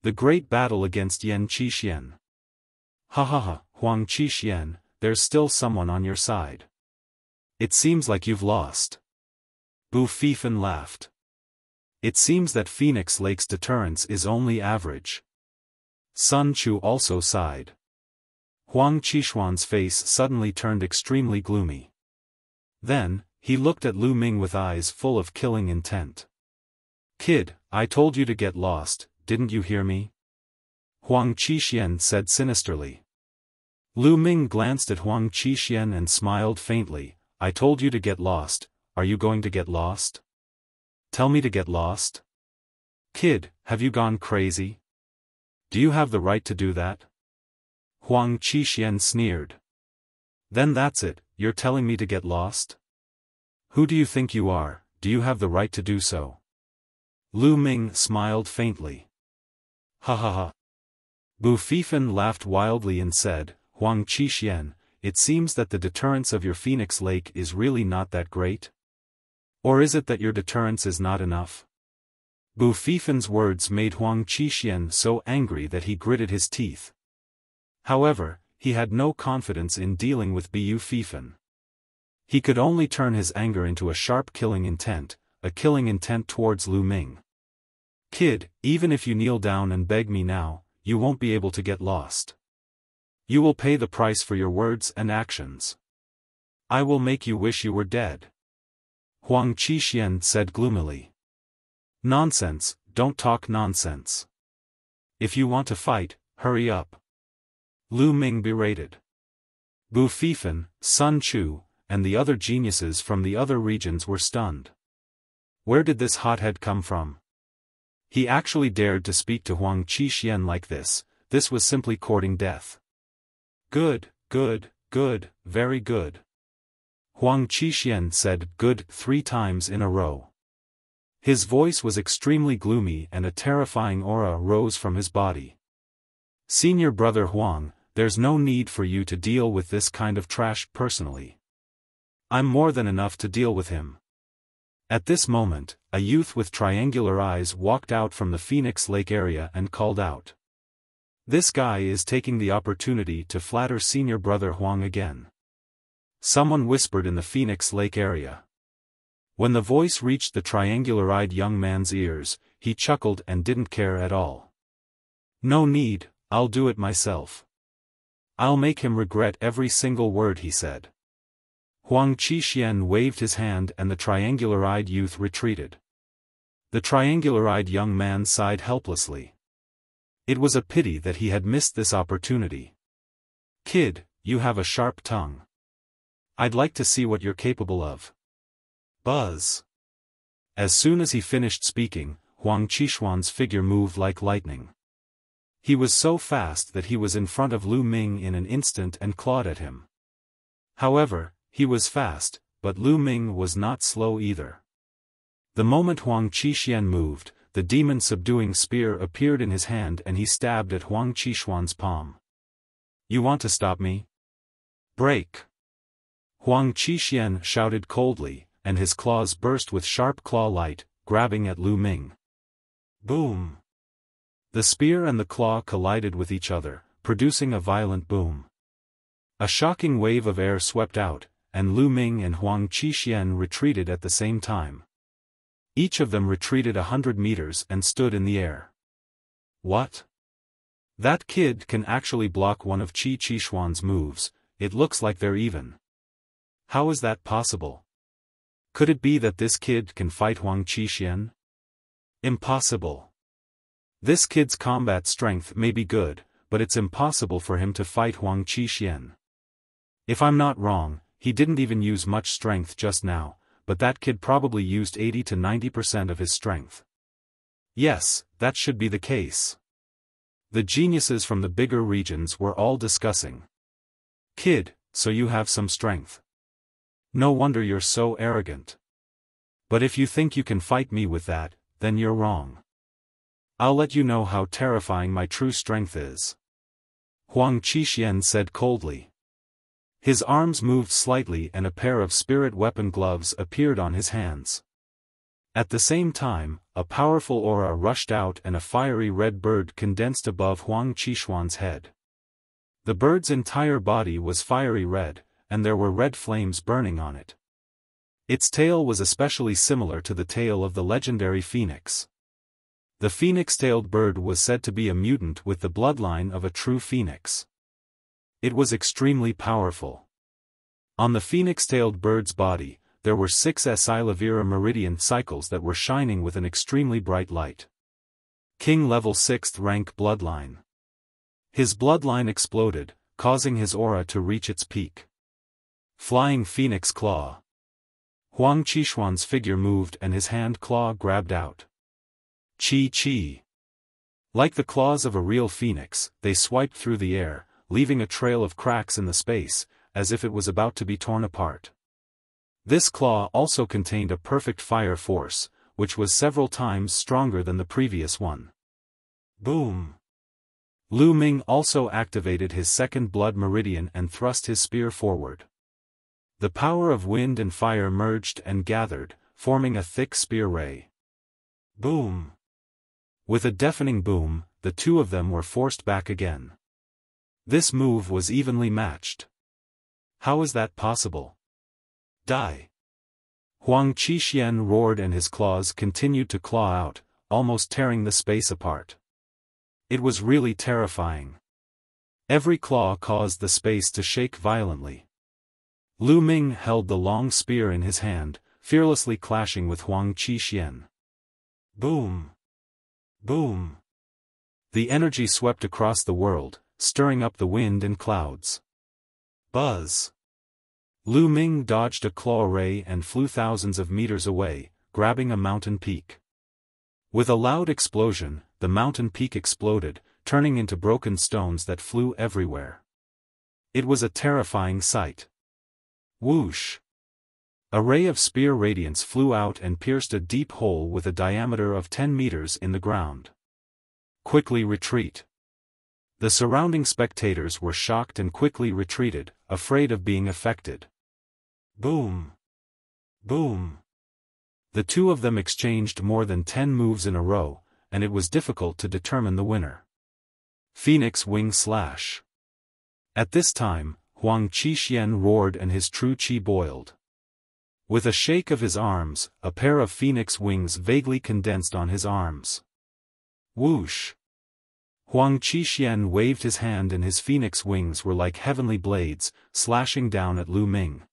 The great battle against Yan Qixuan. Ha ha ha, Huang Qixuan, there's still someone on your side. It seems like you've lost. Bu Fifan laughed. It seems that Phoenix Lake's deterrence is only average. Sun Chu also sighed. Huang Qixuan's face suddenly turned extremely gloomy. Then, he looked at Lu Ming with eyes full of killing intent. Kid, I told you to get lost, didn't you hear me? Huang Qixuan said sinisterly. Lu Ming glanced at Huang Qixuan and smiled faintly. I told you to get lost, are you going to get lost? Tell me to get lost? Kid, have you gone crazy? Do you have the right to do that? Huang Qixuan sneered. Then that's it, you're telling me to get lost? Who do you think you are, do you have the right to do so? Lu Ming smiled faintly. Ha ha ha. Bu Fifan laughed wildly and said, Huang Qixuan, it seems that the deterrence of your Phoenix Lake is really not that great? Or is it that your deterrence is not enough? Bu Fifan's words made Huang Qixuan so angry that he gritted his teeth. However, he had no confidence in dealing with Bu Fifan. He could only turn his anger into a sharp killing intent, a killing intent towards Lu Ming. Kid, even if you kneel down and beg me now, you won't be able to get lost. You will pay the price for your words and actions. I will make you wish you were dead. Huang Qixuan said gloomily. Nonsense, don't talk nonsense. If you want to fight, hurry up. Lu Ming berated. Bu Fifan, Sun Chu, and the other geniuses from the other regions were stunned. Where did this hothead come from? He actually dared to speak to Huang Qixuan like this was simply courting death. Good, good, good, very good. Huang Qixuan said good 3 times in a row. His voice was extremely gloomy and a terrifying aura rose from his body. Senior brother Huang, there's no need for you to deal with this kind of trash personally. I'm more than enough to deal with him. At this moment, a youth with triangular eyes walked out from the Phoenix Lake area and called out. This guy is taking the opportunity to flatter senior brother Huang again. Someone whispered in the Phoenix Lake area. When the voice reached the triangular-eyed young man's ears, he chuckled and didn't care at all. No need, I'll do it myself. I'll make him regret every single word he said. Huang Qixuan waved his hand and the triangular-eyed youth retreated. The triangular-eyed young man sighed helplessly. It was a pity that he had missed this opportunity. Kid, you have a sharp tongue. I'd like to see what you're capable of. Buzz. As soon as he finished speaking, Huang Qixuan's figure moved like lightning. He was so fast that he was in front of Lu Ming in an instant and clawed at him. However, he was fast, but Lu Ming was not slow either. The moment Huang Qixuan moved, the demon-subduing spear appeared in his hand and he stabbed at Huang Qixuan's palm. You want to stop me? Break! Huang Qixuan shouted coldly, and his claws burst with sharp claw light, grabbing at Lu Ming. Boom! The spear and the claw collided with each other, producing a violent boom. A shocking wave of air swept out, and Lu Ming and Huang Qixuan retreated at the same time. Each of them retreated 100 meters and stood in the air. What? That kid can actually block one of Qi Qixuan's moves, it looks like they're even. How is that possible? Could it be that this kid can fight Huang Qixuan? Impossible. This kid's combat strength may be good, but it's impossible for him to fight Huang Qixuan. If I'm not wrong, he didn't even use much strength just now, but that kid probably used 80 to 90% of his strength. Yes, that should be the case. The geniuses from the bigger regions were all discussing. Kid, so you have some strength. No wonder you're so arrogant. But if you think you can fight me with that, then you're wrong. I'll let you know how terrifying my true strength is. Huang Qixuan said coldly. His arms moved slightly and a pair of spirit weapon gloves appeared on his hands. At the same time, a powerful aura rushed out and a fiery red bird condensed above Huang Qishuan's head. The bird's entire body was fiery red, and there were red flames burning on it. Its tail was especially similar to the tail of the legendary phoenix. The phoenix-tailed bird was said to be a mutant with the bloodline of a true phoenix. It was extremely powerful. On the phoenix-tailed bird's body, there were 6 Silavira meridian cycles that were shining with an extremely bright light. King level 6th rank bloodline. His bloodline exploded, causing his aura to reach its peak. Flying phoenix claw. Huang Qishuan's figure moved and his hand claw grabbed out. Chi. Like the claws of a real phoenix, they swiped through the air, leaving a trail of cracks in the space, as if it was about to be torn apart. This claw also contained a perfect fire force, which was several times stronger than the previous one. Boom! Lu Ming also activated his second blood meridian and thrust his spear forward. The power of wind and fire merged and gathered, forming a thick spear ray. Boom! With a deafening boom, the two of them were forced back again. This move was evenly matched. How is that possible? Die! Huang Qishuan roared and his claws continued to claw out, almost tearing the space apart. It was really terrifying. Every claw caused the space to shake violently. Lu Ming held the long spear in his hand, fearlessly clashing with Huang Qishuan. Boom! Boom! The energy swept across the world, stirring up the wind and clouds. Buzz! Lu Ming dodged a claw ray and flew thousands of meters away, grabbing a mountain peak. With a loud explosion, the mountain peak exploded, turning into broken stones that flew everywhere. It was a terrifying sight. Whoosh! A ray of spear radiance flew out and pierced a deep hole with a diameter of 10 meters in the ground. Quickly retreat. The surrounding spectators were shocked and quickly retreated, afraid of being affected. Boom! Boom! The two of them exchanged more than 10 moves in a row, and it was difficult to determine the winner. Phoenix Wing Slash. At this time, Huang Qishuan roared and his true qi boiled. With a shake of his arms, a pair of phoenix wings vaguely condensed on his arms. Whoosh! Huang Qishuan waved his hand and his phoenix wings were like heavenly blades, slashing down at Lu Ming.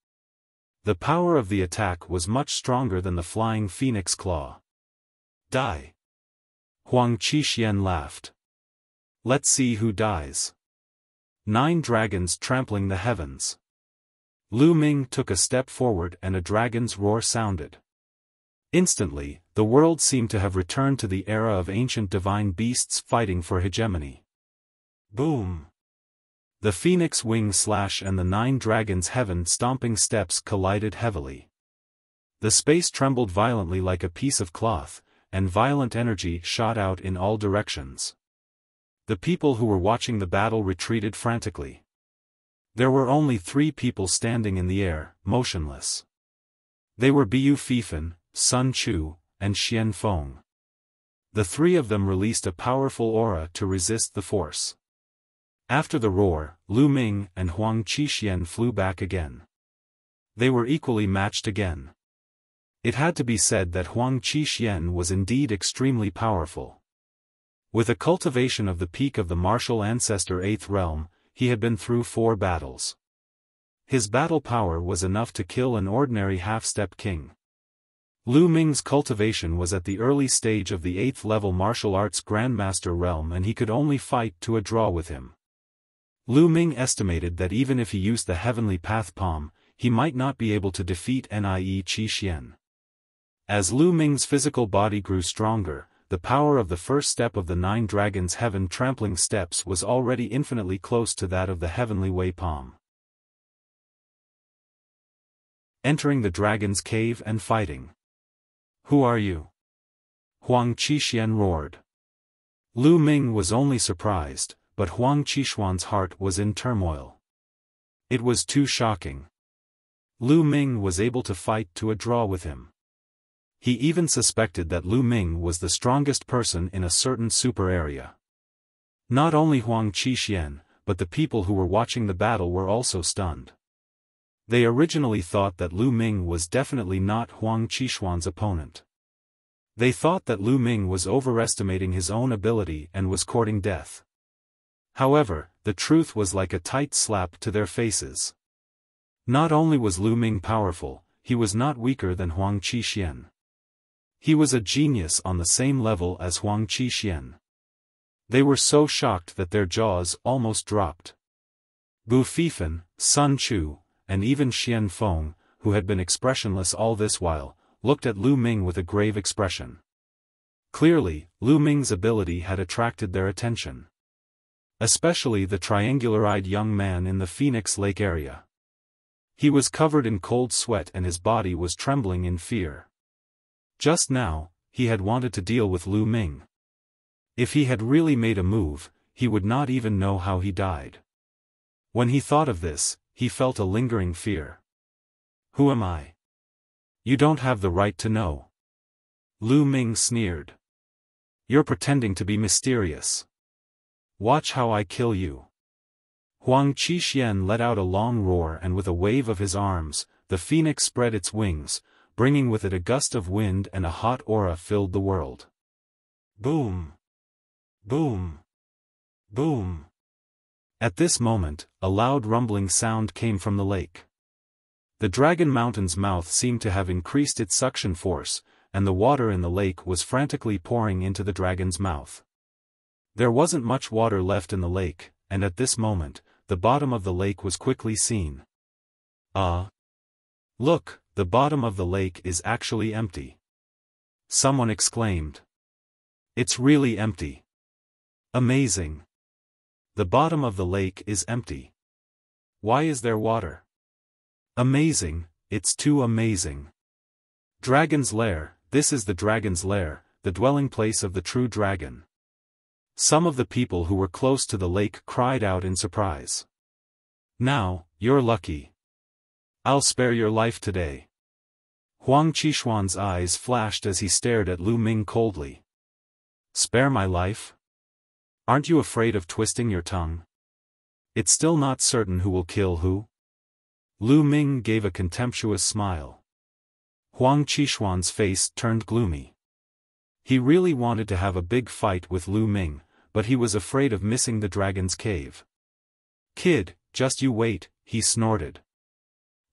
The power of the attack was much stronger than the flying phoenix claw. Die! Huang Qishuan laughed. Let's see who dies. 9 dragons trampling the heavens. Lu Ming took a step forward and a dragon's roar sounded. Instantly, the world seemed to have returned to the era of ancient divine beasts fighting for hegemony. Boom! The phoenix wing slash and the 9 dragons' heaven-stomping steps collided heavily. The space trembled violently like a piece of cloth, and violent energy shot out in all directions. The people who were watching the battle retreated frantically. There were only 3 people standing in the air, motionless. They were Biu Fifan, Sun Chu, and Xian Feng. The 3 of them released a powerful aura to resist the force. After the roar, Lu Ming and Huang Qishuan flew back again. They were equally matched again. It had to be said that Huang Qishuan was indeed extremely powerful. With a cultivation of the peak of the martial ancestor 8th realm, he had been through 4 battles. His battle power was enough to kill an ordinary half-step king. Lu Ming's cultivation was at the early stage of the 8th level martial arts grandmaster realm and he could only fight to a draw with him. Lu Ming estimated that even if he used the heavenly path palm, he might not be able to defeat Nie Qishuan. As Lu Ming's physical body grew stronger, the power of the first step of the 9 dragons' heaven trampling steps was already infinitely close to that of the heavenly way palm. Entering the dragon's cave and fighting. Who are you? Huang Qishuan roared. Lu Ming was only surprised, but Huang Qishuan's heart was in turmoil. It was too shocking. Lu Ming was able to fight to a draw with him. He even suspected that Lu Ming was the strongest person in a certain super area. Not only Huang Qixuan, but the people who were watching the battle were also stunned. They originally thought that Lu Ming was definitely not Huang Qixuan's opponent. They thought that Lu Ming was overestimating his own ability and was courting death. However, the truth was like a tight slap to their faces. Not only was Lu Ming powerful, he was not weaker than Huang Qixuan. He was a genius on the same level as Huang Qixuan. They were so shocked that their jaws almost dropped. Bu Fifan, Sun Chu, and even Xiaofan, who had been expressionless all this while, looked at Lu Ming with a grave expression. Clearly, Lu Ming's ability had attracted their attention. Especially the triangular-eyed young man in the Phoenix Lake area. He was covered in cold sweat and his body was trembling in fear. Just now, he had wanted to deal with Lu Ming. If he had really made a move, he would not even know how he died. When he thought of this, he felt a lingering fear. Who am I? You don't have the right to know. Lu Ming sneered. You're pretending to be mysterious. Watch how I kill you. Huang Qixuan let out a long roar and with a wave of his arms, the phoenix spread its wings, bringing with it a gust of wind and a hot aura filled the world. Boom! Boom! Boom! At this moment, a loud rumbling sound came from the lake. The Dragon Mountain's mouth seemed to have increased its suction force, and the water in the lake was frantically pouring into the dragon's mouth. There wasn't much water left in the lake, and at this moment, the bottom of the lake was quickly seen. Look, the bottom of the lake is actually empty. Someone exclaimed. It's really empty. Amazing. The bottom of the lake is empty. Why is there water? Amazing, it's too amazing. Dragon's Lair, this is the Dragon's Lair, the dwelling place of the true dragon. Some of the people who were close to the lake cried out in surprise. Now, you're lucky. I'll spare your life today. Huang Qixuan's eyes flashed as he stared at Lu Ming coldly. Spare my life? Aren't you afraid of twisting your tongue? It's still not certain who will kill who. Lu Ming gave a contemptuous smile. Huang Qixuan's face turned gloomy. He really wanted to have a big fight with Lu Ming, but he was afraid of missing the dragon's cave. Kid, just you wait, he snorted.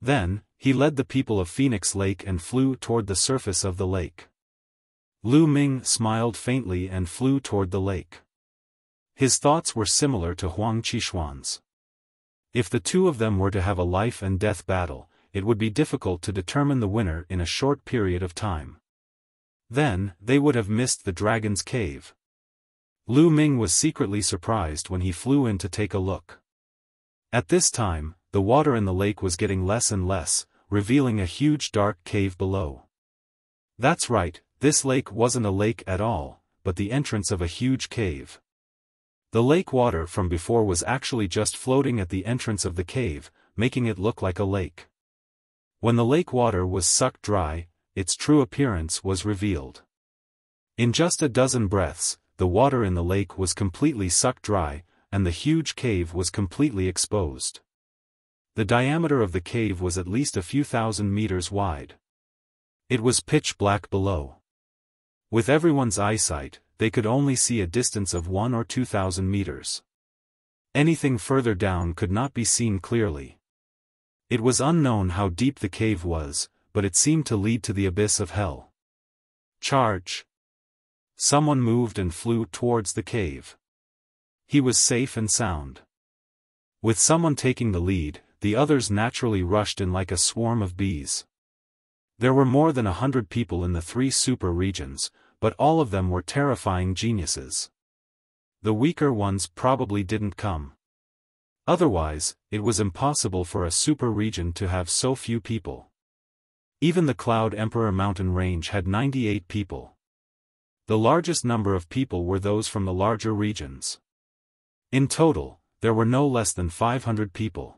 Then, he led the people of Phoenix Lake and flew toward the surface of the lake. Lu Ming smiled faintly and flew toward the lake. His thoughts were similar to Huang Qixuan's. If the two of them were to have a life and death battle, it would be difficult to determine the winner in a short period of time. Then, they would have missed the dragon's cave. Lu Ming was secretly surprised when he flew in to take a look. At this time, the water in the lake was getting less and less, revealing a huge dark cave below. That's right, this lake wasn't a lake at all, but the entrance of a huge cave. The lake water from before was actually just floating at the entrance of the cave, making it look like a lake. When the lake water was sucked dry, its true appearance was revealed. In just a dozen breaths, the water in the lake was completely sucked dry, and the huge cave was completely exposed. The diameter of the cave was at least a few thousand meters wide. It was pitch black below. With everyone's eyesight, they could only see a distance of 1,000 or 2,000 meters. Anything further down could not be seen clearly. It was unknown how deep the cave was, but it seemed to lead to the abyss of hell. Charge! Someone moved and flew towards the cave. He was safe and sound. With someone taking the lead, the others naturally rushed in like a swarm of bees. There were more than 100 people in the 3 super regions, but all of them were terrifying geniuses. The weaker ones probably didn't come. Otherwise, it was impossible for a super region to have so few people. Even the Cloud Emperor mountain range had 98 people. The largest number of people were those from the larger regions. In total, there were no less than 500 people.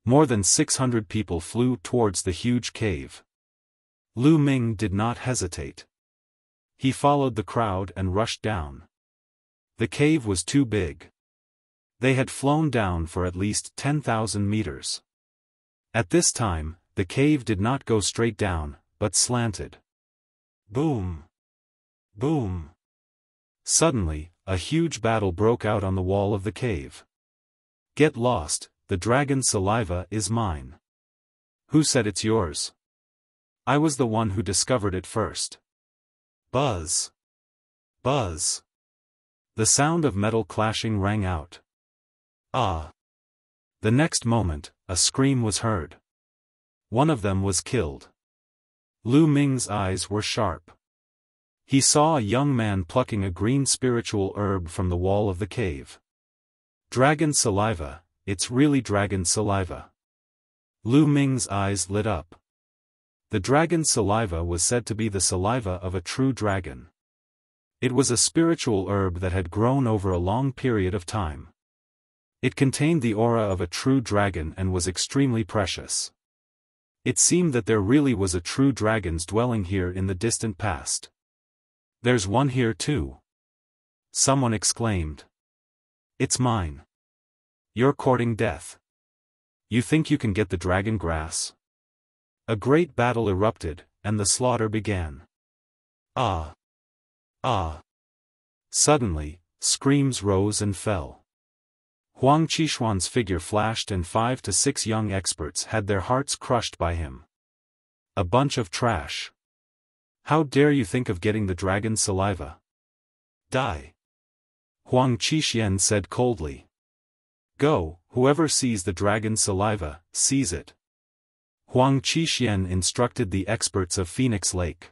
More than 600 people flew towards the huge cave. Lu Ming did not hesitate. He followed the crowd and rushed down. The cave was too big. They had flown down for at least 10,000 meters. At this time, the cave did not go straight down, but slanted. Boom! Boom! Suddenly, a huge battle broke out on the wall of the cave. Get lost, the dragon's saliva is mine. Who said it's yours? I was the one who discovered it first. Buzz! Buzz! The sound of metal clashing rang out. Ah! The next moment, a scream was heard. One of them was killed. Lu Ming's eyes were sharp. He saw a young man plucking a green spiritual herb from the wall of the cave. Dragon saliva, it's really dragon saliva. Lu Ming's eyes lit up. The dragon's saliva was said to be the saliva of a true dragon. It was a spiritual herb that had grown over a long period of time. It contained the aura of a true dragon and was extremely precious. It seemed that there really was a true dragon's dwelling here in the distant past. There's one here too. Someone exclaimed. It's mine. You're courting death. You think you can get the dragon grass? A great battle erupted, and the slaughter began. Ah! Ah! Suddenly, screams rose and fell. Huang Qishuan's figure flashed and 5 to 6 young experts had their hearts crushed by him. A bunch of trash. How dare you think of getting the dragon's saliva? Die! Huang Qishuan said coldly. Go, whoever sees the dragon's saliva, seize it. Huang Qishuan instructed the experts of Phoenix Lake.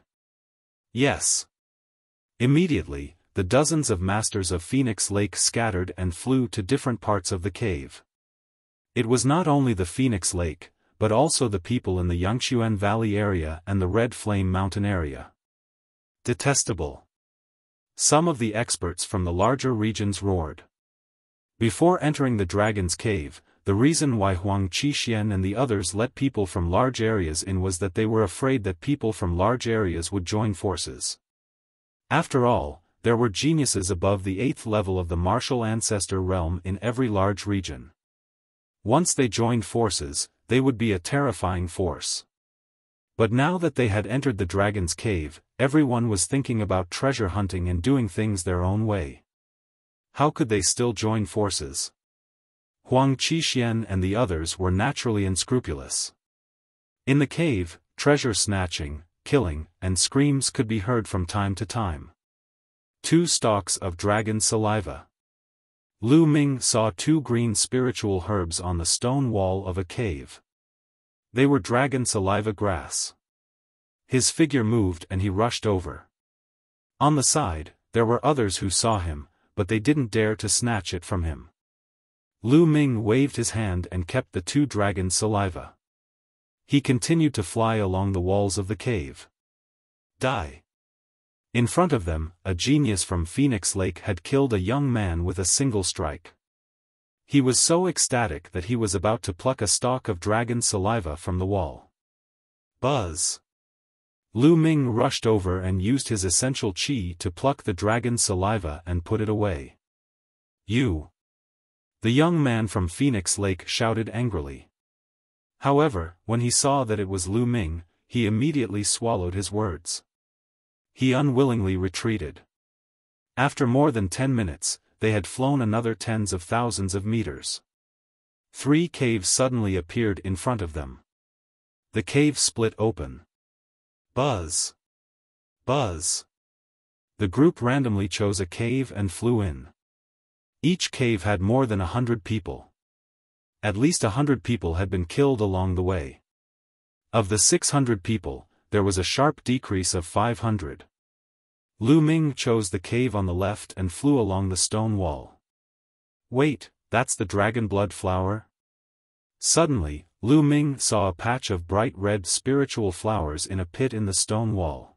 Yes. Immediately, the dozens of masters of Phoenix Lake scattered and flew to different parts of the cave. It was not only the Phoenix Lake, but also the people in the Yangchuan Valley area and the Red Flame Mountain area. Detestable. Some of the experts from the larger regions roared. Before entering the dragon's cave, the reason why Huang Qishuan and the others let people from large areas in was that they were afraid that people from large areas would join forces. After all, there were geniuses above the 8th level of the martial ancestor realm in every large region. Once they joined forces, they would be a terrifying force. But now that they had entered the dragon's cave, everyone was thinking about treasure hunting and doing things their own way. How could they still join forces? Huang Qishuan and the others were naturally unscrupulous. In the cave, treasure snatching, killing, and screams could be heard from time to time. 2 stalks of dragon saliva. Lu Ming saw 2 green spiritual herbs on the stone wall of a cave. They were dragon saliva grass. His figure moved and he rushed over. On the side, there were others who saw him, but they didn't dare to snatch it from him. Lu Ming waved his hand and kept the 2 dragon saliva. He continued to fly along the walls of the cave. Die! In front of them, a genius from Phoenix Lake had killed a young man with a single strike. He was so ecstatic that he was about to pluck a stalk of dragon saliva from the wall. Buzz! Lu Ming rushed over and used his essential qi to pluck the dragon saliva and put it away. You! The young man from Phoenix Lake shouted angrily. However, when he saw that it was Lu Ming, he immediately swallowed his words. He unwillingly retreated. After more than 10 minutes, they had flown another tens of thousands of meters. 3 caves suddenly appeared in front of them. The cave split open. Buzz! Buzz! The group randomly chose a cave and flew in. Each cave had more than 100 people. At least 100 people had been killed along the way. Of the 600 people, there was a sharp decrease of 500. Lu Ming chose the cave on the left and flew along the stone wall. Wait, that's the dragon blood flower? Suddenly, Lu Ming saw a patch of bright red spiritual flowers in a pit in the stone wall.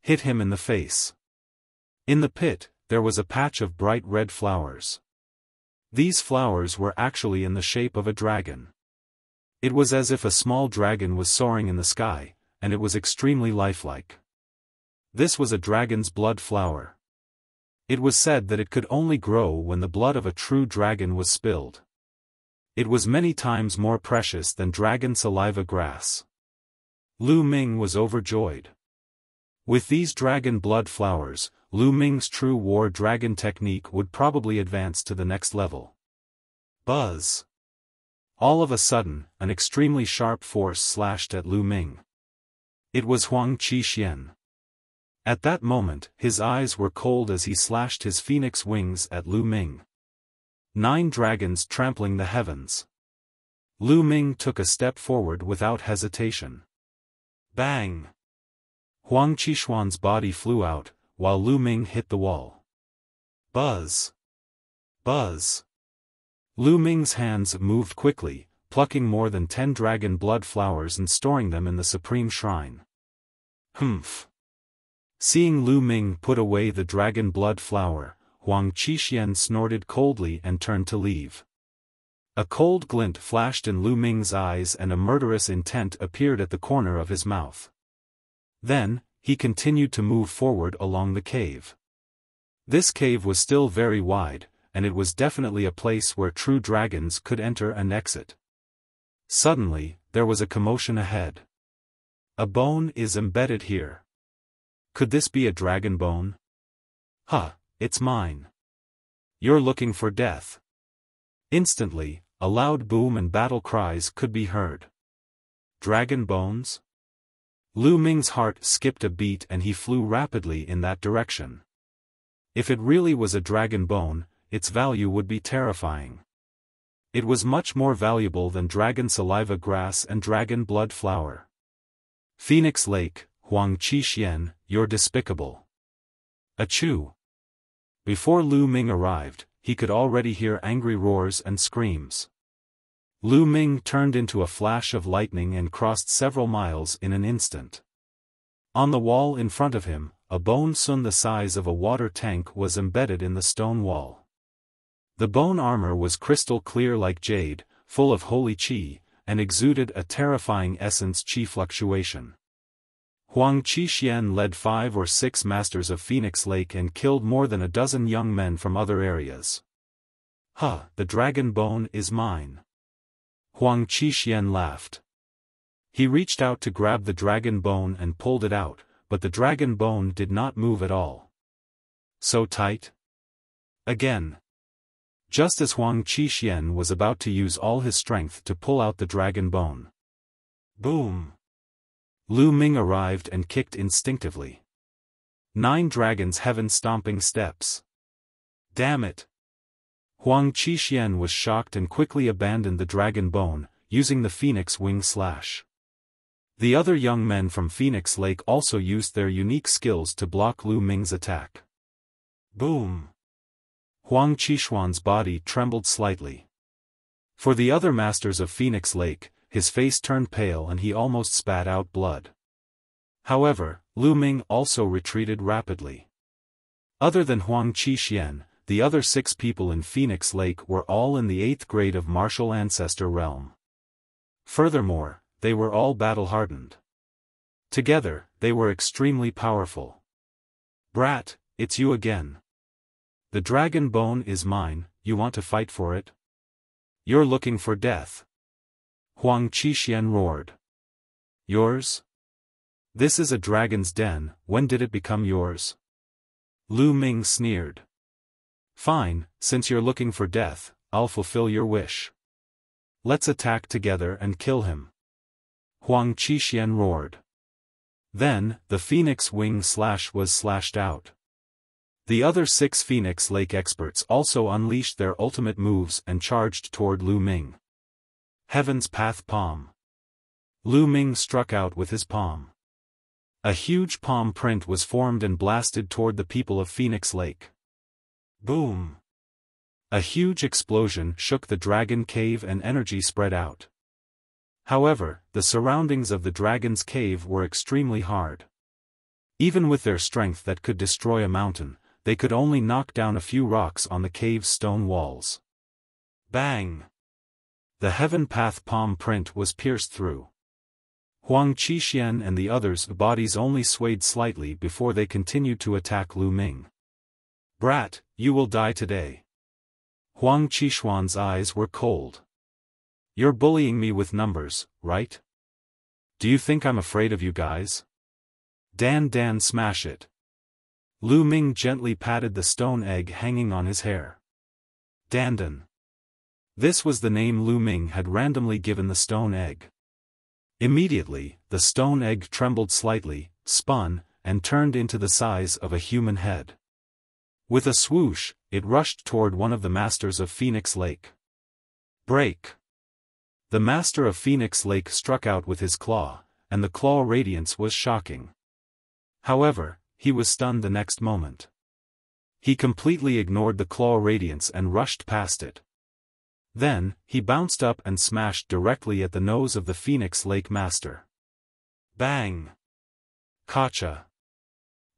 Hit him in the face. In the pit, there was a patch of bright red flowers. These flowers were actually in the shape of a dragon. It was as if a small dragon was soaring in the sky, and it was extremely lifelike. This was a dragon's blood flower. It was said that it could only grow when the blood of a true dragon was spilled. It was many times more precious than dragon saliva grass. Lu Ming was overjoyed. With these dragon blood flowers, Lu Ming's true war dragon technique would probably advance to the next level. Buzz! All of a sudden, an extremely sharp force slashed at Lu Ming. It was Huang Qi. At that moment, his eyes were cold as he slashed his phoenix wings at Lu Ming. 9 dragons trampling the heavens. Lu Ming took a step forward without hesitation. Bang! Huang Qishuan's body flew out, while Lu Ming hit the wall. Buzz! Buzz! Lu Ming's hands moved quickly, plucking more than 10 dragon blood flowers and storing them in the supreme shrine. Humph! Seeing Lu Ming put away the dragon blood flower, Huang Qishuan snorted coldly and turned to leave. A cold glint flashed in Lu Ming's eyes and a murderous intent appeared at the corner of his mouth. Then, he continued to move forward along the cave. This cave was still very wide, and it was definitely a place where true dragons could enter and exit. Suddenly, there was a commotion ahead. A bone is embedded here. Could this be a dragon bone? Huh, it's mine. You're looking for death. Instantly, a loud boom and battle cries could be heard. Dragon bones? Lu Ming's heart skipped a beat and he flew rapidly in that direction. If it really was a dragon bone, its value would be terrifying. It was much more valuable than dragon saliva grass and dragon blood flower. Phoenix Lake, Huang Qishuan, you're despicable. Achoo! Before Lu Ming arrived, he could already hear angry roars and screams. Lu Ming turned into a flash of lightning and crossed several miles in an instant. On the wall in front of him, a bone sun the size of a water tank was embedded in the stone wall. The bone armor was crystal clear like jade, full of holy qi, and exuded a terrifying essence qi fluctuation. Huang Qishuan led 5 or 6 masters of Phoenix Lake and killed more than a dozen young men from other areas. Huh, the dragon bone is mine. Huang Qishuan laughed. He reached out to grab the dragon bone and pulled it out, but the dragon bone did not move at all. So tight? Again. Just as Huang Qishuan was about to use all his strength to pull out the dragon bone. Boom! Lu Ming arrived and kicked instinctively. 9 dragons heaven-stomping steps. Damn it! Huang Qishuan was shocked and quickly abandoned the dragon bone, using the phoenix wing slash. The other young men from Phoenix Lake also used their unique skills to block Lu Ming's attack. Boom! Huang Qishuan's body trembled slightly. For the other masters of Phoenix Lake, his face turned pale and he almost spat out blood. However, Lu Ming also retreated rapidly. Other than Huang Qishuan, the other 6 people in Phoenix Lake were all in the 8th grade of martial ancestor realm. Furthermore, they were all battle-hardened. Together, they were extremely powerful. Brat, it's you again. The dragon bone is mine, you want to fight for it? You're looking for death. Huang Qishuan roared. Yours? This is a dragon's den, when did it become yours? Lu Ming sneered. Fine, since you're looking for death, I'll fulfill your wish. Let's attack together and kill him. Huang Qishuan roared. Then, the phoenix wing slash was slashed out. The other 6 Phoenix Lake experts also unleashed their ultimate moves and charged toward Lu Ming. Heaven's Path Palm. Lu Ming struck out with his palm. A huge palm print was formed and blasted toward the people of Phoenix Lake. Boom! A huge explosion shook the dragon cave and energy spread out. However, the surroundings of the dragon's cave were extremely hard. Even with their strength that could destroy a mountain, they could only knock down a few rocks on the cave's stone walls. Bang! The heaven path palm print was pierced through. Huang Qixuan and the others' bodies only swayed slightly before they continued to attack Lu Ming. Brat, you will die today. Huang Qixuan's eyes were cold. You're bullying me with numbers, right? Do you think I'm afraid of you guys? Dan, smash it. Lu Ming gently patted the stone egg hanging on his hair. Dandan. This was the name Lu Ming had randomly given the stone egg. Immediately, the stone egg trembled slightly, spun, and turned into the size of a human head. With a swoosh, it rushed toward one of the masters of Phoenix Lake. Break! The master of Phoenix Lake struck out with his claw, and the claw radiance was shocking. However, he was stunned the next moment. He completely ignored the claw radiance and rushed past it. Then, he bounced up and smashed directly at the nose of the Phoenix Lake Master. Bang! Gotcha!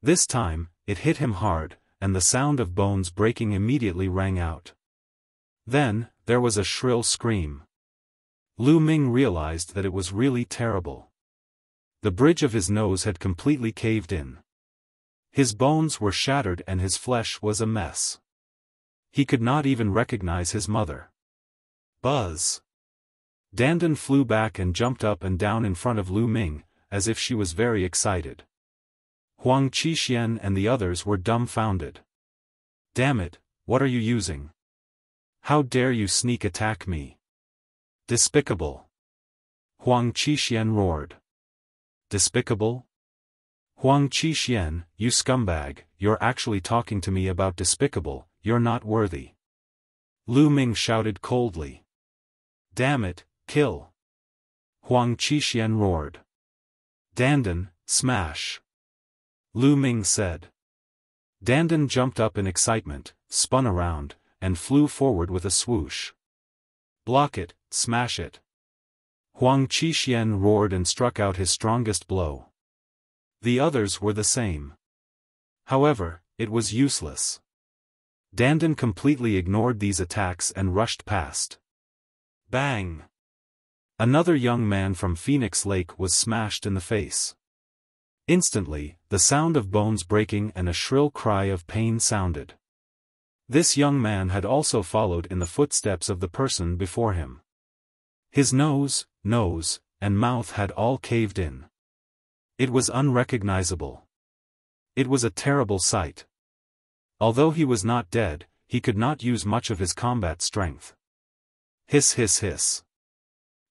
This time, it hit him hard, and the sound of bones breaking immediately rang out. Then, there was a shrill scream. Lu Ming realized that it was really terrible. The bridge of his nose had completely caved in. His bones were shattered and his flesh was a mess. He could not even recognize his mother. Buzz! Dandan flew back and jumped up and down in front of Lu Ming, as if she was very excited. Huang Qixuan and the others were dumbfounded. Damn it, what are you using? How dare you sneak attack me? Despicable! Huang Qixuan roared. Despicable? Huang Qixuan, you scumbag, you're actually talking to me about despicable, you're not worthy. Lu Ming shouted coldly. Damn it, kill! Huang Qixuan roared. Dandan, smash! Lu Ming said. Dandan jumped up in excitement, spun around, and flew forward with a swoosh. Block it, smash it! Huang Qixuan roared and struck out his strongest blow. The others were the same. However, it was useless. Dandan completely ignored these attacks and rushed past. Bang! Another young man from Phoenix Lake was smashed in the face. Instantly, the sound of bones breaking and a shrill cry of pain sounded. This young man had also followed in the footsteps of the person before him. His nose, and mouth had all caved in. It was unrecognizable. It was a terrible sight. Although he was not dead, he could not use much of his combat strength. Hiss hiss hiss.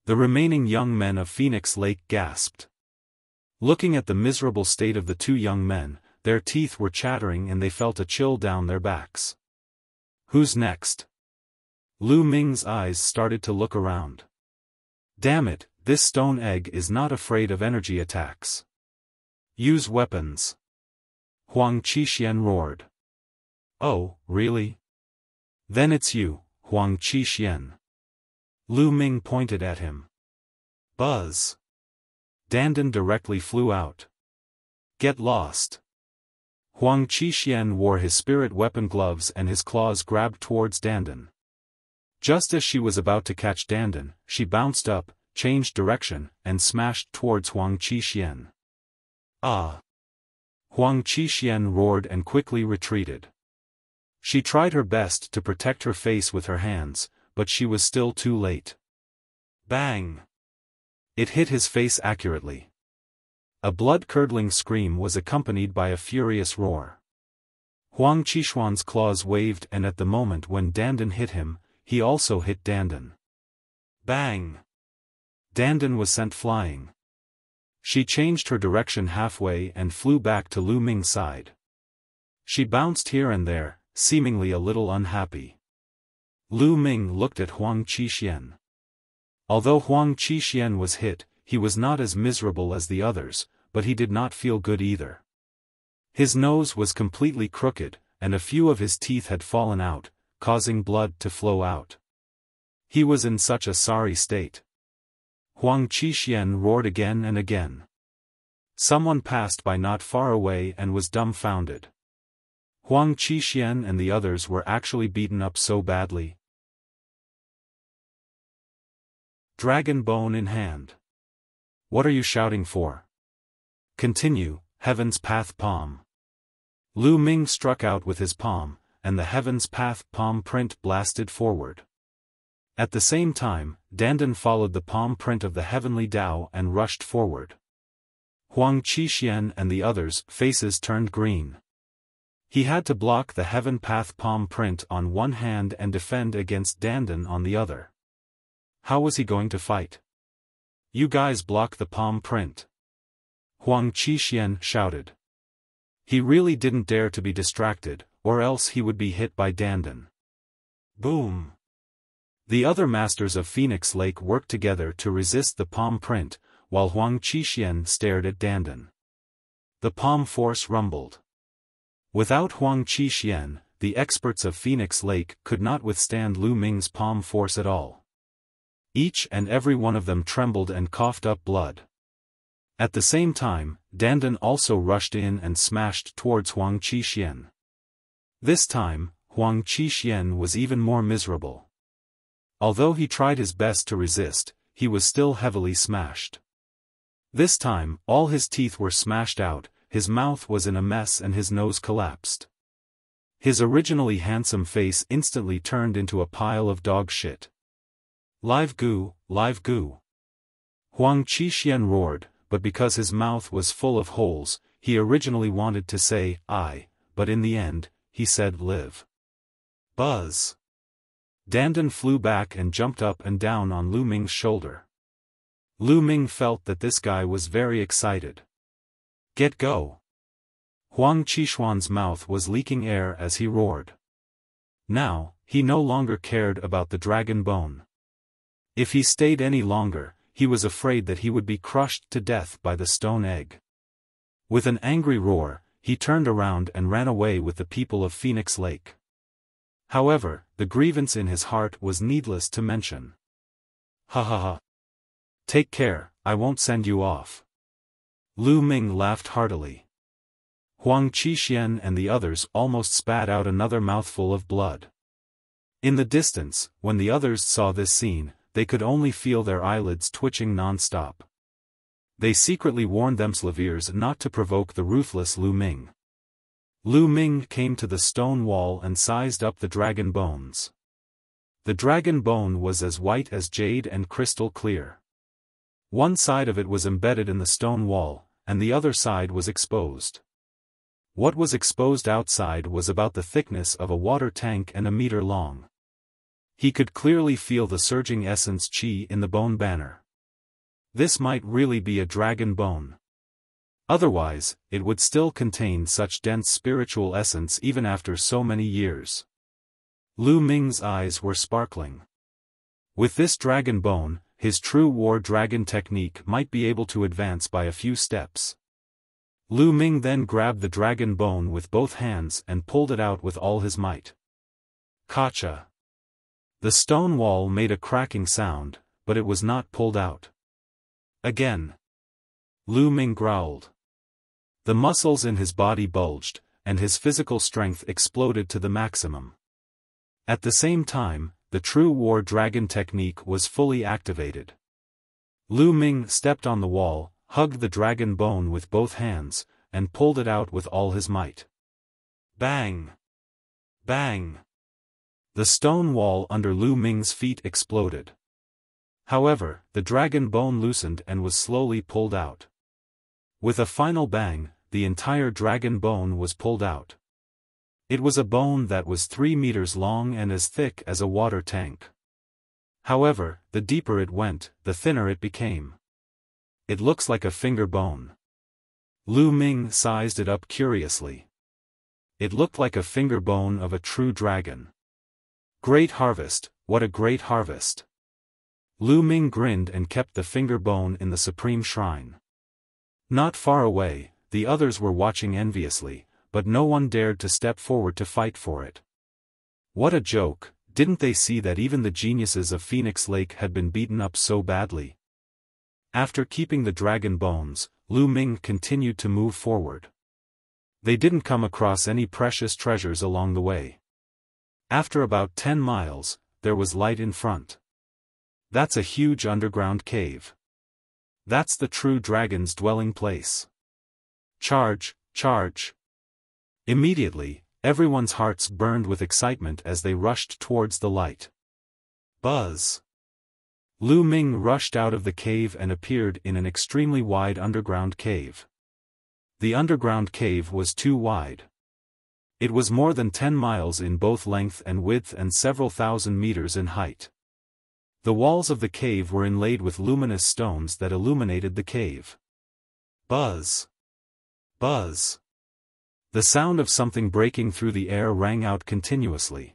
The remaining young men of Phoenix Lake gasped. Looking at the miserable state of the two young men, their teeth were chattering and they felt a chill down their backs. Who's next? Lu Ming's eyes started to look around. Damn it, this stone egg is not afraid of energy attacks. Use weapons. Huang Qixuan roared. Oh, really? Then it's you, Huang Qixuan. Lu Ming pointed at him. Buzz! Dandan directly flew out. Get lost! Huang Qixuan wore his spirit weapon gloves and his claws grabbed towards Dandan. Just as she was about to catch Dandan, she bounced up, changed direction, and smashed towards Huang Qixuan. Ah! Huang Qixuan roared and quickly retreated. She tried her best to protect her face with her hands, but she was still too late. Bang! It hit his face accurately. A blood-curdling scream was accompanied by a furious roar. Huang Qixuan's claws waved and at the moment when Dandan hit him, he also hit Dandan. Bang! Dandan was sent flying. She changed her direction halfway and flew back to Lu Ming's side. She bounced here and there, seemingly a little unhappy. Lu Ming looked at Huang Qixuan. Although Huang Qixuan was hit, he was not as miserable as the others, but he did not feel good either. His nose was completely crooked, and a few of his teeth had fallen out, causing blood to flow out. He was in such a sorry state. Huang Qixuan roared again and again. Someone passed by not far away and was dumbfounded. Huang Qixuan and the others were actually beaten up so badly. dragon bone in hand. What are you shouting for? Continue, Heaven's Path palm. Lu Ming struck out with his palm, and the Heaven's Path palm print blasted forward. At the same time, Dandan followed the palm print of the heavenly Tao and rushed forward. Huang Qixuan and the others' faces turned green. He had to block the Heaven Path palm print on one hand and defend against Dandan on the other. How was he going to fight? You guys block the palm print. Huang Qixuan shouted. He really didn't dare to be distracted, or else he would be hit by Dandan. Boom! The other masters of Phoenix Lake worked together to resist the palm print, while Huang Qixuan stared at Dandan. The palm force rumbled. Without Huang Qixuan, the experts of Phoenix Lake could not withstand Lu Ming's palm force at all. Each and every one of them trembled and coughed up blood. At the same time, Dandan also rushed in and smashed towards Huang Qixuan. This time, Huang Qixuan was even more miserable. Although he tried his best to resist, he was still heavily smashed. This time, all his teeth were smashed out, his mouth was in a mess and his nose collapsed. His originally handsome face instantly turned into a pile of dog shit. Live goo, live goo. Huang Qixuan roared, but because his mouth was full of holes, he originally wanted to say, I, but in the end, he said live. Buzz. Dandan flew back and jumped up and down on Lu Ming's shoulder. Lu Ming felt that this guy was very excited. Get go! Huang Qixuan's mouth was leaking air as he roared. Now, he no longer cared about the dragon bone. If he stayed any longer, he was afraid that he would be crushed to death by the stone egg. With an angry roar, he turned around and ran away with the people of Phoenix Lake. However, the grievance in his heart was needless to mention. Ha ha ha. Take care, I won't send you off. Lu Ming laughed heartily. Huang Qixuan and the others almost spat out another mouthful of blood. In the distance, when the others saw this scene, they could only feel their eyelids twitching non-stop. They secretly warned themselves not to provoke the ruthless Lu Ming. Lu Ming came to the stone wall and sized up the dragon bones. The dragon bone was as white as jade and crystal clear. One side of it was embedded in the stone wall, and the other side was exposed. What was exposed outside was about the thickness of a water tank and a meter long. He could clearly feel the surging essence qi in the bone banner. This might really be a dragon bone. Otherwise, it would still contain such dense spiritual essence even after so many years. Lu Ming's eyes were sparkling. With this dragon bone, his true war dragon technique might be able to advance by a few steps. Lu Ming then grabbed the dragon bone with both hands and pulled it out with all his might. Kacha! The stone wall made a cracking sound, but it was not pulled out. Again. Lu Ming growled. The muscles in his body bulged, and his physical strength exploded to the maximum. At the same time, the true war dragon technique was fully activated. Lu Ming stepped on the wall, hugged the dragon bone with both hands, and pulled it out with all his might. Bang! Bang! The stone wall under Lu Ming's feet exploded. However, the dragon bone loosened and was slowly pulled out. With a final bang, the entire dragon bone was pulled out. It was a bone that was 3 meters long and as thick as a water tank. However, the deeper it went, the thinner it became. It looks like a finger bone. Lu Ming sized it up curiously. It looked like a finger bone of a true dragon. Great harvest, what a great harvest! Lu Ming grinned and kept the finger bone in the supreme shrine. Not far away, the others were watching enviously, but no one dared to step forward to fight for it. What a joke, didn't they see that even the geniuses of Phoenix Lake had been beaten up so badly? After keeping the dragon bones, Lu Ming continued to move forward. They didn't come across any precious treasures along the way. After about 10 miles, there was light in front. That's a huge underground cave. That's the true dragon's dwelling place. Charge, charge. Immediately, everyone's hearts burned with excitement as they rushed towards the light. Buzz. Lu Ming rushed out of the cave and appeared in an extremely wide underground cave. The underground cave was too wide. It was more than 10 miles in both length and width and several thousand meters in height. The walls of the cave were inlaid with luminous stones that illuminated the cave. Buzz. Buzz. The sound of something breaking through the air rang out continuously.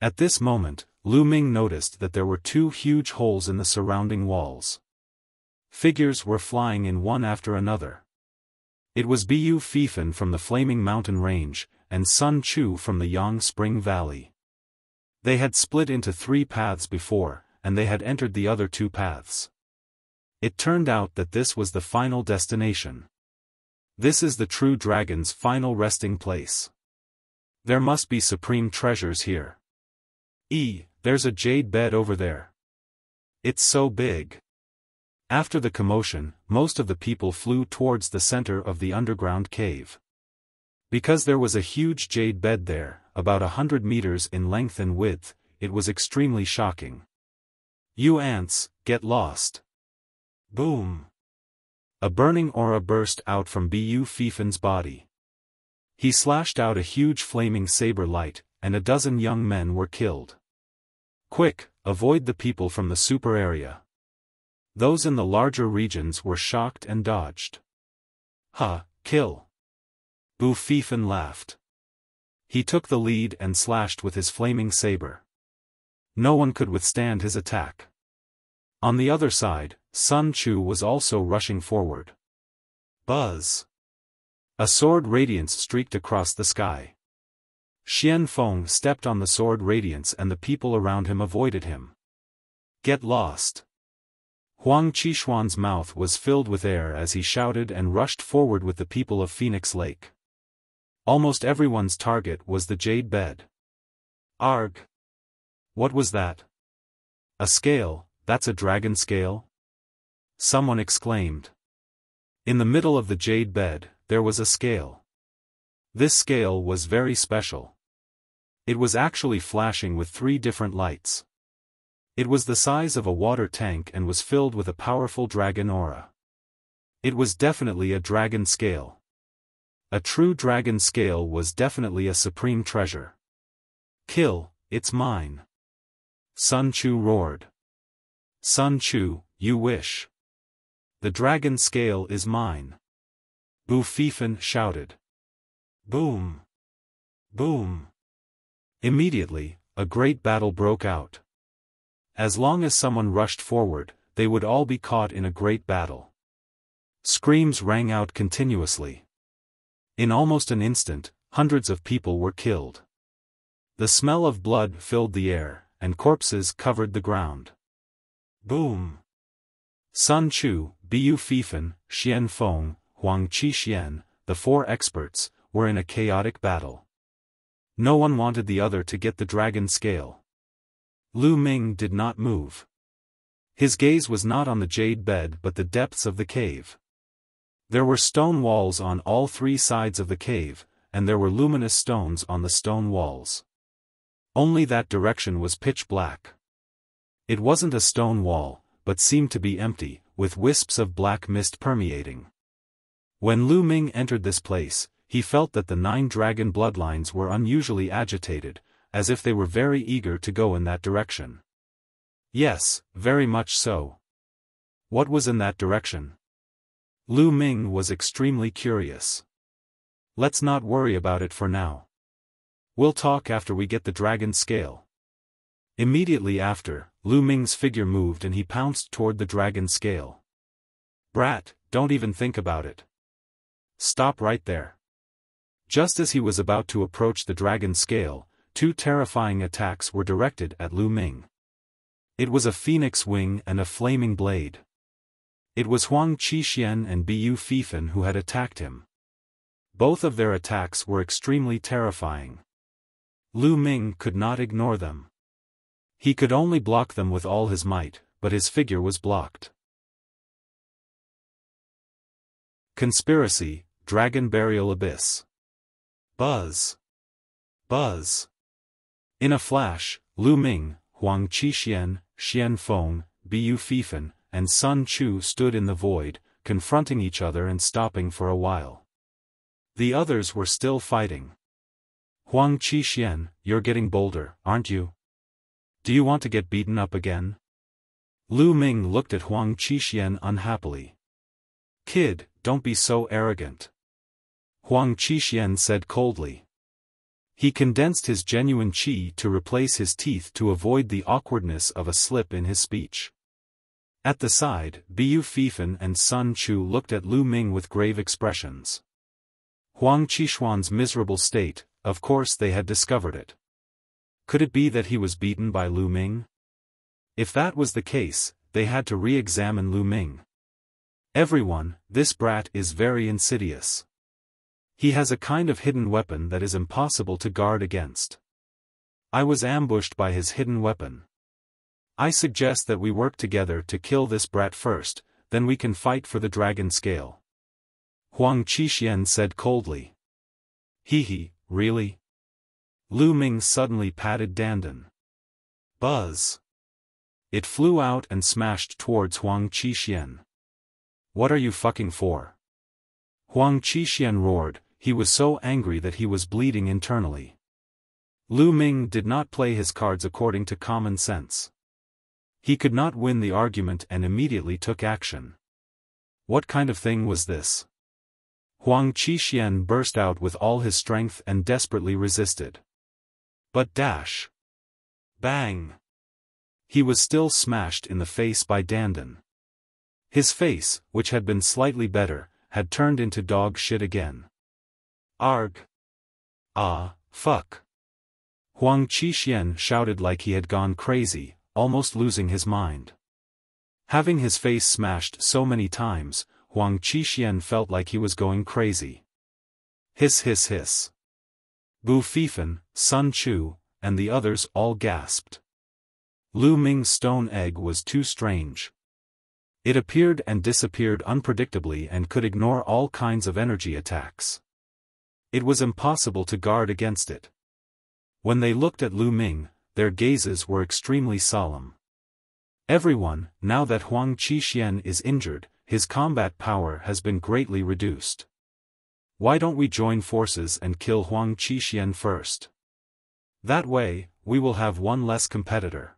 At this moment, Lu Ming noticed that there were 2 huge holes in the surrounding walls. Figures were flying in one after another. It was Bu Fifan from the Flaming Mountain Range, and Sun Chu from the Yang Spring Valley. They had split into 3 paths before, and they had entered the other 2 paths. It turned out that this was the final destination. This is the true dragon's final resting place. There must be supreme treasures here. There's a jade bed over there. It's so big. After the commotion, most of the people flew towards the center of the underground cave. Because there was a huge jade bed there, about 100 meters in length and width, it was extremely shocking. You ants, get lost. Boom. A burning aura burst out from Bu Fifan's body. He slashed out a huge flaming saber light, and a dozen young men were killed. Quick, avoid the people from the super area. Those in the larger regions were shocked and dodged. Kill. Bu Fifan laughed. He took the lead and slashed with his flaming saber. No one could withstand his attack. On the other side, Sun Chu was also rushing forward. Buzz. A sword radiance streaked across the sky. Xiaofan stepped on the sword radiance and the people around him avoided him. Get lost. Huang Qishuan's mouth was filled with air as he shouted and rushed forward with the people of Phoenix Lake. Almost everyone's target was the jade bed. Arg! What was that? A scale, that's a dragon scale? Someone exclaimed. In the middle of the jade bed, there was a scale. This scale was very special. It was actually flashing with 3 different lights. It was the size of a water tank and was filled with a powerful dragon aura. It was definitely a dragon scale. A true dragon scale was definitely a supreme treasure. Kill, it's mine. Sun Chu roared. Sun Chu, you wish. The dragon scale is mine. Bu Fifan shouted. Boom. Boom. Immediately, a great battle broke out. As long as someone rushed forward, they would all be caught in a great battle. Screams rang out continuously. In almost an instant, hundreds of people were killed. The smell of blood filled the air, and corpses covered the ground. Boom. Sun Chu, Bu Fifan, Xiaofan, Huang Qishuan, the 4 experts, were in a chaotic battle. No one wanted the other to get the dragon scale. Lu Ming did not move. His gaze was not on the jade bed but the depths of the cave. There were stone walls on all 3 sides of the cave, and there were luminous stones on the stone walls. Only that direction was pitch black. It wasn't a stone wall, but seemed to be empty, with wisps of black mist permeating. When Lu Ming entered this place, he felt that the 9 dragon bloodlines were unusually agitated, as if they were very eager to go in that direction. Yes, very much so. What was in that direction? Lu Ming was extremely curious. Let's not worry about it for now. We'll talk after we get the dragon scale. Immediately after, Lu Ming's figure moved and he pounced toward the dragon scale. Brat, don't even think about it. Stop right there. Just as he was about to approach the dragon scale, 2 terrifying attacks were directed at Lu Ming. It was a phoenix wing and a flaming blade. It was Huang Qishuan and Bu Fifan who had attacked him. Both of their attacks were extremely terrifying. Lu Ming could not ignore them. He could only block them with all his might, but his figure was blocked. Conspiracy, Dragon Burial Abyss. Buzz. Buzz. In a flash, Lu Ming, Huang Qixuan, Xiaofan, Bu Fifan, and Sun Chu stood in the void, confronting each other and stopping for a while. The others were still fighting. Huang Qixuan, you're getting bolder, aren't you? Do you want to get beaten up again? Lu Ming looked at Huang Qixuan unhappily. Kid, don't be so arrogant. Huang Qixuan said coldly. He condensed his genuine qi to replace his teeth to avoid the awkwardness of a slip in his speech. At the side, Bu Fifan and Sun Chu looked at Lu Ming with grave expressions. Huang Qixuan's miserable state, of course they had discovered it. Could it be that he was beaten by Lu Ming? If that was the case, they had to re-examine Lu Ming. Everyone, this brat is very insidious. He has a kind of hidden weapon that is impossible to guard against. I was ambushed by his hidden weapon. I suggest that we work together to kill this brat first, then we can fight for the dragon scale. Huang Qixuan said coldly. Hee, really? Lu Ming suddenly patted Dandan. Buzz. It flew out and smashed towards Huang Qixuan. What are you fucking for? Huang Qixuan roared, he was so angry that he was bleeding internally. Lu Ming did not play his cards according to common sense. He could not win the argument and immediately took action. What kind of thing was this? Huang Qixuan burst out with all his strength and desperately resisted. But dash. Bang. He was still smashed in the face by Dandan. His face, which had been slightly better, had turned into dog shit again. Arg. Ah, fuck. Huang Qixuan shouted like he had gone crazy, almost losing his mind. Having his face smashed so many times, Huang Qixuan felt like he was going crazy. Hiss hiss hiss. Bu Fifan, Sun Chu, and the others all gasped. Lu Ming's stone egg was too strange. It appeared and disappeared unpredictably and could ignore all kinds of energy attacks. It was impossible to guard against it. When they looked at Lu Ming, their gazes were extremely solemn. Everyone, now that Huang Qixuan is injured, his combat power has been greatly reduced. Why don't we join forces and kill Huang Qixuan first? That way, we will have one less competitor.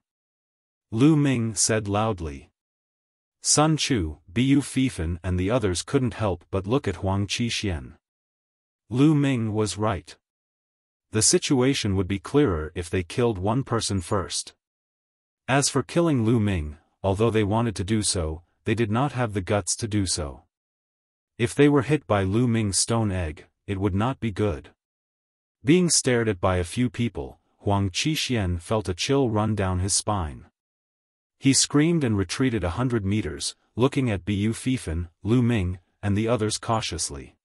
Lu Ming said loudly. Sun Chu, Bu Fifan and the others couldn't help but look at Huang Qixuan. Lu Ming was right. The situation would be clearer if they killed one person first. As for killing Lu Ming, although they wanted to do so, they did not have the guts to do so. If they were hit by Lu Ming's stone egg, it would not be good. Being stared at by a few people, Huang Qixuan felt a chill run down his spine. He screamed and retreated 100 meters, looking at Bu Fifan, Lu Ming, and the others cautiously.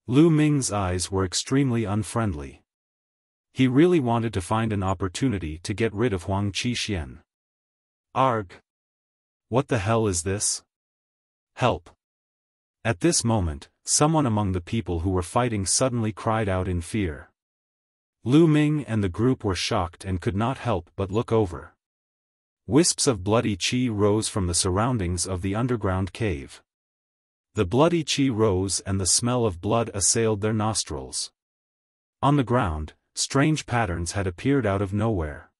Lu Ming's eyes were extremely unfriendly. He really wanted to find an opportunity to get rid of Huang Qixuan. Arg! What the hell is this? Help! At this moment, someone among the people who were fighting suddenly cried out in fear. Lu Ming and the group were shocked and could not help but look over. Wisps of bloody qi rose from the surroundings of the underground cave. The bloody qi rose and the smell of blood assailed their nostrils. On the ground, strange patterns had appeared out of nowhere.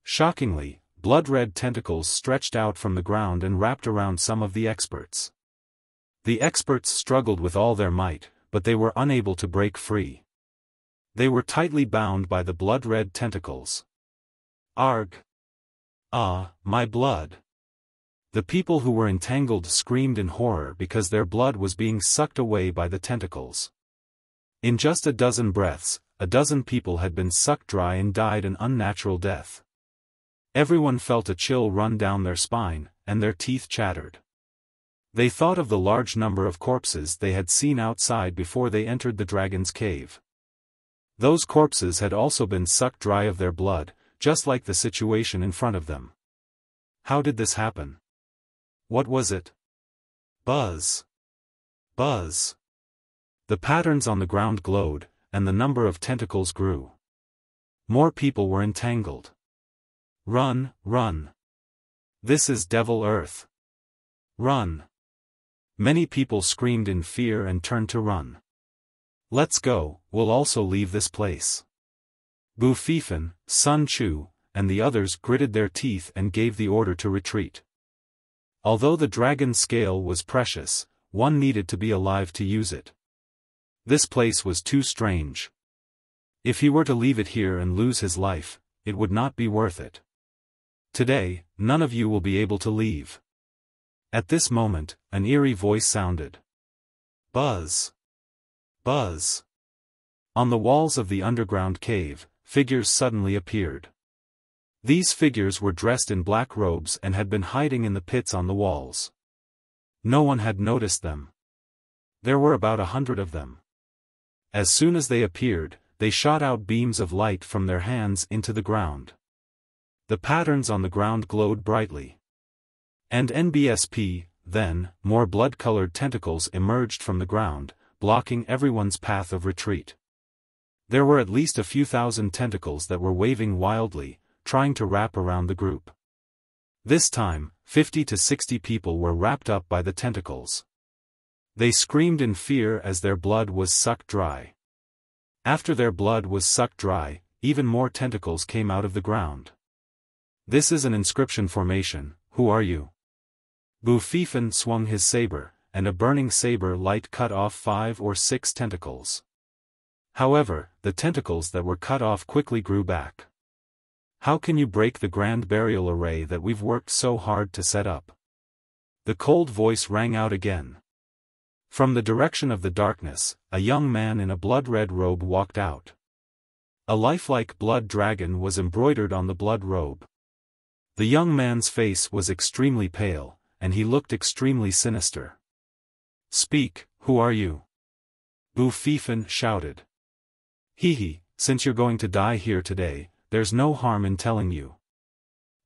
Shockingly, blood-red tentacles stretched out from the ground and wrapped around some of the experts. The experts struggled with all their might, but they were unable to break free. They were tightly bound by the blood-red tentacles. Arg! Ah, my blood! The people who were entangled screamed in horror because their blood was being sucked away by the tentacles. In just a dozen breaths, a dozen people had been sucked dry and died an unnatural death. Everyone felt a chill run down their spine, and their teeth chattered. They thought of the large number of corpses they had seen outside before they entered the dragon's cave. Those corpses had also been sucked dry of their blood, just like the situation in front of them. How did this happen? What was it? Buzz. Buzz. The patterns on the ground glowed, and the number of tentacles grew. More people were entangled. Run, run. This is Devil Earth. Run. Many people screamed in fear and turned to run. Let's go, we'll also leave this place. Bu Fifan, Sun Chu, and the others gritted their teeth and gave the order to retreat. Although the dragon's scale was precious, one needed to be alive to use it. This place was too strange. If he were to leave it here and lose his life, it would not be worth it. Today, none of you will be able to leave. At this moment, an eerie voice sounded. Buzz. Buzz. On the walls of the underground cave, figures suddenly appeared. These figures were dressed in black robes and had been hiding in the pits on the walls. No one had noticed them. There were about 100 of them. As soon as they appeared, they shot out beams of light from their hands into the ground. The patterns on the ground glowed brightly. And NBSP, then, more blood-colored tentacles emerged from the ground, blocking everyone's path of retreat. There were at least a few thousand tentacles that were waving wildly, trying to wrap around the group. This time, 50 to 60 people were wrapped up by the tentacles. They screamed in fear as their blood was sucked dry. After their blood was sucked dry, even more tentacles came out of the ground. This is an inscription formation, who are you? Bu Fifan swung his saber, and a burning saber light cut off 5 or 6 tentacles. However, the tentacles that were cut off quickly grew back. How can you break the grand burial array that we've worked so hard to set up? The cold voice rang out again. From the direction of the darkness, a young man in a blood-red robe walked out. A lifelike blood dragon was embroidered on the blood robe. The young man's face was extremely pale, and he looked extremely sinister. Speak, who are you? Bu Fifan shouted. Hee, since you're going to die here today, there's no harm in telling you.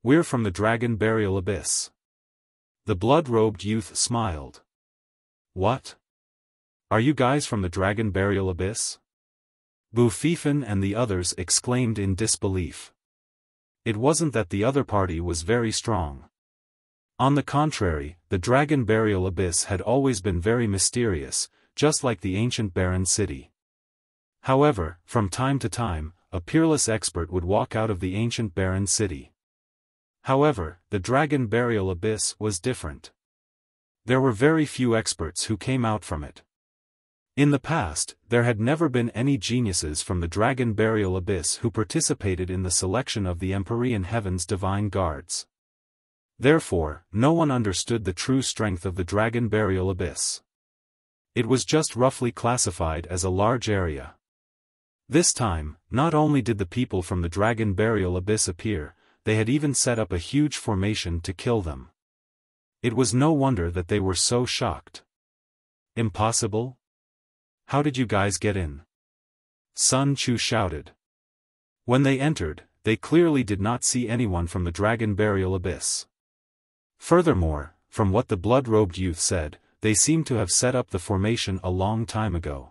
We're from the Dragon Burial Abyss. The blood-robed youth smiled. What? Are you guys from the Dragon Burial Abyss? Bu Fifan and the others exclaimed in disbelief. It wasn't that the other party was very strong. On the contrary, the Dragon Burial Abyss had always been very mysterious, just like the ancient barren city. However, from time to time, a peerless expert would walk out of the ancient barren city. However, the Dragon Burial Abyss was different. There were very few experts who came out from it. In the past, there had never been any geniuses from the Dragon Burial Abyss who participated in the selection of the Empyrean Heaven's divine guards. Therefore, no one understood the true strength of the Dragon Burial Abyss. It was just roughly classified as a large area. This time, not only did the people from the Dragon Burial Abyss appear, they had even set up a huge formation to kill them. It was no wonder that they were so shocked. Impossible? How did you guys get in? Sun Chu shouted. When they entered, they clearly did not see anyone from the Dragon Burial Abyss. Furthermore, from what the blood-robed youth said, they seemed to have set up the formation a long time ago.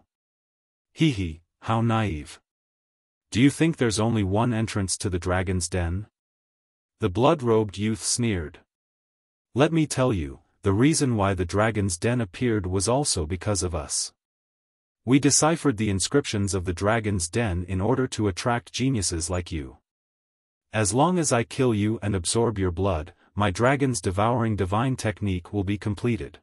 Hee, how naive. Do you think there's only one entrance to the dragon's den? The blood-robed youth sneered. Let me tell you, the reason why the dragon's den appeared was also because of us. We deciphered the inscriptions of the dragon's den in order to attract geniuses like you. As long as I kill you and absorb your blood, my dragon's devouring divine technique will be completed.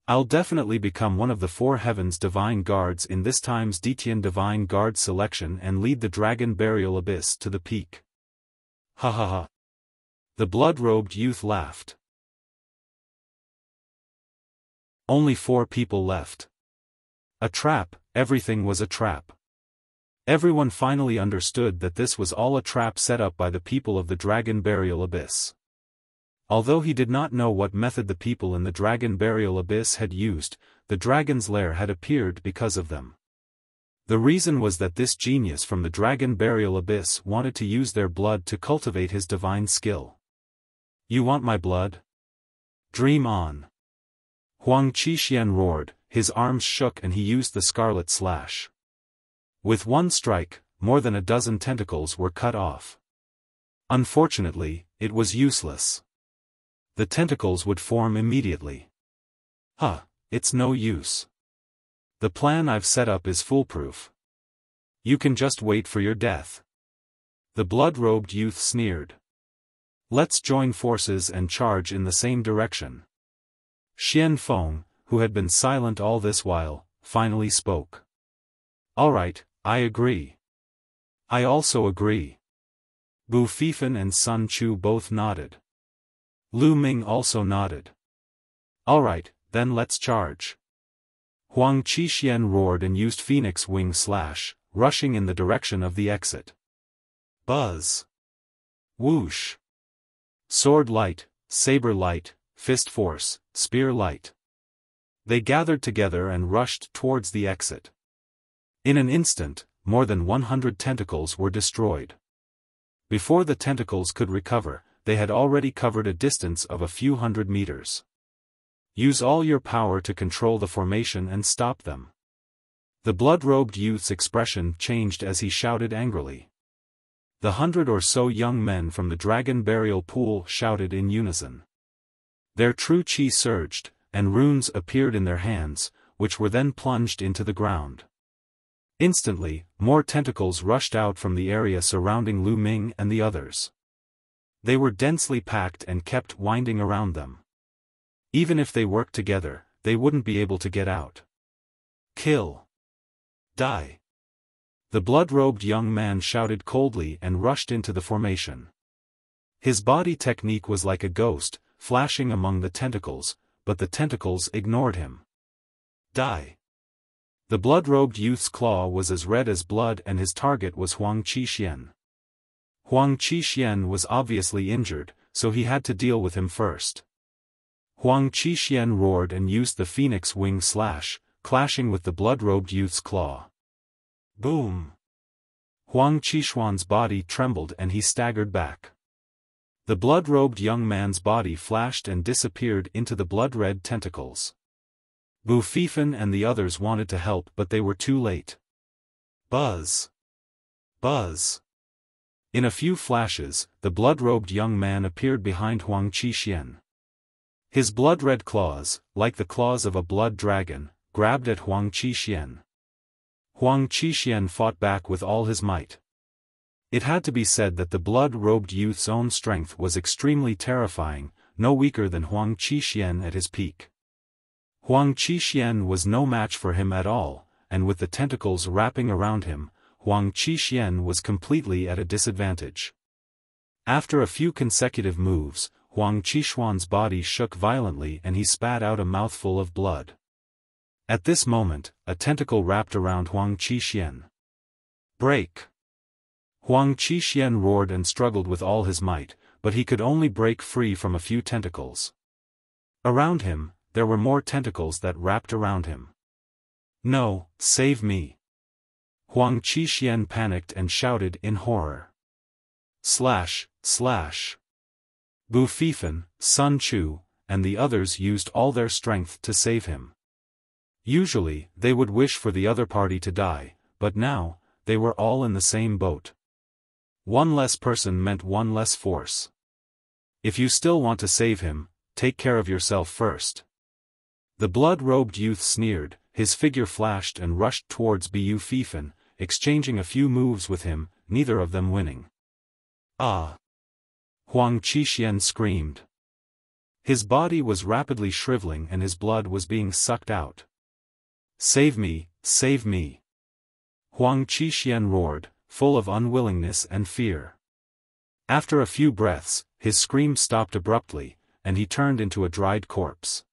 I'll definitely become one of the 4 heavens divine guards in this time's Detian divine guard selection and lead the Dragon Burial Abyss to the peak. Ha ha ha. The blood-robed youth laughed. Only 4 people left. A trap, everything was a trap. Everyone finally understood that this was all a trap set up by the people of the Dragon Burial Abyss. Although he did not know what method the people in the Dragon Burial Abyss had used, the dragon's lair had appeared because of them. The reason was that this genius from the dragon burial abyss wanted to use their blood to cultivate his divine skill. You want my blood? Dream on. Huang Qixuan roared, his arms shook and he used the scarlet slash. With one strike, more than a dozen tentacles were cut off. Unfortunately, it was useless. The tentacles would form immediately. It's no use. The plan I've set up is foolproof. You can just wait for your death. The blood-robed youth sneered. Let's join forces and charge in the same direction. Xian Feng, who had been silent all this while, finally spoke. All right, I agree. I also agree. Bu Fifan and Sun Chu both nodded. Lu Ming also nodded. All right, then let's charge. Huang Qixuan roared and used Phoenix Wing Slash, rushing in the direction of the exit. Buzz. Whoosh. Sword light, saber light, fist force, spear light. They gathered together and rushed towards the exit. In an instant, more than 100 tentacles were destroyed. Before the tentacles could recover, they had already covered a distance of a few hundred meters. Use all your power to control the formation and stop them. The blood-robed youth's expression changed as he shouted angrily. The 100 or so young men from the dragon burial pool shouted in unison. Their true chi surged, and runes appeared in their hands, which were then plunged into the ground. Instantly, more tentacles rushed out from the area surrounding Lu Ming and the others. They were densely packed and kept winding around them. Even if they worked together, they wouldn't be able to get out. Kill. Die. The blood-robed young man shouted coldly and rushed into the formation. His body technique was like a ghost, flashing among the tentacles, but the tentacles ignored him. Die. The blood-robed youth's claw was as red as blood and his target was Huang Qixuan. Huang Qixuan was obviously injured, so he had to deal with him first. Huang Qixuan roared and used the Phoenix Wing Slash, clashing with the blood-robed youth's claw. Boom! Huang Qixuan's body trembled and he staggered back. The blood-robed young man's body flashed and disappeared into the blood-red tentacles. Bu Fifan and the others wanted to help but they were too late. Buzz! Buzz! In a few flashes, the blood-robed young man appeared behind Huang Qixuan. His blood-red claws, like the claws of a blood dragon, grabbed at Huang Qixuan. Huang Qixuan fought back with all his might. It had to be said that the blood-robed youth's own strength was extremely terrifying, no weaker than Huang Qixuan at his peak. Huang Qixuan was no match for him at all, and with the tentacles wrapping around him, Huang Qixuan was completely at a disadvantage. After a few consecutive moves, Huang Qixuan's body shook violently and he spat out a mouthful of blood. At this moment, a tentacle wrapped around Huang Qixuan. Break! Huang Qixuan roared and struggled with all his might, but he could only break free from a few tentacles. Around him, there were more tentacles that wrapped around him. No, save me! Huang Qixuan panicked and shouted in horror. Slash, slash! Bu Fifan, Sun Chu, and the others used all their strength to save him. Usually, they would wish for the other party to die, but now, they were all in the same boat. One less person meant one less force. If you still want to save him, take care of yourself first. The blood-robed youth sneered, his figure flashed and rushed towards Bu Fifan, exchanging a few moves with him, neither of them winning. Ah! Huang Qixuan screamed. His body was rapidly shriveling and his blood was being sucked out. Save me, save me! Huang Qixuan roared, full of unwillingness and fear. After a few breaths, his scream stopped abruptly, and he turned into a dried corpse.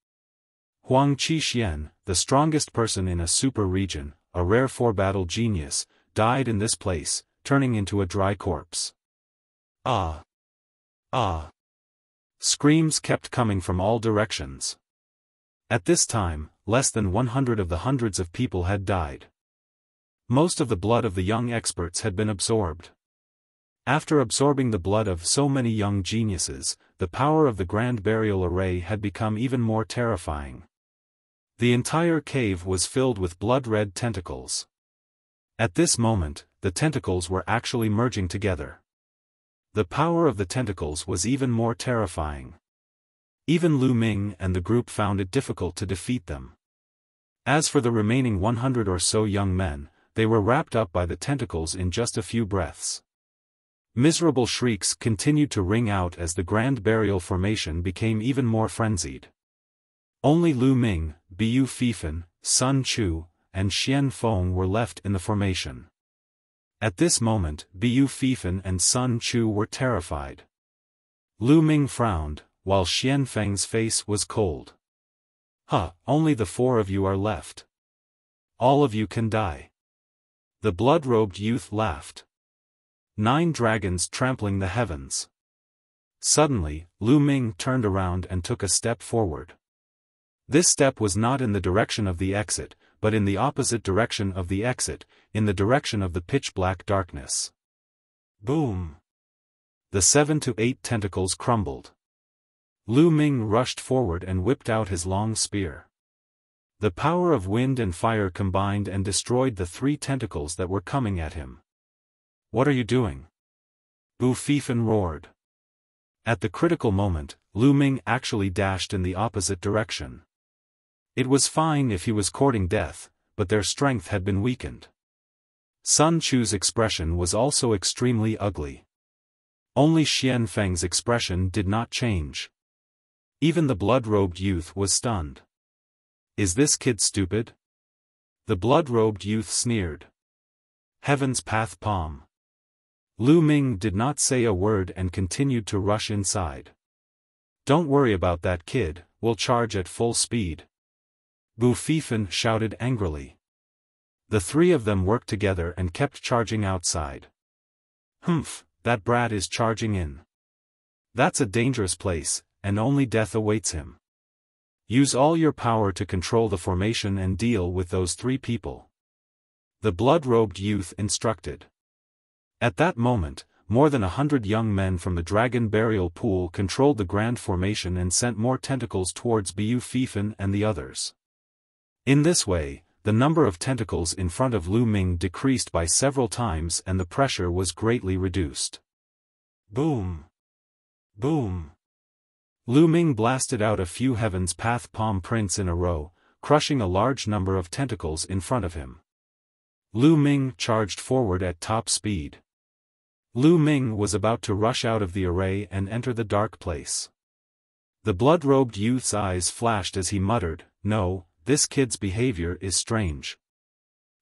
Huang Qixuan, the strongest person in a super region, a rare for-battle genius, died in this place, turning into a dry corpse. Ah! Ah! Screams kept coming from all directions. At this time, less than 100 of the hundreds of people had died. Most of the blood of the young experts had been absorbed. After absorbing the blood of so many young geniuses, the power of the Grand Burial Array had become even more terrifying. The entire cave was filled with blood-red tentacles. At this moment, the tentacles were actually merging together. The power of the tentacles was even more terrifying. Even Lu Ming and the group found it difficult to defeat them. As for the remaining 100 or so young men, they were wrapped up by the tentacles in just a few breaths. Miserable shrieks continued to ring out as the Grand Burial Formation became even more frenzied. Only Lu Ming, Bu Fifan, Sun Chu, and Xian Feng were left in the formation. At this moment, Bu Fifan and Sun Chu were terrified. Lu Ming frowned, while Xian Feng's face was cold. Only the 4 of you are left. All of you can die. The blood-robed youth laughed. 9 dragons trampling the heavens. Suddenly, Lu Ming turned around and took a step forward. This step was not in the direction of the exit, but in the opposite direction of the exit, in the direction of the pitch-black darkness. Boom! The 7 to 8 tentacles crumbled. Lu Ming rushed forward and whipped out his long spear. The power of wind and fire combined and destroyed the 3 tentacles that were coming at him. What are you doing? Bu Fifan roared. At the critical moment, Lu Ming actually dashed in the opposite direction. It was fine if he was courting death, but their strength had been weakened. Sun Chu's expression was also extremely ugly. Only Xian Feng's expression did not change. Even the blood-robed youth was stunned. Is this kid stupid? The blood-robed youth sneered. Heaven's Path Palm. Lu Ming did not say a word and continued to rush inside. Don't worry about that kid, we'll charge at full speed. Bu Fifan shouted angrily. The 3 of them worked together and kept charging outside. That brat is charging in. That's a dangerous place, and only death awaits him. Use all your power to control the formation and deal with those 3 people. The blood-robed youth instructed. At that moment, more than 100 young men from the Dragon Burial Pool controlled the Grand Formation and sent more tentacles towards Bu Fifan and the others. In this way, the number of tentacles in front of Lu Ming decreased by several times and the pressure was greatly reduced. Boom! Boom! Lu Ming blasted out a few Heaven's Path palm prints in a row, crushing a large number of tentacles in front of him. Lu Ming charged forward at top speed. Lu Ming was about to rush out of the array and enter the dark place. The blood-robed youth's eyes flashed as he muttered, "No, this kid's behavior is strange.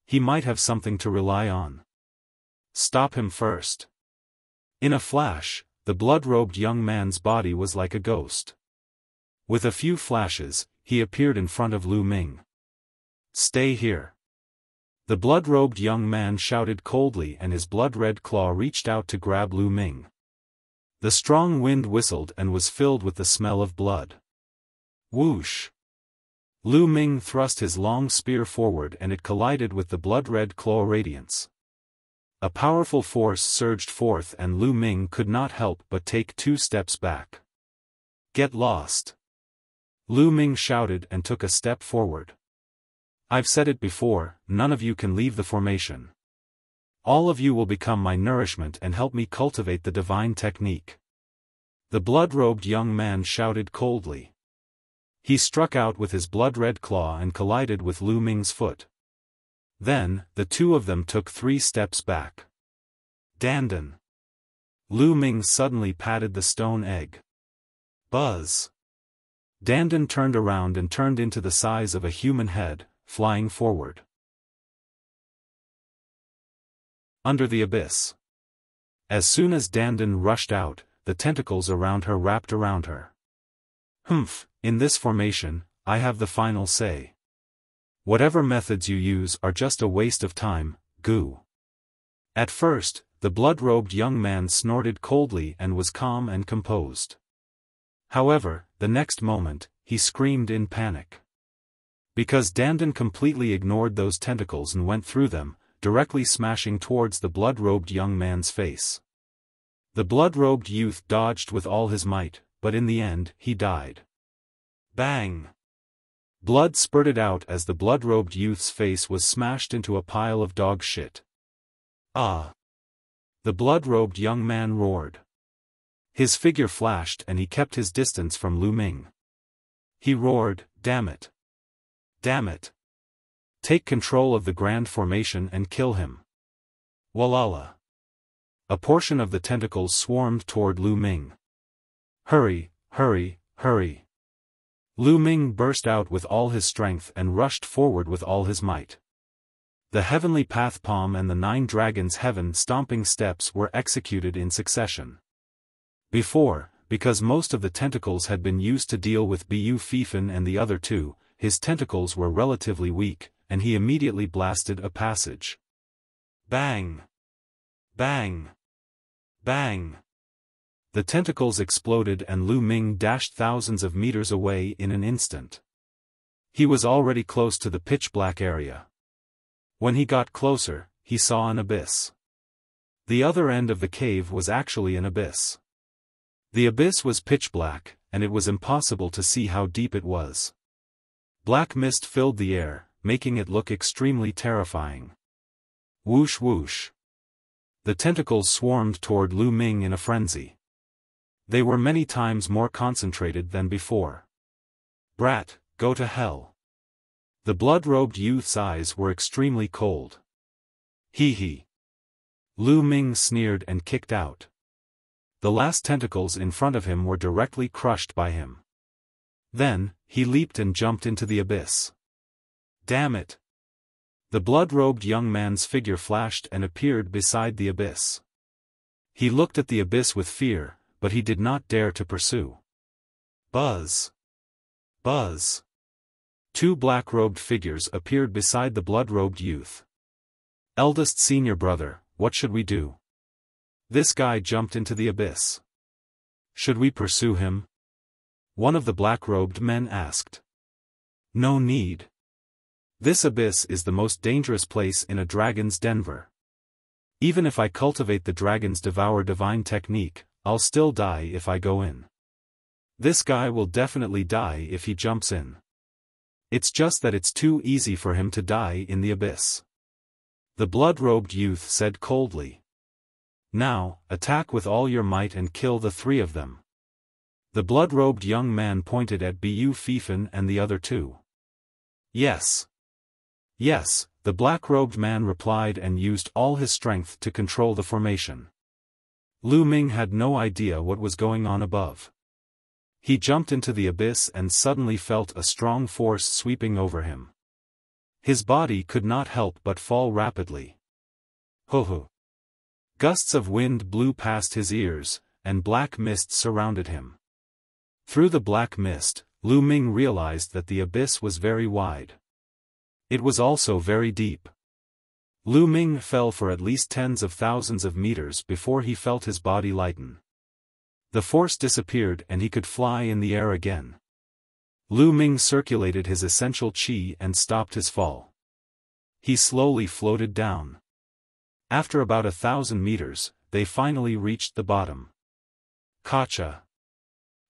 He might have something to rely on. Stop him first." In a flash, the blood-robed young man's body was like a ghost. With a few flashes, he appeared in front of Lu Ming. "Stay here." The blood-robed young man shouted coldly and his blood-red claw reached out to grab Lu Ming. The strong wind whistled and was filled with the smell of blood. Whoosh! Lu Ming thrust his long spear forward and it collided with the blood-red claw radiance. A powerful force surged forth and Lu Ming could not help but take 2 steps back. "Get lost!" Lu Ming shouted and took a step forward. "I've said it before, none of you can leave the formation. All of you will become my nourishment and help me cultivate the divine technique." The blood-robed young man shouted coldly. He struck out with his blood-red claw and collided with Lu Ming's foot. Then, the 2 of them took 3 steps back. Dandan! Lu Ming suddenly patted the stone egg. Buzz! Dandan turned around and turned into the size of a human head, flying forward. Under the abyss. As soon as Dandan rushed out, the tentacles around her wrapped around her. In this formation, I have the final say. Whatever methods you use are just a waste of time, goo. At first, the blood-robed young man snorted coldly and was calm and composed. However, the next moment, he screamed in panic. Because Dandan completely ignored those tentacles and went through them, directly smashing towards the blood-robed young man's face. The blood-robed youth dodged with all his might, but in the end, he died. Bang! Blood spurted out as the blood-robed youth's face was smashed into a pile of dog shit. Ah! The blood-robed young man roared. His figure flashed and he kept his distance from Lu Ming. He roared, "Damn it! Damn it! Take control of the grand formation and kill him." Walala! A portion of the tentacles swarmed toward Lu Ming. "Hurry, hurry, hurry!" Lu Ming burst out with all his strength and rushed forward with all his might. The heavenly path palm and the 9 dragons' heaven-stomping steps were executed in succession. Before, because most of the tentacles had been used to deal with Bu Fifan and the other two, his tentacles were relatively weak, and he immediately blasted a passage. Bang! Bang! Bang! The tentacles exploded and Lu Ming dashed thousands of meters away in an instant. He was already close to the pitch-black area. When he got closer, he saw an abyss. The other end of the cave was actually an abyss. The abyss was pitch-black, and it was impossible to see how deep it was. Black mist filled the air, making it look extremely terrifying. Whoosh whoosh. The tentacles swarmed toward Lu Ming in a frenzy. They were many times more concentrated than before. "Brat, go to hell." The blood-robed youth's eyes were extremely cold. "Hee hee." Lu Ming sneered and kicked out. The last tentacles in front of him were directly crushed by him. Then, he leaped and jumped into the abyss. "Damn it!" The blood-robed young man's figure flashed and appeared beside the abyss. He looked at the abyss with fear, but he did not dare to pursue. Buzz! Buzz! 2 black-robed figures appeared beside the blood-robed youth. "Eldest senior brother, what should we do? This guy jumped into the abyss. Should we pursue him?" One of the black-robed men asked. "No need. This abyss is the most dangerous place in a dragon's denver. Even if I cultivate the dragon's devour divine technique, I'll still die if I go in. This guy will definitely die if he jumps in. It's just that it's too easy for him to die in the abyss." The blood-robed youth said coldly. "Now, attack with all your might and kill the 3 of them." The blood-robed young man pointed at Bu Fifan and the other 2. "Yes. Yes," the black-robed man replied and used all his strength to control the formation. Lu Ming had no idea what was going on above. He jumped into the abyss and suddenly felt a strong force sweeping over him. His body could not help but fall rapidly. Ho-ho! Gusts of wind blew past his ears, and black mist surrounded him. Through the black mist, Lu Ming realized that the abyss was very wide. It was also very deep. Lu Ming fell for at least tens of thousands of meters before he felt his body lighten. The force disappeared and he could fly in the air again. Lu Ming circulated his essential qi and stopped his fall. He slowly floated down. After about 1,000 meters, they finally reached the bottom. Kacha.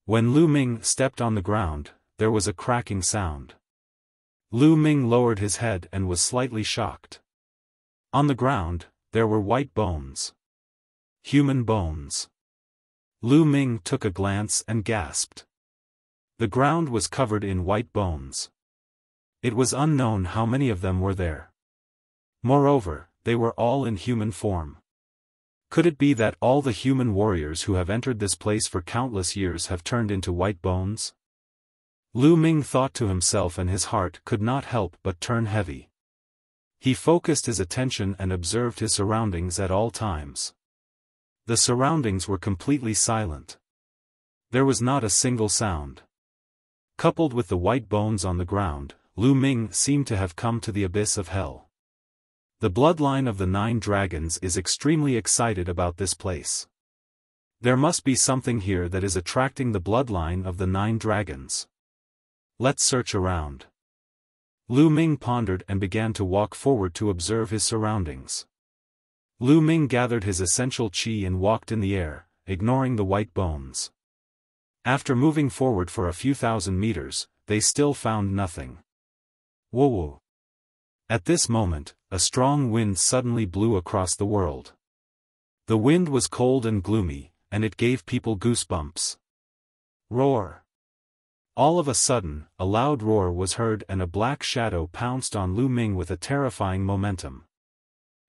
When Lu Ming stepped on the ground, there was a cracking sound. Lu Ming lowered his head and was slightly shocked. On the ground, there were white bones. Human bones. Lu Ming took a glance and gasped. The ground was covered in white bones. It was unknown how many of them were there. Moreover, they were all in human form. Could it be that all the human warriors who have entered this place for countless years have turned into white bones? Lu Ming thought to himself and his heart could not help but turn heavy. He focused his attention and observed his surroundings at all times. The surroundings were completely silent. There was not a single sound. Coupled with the white bones on the ground, Lu Ming seemed to have come to the abyss of hell. The bloodline of the 9 dragons is extremely excited about this place. There must be something here that is attracting the bloodline of the 9 dragons. Let's search around. Lu Ming pondered and began to walk forward to observe his surroundings. Lu Ming gathered his essential qi and walked in the air, ignoring the white bones. After moving forward for a few thousand meters, they still found nothing. Whoa! At this moment, a strong wind suddenly blew across the world. The wind was cold and gloomy, and it gave people goosebumps. Roar! All of a sudden, a loud roar was heard and a black shadow pounced on Lu Ming with a terrifying momentum.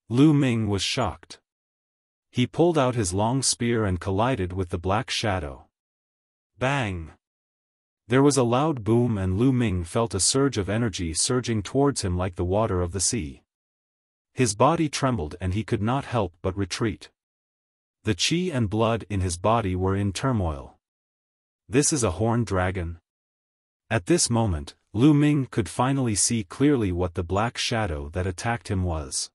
Lu Ming was shocked. He pulled out his long spear and collided with the black shadow. Bang! There was a loud boom and Lu Ming felt a surge of energy surging towards him like the water of the sea. His body trembled and he could not help but retreat. The qi and blood in his body were in turmoil. This is a horned dragon? At this moment, Lu Ming could finally see clearly what the black shadow that attacked him was.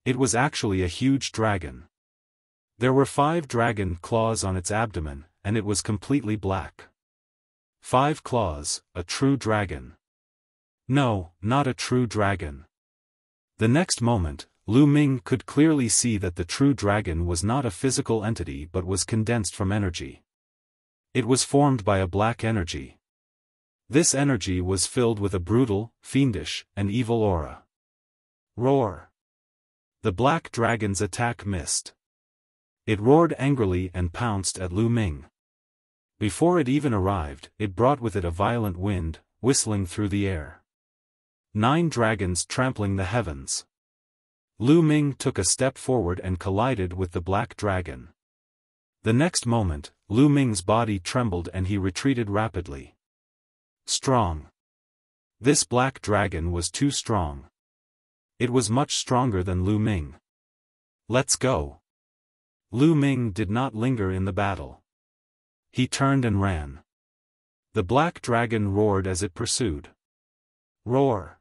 It was actually a huge dragon. There were 5 dragon claws on its abdomen, and it was completely black. 5 claws, a true dragon. No, not a true dragon. The next moment, Lu Ming could clearly see that the true dragon was not a physical entity but was condensed from energy. It was formed by a black energy. This energy was filled with a brutal, fiendish, and evil aura. Roar! The black dragon's attack missed. It roared angrily and pounced at Lu Ming. Before it even arrived, it brought with it a violent wind, whistling through the air. 9 dragons trampling the heavens. Lu Ming took a step forward and collided with the black dragon. The next moment, Lu Ming's body trembled and he retreated rapidly. Strong. This black dragon was too strong. It was much stronger than Lu Ming. Let's go. Lu Ming did not linger in the battle. He turned and ran. The black dragon roared as it pursued. Roar!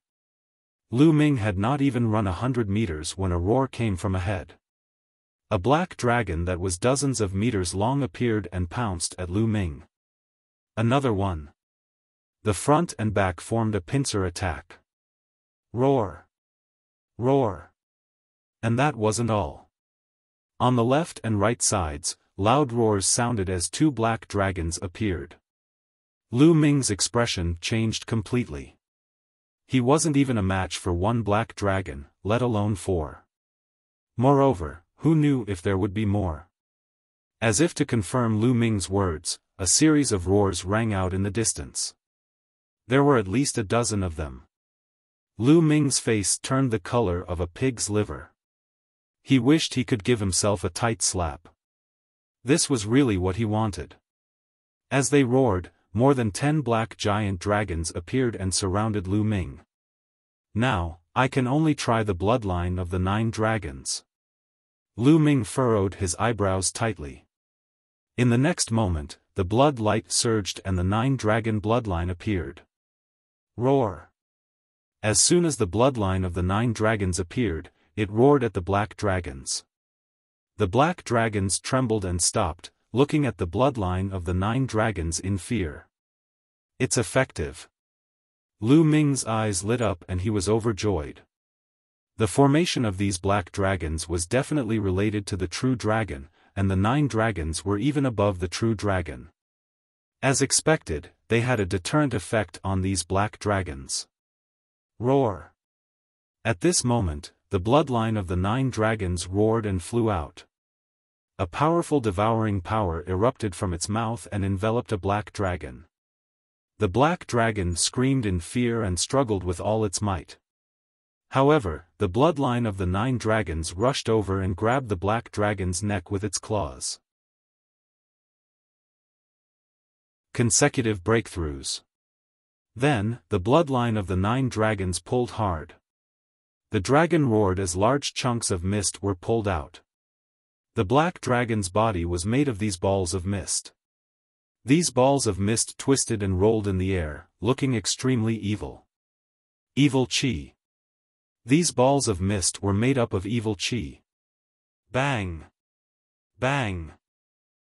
Lu Ming had not even run 100 meters when a roar came from ahead. A black dragon that was dozens of meters long appeared and pounced at Lu Ming. Another one. The front and back formed a pincer attack. Roar! Roar! And that wasn't all. On the left and right sides, loud roars sounded as 2 black dragons appeared. Lu Ming's expression changed completely. He wasn't even a match for 1 black dragon, let alone 4. Moreover, who knew if there would be more? As if to confirm Lu Ming's words, a series of roars rang out in the distance. There were at least a dozen of them. Lu Ming's face turned the color of a pig's liver. He wished he could give himself a tight slap. This was really what he wanted. As they roared, more than 10 black giant dragons appeared and surrounded Lu Ming. Now, I can only try the bloodline of the 9 dragons. Lu Ming furrowed his eyebrows tightly. In the next moment, the blood light surged and the 9 dragon bloodline appeared. Roar! As soon as the bloodline of the 9 dragons appeared, it roared at the black dragons. The black dragons trembled and stopped, looking at the bloodline of the 9 dragons in fear. It's effective. Lu Ming's eyes lit up and he was overjoyed. The formation of these black dragons was definitely related to the true dragon, and the 9 dragons were even above the true dragon. As expected, they had a deterrent effect on these black dragons. Roar! At this moment, the bloodline of the 9 dragons roared and flew out. A powerful devouring power erupted from its mouth and enveloped a black dragon. The black dragon screamed in fear and struggled with all its might. However, the bloodline of the 9 dragons rushed over and grabbed the black dragon's neck with its claws. Consecutive breakthroughs. Then, the bloodline of the 9 dragons pulled hard. The dragon roared as large chunks of mist were pulled out. The black dragon's body was made of these balls of mist. These balls of mist twisted and rolled in the air, looking extremely evil. Evil qi. These balls of mist were made up of evil qi. Bang! Bang!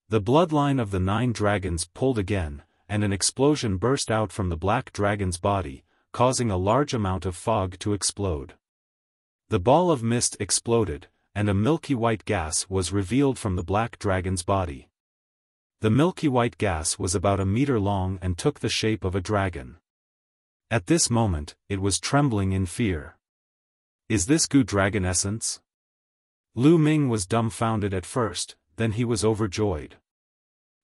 The bloodline of the 9 dragons pulled again, and an explosion burst out from the black dragon's body, causing a large amount of fog to explode. The ball of mist exploded, and a milky white gas was revealed from the black dragon's body. The milky white gas was about a meter long and took the shape of a dragon. At this moment, it was trembling in fear. Is this goo dragon essence? Lu Ming was dumbfounded at first, then he was overjoyed.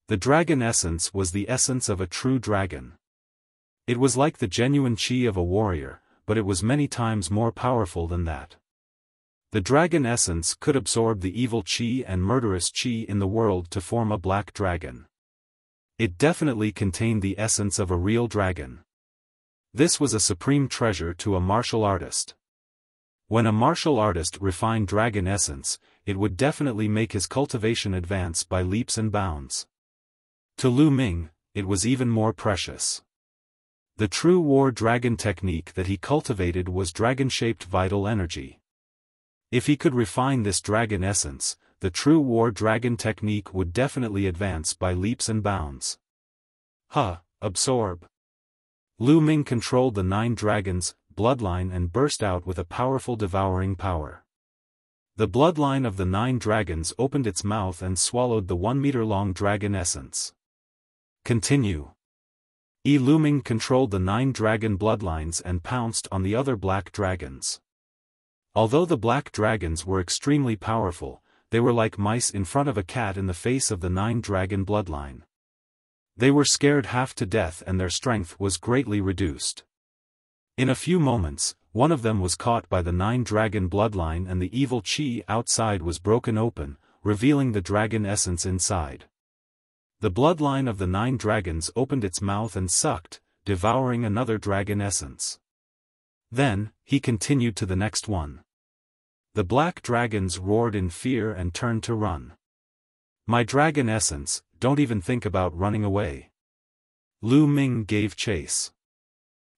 The dragon essence was the essence of a true dragon. It was like the genuine qi of a warrior, but it was many times more powerful than that. The dragon essence could absorb the evil qi and murderous qi in the world to form a black dragon. It definitely contained the essence of a real dragon. This was a supreme treasure to a martial artist. When a martial artist refined dragon essence, it would definitely make his cultivation advance by leaps and bounds. To Lu Ming, it was even more precious. The true war dragon technique that he cultivated was dragon-shaped vital energy. If he could refine this dragon essence, the true war dragon technique would definitely advance by leaps and bounds. Absorb. Lu Ming controlled the 9 dragons' bloodline and burst out with a powerful devouring power. The bloodline of the 9 dragons opened its mouth and swallowed the 1-meter-long dragon essence. Continue. Lu Ming controlled the 9 dragon bloodlines and pounced on the other black dragons. Although the black dragons were extremely powerful, they were like mice in front of a cat in the face of the 9 dragon bloodline. They were scared half to death and their strength was greatly reduced. In a few moments, one of them was caught by the 9 dragon bloodline and the evil qi outside was broken open, revealing the dragon essence inside. The bloodline of the 9 dragons opened its mouth and sucked, devouring another dragon essence. Then, he continued to the next one. The black dragons roared in fear and turned to run. My dragon essence, don't even think about running away. Lu Ming gave chase.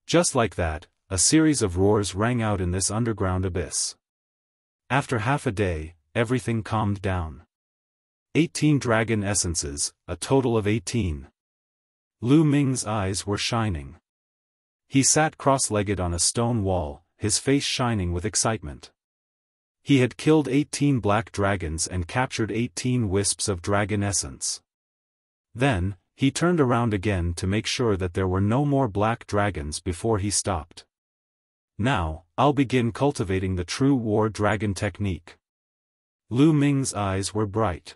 Just like that, a series of roars rang out in this underground abyss. After half a day, everything calmed down. 18 dragon essences, a total of 18. Lu Ming's eyes were shining. He sat cross-legged on a stone wall, his face shining with excitement. He had killed 18 black dragons and captured 18 wisps of dragon essence. Then, he turned around again to make sure that there were no more black dragons before he stopped. Now, I'll begin cultivating the true war dragon technique. Lu Ming's eyes were bright.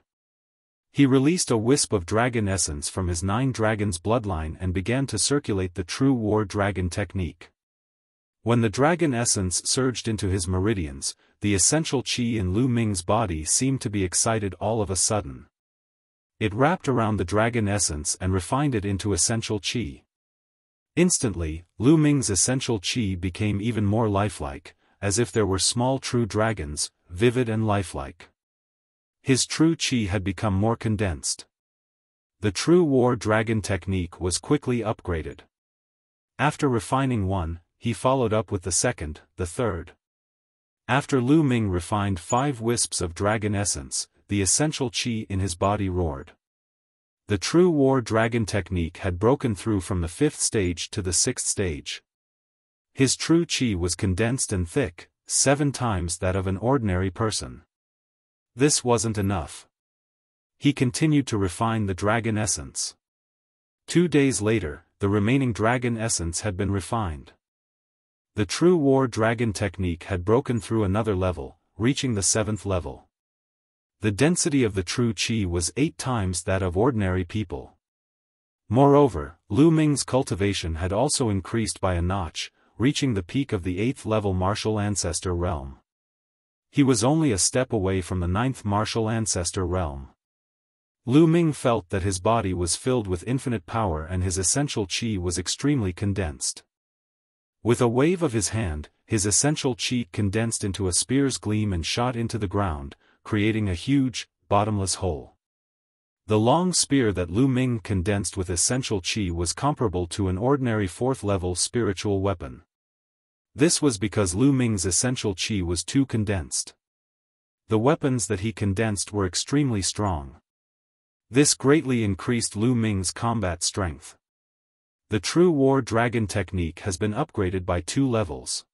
He released a wisp of dragon essence from his 9 dragons bloodline and began to circulate the true war dragon technique. When the dragon essence surged into his meridians, the essential qi in Lu Ming's body seemed to be excited all of a sudden. It wrapped around the dragon essence and refined it into essential qi. Instantly, Lu Ming's essential qi became even more lifelike, as if there were small true dragons, vivid and lifelike. His true qi had become more condensed. The true war dragon technique was quickly upgraded. After refining one, he followed up with the second, the third. After Lu Ming refined 5 wisps of dragon essence, the essential qi in his body roared. The true war dragon technique had broken through from the 5th stage to the 6th stage. His true qi was condensed and thick, 7 times that of an ordinary person. This wasn't enough. He continued to refine the dragon essence. 2 days later, the remaining dragon essence had been refined. The true war dragon technique had broken through another level, reaching the 7th level. The density of the true qi was 8 times that of ordinary people. Moreover, Lu Ming's cultivation had also increased by a notch, reaching the peak of the 8th level martial ancestor realm. He was only a step away from the 9th martial ancestor realm. Lu Ming felt that his body was filled with infinite power and his essential qi was extremely condensed. With a wave of his hand, his essential qi condensed into a spear's gleam and shot into the ground, creating a huge, bottomless hole. The long spear that Lu Ming condensed with essential qi was comparable to an ordinary 4th-level spiritual weapon. This was because Lu Ming's essential qi was too condensed. The weapons that he condensed were extremely strong. This greatly increased Lu Ming's combat strength. The true war dragon technique has been upgraded by 2 levels.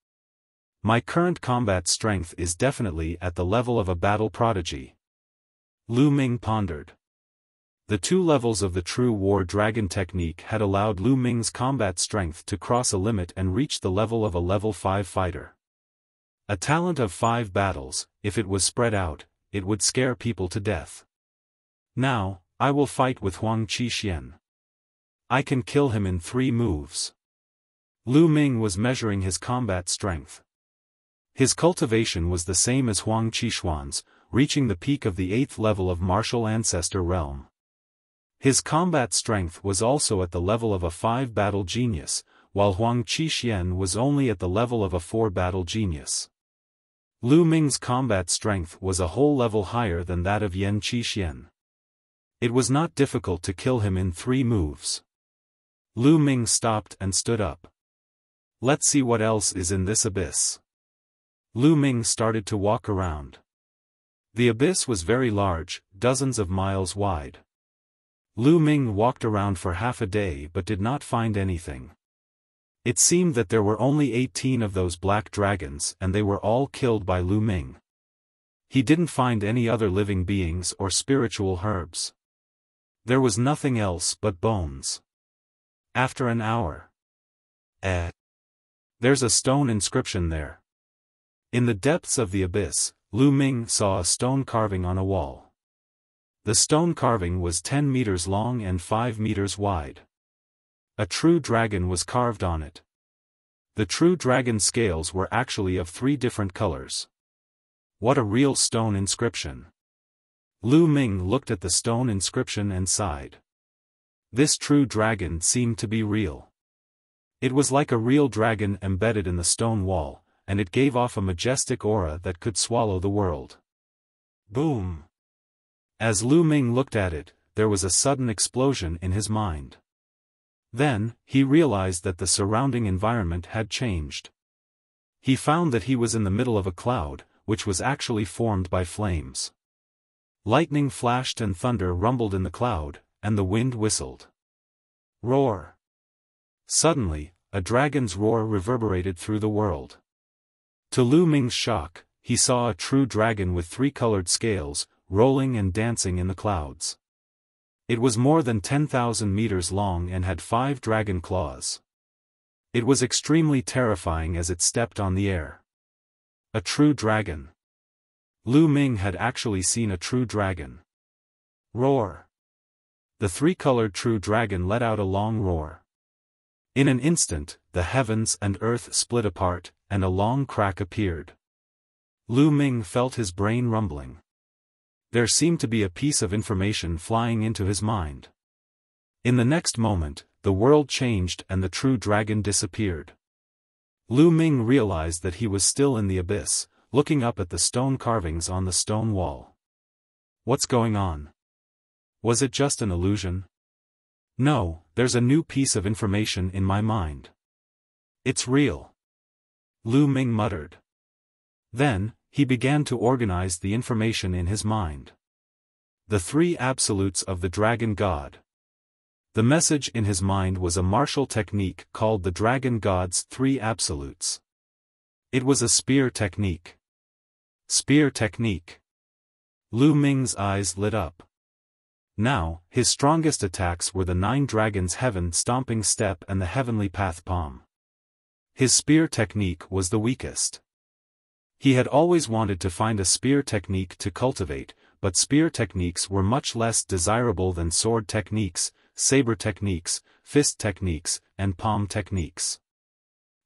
My current combat strength is definitely at the level of a battle prodigy. Lu Ming pondered. The 2 levels of the true war dragon technique had allowed Lu Ming's combat strength to cross a limit and reach the level of a level 5 fighter. A talent of 5 battles, if it was spread out, it would scare people to death. Now, I will fight with Huang Qixuan. I can kill him in 3 moves. Lu Ming was measuring his combat strength. His cultivation was the same as Huang Qixuan's, reaching the peak of the 8th level of martial ancestor realm. His combat strength was also at the level of a 5 battle genius, while Huang Qixuan was only at the level of a 4 battle genius. Lu Ming's combat strength was a whole level higher than that of Yan Qixuan. It was not difficult to kill him in 3 moves. Lu Ming stopped and stood up. Let's see what else is in this abyss. Lu Ming started to walk around. The abyss was very large, dozens of miles wide. Lu Ming walked around for half a day but did not find anything. It seemed that there were only 18 of those black dragons and they were all killed by Lu Ming. He didn't find any other living beings or spiritual herbs. There was nothing else but bones. After an hour. There's a stone inscription there. In the depths of the abyss, Lu Ming saw a stone carving on a wall. The stone carving was 10 meters long and 5 meters wide. A true dragon was carved on it. The true dragon scales were actually of 3 different colors. What a real stone inscription. Lu Ming looked at the stone inscription and sighed. This true dragon seemed to be real. It was like a real dragon embedded in the stone wall, and it gave off a majestic aura that could swallow the world. Boom! As Lu Ming looked at it, there was a sudden explosion in his mind. Then, he realized that the surrounding environment had changed. He found that he was in the middle of a cloud, which was actually formed by flames. Lightning flashed and thunder rumbled in the cloud, and the wind whistled. Roar! Suddenly, a dragon's roar reverberated through the world. To Lu Ming's shock, he saw a true dragon with 3 colored scales, rolling and dancing in the clouds. It was more than 10,000 meters long and had 5 dragon claws. It was extremely terrifying as it stepped on the air. A true dragon. Lu Ming had actually seen a true dragon. Roar! The 3-colored true dragon let out a long roar. In an instant, the heavens and earth split apart, and a long crack appeared. Lu Ming felt his brain rumbling. There seemed to be a piece of information flying into his mind. In the next moment, the world changed and the true dragon disappeared. Lu Ming realized that he was still in the abyss, looking up at the stone carvings on the stone wall. What's going on? Was it just an illusion? No, there's a new piece of information in my mind. It's real. Lu Ming muttered. Then, he began to organize the information in his mind. The 3 absolutes of the dragon god. The message in his mind was a martial technique called the dragon god's 3 absolutes. It was a spear technique. Spear technique. Lu Ming's eyes lit up. Now, his strongest attacks were the 9 dragons' heaven stomping step and the heavenly path palm. His spear technique was the weakest. He had always wanted to find a spear technique to cultivate, but spear techniques were much less desirable than sword techniques, saber techniques, fist techniques, and palm techniques.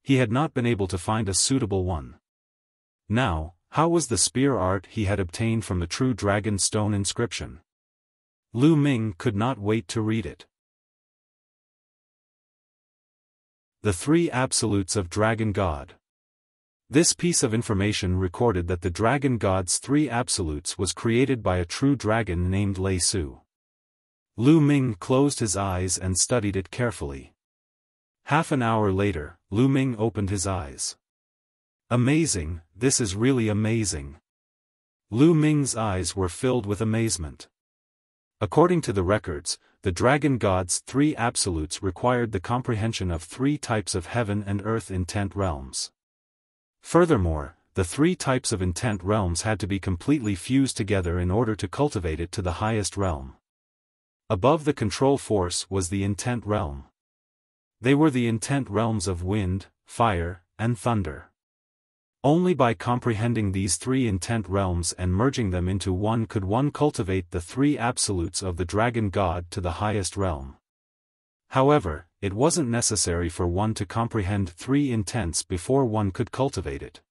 He had not been able to find a suitable one. Now, how was the spear art he had obtained from the true dragon stone inscription? Lu Ming could not wait to read it. The 3 absolutes of Dragon God. This piece of information recorded that the dragon god's 3 absolutes was created by a true dragon named Lei Su. Lu Ming closed his eyes and studied it carefully. Half an hour later, Lu Ming opened his eyes. Amazing, this is really amazing. Lu Ming's eyes were filled with amazement. According to the records, the dragon god's 3 absolutes required the comprehension of 3 types of heaven and earth intent realms. Furthermore, the 3 types of intent realms had to be completely fused together in order to cultivate it to the highest realm. Above the control force was the intent realm. They were the intent realms of wind, fire, and thunder. Only by comprehending these 3 intent realms and merging them into one could one cultivate the 3 absolutes of the dragon god to the highest realm. However, it wasn't necessary for one to comprehend 3 intents before one could cultivate it.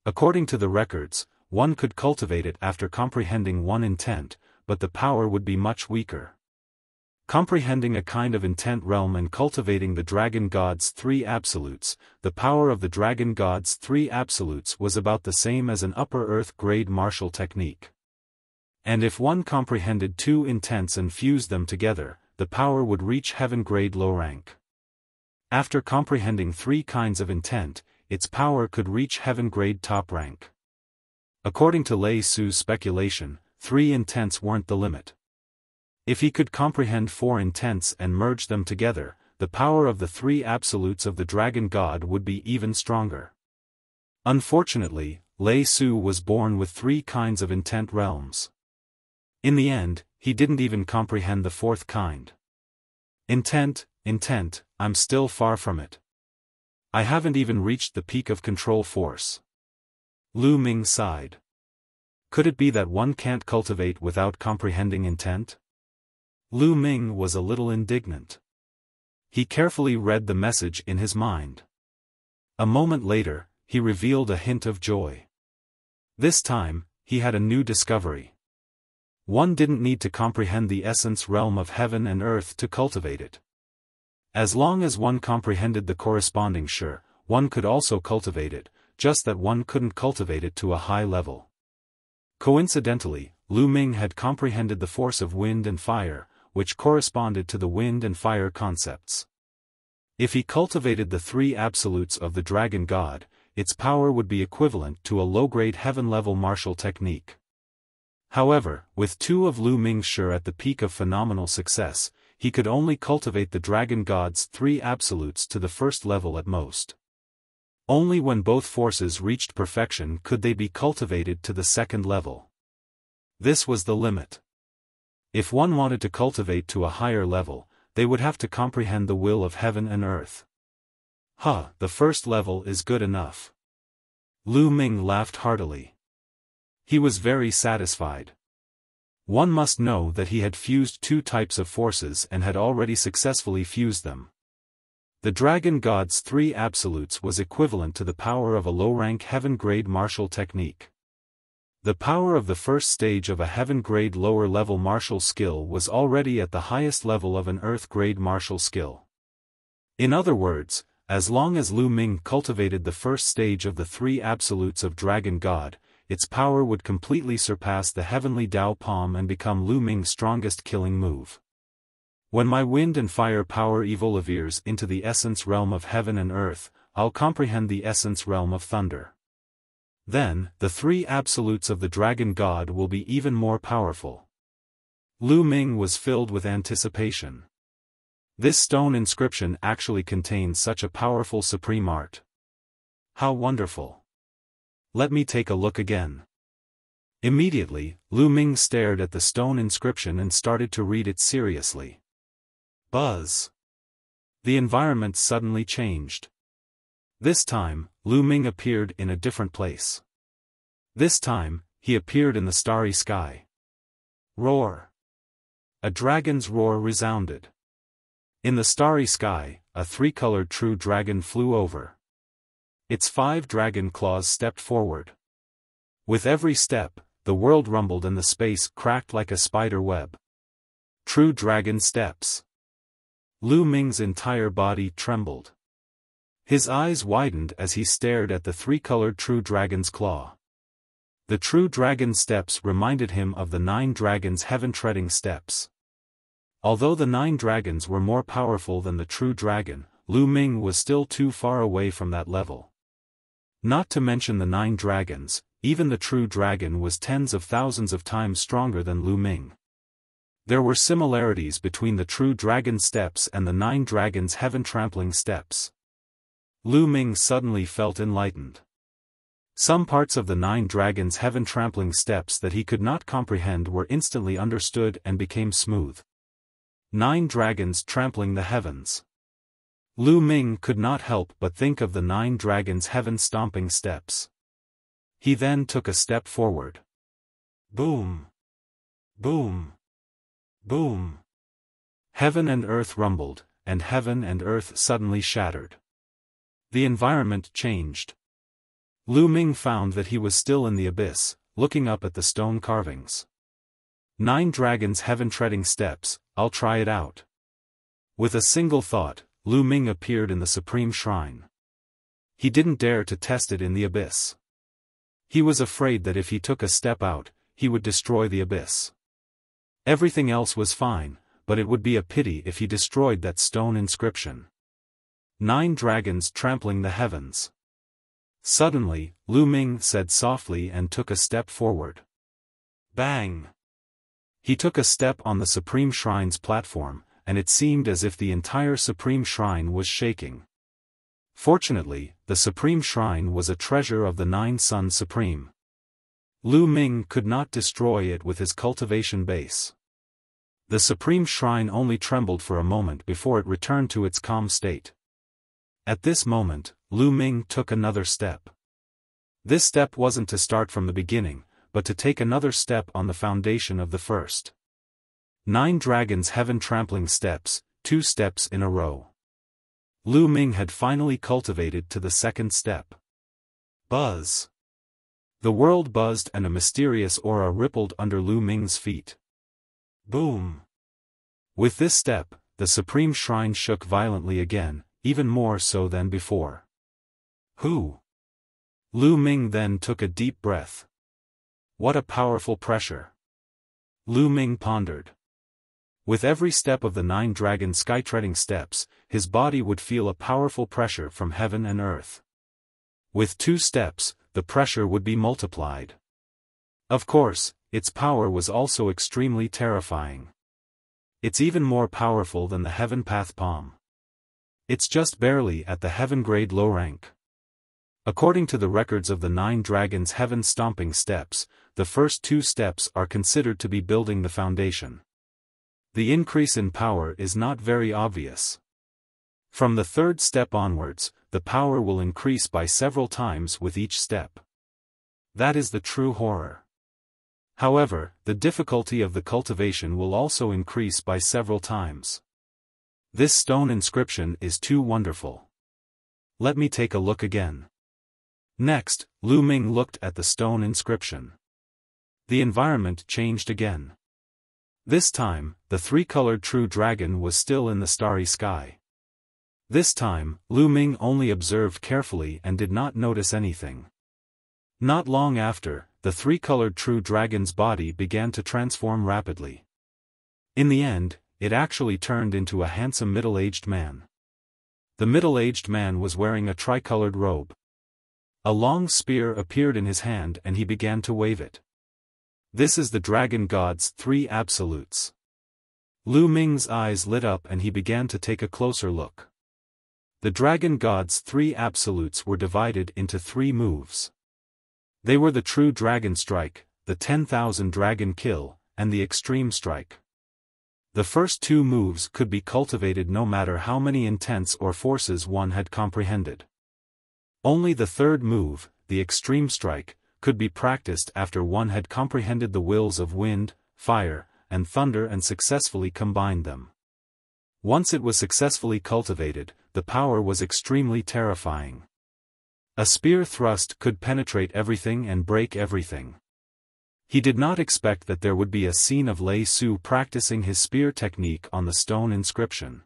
According to the records, one could cultivate it after comprehending 1 intent, but the power would be much weaker. Comprehending a kind of intent realm and cultivating the dragon god's 3 absolutes, the power of the dragon god's 3 absolutes was about the same as an upper earth grade martial technique. And if one comprehended 2 intents and fused them together, the power would reach heaven grade low rank. After comprehending 3 kinds of intent, its power could reach heaven grade top rank. According to Lei Su's speculation, 3 intents weren't the limit. If he could comprehend 4 intents and merge them together, the power of the 3 absolutes of the dragon god would be even stronger. Unfortunately, Lei Su was born with 3 kinds of intent realms. In the end, he didn't even comprehend the 4th kind. Intent, I'm still far from it. I haven't even reached the peak of control force. Lu Ming sighed. Could it be that one can't cultivate without comprehending intent? Lu Ming was a little indignant. He carefully read the message in his mind. A moment later, he revealed a hint of joy. This time, he had a new discovery. One didn't need to comprehend the essence realm of heaven and earth to cultivate it. As long as one comprehended the corresponding shi, one could also cultivate it, just that one couldn't cultivate it to a high level. Coincidentally, Lu Ming had comprehended the force of wind and fire, which corresponded to the wind and fire concepts. If he cultivated the 3 absolutes of the dragon god, its power would be equivalent to a low-grade heaven-level martial technique. However, with 2 of Lu Ming's shi at the peak of phenomenal success, he could only cultivate the dragon god's 3 absolutes to the 1st level at most. Only when both forces reached perfection could they be cultivated to the 2nd level. This was the limit. If one wanted to cultivate to a higher level, they would have to comprehend the will of heaven and earth. The 1st level is good enough. Lu Ming laughed heartily. He was very satisfied. One must know that he had fused 2 types of forces and had already successfully fused them. The dragon god's 3 absolutes was equivalent to the power of a low-rank heaven-grade martial technique. The power of the 1st stage of a heaven-grade lower-level martial skill was already at the highest level of an earth-grade martial skill. In other words, as long as Lu Ming cultivated the 1st stage of the 3 absolutes of Dragon God, its power would completely surpass the heavenly Dao Palm and become Lu Ming's strongest killing move. When my wind and fire power evolves into the essence realm of heaven and earth, I'll comprehend the essence realm of thunder. Then, the 3 absolutes of the Dragon God will be even more powerful. Lu Ming was filled with anticipation. This stone inscription actually contains such a powerful supreme art. How wonderful! Let me take a look again. Immediately, Lu Ming stared at the stone inscription and started to read it seriously. Buzz! The environment suddenly changed. This time, Lu Ming appeared in a different place. This time, he appeared in the starry sky. Roar! A dragon's roar resounded. In the starry sky, a 3-colored true dragon flew over. Its 5 dragon claws stepped forward. With every step, the world rumbled and the space cracked like a spider web. True dragon steps. Lu Ming's entire body trembled. His eyes widened as he stared at the 3-colored true dragon's claw. The true dragon's steps reminded him of the 9 dragons' heaven-treading steps. Although the 9 dragons were more powerful than the true dragon, Lu Ming was still too far away from that level. Not to mention the 9 dragons, even the true dragon was tens of thousands of times stronger than Lu Ming. There were similarities between the true dragon steps and the 9 dragons heaven-trampling steps. Lu Ming suddenly felt enlightened. Some parts of the 9 dragons heaven-trampling steps that he could not comprehend were instantly understood and became smooth. 9 dragons trampling the heavens. Lu Ming could not help but think of the 9 dragons heaven-stomping steps. He then took a step forward. Boom! Boom! Boom! Heaven and earth rumbled, and heaven and earth suddenly shattered. The environment changed. Lu Ming found that he was still in the abyss, looking up at the stone carvings. 9 dragons heaven-treading steps, I'll try it out. With a single thought, Lu Ming appeared in the supreme shrine. He didn't dare to test it in the abyss. He was afraid that if he took a step out, he would destroy the abyss. Everything else was fine, but it would be a pity if he destroyed that stone inscription. 9 dragons trampling the heavens. Suddenly, Lu Ming said softly and took a step forward. Bang! He took a step on the Supreme Shrine's platform, and it seemed as if the entire Supreme Shrine was shaking. Fortunately, the Supreme Shrine was a treasure of the 9 Suns Supreme. Lu Ming could not destroy it with his cultivation base. The Supreme Shrine only trembled for a moment before it returned to its calm state. At this moment, Lu Ming took another step. This step wasn't to start from the beginning, but to take another step on the foundation of the first. 9 dragons heaven-trampling steps, 2 steps in a row. Lu Ming had finally cultivated to the second step. Buzz! The world buzzed and a mysterious aura rippled under Lu Ming's feet. Boom! With this step, the Supreme Shrine shook violently again, even more so than before. Who? Lu Ming then took a deep breath. What a powerful pressure! Lu Ming pondered. With every step of the 9 dragon sky-treading steps, his body would feel a powerful pressure from heaven and earth. With 2 steps, the pressure would be multiplied. Of course, its power was also extremely terrifying. It's even more powerful than the Heaven Path Palm. It's just barely at the Heaven Grade low rank. According to the records of the 9 dragons heaven-stomping steps, the first 2 steps are considered to be building the foundation. The increase in power is not very obvious. From the 3rd step onwards, the power will increase by several times with each step. That is the true horror. However, the difficulty of the cultivation will also increase by several times. This stone inscription is too wonderful. Let me take a look again. Next, Lu Ming looked at the stone inscription. The environment changed again. This time, the 3-colored true dragon was still in the starry sky. This time, Lu Ming only observed carefully and did not notice anything. Not long after, the 3-colored true dragon's body began to transform rapidly. In the end, it actually turned into a handsome middle-aged man. The middle-aged man was wearing a tricolored robe. A long spear appeared in his hand and he began to wave it. This is the Dragon God's 3 absolutes. Lu Ming's eyes lit up and he began to take a closer look. The Dragon God's 3 absolutes were divided into 3 moves. They were the True Dragon Strike, the 10,000 Dragon Kill, and the Extreme Strike. The first 2 moves could be cultivated no matter how many intents or forces one had comprehended. Only the 3rd move, the Extreme Strike, could be practiced after one had comprehended the wills of wind, fire, and thunder and successfully combined them. Once it was successfully cultivated, the power was extremely terrifying. A spear thrust could penetrate everything and break everything. He did not expect that there would be a scene of Lei Su practicing his spear technique on the stone inscription.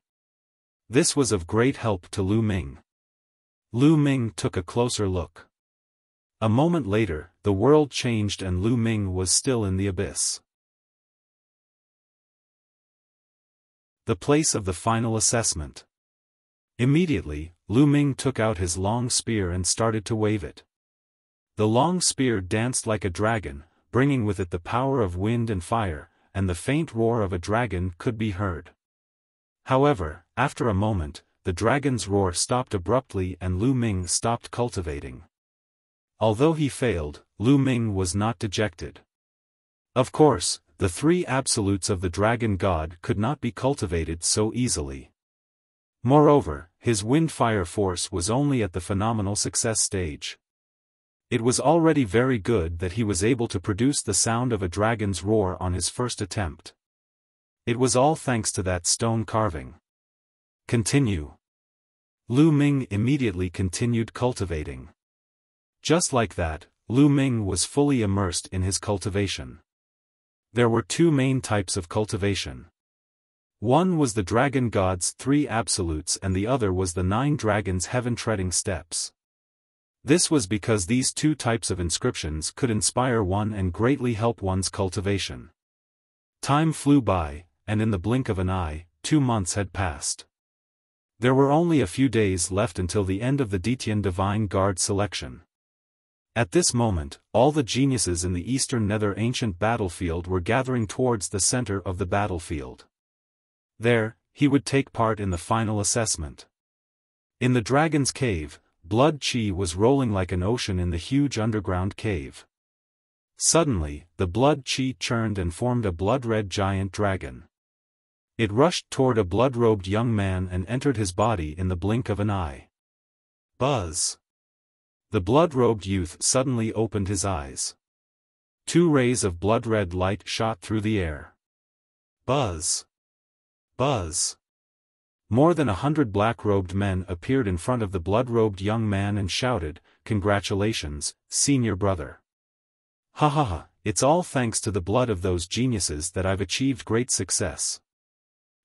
This was of great help to Lu Ming. Lu Ming took a closer look. A moment later, the world changed and Lu Ming was still in the abyss. The place of the final assessment. Immediately, Lu Ming took out his long spear and started to wave it. The long spear danced like a dragon, bringing with it the power of wind and fire, and the faint roar of a dragon could be heard. However, after a moment, the dragon's roar stopped abruptly and Lu Ming stopped cultivating. Although he failed, Lu Ming was not dejected. Of course, the three absolutes of the dragon god could not be cultivated so easily. Moreover, his wind-fire force was only at the phenomenal success stage. It was already very good that he was able to produce the sound of a dragon's roar on his first attempt. It was all thanks to that stone carving. Continue. Lu Ming immediately continued cultivating. Just like that, Lu Ming was fully immersed in his cultivation. There were two main types of cultivation. One was the dragon god's three absolutes and the other was the 9 dragons heaven-treading steps. This was because these two types of inscriptions could inspire one and greatly help one's cultivation. Time flew by, and in the blink of an eye, 2 months had passed. There were only a few days left until the end of the Detian Divine Guard selection. At this moment, all the geniuses in the Eastern Nether ancient battlefield were gathering towards the center of the battlefield. There, he would take part in the final assessment. In the Dragon's Cave, blood chi was rolling like an ocean in the huge underground cave. Suddenly, the blood chi churned and formed a blood-red giant dragon. It rushed toward a blood-robed young man and entered his body in the blink of an eye. Buzz! The blood-robed youth suddenly opened his eyes. 2 rays of blood-red light shot through the air. Buzz! Buzz! More than 100 black-robed men appeared in front of the blood-robed young man and shouted, "Congratulations, senior brother. Ha ha ha, it's all thanks to the blood of those geniuses that I've achieved great success."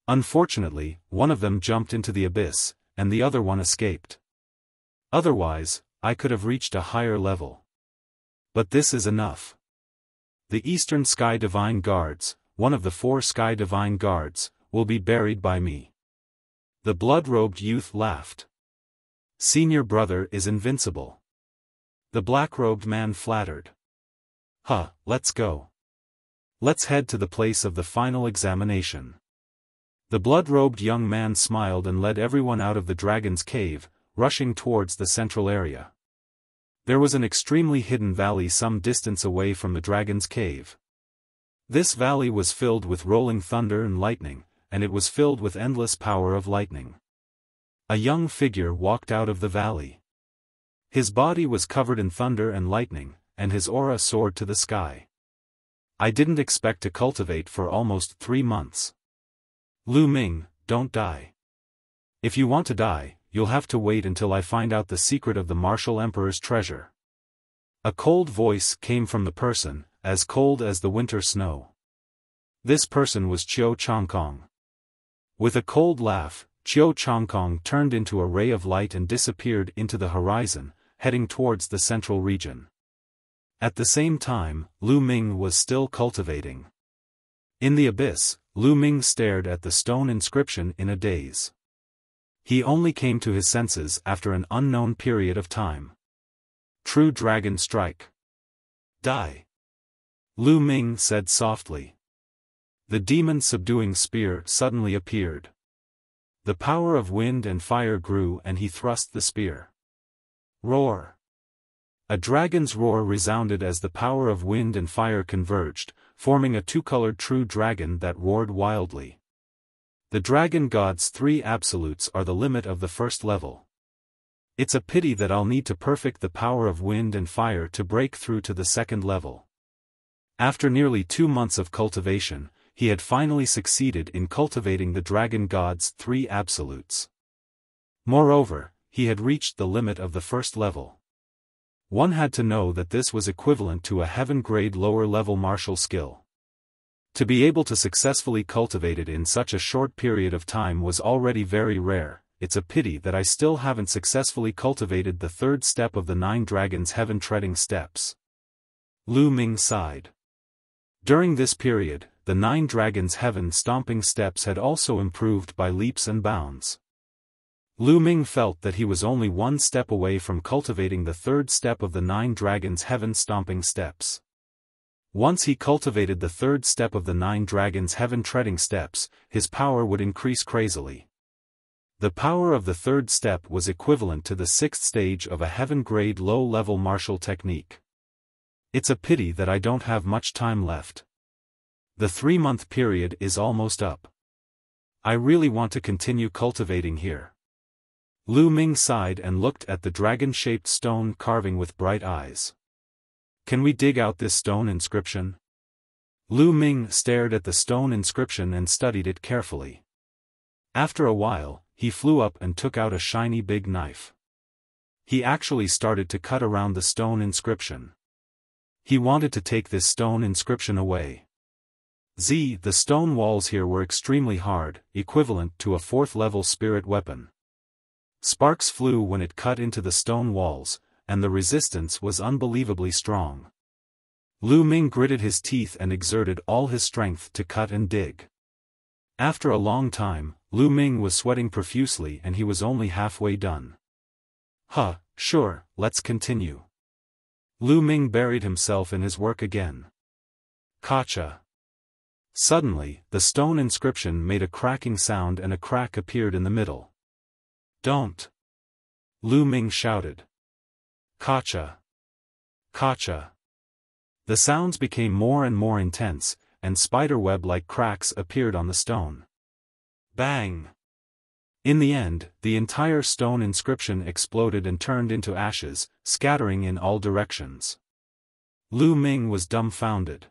Unfortunately, one of them jumped into the abyss, and the other one escaped. Otherwise, I could have reached a higher level. But this is enough. The Eastern Sky Divine Guards, one of the 4 Sky Divine Guards, will be buried by me. The blood-robed youth laughed. Senior brother is invincible. The black-robed man flattered. Let's go. Let's head to the place of the final examination. The blood-robed young man smiled and led everyone out of the dragon's cave, rushing towards the central area. There was an extremely hidden valley some distance away from the dragon's cave. This valley was filled with rolling thunder and lightning, and it was filled with endless power of lightning. A young figure walked out of the valley. His body was covered in thunder and lightning, and his aura soared to the sky. I didn't expect to cultivate for almost 3 months. Lu Ming, don't die. If you want to die, you'll have to wait until I find out the secret of the Martial Emperor's treasure. A cold voice came from the person, as cold as the winter snow. This person was Chiu Changkong. With a cold laugh, Chiu Changkong turned into a ray of light and disappeared into the horizon, heading towards the central region. At the same time, Lu Ming was still cultivating. In the abyss, Lu Ming stared at the stone inscription in a daze. He only came to his senses after an unknown period of time. True Dragon Strike. Die. Lu Ming said softly. The demon-subduing spear suddenly appeared. The power of wind and fire grew and he thrust the spear. Roar. A dragon's roar resounded as the power of wind and fire converged, forming a 2-colored true dragon that roared wildly. The dragon god's 3 absolutes are the limit of the first level. It's a pity that I'll need to perfect the power of wind and fire to break through to the second level. After nearly 2 months of cultivation, he had finally succeeded in cultivating the dragon god's 3 absolutes. Moreover, he had reached the limit of the first level. One had to know that this was equivalent to a heaven-grade lower-level martial skill. To be able to successfully cultivate it in such a short period of time was already very rare. It's a pity that I still haven't successfully cultivated the 3rd step of the 9 dragons heaven-treading steps. Lu Ming sighed. During this period, the 9 dragons heaven-stomping steps had also improved by leaps and bounds. Lu Ming felt that he was only 1 step away from cultivating the 3rd step of the 9 dragons heaven-stomping steps. Once he cultivated the third step of the 9 dragons' heaven-treading steps, his power would increase crazily. The power of the third step was equivalent to the 6th stage of a heaven-grade low-level martial technique. It's a pity that I don't have much time left. The 3-month period is almost up. I really want to continue cultivating here. Lu Ming sighed and looked at the dragon-shaped stone carving with bright eyes. Can we dig out this stone inscription? Lu Ming stared at the stone inscription and studied it carefully. After a while, he flew up and took out a shiny big knife. He actually started to cut around the stone inscription. He wanted to take this stone inscription away. The stone walls here were extremely hard, equivalent to a 4th-level spirit weapon. Sparks flew when it cut into the stone walls, and the resistance was unbelievably strong. Lu Ming gritted his teeth and exerted all his strength to cut and dig. After a long time, Lu Ming was sweating profusely and he was only halfway done. Sure, let's continue. Lu Ming buried himself in his work again. Gotcha. Suddenly, the stone inscription made a cracking sound and a crack appeared in the middle. Don't! Lu Ming shouted. Gotcha! Gotcha! The sounds became more and more intense, and spiderweb-like cracks appeared on the stone. Bang! In the end, the entire stone inscription exploded and turned into ashes, scattering in all directions. Lu Ming was dumbfounded.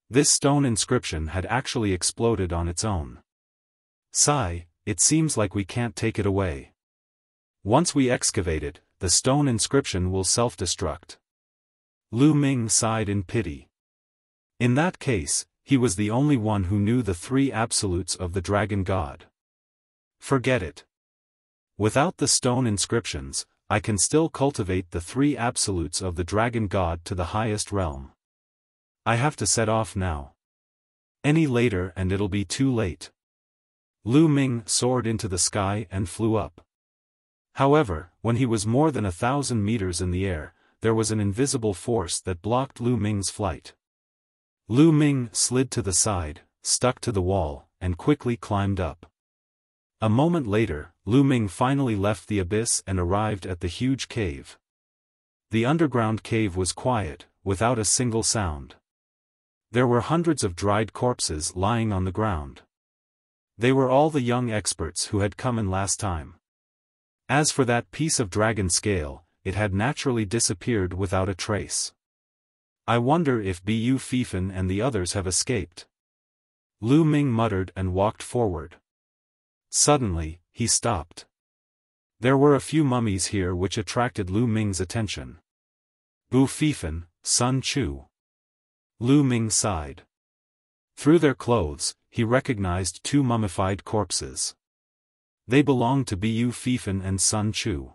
This stone inscription had actually exploded on its own. Sigh, it seems like we can't take it away. Once we excavate it, the stone inscription will self-destruct. Lu Ming sighed in pity. In that case, he was the only one who knew the 3 absolutes of the dragon god. Forget it. Without the stone inscriptions, I can still cultivate the 3 absolutes of the dragon god to the highest realm. I have to set off now. Any later and it'll be too late. Lu Ming soared into the sky and flew up. However, when he was more than 1,000 meters in the air, there was an invisible force that blocked Lu Ming's flight. Lu Ming slid to the side, stuck to the wall, and quickly climbed up. A moment later, Lu Ming finally left the abyss and arrived at the huge cave. The underground cave was quiet, without a single sound. There were hundreds of dried corpses lying on the ground. They were all the young experts who had come in last time. As for that piece of dragon scale, it had naturally disappeared without a trace. I wonder if Bu Fifan and the others have escaped. Lu Ming muttered and walked forward. Suddenly, he stopped. There were a few mummies here which attracted Lu Ming's attention. Bu Fifan, Sun Chu. Lu Ming sighed. Through their clothes, he recognized 2 mummified corpses. They belonged to Bu Fifan and Sun Chu.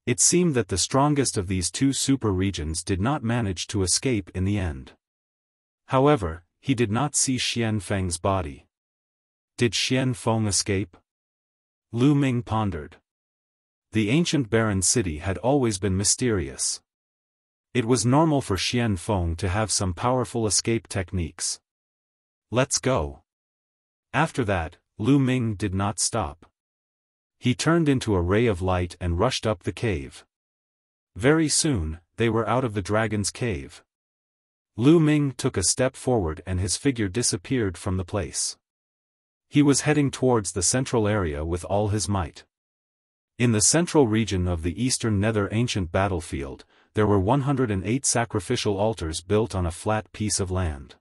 It seemed that the strongest of these 2 super regions did not manage to escape in the end. However, he did not see Xian Feng's body. Did Xian Feng escape? Lu Ming pondered. The ancient barren city had always been mysterious. It was normal for Xian Feng to have some powerful escape techniques. Let's go. After that, Lu Ming did not stop. He turned into a ray of light and rushed up the cave. Very soon, they were out of the dragon's cave. Lu Ming took a step forward and his figure disappeared from the place. He was heading towards the central area with all his might. In the central region of the eastern nether ancient battlefield, there were 108 sacrificial altars built on a flat piece of land.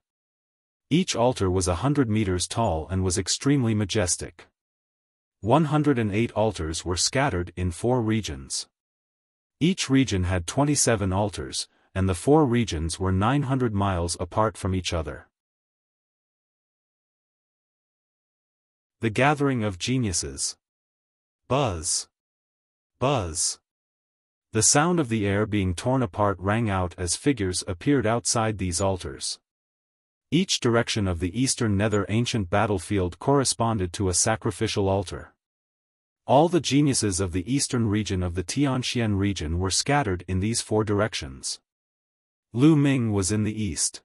Each altar was 100 meters tall and was extremely majestic. 108 altars were scattered in 4 regions. Each region had 27 altars, and the 4 regions were 900 miles apart from each other. The Gathering of Geniuses. Buzz. Buzz. The sound of the air being torn apart rang out as figures appeared outside these altars. Each direction of the eastern nether ancient battlefield corresponded to a sacrificial altar. All the geniuses of the eastern region of the Tianxian region were scattered in these 4 directions. Lu Ming was in the east.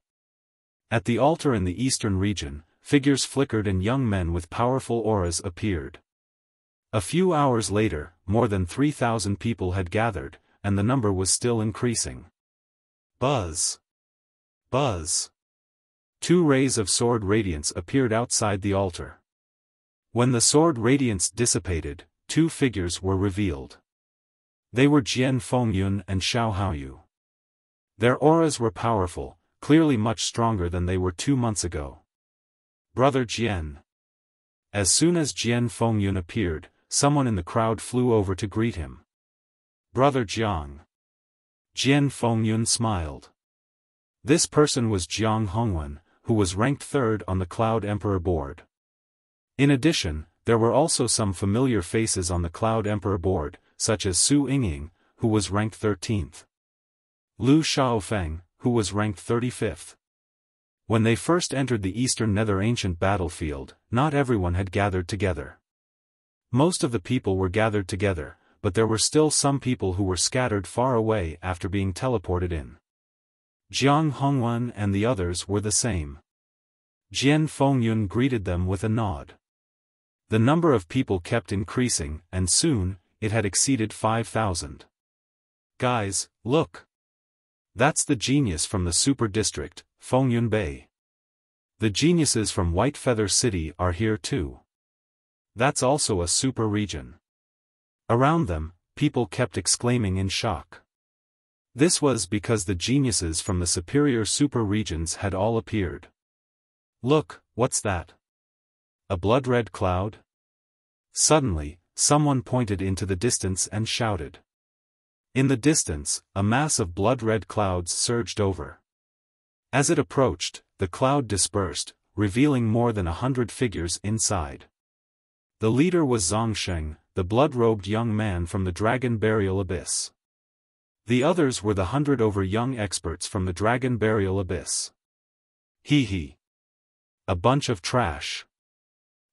At the altar in the eastern region, figures flickered and young men with powerful auras appeared. A few hours later, more than 3,000 people had gathered, and the number was still increasing. Buzz! Buzz! 2 rays of sword radiance appeared outside the altar. When the sword radiance dissipated, 2 figures were revealed. They were Jian Fengyun and Xiao Haoyu. Their auras were powerful, clearly much stronger than they were 2 months ago. Brother Jian. As soon as Jian Fengyun appeared, someone in the crowd flew over to greet him. Brother Jiang. Jian Fengyun smiled. This person was Jiang Hongwen, who was ranked 3rd on the Cloud Emperor board. In addition, there were also some familiar faces on the Cloud Emperor board, such as Su Yingying, who was ranked 13th. Lu Xiaofan, who was ranked 35th. When they first entered the Eastern Nether Ancient battlefield, not everyone had gathered together. Most of the people were gathered together, but there were still some people who were scattered far away after being teleported in. Jiang Hongwen and the others were the same. Jian Fengyun greeted them with a nod. The number of people kept increasing, and soon, it had exceeded 5,000. Guys, look! That's the genius from the Super District, Fengyun Bay. The geniuses from White Feather City are here too. That's also a super region. Around them, people kept exclaiming in shock. This was because the geniuses from the superior super regions had all appeared. Look, what's that? A blood-red cloud? Suddenly, someone pointed into the distance and shouted. In the distance, a mass of blood-red clouds surged over. As it approached, the cloud dispersed, revealing more than 100 figures inside. The leader was Zongsheng, the blood-robed young man from the Dragon Burial Abyss. The others were the 100 young experts from the Dragon Burial Abyss. Hee hee. A bunch of trash.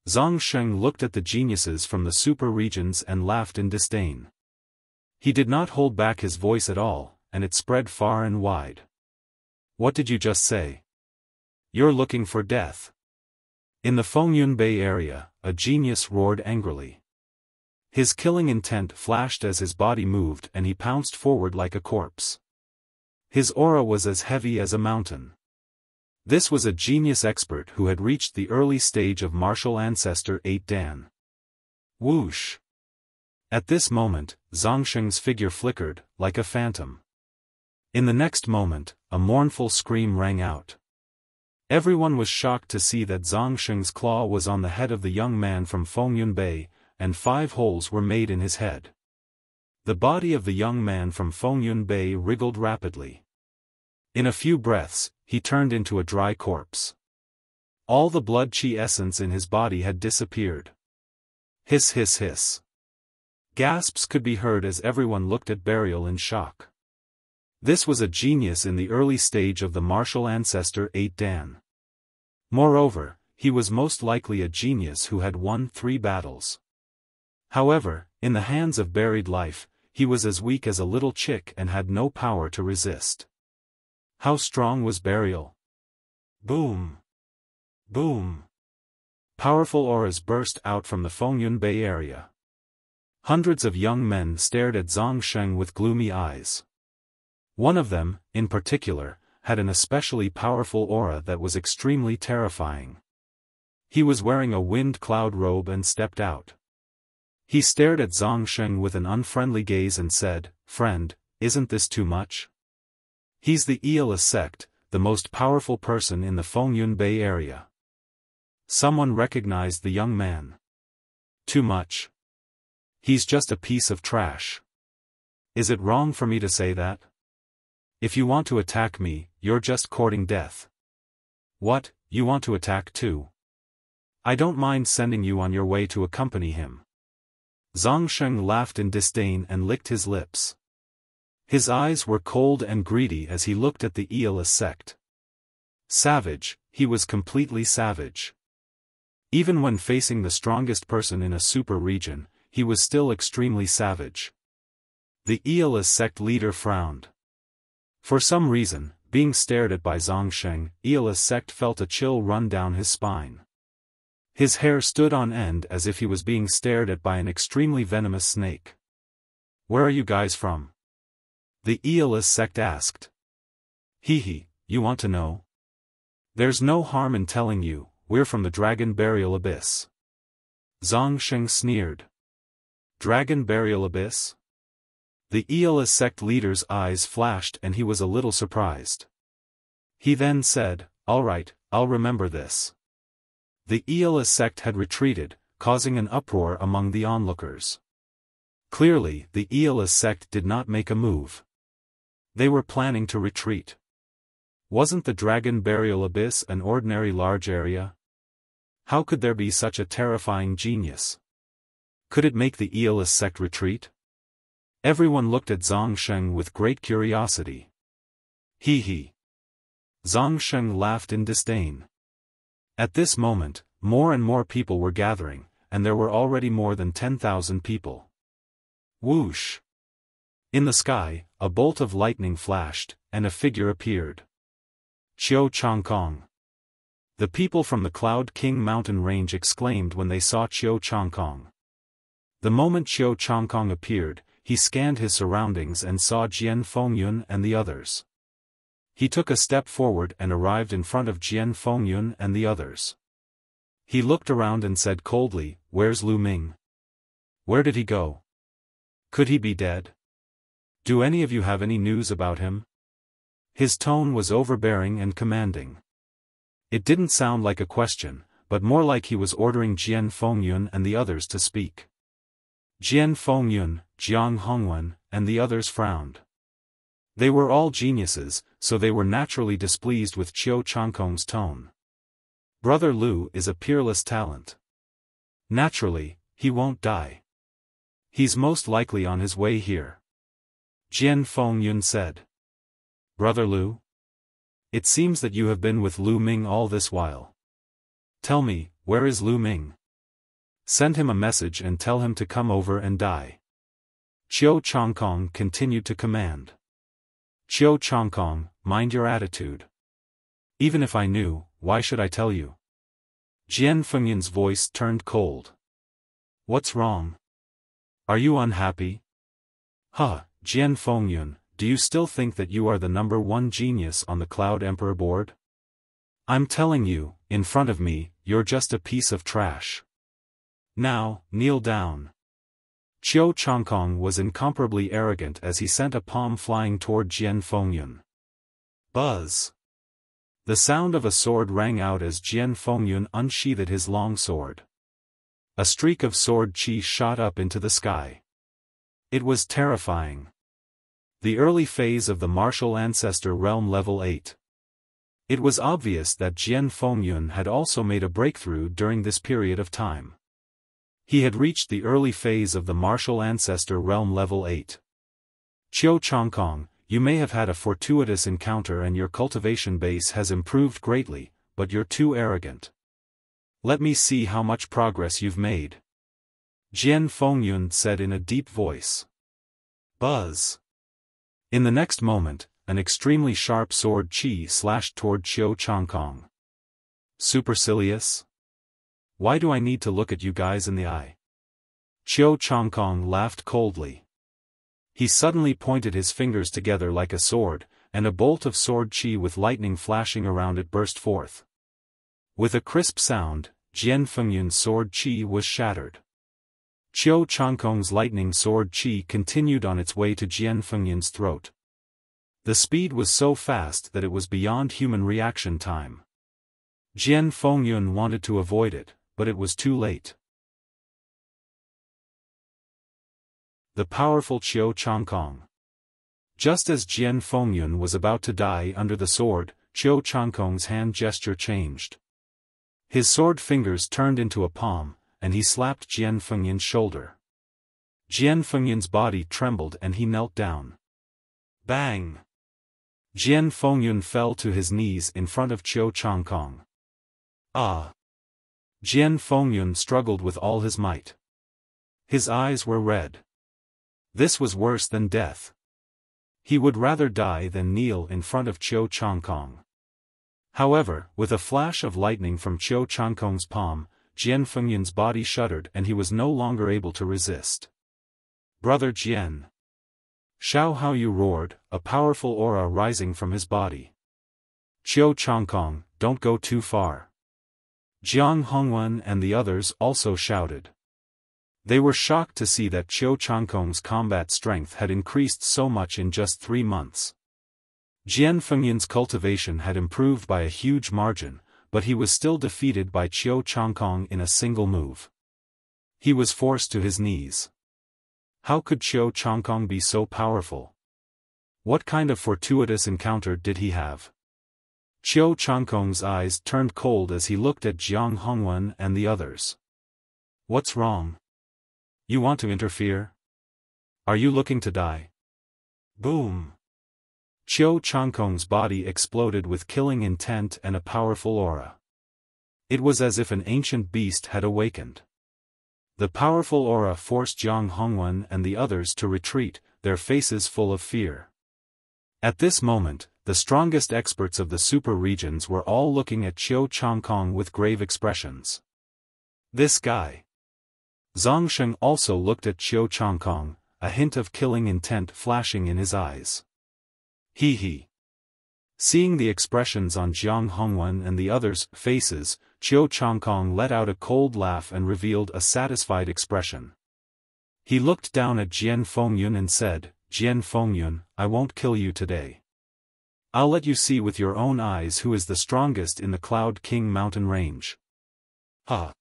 Zongsheng looked at the geniuses from the super regions and laughed in disdain. He did not hold back his voice at all, and it spread far and wide. What did you just say? You're looking for death. In the Fengyun Bay area, a genius roared angrily. His killing intent flashed as his body moved and he pounced forward like a corpse. His aura was as heavy as a mountain. This was a genius expert who had reached the early stage of martial ancestor 8 Dan. Whoosh! At this moment, Zongsheng's figure flickered, like a phantom. In the next moment, a mournful scream rang out. Everyone was shocked to see that Zongsheng's claw was on the head of the young man from Fengyun Bay, and 5 holes were made in his head. The body of the young man from Fengyun Bay wriggled rapidly. In a few breaths, he turned into a dry corpse. All the blood chi essence in his body had disappeared. Hiss hiss hiss. Gasps could be heard as everyone looked at Burial in shock. This was a genius in the early stage of the martial ancestor 8 Dan. Moreover, he was most likely a genius who had won 3 battles. However, in the hands of buried life, he was as weak as a little chick and had no power to resist. How strong was Burial? Boom! Boom! Powerful auras burst out from the Fengyun Bay area. Hundreds of young men stared at Zongsheng with gloomy eyes. One of them, in particular, had an especially powerful aura that was extremely terrifying. He was wearing a wind cloud robe and stepped out. He stared at Zongsheng with an unfriendly gaze and said, "Friend, isn't this too much? He's the Eala sect, the most powerful person in the Fengyun Bay area." Someone recognized the young man. Too much? He's just a piece of trash. Is it wrong for me to say that? If you want to attack me, you're just courting death. What, you want to attack too? I don't mind sending you on your way to accompany him. Zongsheng laughed in disdain and licked his lips. His eyes were cold and greedy as he looked at the Eala sect. Savage, he was completely savage. Even when facing the strongest person in a super region, he was still extremely savage. The Eala sect leader frowned. For some reason, being stared at by Zongsheng, Aeolus sect felt a chill run down his spine. His hair stood on end as if he was being stared at by an extremely venomous snake. "Where are you guys from?" the Aeolus sect asked. "Hee, you want to know? There's no harm in telling you, we're from the Dragon Burial Abyss." Zongsheng sneered. "Dragon Burial Abyss?" The Aeolus sect leader's eyes flashed and he was a little surprised. He then said, "All right, I'll remember this." The Aeolus sect had retreated, causing an uproar among the onlookers. Clearly, the Aeolus sect did not make a move. They were planning to retreat. Wasn't the Dragon Burial Abyss an ordinary large area? How could there be such a terrifying genius? Could it make the Aeolus sect retreat? Everyone looked at Zongsheng with great curiosity. Hee. Zongsheng laughed in disdain. At this moment, more and more people were gathering, and there were already more than 10,000 people. Whoosh! In the sky, a bolt of lightning flashed, and a figure appeared. Qiu Changkong. The people from the Cloud King mountain range exclaimed when they saw Qiu Changkong. The moment Qiu Changkong appeared, he scanned his surroundings and saw Jian Fengyun and the others. He took a step forward and arrived in front of Jian Fengyun and the others. He looked around and said coldly, "Where's Lu Ming? Where did he go? Could he be dead? Do any of you have any news about him?" His tone was overbearing and commanding. It didn't sound like a question, but more like he was ordering Jian Fengyun and the others to speak. Jian Fengyun, Jiang Hongwen, and the others frowned. They were all geniuses, so they were naturally displeased with Qiu Changkong's tone. Brother Lu is a peerless talent. Naturally, he won't die. He's most likely on his way here. Jian Fengyun said. "Brother Lu? It seems that you have been with Lu Ming all this while. Tell me, where is Lu Ming? Send him a message and tell him to come over and die." Qiu Changkong continued to command. "Qiu Changkong, mind your attitude. Even if I knew, why should I tell you?" Jian Fengyun's voice turned cold. "What's wrong? Are you unhappy?" Jian Fengyun, do you still think that you are the #1 genius on the Cloud Emperor board? I'm telling you, in front of me, you're just a piece of trash. Now, kneel down." Qiu Changkong was incomparably arrogant as he sent a palm flying toward Jian Fengyun. Buzz! The sound of a sword rang out as Jian Fengyun unsheathed his long sword. A streak of sword chi shot up into the sky. It was terrifying. The early phase of the martial ancestor realm level 8. It was obvious that Jian Fengyun had also made a breakthrough during this period of time. He had reached the early phase of the martial ancestor realm level 8. Qiu Changkong, you may have had a fortuitous encounter and your cultivation base has improved greatly, but you're too arrogant. Let me see how much progress you've made. Jian Fengyun said in a deep voice. Buzz! In the next moment, an extremely sharp sword chi slashed toward Qiu Changkong. Supercilious? Why do I need to look at you guys in the eye? Qiu Changkong laughed coldly. He suddenly pointed his fingers together like a sword, and a bolt of sword chi with lightning flashing around it burst forth. With a crisp sound, Jian Fengyun's sword chi was shattered. Qiu Changkong's lightning sword chi continued on its way to Jian Fengyun's throat. The speed was so fast that it was beyond human reaction time. Jian Fengyun wanted to avoid it, but it was too late. The powerful Qiu Changkong. Just as Jian Fengyun was about to die under the sword, Qiu Changkong's hand gesture changed. His sword fingers turned into a palm, and he slapped Jian Fengyun's shoulder. Jian Fengyun's body trembled and he knelt down. Bang! Jian Fengyun fell to his knees in front of Qiu Changkong. Ah! Jian Fengyun struggled with all his might. His eyes were red. This was worse than death. He would rather die than kneel in front of Qiu Changkong. However, with a flash of lightning from Qiu Changkong's palm, Jian Fengyun's body shuddered and he was no longer able to resist. "Brother Jian!" Xiao Haoyu roared, a powerful aura rising from his body. "Qiu Changkong, don't go too far." Jiang Hongwen and the others also shouted. They were shocked to see that Qiu Changkong's combat strength had increased so much in just 3 months. Jian Fengyun's cultivation had improved by a huge margin, but he was still defeated by Qiu Changkong in a single move. He was forced to his knees. How could Qiu Changkong be so powerful? What kind of fortuitous encounter did he have? Qiu Changkong's eyes turned cold as he looked at Jiang Hongwen and the others. "What's wrong? You want to interfere? Are you looking to die?" Boom! Qiu Changkong's body exploded with killing intent and a powerful aura. It was as if an ancient beast had awakened. The powerful aura forced Jiang Hongwen and the others to retreat, their faces full of fear. At this moment, the strongest experts of the super regions were all looking at Qiu Changkong with grave expressions. "This guy." Zhang Sheng also looked at Qiu Changkong, a hint of killing intent flashing in his eyes. He. Seeing the expressions on Jiang Hongwen and the others' faces, Qiu Changkong let out a cold laugh and revealed a satisfied expression. He looked down at Jian Fengyun and said, "Jian Fengyun, I won't kill you today. I'll let you see with your own eyes who is the strongest in the Cloud King mountain range." Ha!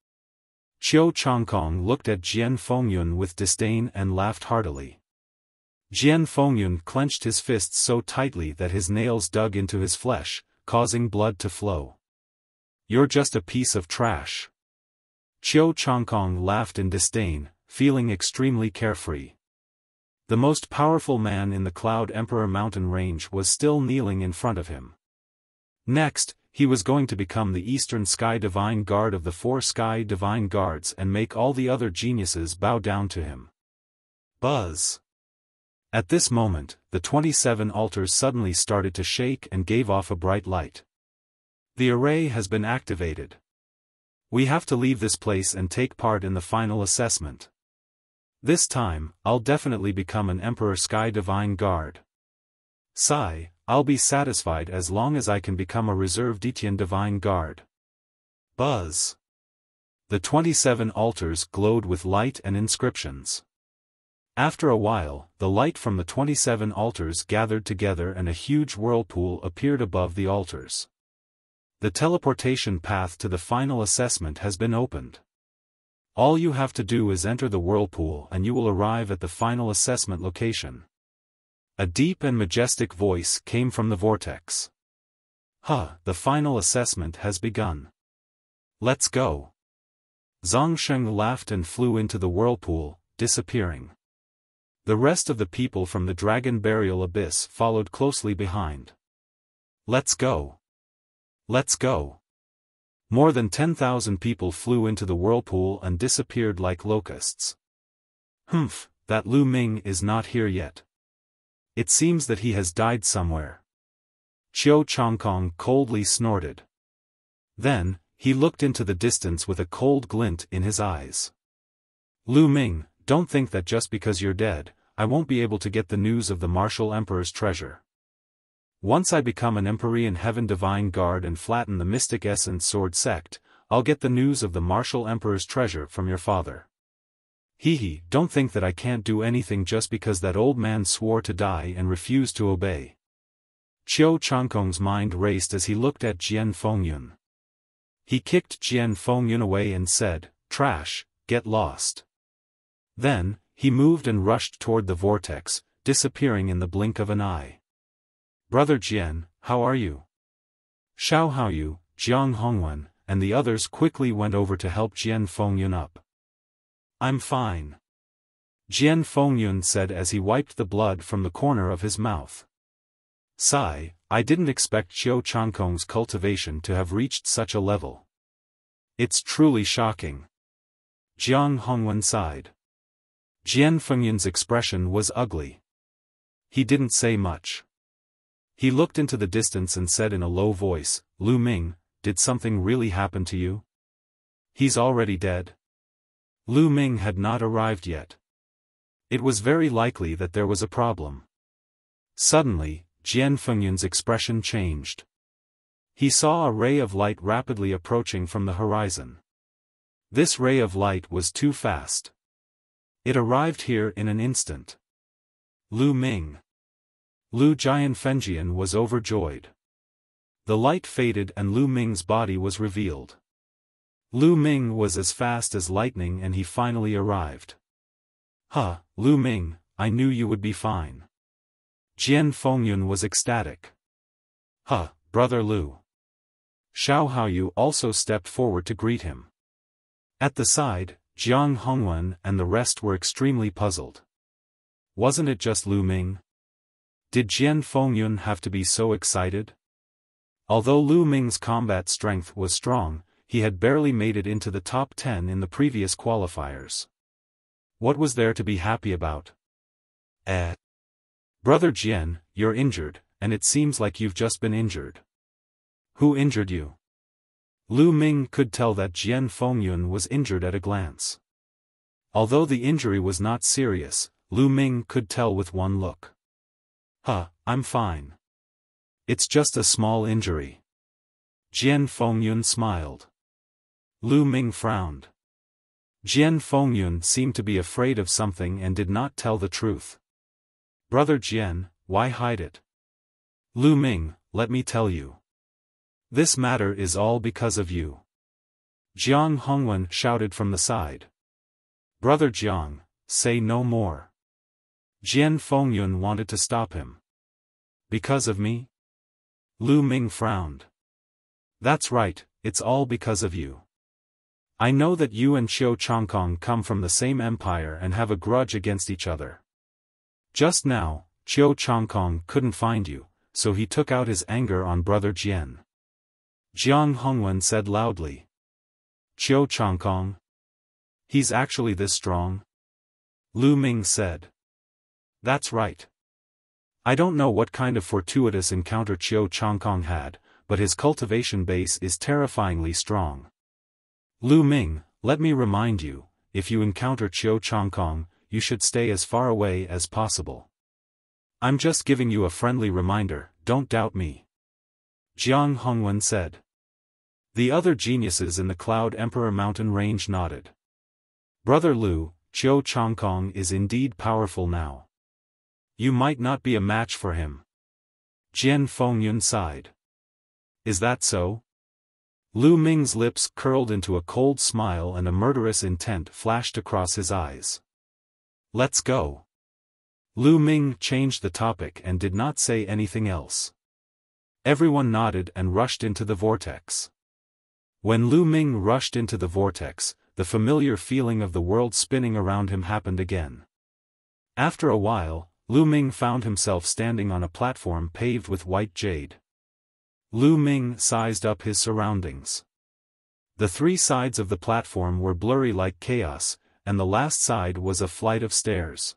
Qiu Changkong looked at Jian Fengyun with disdain and laughed heartily. Jian Fengyun clenched his fists so tightly that his nails dug into his flesh, causing blood to flow. "You're just a piece of trash." Qiu Changkong laughed in disdain, feeling extremely carefree. The most powerful man in the Cloud Emperor mountain range was still kneeling in front of him. Next, he was going to become the Eastern Sky Divine Guard of the 4 Sky Divine Guards and make all the other geniuses bow down to him. Buzz! At this moment, the 27 altars suddenly started to shake and gave off a bright light. "The array has been activated. We have to leave this place and take part in the final assessment. This time, I'll definitely become an Emperor Sky Divine Guard. Sigh, I'll be satisfied as long as I can become a Reserve Detian Divine Guard." Buzz! The 27 altars glowed with light and inscriptions. After a while, the light from the 27 altars gathered together and a huge whirlpool appeared above the altars. The teleportation path to the final assessment has been opened. All you have to do is enter the whirlpool and you will arrive at the final assessment location. A deep and majestic voice came from the vortex. The final assessment has begun. Let's go. Zhang Sheng laughed and flew into the whirlpool, disappearing. The rest of the people from the Dragon Burial Abyss followed closely behind. Let's go. Let's go. More than 10,000 people flew into the whirlpool and disappeared like locusts. That Lu Ming is not here yet. It seems that he has died somewhere. Qiu Changkong coldly snorted. Then, he looked into the distance with a cold glint in his eyes. "Lu Ming, don't think that just because you're dead, I won't be able to get the news of the Martial Emperor's treasure. Once I become an Empyrean Heaven Divine Guard and flatten the Mystic Essence Sword sect, I'll get the news of the Martial Emperor's treasure from your father. Don't think that I can't do anything just because that old man swore to die and refused to obey." Qiu Changkong's mind raced as he looked at Jian Fengyun. He kicked Jian Fengyun away and said, "Trash, get lost." Then, he moved and rushed toward the vortex, disappearing in the blink of an eye. "Brother Jian, how are you?" Xiao Haoyu, Jiang Hongwen, and the others quickly went over to help Jian Fengyun up. "I'm fine," Jian Fengyun said as he wiped the blood from the corner of his mouth. Sigh, I didn't expect Qiu Changkong's cultivation to have reached such a level. It's truly shocking. Jiang Hongwen sighed. Jian Fengyun's expression was ugly. He didn't say much. He looked into the distance and said in a low voice, "Lu Ming, did something really happen to you? He's already dead?" Lu Ming had not arrived yet. It was very likely that there was a problem. Suddenly, Jian Fengyun's expression changed. He saw a ray of light rapidly approaching from the horizon. This ray of light was too fast. It arrived here in an instant. Lu Ming. Lu Jianfengjian was overjoyed. The light faded and Lu Ming's body was revealed. Lu Ming was as fast as lightning and he finally arrived. "Huh, Lu Ming, I knew you would be fine." Jian Fengyun was ecstatic. "Huh, brother Lu." Xiao Haoyu also stepped forward to greet him. At the side, Jiang Hongwen and the rest were extremely puzzled. Wasn't it just Lu Ming? Did Jian Fengyun have to be so excited? Although Lu Ming's combat strength was strong, he had barely made it into the top 10 in the previous qualifiers. What was there to be happy about? Brother Jian, you're injured, and it seems like you've just been injured. Who injured you? Lu Ming could tell that Jian Fengyun was injured at a glance. Although the injury was not serious, Lu Ming could tell with one look. "Huh, I'm fine. It's just a small injury." Jian Fengyun smiled. Lu Ming frowned. Jian Fengyun seemed to be afraid of something and did not tell the truth. "Brother Jian, why hide it?" "Lu Ming, let me tell you. This matter is all because of you." Jiang Hongwen shouted from the side. "Brother Jiang, say no more." Jian Fengyun wanted to stop him. "Because of me?" Lu Ming frowned. "That's right, it's all because of you. I know that you and Qiu Changkong come from the same empire and have a grudge against each other. Just now, Qiu Changkong couldn't find you, so he took out his anger on brother Jian." Jiang Hongwen said loudly. "Qiu Changkong? He's actually this strong?" Lu Ming said. "That's right. I don't know what kind of fortuitous encounter Qiu Changkong had, but his cultivation base is terrifyingly strong. Lu Ming, let me remind you, if you encounter Qiu Changkong, you should stay as far away as possible. I'm just giving you a friendly reminder, don't doubt me." Jiang Hongwen said. The other geniuses in the Cloud Emperor mountain range nodded. "Brother Lu, Qiu Changkong is indeed powerful now. You might not be a match for him." Jian Fengyun sighed. "Is that so?" Lu Ming's lips curled into a cold smile and a murderous intent flashed across his eyes. "Let's go." Lu Ming changed the topic and did not say anything else. Everyone nodded and rushed into the vortex. When Lu Ming rushed into the vortex, the familiar feeling of the world spinning around him happened again. After a while, Lu Ming found himself standing on a platform paved with white jade. Lu Ming sized up his surroundings. The three sides of the platform were blurry like chaos, and the last side was a flight of stairs.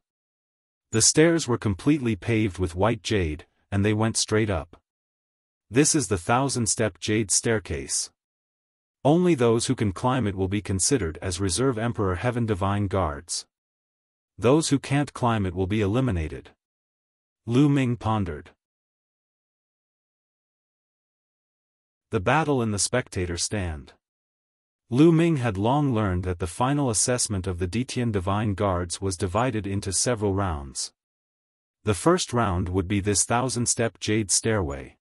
The stairs were completely paved with white jade, and they went straight up. This is the 1,000-step jade staircase. Only those who can climb it will be considered as reserve Emperor Heaven Divine Guards. Those who can't climb it will be eliminated. Lu Ming pondered. The battle in the spectator stand. Lu Ming had long learned that the final assessment of the Detian Divine Guards was divided into several rounds. The first round would be this 1,000-step jade stairway.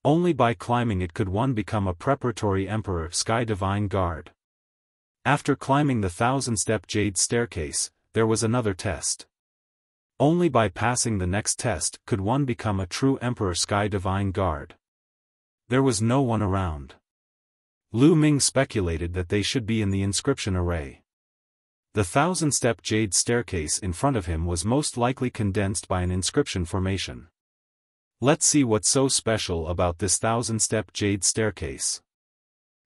Only by climbing it could one become a preparatory Emperor Sky Divine Guard. After climbing the 1,000-step jade staircase, there was another test. Only by passing the next test could one become a true Emperor Sky Divine Guard. There was no one around. Lu Ming speculated that they should be in the inscription array. The 1,000-step jade staircase in front of him was most likely condensed by an inscription formation. Let's see what's so special about this 1,000-step jade staircase.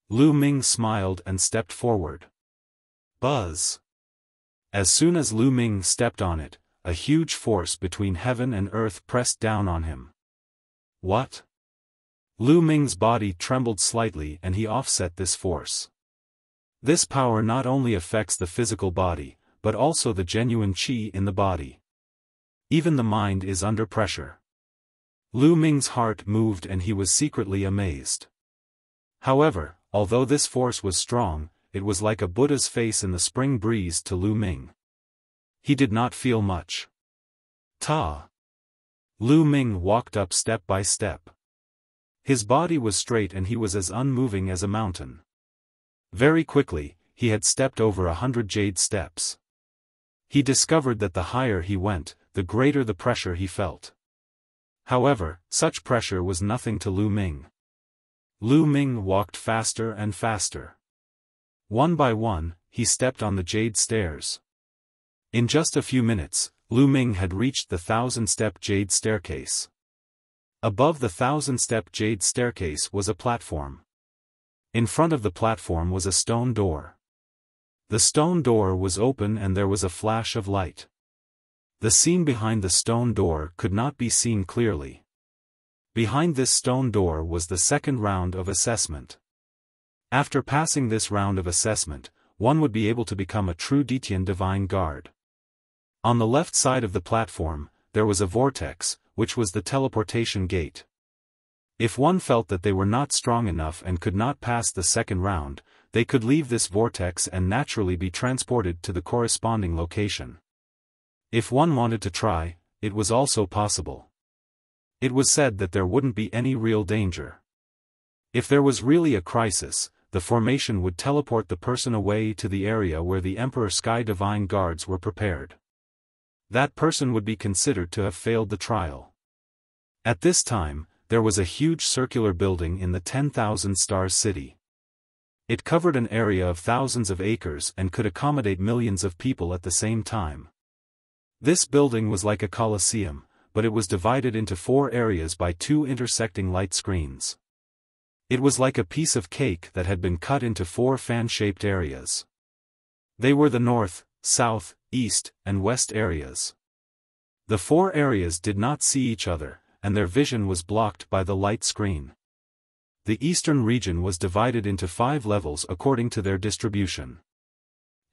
Lu Ming smiled and stepped forward. Buzz! As soon as Lu Ming stepped on it, a huge force between heaven and earth pressed down on him. What? Lu Ming's body trembled slightly and he offset this force. This power not only affects the physical body, but also the genuine qi in the body. Even the mind is under pressure. Lu Ming's heart moved and he was secretly amazed. However, although this force was strong, it was like a Buddha's face in the spring breeze to Lu Ming. He did not feel much. Ta! Lu Ming walked up step by step. His body was straight and he was as unmoving as a mountain. Very quickly, he had stepped over 100 jade steps. He discovered that the higher he went, the greater the pressure he felt. However, such pressure was nothing to Lu Ming. Lu Ming walked faster and faster. One by one, he stepped on the jade stairs. In just a few minutes, Lu Ming had reached the 1,000-step jade staircase. Above the 1,000-step jade staircase was a platform. In front of the platform was a stone door. The stone door was open and there was a flash of light. The scene behind the stone door could not be seen clearly. Behind this stone door was the second round of assessment. After passing this round of assessment, one would be able to become a true Ditian divine guard. On the left side of the platform, there was a vortex, which was the teleportation gate. If one felt that they were not strong enough and could not pass the second round, they could leave this vortex and naturally be transported to the corresponding location. If one wanted to try, it was also possible. It was said that there wouldn't be any real danger. If there was really a crisis, the formation would teleport the person away to the area where the Emperor Sky Divine Guards were prepared. That person would be considered to have failed the trial. At this time, there was a huge circular building in the 10,000 Stars city. It covered an area of thousands of acres and could accommodate millions of people at the same time. This building was like a coliseum, but it was divided into 4 areas by 2 intersecting light screens. It was like a piece of cake that had been cut into 4 fan-shaped areas. They were the north, south, east, and west areas. The 4 areas did not see each other, and their vision was blocked by the light screen. The eastern region was divided into 5 levels according to their distribution.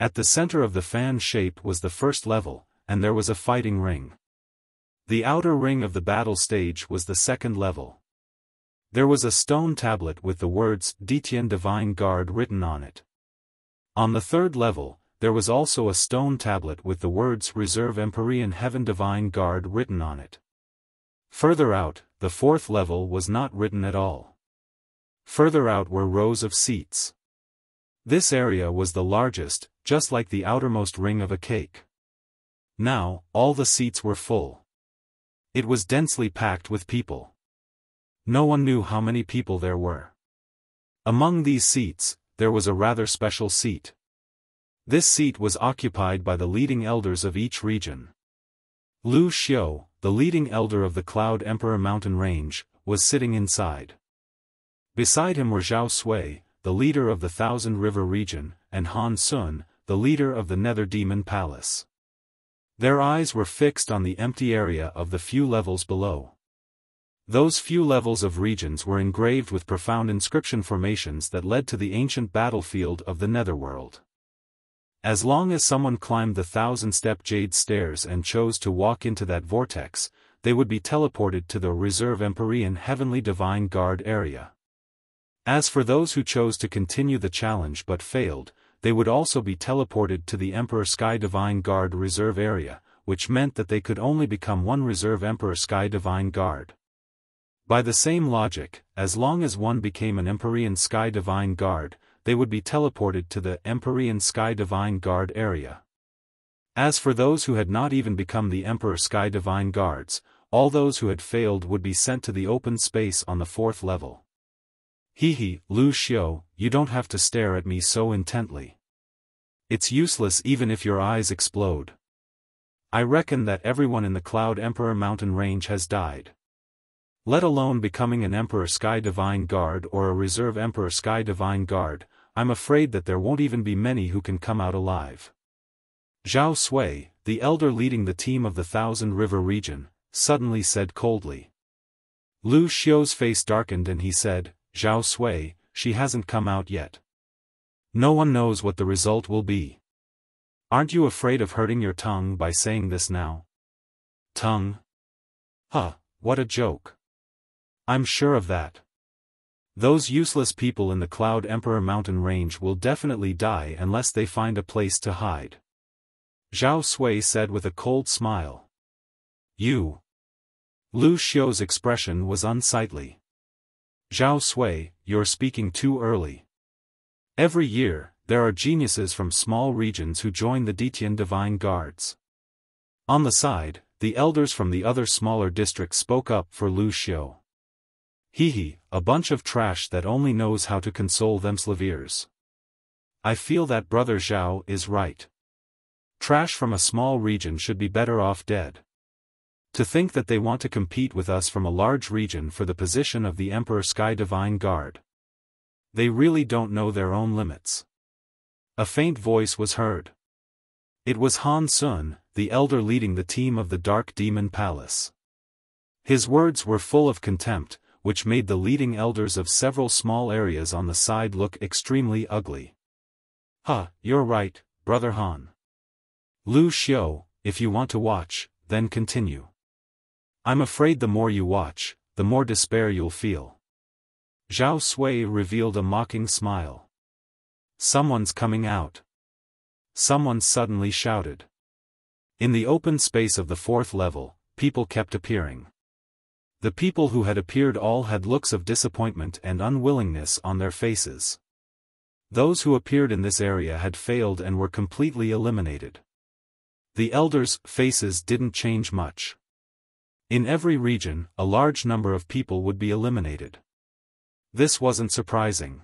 At the center of the fan shape was the first level, and there was a fighting ring. The outer ring of the battle stage was the second level. There was a stone tablet with the words Ditian Divine Guard written on it. On the third level, there was also a stone tablet with the words Reserve Empyrean Heaven Divine Guard written on it. Further out, the fourth level was not written at all. Further out were rows of seats. This area was the largest, just like the outermost ring of a cake. Now, all the seats were full. It was densely packed with people. No one knew how many people there were. Among these seats, there was a rather special seat. This seat was occupied by the leading elders of each region. Lu Xiao, the leading elder of the Cloud Emperor Mountain Range, was sitting inside. Beside him were Zhao Sui, the leader of the Thousand River region, and Han Sun, the leader of the Nether Demon Palace. Their eyes were fixed on the empty area of the few levels below. Those few levels of regions were engraved with profound inscription formations that led to the ancient battlefield of the Netherworld. As long as someone climbed the 1,000-step jade stairs and chose to walk into that vortex, they would be teleported to the Reserve Empyrean Heavenly Divine Guard area. As for those who chose to continue the challenge but failed, they would also be teleported to the Emperor Sky Divine Guard Reserve area, which meant that they could only become one Reserve Emperor Sky Divine Guard. By the same logic, as long as one became an Empyrean Sky Divine Guard, they would be teleported to the Empyrean Sky Divine Guard area. As for those who had not even become the Emperor Sky Divine Guards, all those who had failed would be sent to the open space on the 4th level. Hehe, Lu Xiao, you don't have to stare at me so intently. It's useless even if your eyes explode. I reckon that everyone in the Cloud Emperor Mountain Range has died. Let alone becoming an Emperor Sky Divine Guard or a Reserve Emperor Sky Divine Guard, I'm afraid that there won't even be many who can come out alive. Zhao Sui, the elder leading the team of the Thousand River region, suddenly said coldly. Lu Xiu's face darkened and he said, Zhao Sui, she hasn't come out yet. No one knows what the result will be. Aren't you afraid of hurting your tongue by saying this now? Tongue? Huh, what a joke. I'm sure of that. Those useless people in the Cloud Emperor mountain range will definitely die unless they find a place to hide. Zhao Sui said with a cold smile. You. Lu Xiu's expression was unsightly. Zhao Sui, you're speaking too early. Every year, there are geniuses from small regions who join the Detian Divine Guards. On the side, the elders from the other smaller districts spoke up for Lu Xiu. Hee, a bunch of trash that only knows how to console themselves. I feel that Brother Zhao is right. Trash from a small region should be better off dead. To think that they want to compete with us from a large region for the position of the Emperor Sky Divine Guard. They really don't know their own limits. A faint voice was heard. It was Han Sun, the elder leading the team of the Dark Demon Palace. His words were full of contempt, which made the leading elders of several small areas on the side look extremely ugly. You're right, Brother Han. Lu Xiu, if you want to watch, then continue. I'm afraid the more you watch, the more despair you'll feel. Zhao Sui revealed a mocking smile. Someone's coming out. Someone suddenly shouted. In the open space of the fourth level, people kept appearing. The people who had appeared all had looks of disappointment and unwillingness on their faces. Those who appeared in this area had failed and were completely eliminated. The elders' faces didn't change much. In every region, a large number of people would be eliminated. This wasn't surprising.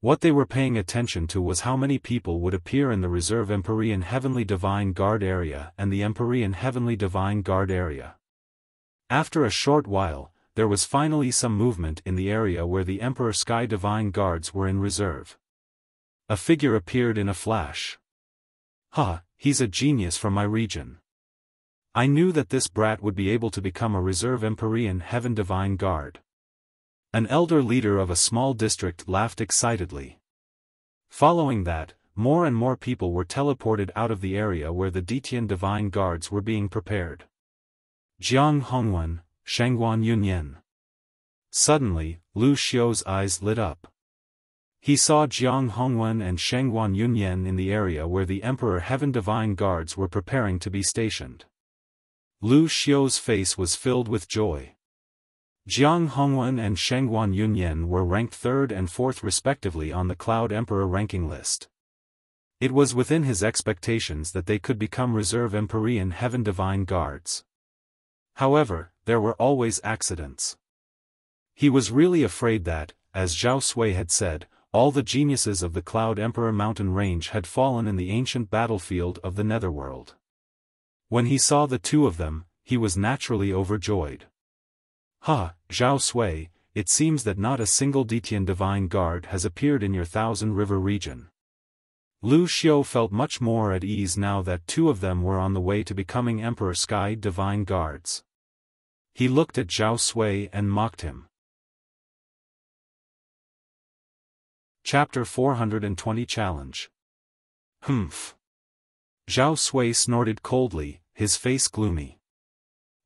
What they were paying attention to was how many people would appear in the Reserve Empyrean Heavenly Divine Guard area and the Empyrean Heavenly Divine Guard area. After a short while, there was finally some movement in the area where the Emperor Sky Divine Guards were in reserve. A figure appeared in a flash. He's a genius from my region. I knew that this brat would be able to become a Reserve Empyrean Heaven Divine Guard. An elder leader of a small district laughed excitedly. Following that, more and more people were teleported out of the area where the Detian Divine Guards were being prepared. Jiang Hongwen, Shangguan Yunyan. Suddenly, Lu Xiu's eyes lit up. He saw Jiang Hongwen and Shangguan Yunyan in the area where the Emperor Heaven Divine Guards were preparing to be stationed. Lu Xiu's face was filled with joy. Jiang Hongwen and Shangguan Yunyan were ranked 3rd and 4th respectively on the Cloud Emperor ranking list. It was within his expectations that they could become Reserve Empyrean Heaven Divine Guards. However, there were always accidents. He was really afraid that, as Zhao Sui had said, all the geniuses of the Cloud Emperor mountain range had fallen in the ancient battlefield of the Netherworld. When he saw the two of them, he was naturally overjoyed. Zhao Sui, it seems that not a single Detian Divine Guard has appeared in your Thousand River region. Lu Xiu felt much more at ease now that two of them were on the way to becoming Emperor Sky Divine Guards. He looked at Zhao Sui and mocked him. Chapter 420 Challenge. Zhao Sui snorted coldly, his face gloomy.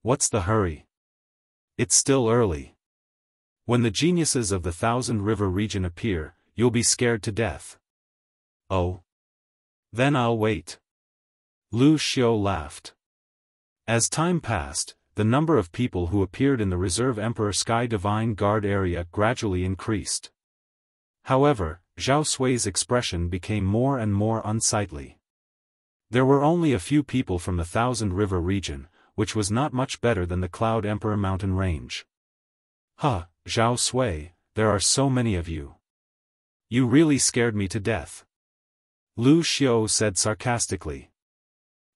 What's the hurry? It's still early. When the geniuses of the Thousand River region appear, you'll be scared to death. Oh. Then I'll wait. Lu Xiu laughed. As time passed, the number of people who appeared in the Reserve Emperor Sky Divine Guard area gradually increased. However, Zhao Sui's expression became more and more unsightly. There were only a few people from the Thousand River region, which was not much better than the Cloud Emperor mountain range. Zhao Sui, there are so many of you. You really scared me to death. Lu Xiu said sarcastically.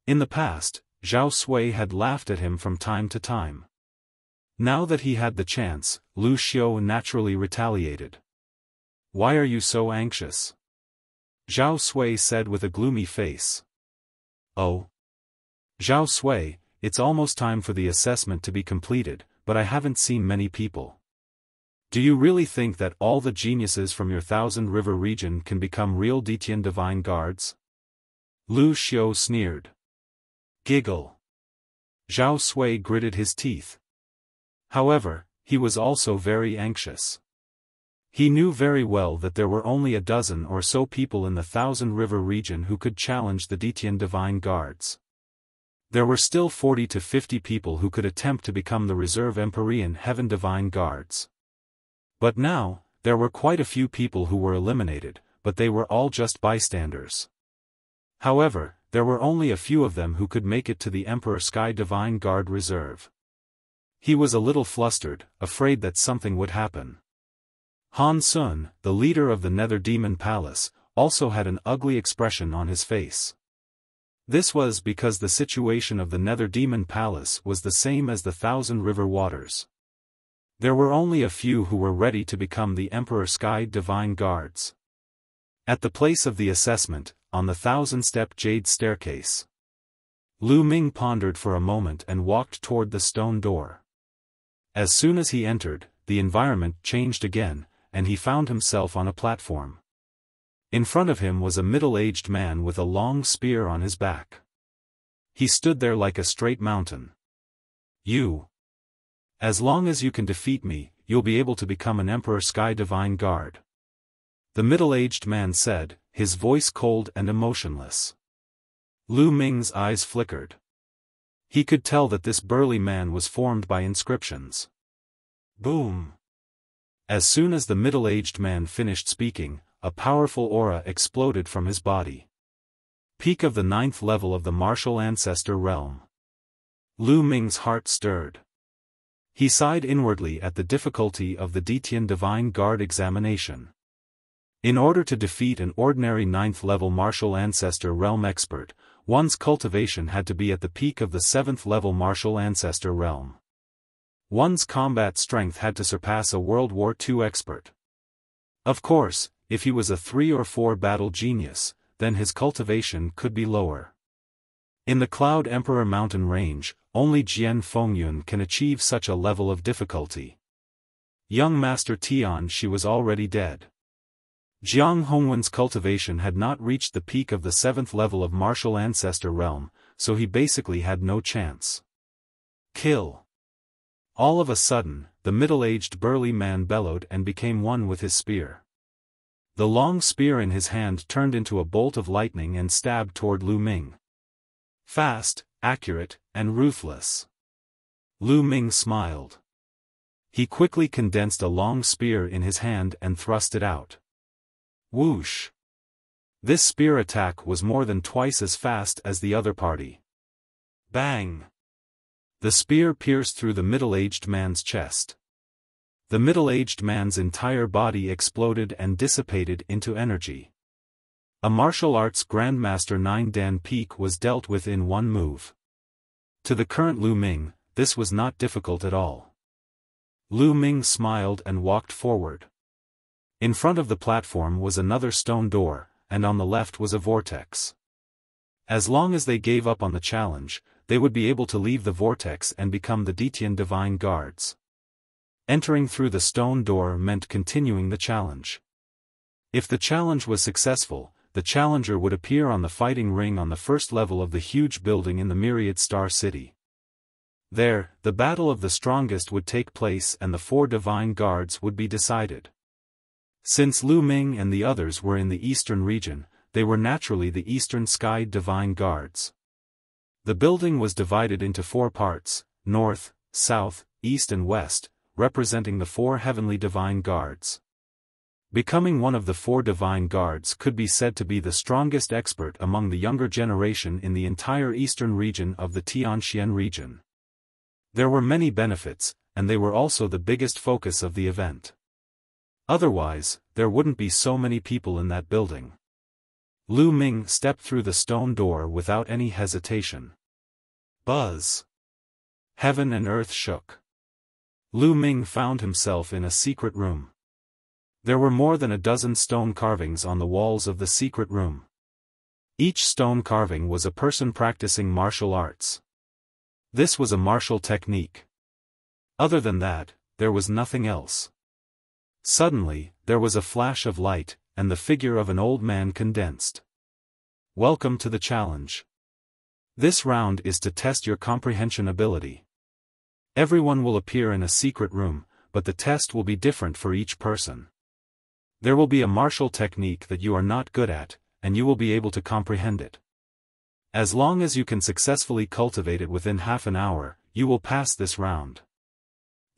In the past, Zhao Sui had laughed at him from time to time. Now that he had the chance, Lu Xiu naturally retaliated. Why are you so anxious? Zhao Sui said with a gloomy face. Oh. Zhao Sui, it's almost time for the assessment to be completed, but I haven't seen many people. Do you really think that all the geniuses from your Thousand River region can become real Detian divine guards? Lu Xiu sneered. Giggle. Zhao Sui gritted his teeth. However, he was also very anxious. He knew very well that there were only a dozen or so people in the Thousand River region who could challenge the Detian divine guards. There were still 40 to 50 people who could attempt to become the reserve Empyrean Heaven divine guards. But now, there were quite a few people who were eliminated, but they were all just bystanders. However, there were only a few of them who could make it to the Emperor Sky Divine Guard Reserve. He was a little flustered, afraid that something would happen. Han Sun, the leader of the Nether Demon Palace, also had an ugly expression on his face. This was because the situation of the Nether Demon Palace was the same as the Thousand River Waters. There were only a few who were ready to become the Emperor Sky Divine Guards. At the place of the assessment, on the 1,000-step jade staircase, Lu Ming pondered for a moment and walked toward the stone door. As soon as he entered, the environment changed again, and he found himself on a platform. In front of him was a middle-aged man with a long spear on his back. He stood there like a straight mountain. You. As long as you can defeat me, you'll be able to become an Emperor Sky Divine Guard. The middle-aged man said, his voice cold and emotionless. Lu Ming's eyes flickered. He could tell that this burly man was formed by inscriptions. Boom! As soon as the middle-aged man finished speaking, a powerful aura exploded from his body. Peak of the 9th level of the Martial Ancestor Realm. Lu Ming's heart stirred. He sighed inwardly at the difficulty of the Detian Divine Guard examination. In order to defeat an ordinary 9th level Martial Ancestor Realm expert, one's cultivation had to be at the peak of the 7th level Martial Ancestor Realm. One's combat strength had to surpass a World War II expert. Of course, if he was a 3 or 4 battle genius, then his cultivation could be lower. In the Cloud Emperor Mountain Range, only Jian Fengyun can achieve such a level of difficulty. Young Master Tian Shi was already dead. Jiang Hongwen's cultivation had not reached the peak of the 7th level of Martial Ancestor Realm, so he basically had no chance. Kill. All of a sudden, the middle-aged burly man bellowed and became one with his spear. The long spear in his hand turned into a bolt of lightning and stabbed toward Lu Ming. Fast, accurate, and ruthless. Lu Ming smiled. He quickly condensed a long spear in his hand and thrust it out. Whoosh! This spear attack was more than twice as fast as the other party. Bang! The spear pierced through the middle-aged man's chest. The middle-aged man's entire body exploded and dissipated into energy. A martial arts Grandmaster 9 Dan Peak was dealt with in one move. To the current Lu Ming, this was not difficult at all. Lu Ming smiled and walked forward. In front of the platform was another stone door, and on the left was a vortex. As long as they gave up on the challenge, they would be able to leave the vortex and become the Detian Divine Guards. Entering through the stone door meant continuing the challenge. If the challenge was successful, the challenger would appear on the fighting ring on the first level of the huge building in the Myriad Star City. There, the battle of the strongest would take place and the 4 Divine Guards would be decided. Since Lu Ming and the others were in the eastern region, they were naturally the Eastern Sky Divine Guards. The building was divided into 4 parts, north, south, east and west, representing the 4 heavenly Divine Guards. Becoming one of the 4 Divine Guards could be said to be the strongest expert among the younger generation in the entire eastern region of the Tianxian region. There were many benefits, and they were also the biggest focus of the event. Otherwise, there wouldn't be so many people in that building. Lu Ming stepped through the stone door without any hesitation. Buzz! Heaven and earth shook. Lu Ming found himself in a secret room. There were more than a dozen stone carvings on the walls of the secret room. Each stone carving was a person practicing martial arts. This was a martial technique. Other than that, there was nothing else. Suddenly, there was a flash of light, and the figure of an old man condensed. Welcome to the challenge. This round is to test your comprehension ability. Everyone will appear in a secret room, but the test will be different for each person. There will be a martial technique that you are not good at, and you will be able to comprehend it. As long as you can successfully cultivate it within half an hour, you will pass this round.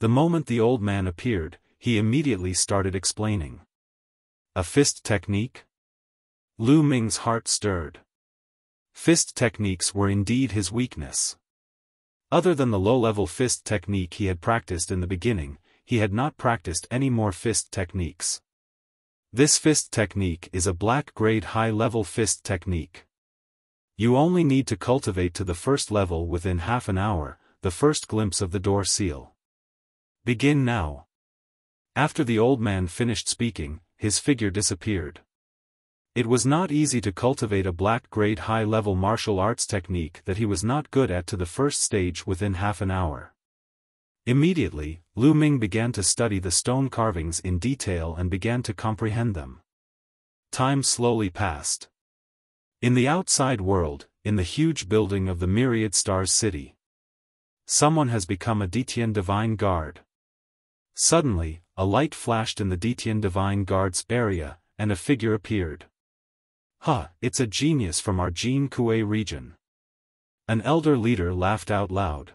The moment the old man appeared, he immediately started explaining. A fist technique? Lu Ming's heart stirred. Fist techniques were indeed his weakness. Other than the low-level fist technique he had practiced in the beginning, he had not practiced any more fist techniques. This fist technique is a black-grade high-level fist technique. You only need to cultivate to the first level within half an hour, the first glimpse of the door seal. Begin now. After the old man finished speaking, his figure disappeared. It was not easy to cultivate a black-grade high-level martial arts technique that he was not good at to the first stage within half an hour. Immediately, Lu Ming began to study the stone carvings in detail and began to comprehend them. Time slowly passed. In the outside world, in the huge building of the Myriad Stars City, someone has become a Detian Divine Guard. Suddenly, a light flashed in the Detian Divine Guard's area, and a figure appeared. It's a genius from our Jin Kuei region. An elder leader laughed out loud.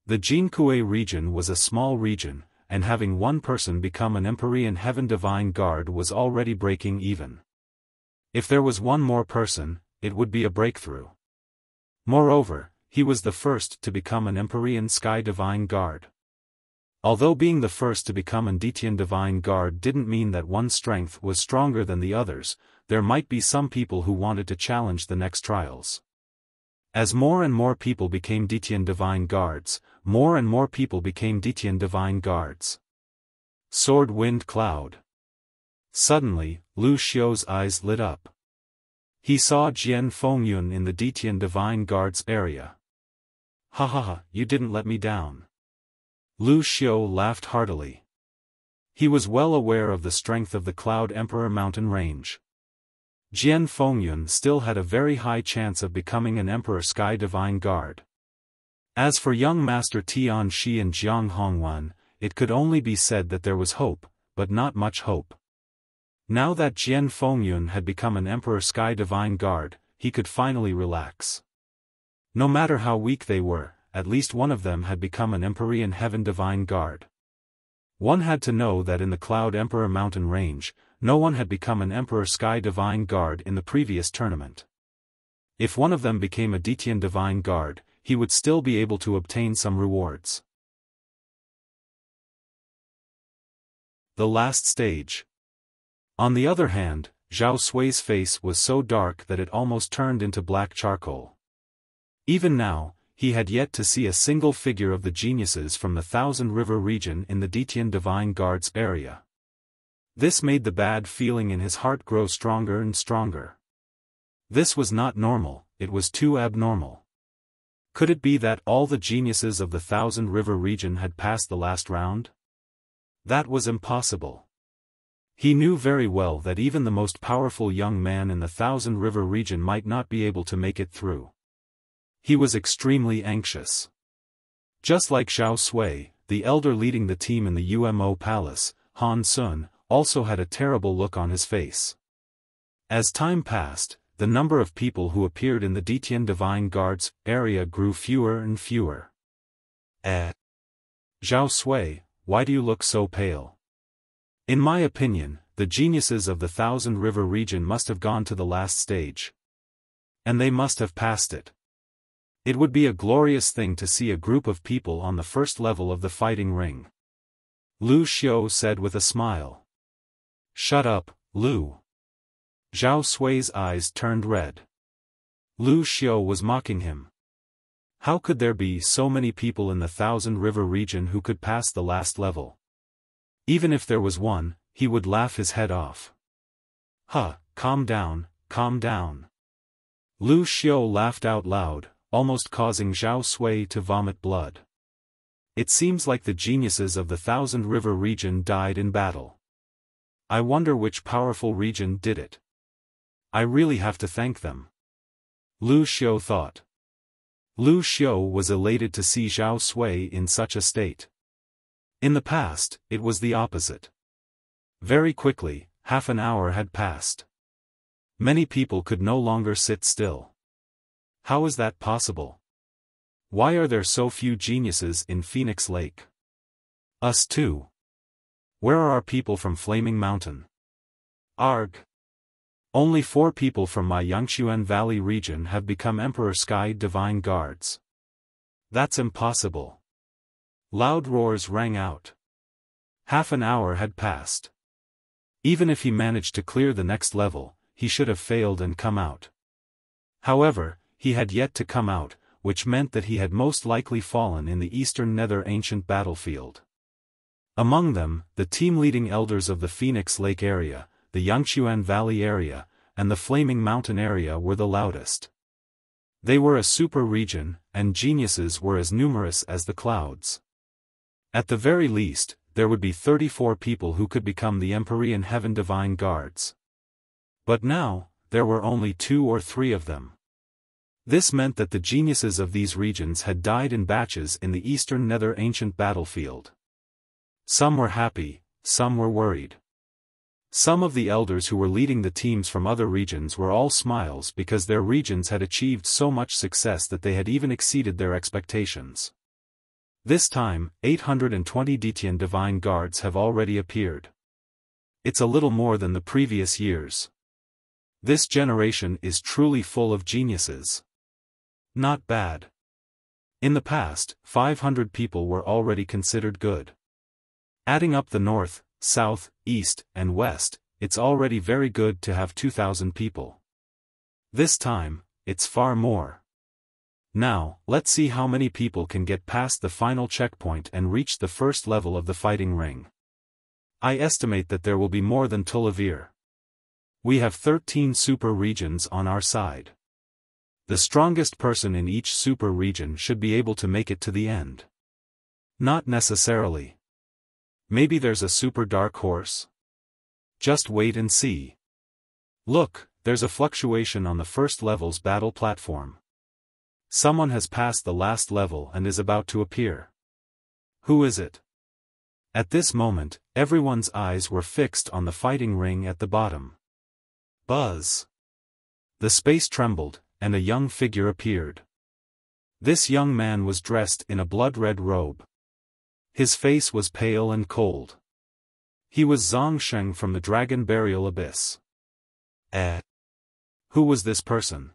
The Jin Kuei region was a small region, and having one person become an Empyrean Heaven Divine Guard was already breaking even. If there was one more person, it would be a breakthrough. Moreover, he was the first to become an Empyrean Sky Divine Guard. Although being the first to become an Detian Divine Guard didn't mean that one's strength was stronger than the others, there might be some people who wanted to challenge the next trials. As more and more people became Detian Divine Guards, more and more people became Detian Divine Guards. Sword Wind Cloud. Suddenly, Lu Xiu's eyes lit up. He saw Jian Fengyun in the Detian Divine Guards area. You didn't let me down. Lu Xiu laughed heartily. He was well aware of the strength of the Cloud Emperor mountain range. Jian Fengyun still had a very high chance of becoming an Emperor Sky Divine Guard. As for young Master Tian Shi and Jiang Hongwan, it could only be said that there was hope, but not much hope. Now that Jian Fengyun had become an Emperor Sky Divine Guard, he could finally relax. No matter how weak they were, at least one of them had become an Empyrean Heaven Divine Guard. One had to know that in the Cloud Emperor mountain range, no one had become an Emperor Sky Divine Guard in the previous tournament. If one of them became a Detian Divine Guard, he would still be able to obtain some rewards. The last stage. On the other hand, Zhao Sui's face was so dark that it almost turned into black charcoal. Even now, he had yet to see a single figure of the geniuses from the Thousand River region in the Detian Divine Guards area. This made the bad feeling in his heart grow stronger and stronger. This was not normal, it was too abnormal. Could it be that all the geniuses of the Thousand River region had passed the last round? That was impossible. He knew very well that even the most powerful young man in the Thousand River region might not be able to make it through. He was extremely anxious. Just like Zhao Sui, the elder leading the team in the UMO Palace, Han Sun, also had a terrible look on his face. As time passed, the number of people who appeared in the Detian Divine Guards area grew fewer and fewer. Zhao Sui, why do you look so pale? In my opinion, the geniuses of the Thousand River region must have gone to the last stage. And they must have passed it. It would be a glorious thing to see a group of people on the first level of the fighting ring. Lu Xiu said with a smile. Shut up, Lu. Zhao Sui's eyes turned red. Lu Xiu was mocking him. How could there be so many people in the Thousand River region who could pass the last level? Even if there was one, he would laugh his head off. Calm down, calm down. Lu Xiao laughed out loud, almost causing Zhao Sui to vomit blood. It seems like the geniuses of the Thousand River region died in battle. I wonder which powerful region did it. I really have to thank them. Lu Xiao thought. Lu Xiao was elated to see Zhao Sui in such a state. In the past, it was the opposite. Very quickly, half an hour had passed. Many people could no longer sit still. How is that possible? Why are there so few geniuses in Phoenix Lake? Us too. Where are our people from Flaming Mountain? Arg. Only 4 people from my Yangchuan Valley region have become Emperor Sky Divine Guards. That's impossible. Loud roars rang out. Half an hour had passed. Even if he managed to clear the next level, he should have failed and come out. However, he had yet to come out, which meant that he had most likely fallen in the Eastern Nether Ancient battlefield. Among them, the team-leading elders of the Phoenix Lake area, the Yangchuan Valley area, and the Flaming Mountain area were the loudest. They were a super region, and geniuses were as numerous as the clouds. At the very least, there would be 34 people who could become the Empyrean Heaven Divine Guards. But now, there were only 2 or 3 of them. This meant that the geniuses of these regions had died in batches in the Eastern Nether Ancient battlefield. Some were happy, some were worried. Some of the elders who were leading the teams from other regions were all smiles because their regions had achieved so much success that they had even exceeded their expectations. This time, 820 Ditian Divine Guards have already appeared. It's a little more than the previous years. This generation is truly full of geniuses. Not bad. In the past, 500 people were already considered good. Adding up the north, south, east, and west, it's already very good to have 2,000 people. This time, it's far more. Now, let's see how many people can get past the final checkpoint and reach the first level of the fighting ring. I estimate that there will be more than Tulavir. We have 13 super regions on our side. The strongest person in each super region should be able to make it to the end. Not necessarily. Maybe there's a super dark horse? Just wait and see. Look, there's a fluctuation on the first level's battle platform. Someone has passed the last level and is about to appear. Who is it? At this moment, everyone's eyes were fixed on the fighting ring at the bottom. Buzz! The space trembled, and a young figure appeared. This young man was dressed in a blood-red robe. His face was pale and cold. He was Zhongsheng from the Dragon Burial Abyss. Who was this person?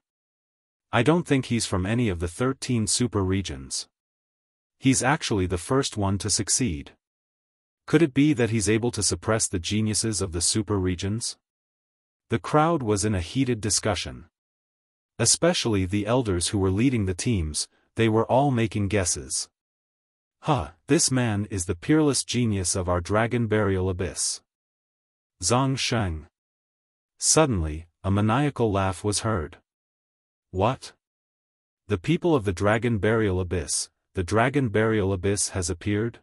I don't think he's from any of the 13 super regions. He's actually the first one to succeed. Could it be that he's able to suppress the geniuses of the super regions? The crowd was in a heated discussion. Especially the elders who were leading the teams, they were all making guesses. This man is the peerless genius of our Dragon Burial Abyss. Zhongsheng. Suddenly, a maniacal laugh was heard. What? The people of the Dragon Burial Abyss, the Dragon Burial Abyss has appeared?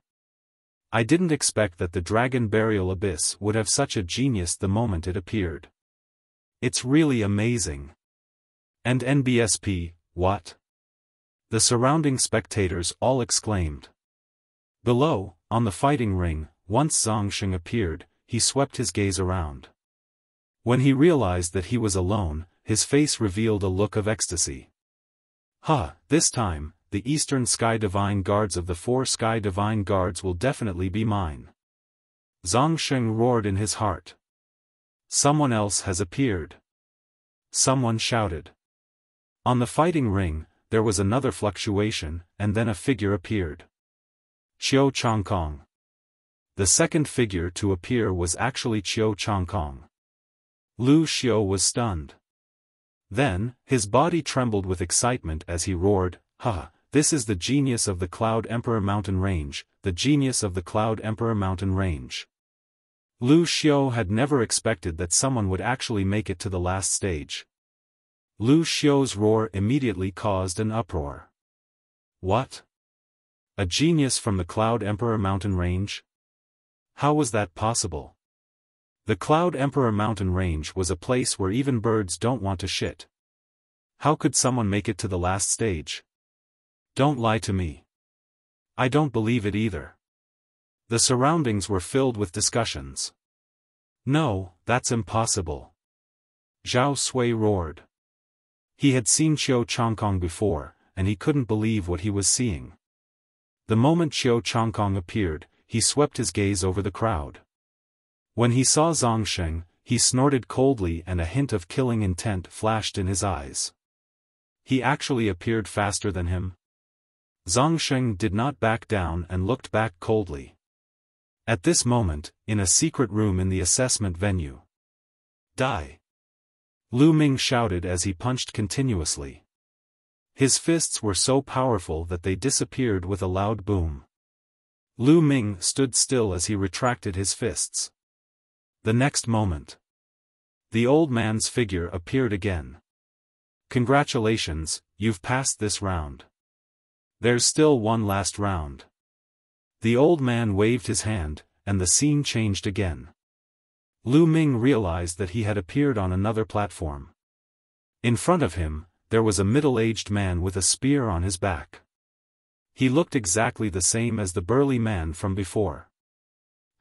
I didn't expect that the Dragon Burial Abyss would have such a genius the moment it appeared. It's really amazing. And NBSP, what? The surrounding spectators all exclaimed. Below, on the fighting ring, once Zhongsheng appeared, he swept his gaze around. When he realized that he was alone, his face revealed a look of ecstasy. This time, the Eastern Sky Divine Guards of the 4 Sky Divine Guards will definitely be mine. Zhongsheng roared in his heart. Someone else has appeared. Someone shouted. On the fighting ring, there was another fluctuation, and then a figure appeared. Qiu Chongkong. The second figure to appear was actually Qiu Chongkong. Lu Xiao was stunned. Then, his body trembled with excitement as he roared, this is the genius of the Cloud Emperor Mountain Range, the genius of the Cloud Emperor Mountain Range. Lu Xiao had never expected that someone would actually make it to the last stage. Lu Xiu's roar immediately caused an uproar. What? A genius from the Cloud Emperor mountain range? How was that possible? The Cloud Emperor mountain range was a place where even birds don't want to shit. How could someone make it to the last stage? Don't lie to me. I don't believe it either. The surroundings were filled with discussions. No, that's impossible. Zhao Sui roared. He had seen Xiao Chongkong before, and he couldn't believe what he was seeing. The moment Xiao Chongkong appeared, he swept his gaze over the crowd. When he saw Zhongsheng, he snorted coldly and a hint of killing intent flashed in his eyes. He actually appeared faster than him. Zhongsheng did not back down and looked back coldly. At this moment, in a secret room in the assessment venue. Die! Lu Ming shouted as he punched continuously. His fists were so powerful that they disappeared with a loud boom. Lu Ming stood still as he retracted his fists. The next moment, the old man's figure appeared again. Congratulations, you've passed this round. There's still one last round. The old man waved his hand, and the scene changed again. Lu Ming realized that he had appeared on another platform. In front of him, there was a middle-aged man with a spear on his back. He looked exactly the same as the burly man from before.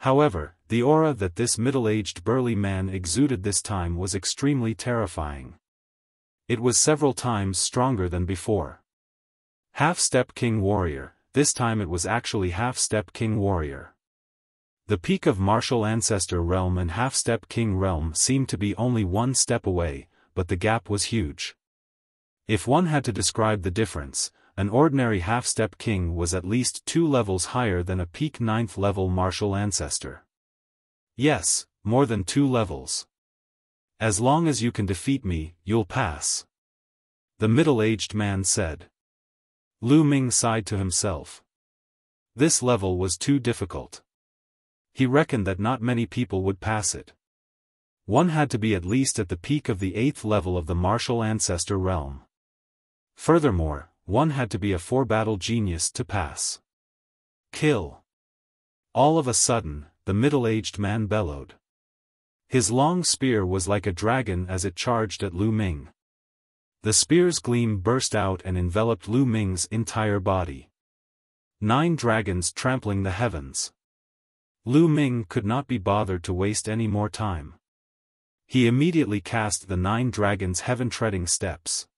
However, the aura that this middle-aged burly man exuded this time was extremely terrifying. It was several times stronger than before. Half-step King Warrior, this time it was actually half-step King Warrior. The peak of Martial Ancestor Realm and half-step King Realm seemed to be only one step away, but the gap was huge. If one had to describe the difference, an ordinary half-step king was at least 2 levels higher than a peak 9th level martial ancestor. Yes, more than 2 levels. As long as you can defeat me, you'll pass. The middle-aged man said. Lu Ming sighed to himself. This level was too difficult. He reckoned that not many people would pass it. One had to be at least at the peak of the 8th level of the martial ancestor realm. Furthermore, one had to be a 4-battle genius to pass. Kill. All of a sudden, the middle-aged man bellowed. His long spear was like a dragon as it charged at Lu Ming. The spear's gleam burst out and enveloped Lu Ming's entire body. 9 dragons trampling the heavens. Lu Ming could not be bothered to waste any more time. He immediately cast the 9 dragons' heaven-treading steps.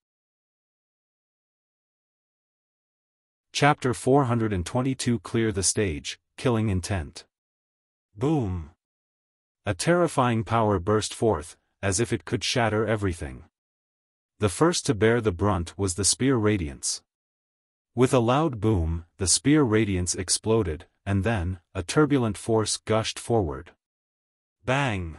Chapter 422 Clear the Stage, Killing Intent. Boom! A terrifying power burst forth, as if it could shatter everything. The first to bear the brunt was the spear radiance. With a loud boom, the spear radiance exploded, and then, a turbulent force gushed forward. Bang!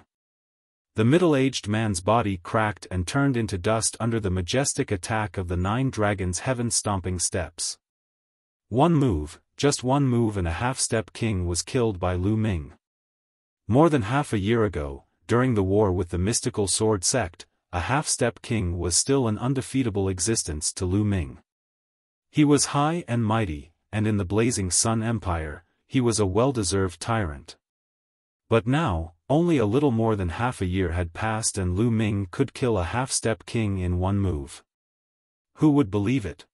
The middle-aged man's body cracked and turned into dust under the majestic attack of the 9 dragons' heaven-stomping steps. One move, just one move and a half-step king was killed by Lu Ming. More than half a year ago, during the war with the mystical sword sect, a half-step king was still an undefeatable existence to Lu Ming. He was high and mighty, and in the Blazing Sun Empire, he was a well-deserved tyrant. But now, only a little more than half a year had passed and Lu Ming could kill a half-step king in one move. Who would believe it?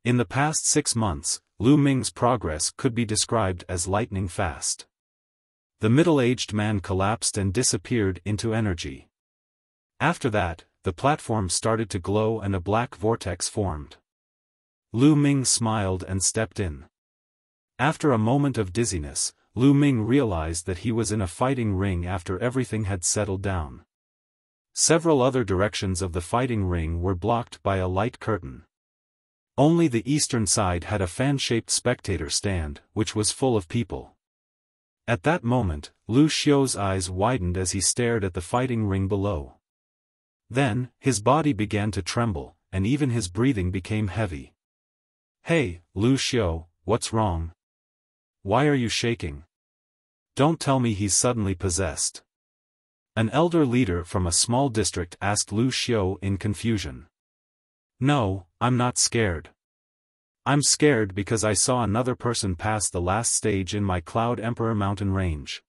In the past 6 months, Lu Ming's progress could be described as lightning fast. The middle-aged man collapsed and disappeared into energy. After that, the platform started to glow and a black vortex formed. Lu Ming smiled and stepped in. After a moment of dizziness, Lu Ming realized that he was in a fighting ring after everything had settled down. Several other directions of the fighting ring were blocked by a light curtain. Only the eastern side had a fan-shaped spectator stand, which was full of people. At that moment, Lu Xiu's eyes widened as he stared at the fighting ring below. Then, his body began to tremble, and even his breathing became heavy. Hey, Lu Xiu, what's wrong? Why are you shaking? Don't tell me he's suddenly possessed. An elder leader from a small district asked Lu Xiao in confusion. No, I'm not scared. I'm scared because I saw another person pass the last stage in my Cloud Emperor mountain range.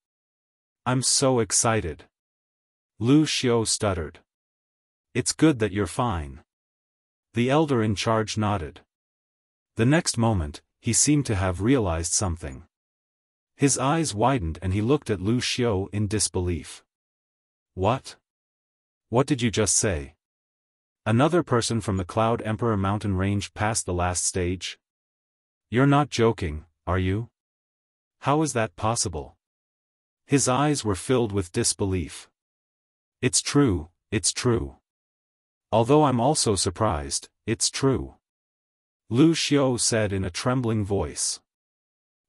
I'm so excited. Lu Xiao stuttered. It's good that you're fine. The elder in charge nodded. The next moment, he seemed to have realized something. His eyes widened and he looked at Lu Xiao in disbelief. What? What did you just say? Another person from the Cloud Emperor mountain range passed the last stage? You're not joking, are you? How is that possible? His eyes were filled with disbelief. It's true, it's true. Although I'm also surprised, it's true. Lu Xiao said in a trembling voice.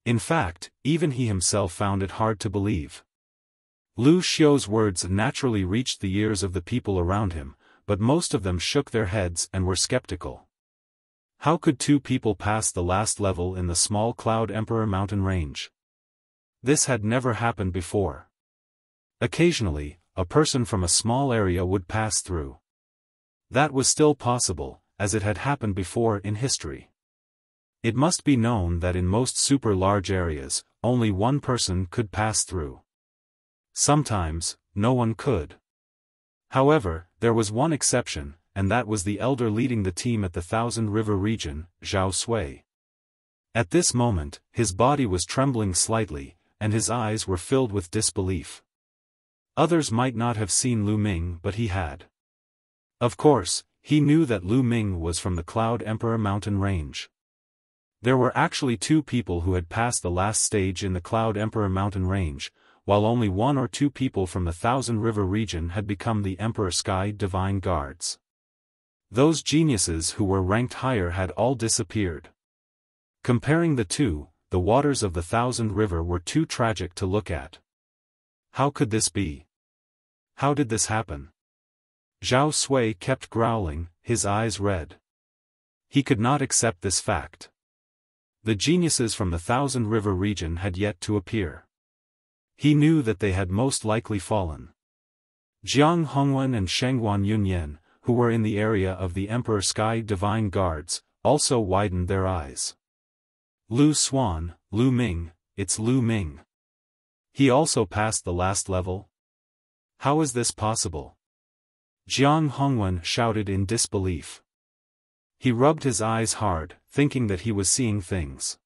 In fact, even he himself found it hard to believe. Lu Xiao's words naturally reached the ears of the people around him, but most of them shook their heads and were skeptical. How could two people pass the last level in the small Cloud Emperor mountain range? This had never happened before. Occasionally, a person from a small area would pass through. That was still possible, as it had happened before in history. It must be known that in most super large areas, only one person could pass through. Sometimes, no one could. However, there was one exception, and that was the elder leading the team at the Thousand River region, Zhao Sui. At this moment, his body was trembling slightly, and his eyes were filled with disbelief. Others might not have seen Lu Ming, but he had. Of course, he knew that Lu Ming was from the Cloud Emperor mountain range. There were actually two people who had passed the last stage in the Cloud Emperor mountain range, while only one or two people from the Thousand River region had become the Emperor Sky Divine Guards. Those geniuses who were ranked higher had all disappeared. Comparing the two, the waters of the Thousand River were too tragic to look at. How could this be? How did this happen? Zhao Sui kept growling, his eyes red. He could not accept this fact. The geniuses from the Thousand River region had yet to appear. He knew that they had most likely fallen. Jiang Hongwen and Shengguan Yunyan, who were in the area of the Emperor Sky Divine Guards, also widened their eyes. Lu Xuan, Lu Ming, it's Lu Ming. He also passed the last level? How is this possible? Jiang Hongwen shouted in disbelief. He rubbed his eyes hard, thinking that he was seeing things.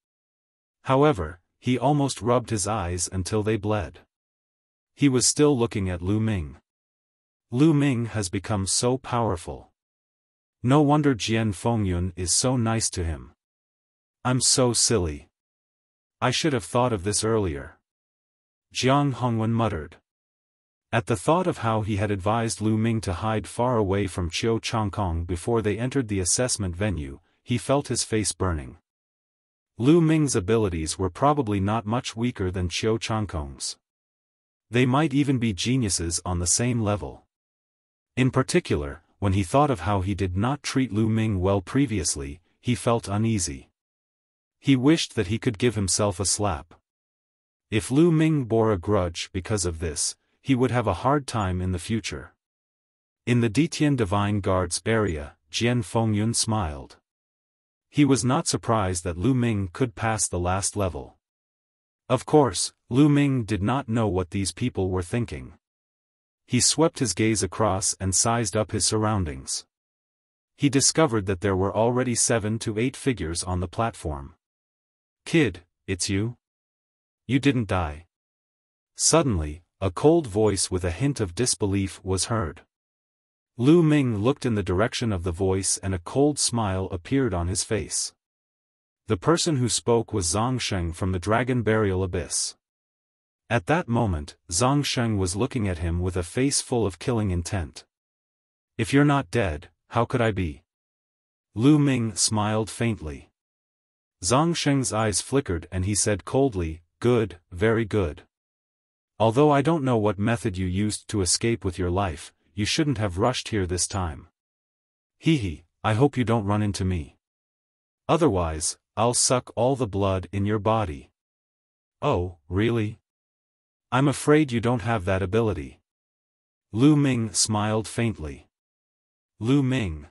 However, he almost rubbed his eyes until they bled. He was still looking at Lu Ming. Lu Ming has become so powerful. No wonder Jian Fengyun is so nice to him. I'm so silly. I should have thought of this earlier. Jiang Hongwen muttered. At the thought of how he had advised Lu Ming to hide far away from Qiu Changkong before they entered the assessment venue, he felt his face burning. Lu Ming's abilities were probably not much weaker than Qiu Changkong's. They might even be geniuses on the same level. In particular, when he thought of how he did not treat Lu Ming well previously, he felt uneasy. He wished that he could give himself a slap. If Lu Ming bore a grudge because of this, he would have a hard time in the future. In the Detian Divine Guards area, Jian Fengyun smiled. He was not surprised that Lu Ming could pass the last level. Of course, Lu Ming did not know what these people were thinking. He swept his gaze across and sized up his surroundings. He discovered that there were already 7 to 8 figures on the platform. Kid, it's you? You didn't die. Suddenly, a cold voice with a hint of disbelief was heard. Lu Ming looked in the direction of the voice and a cold smile appeared on his face. The person who spoke was Zhang Sheng from the Dragon Burial Abyss. At that moment, Zhang Sheng was looking at him with a face full of killing intent. If you're not dead, how could I be? Lu Ming smiled faintly. Zhang Sheng's eyes flickered and he said coldly, "Good, very good. Although I don't know what method you used to escape with your life, you shouldn't have rushed here this time. Hee, I hope you don't run into me. Otherwise, I'll suck all the blood in your body." "Oh, really? I'm afraid you don't have that ability." Lu Ming smiled faintly. Lu Ming.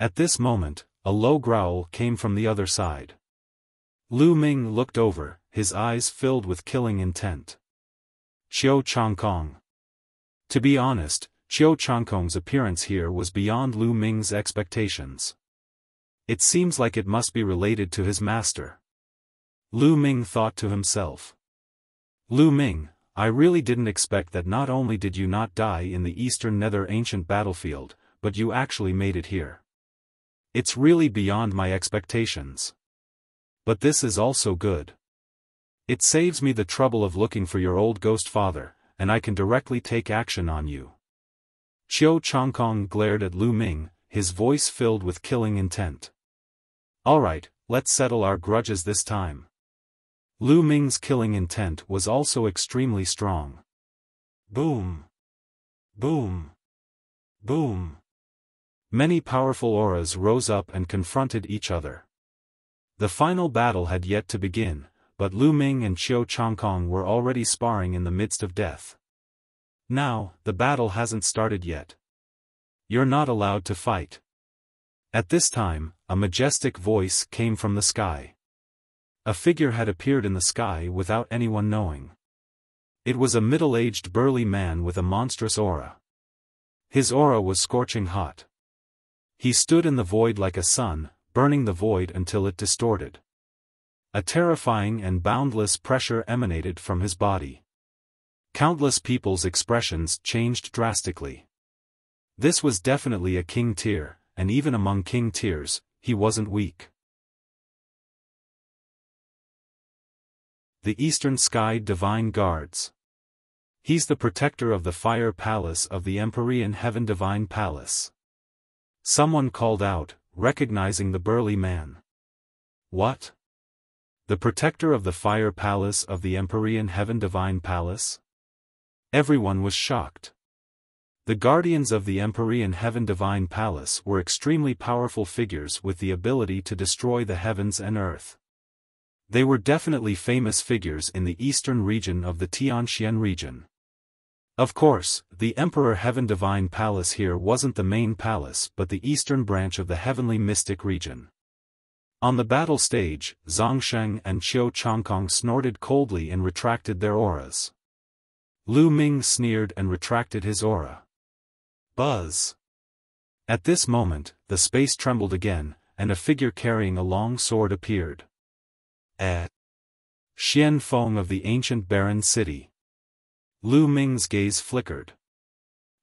At this moment, a low growl came from the other side. Lu Ming looked over, his eyes filled with killing intent. Qiu Changkong. To be honest, Qiu Changkong's appearance here was beyond Lu Ming's expectations. It seems like it must be related to his master. Lu Ming thought to himself. Lu Ming, I really didn't expect that not only did you not die in the Eastern Nether Ancient battlefield, but you actually made it here. It's really beyond my expectations. But this is also good. It saves me the trouble of looking for your old ghost father, and I can directly take action on you. Qiu Changkong glared at Lu Ming, his voice filled with killing intent. Alright, let's settle our grudges this time. Lu Ming's killing intent was also extremely strong. Boom. Boom. Boom. Many powerful auras rose up and confronted each other. The final battle had yet to begin, but Lu Ming and Qiu Changkong were already sparring in the midst of death. Now, the battle hasn't started yet. You're not allowed to fight. At this time, a majestic voice came from the sky. A figure had appeared in the sky without anyone knowing. It was a middle-aged burly man with a monstrous aura. His aura was scorching hot. He stood in the void like a sun, burning the void until it distorted. A terrifying and boundless pressure emanated from his body. Countless people's expressions changed drastically. This was definitely a king tier, and even among king tiers, he wasn't weak. The Eastern Sky Divine Guards. He's the protector of the Fire Palace of the Empyrean Heaven Divine Palace. Someone called out, recognizing the burly man. What? The protector of the Fire Palace of the Empyrean Heaven Divine Palace? Everyone was shocked. The guardians of the Empyrean Heaven Divine Palace were extremely powerful figures with the ability to destroy the heavens and earth. They were definitely famous figures in the eastern region of the Tianxian region. Of course, the Emperor Heaven Divine Palace here wasn't the main palace but the eastern branch of the Heavenly Mystic region. On the battle stage, Zhongsheng and Qiu Changkong snorted coldly and retracted their auras. Lu Ming sneered and retracted his aura. Buzz! At this moment, the space trembled again, and a figure carrying a long sword appeared. Xianfeng of the ancient barren city. Lu Ming's gaze flickered.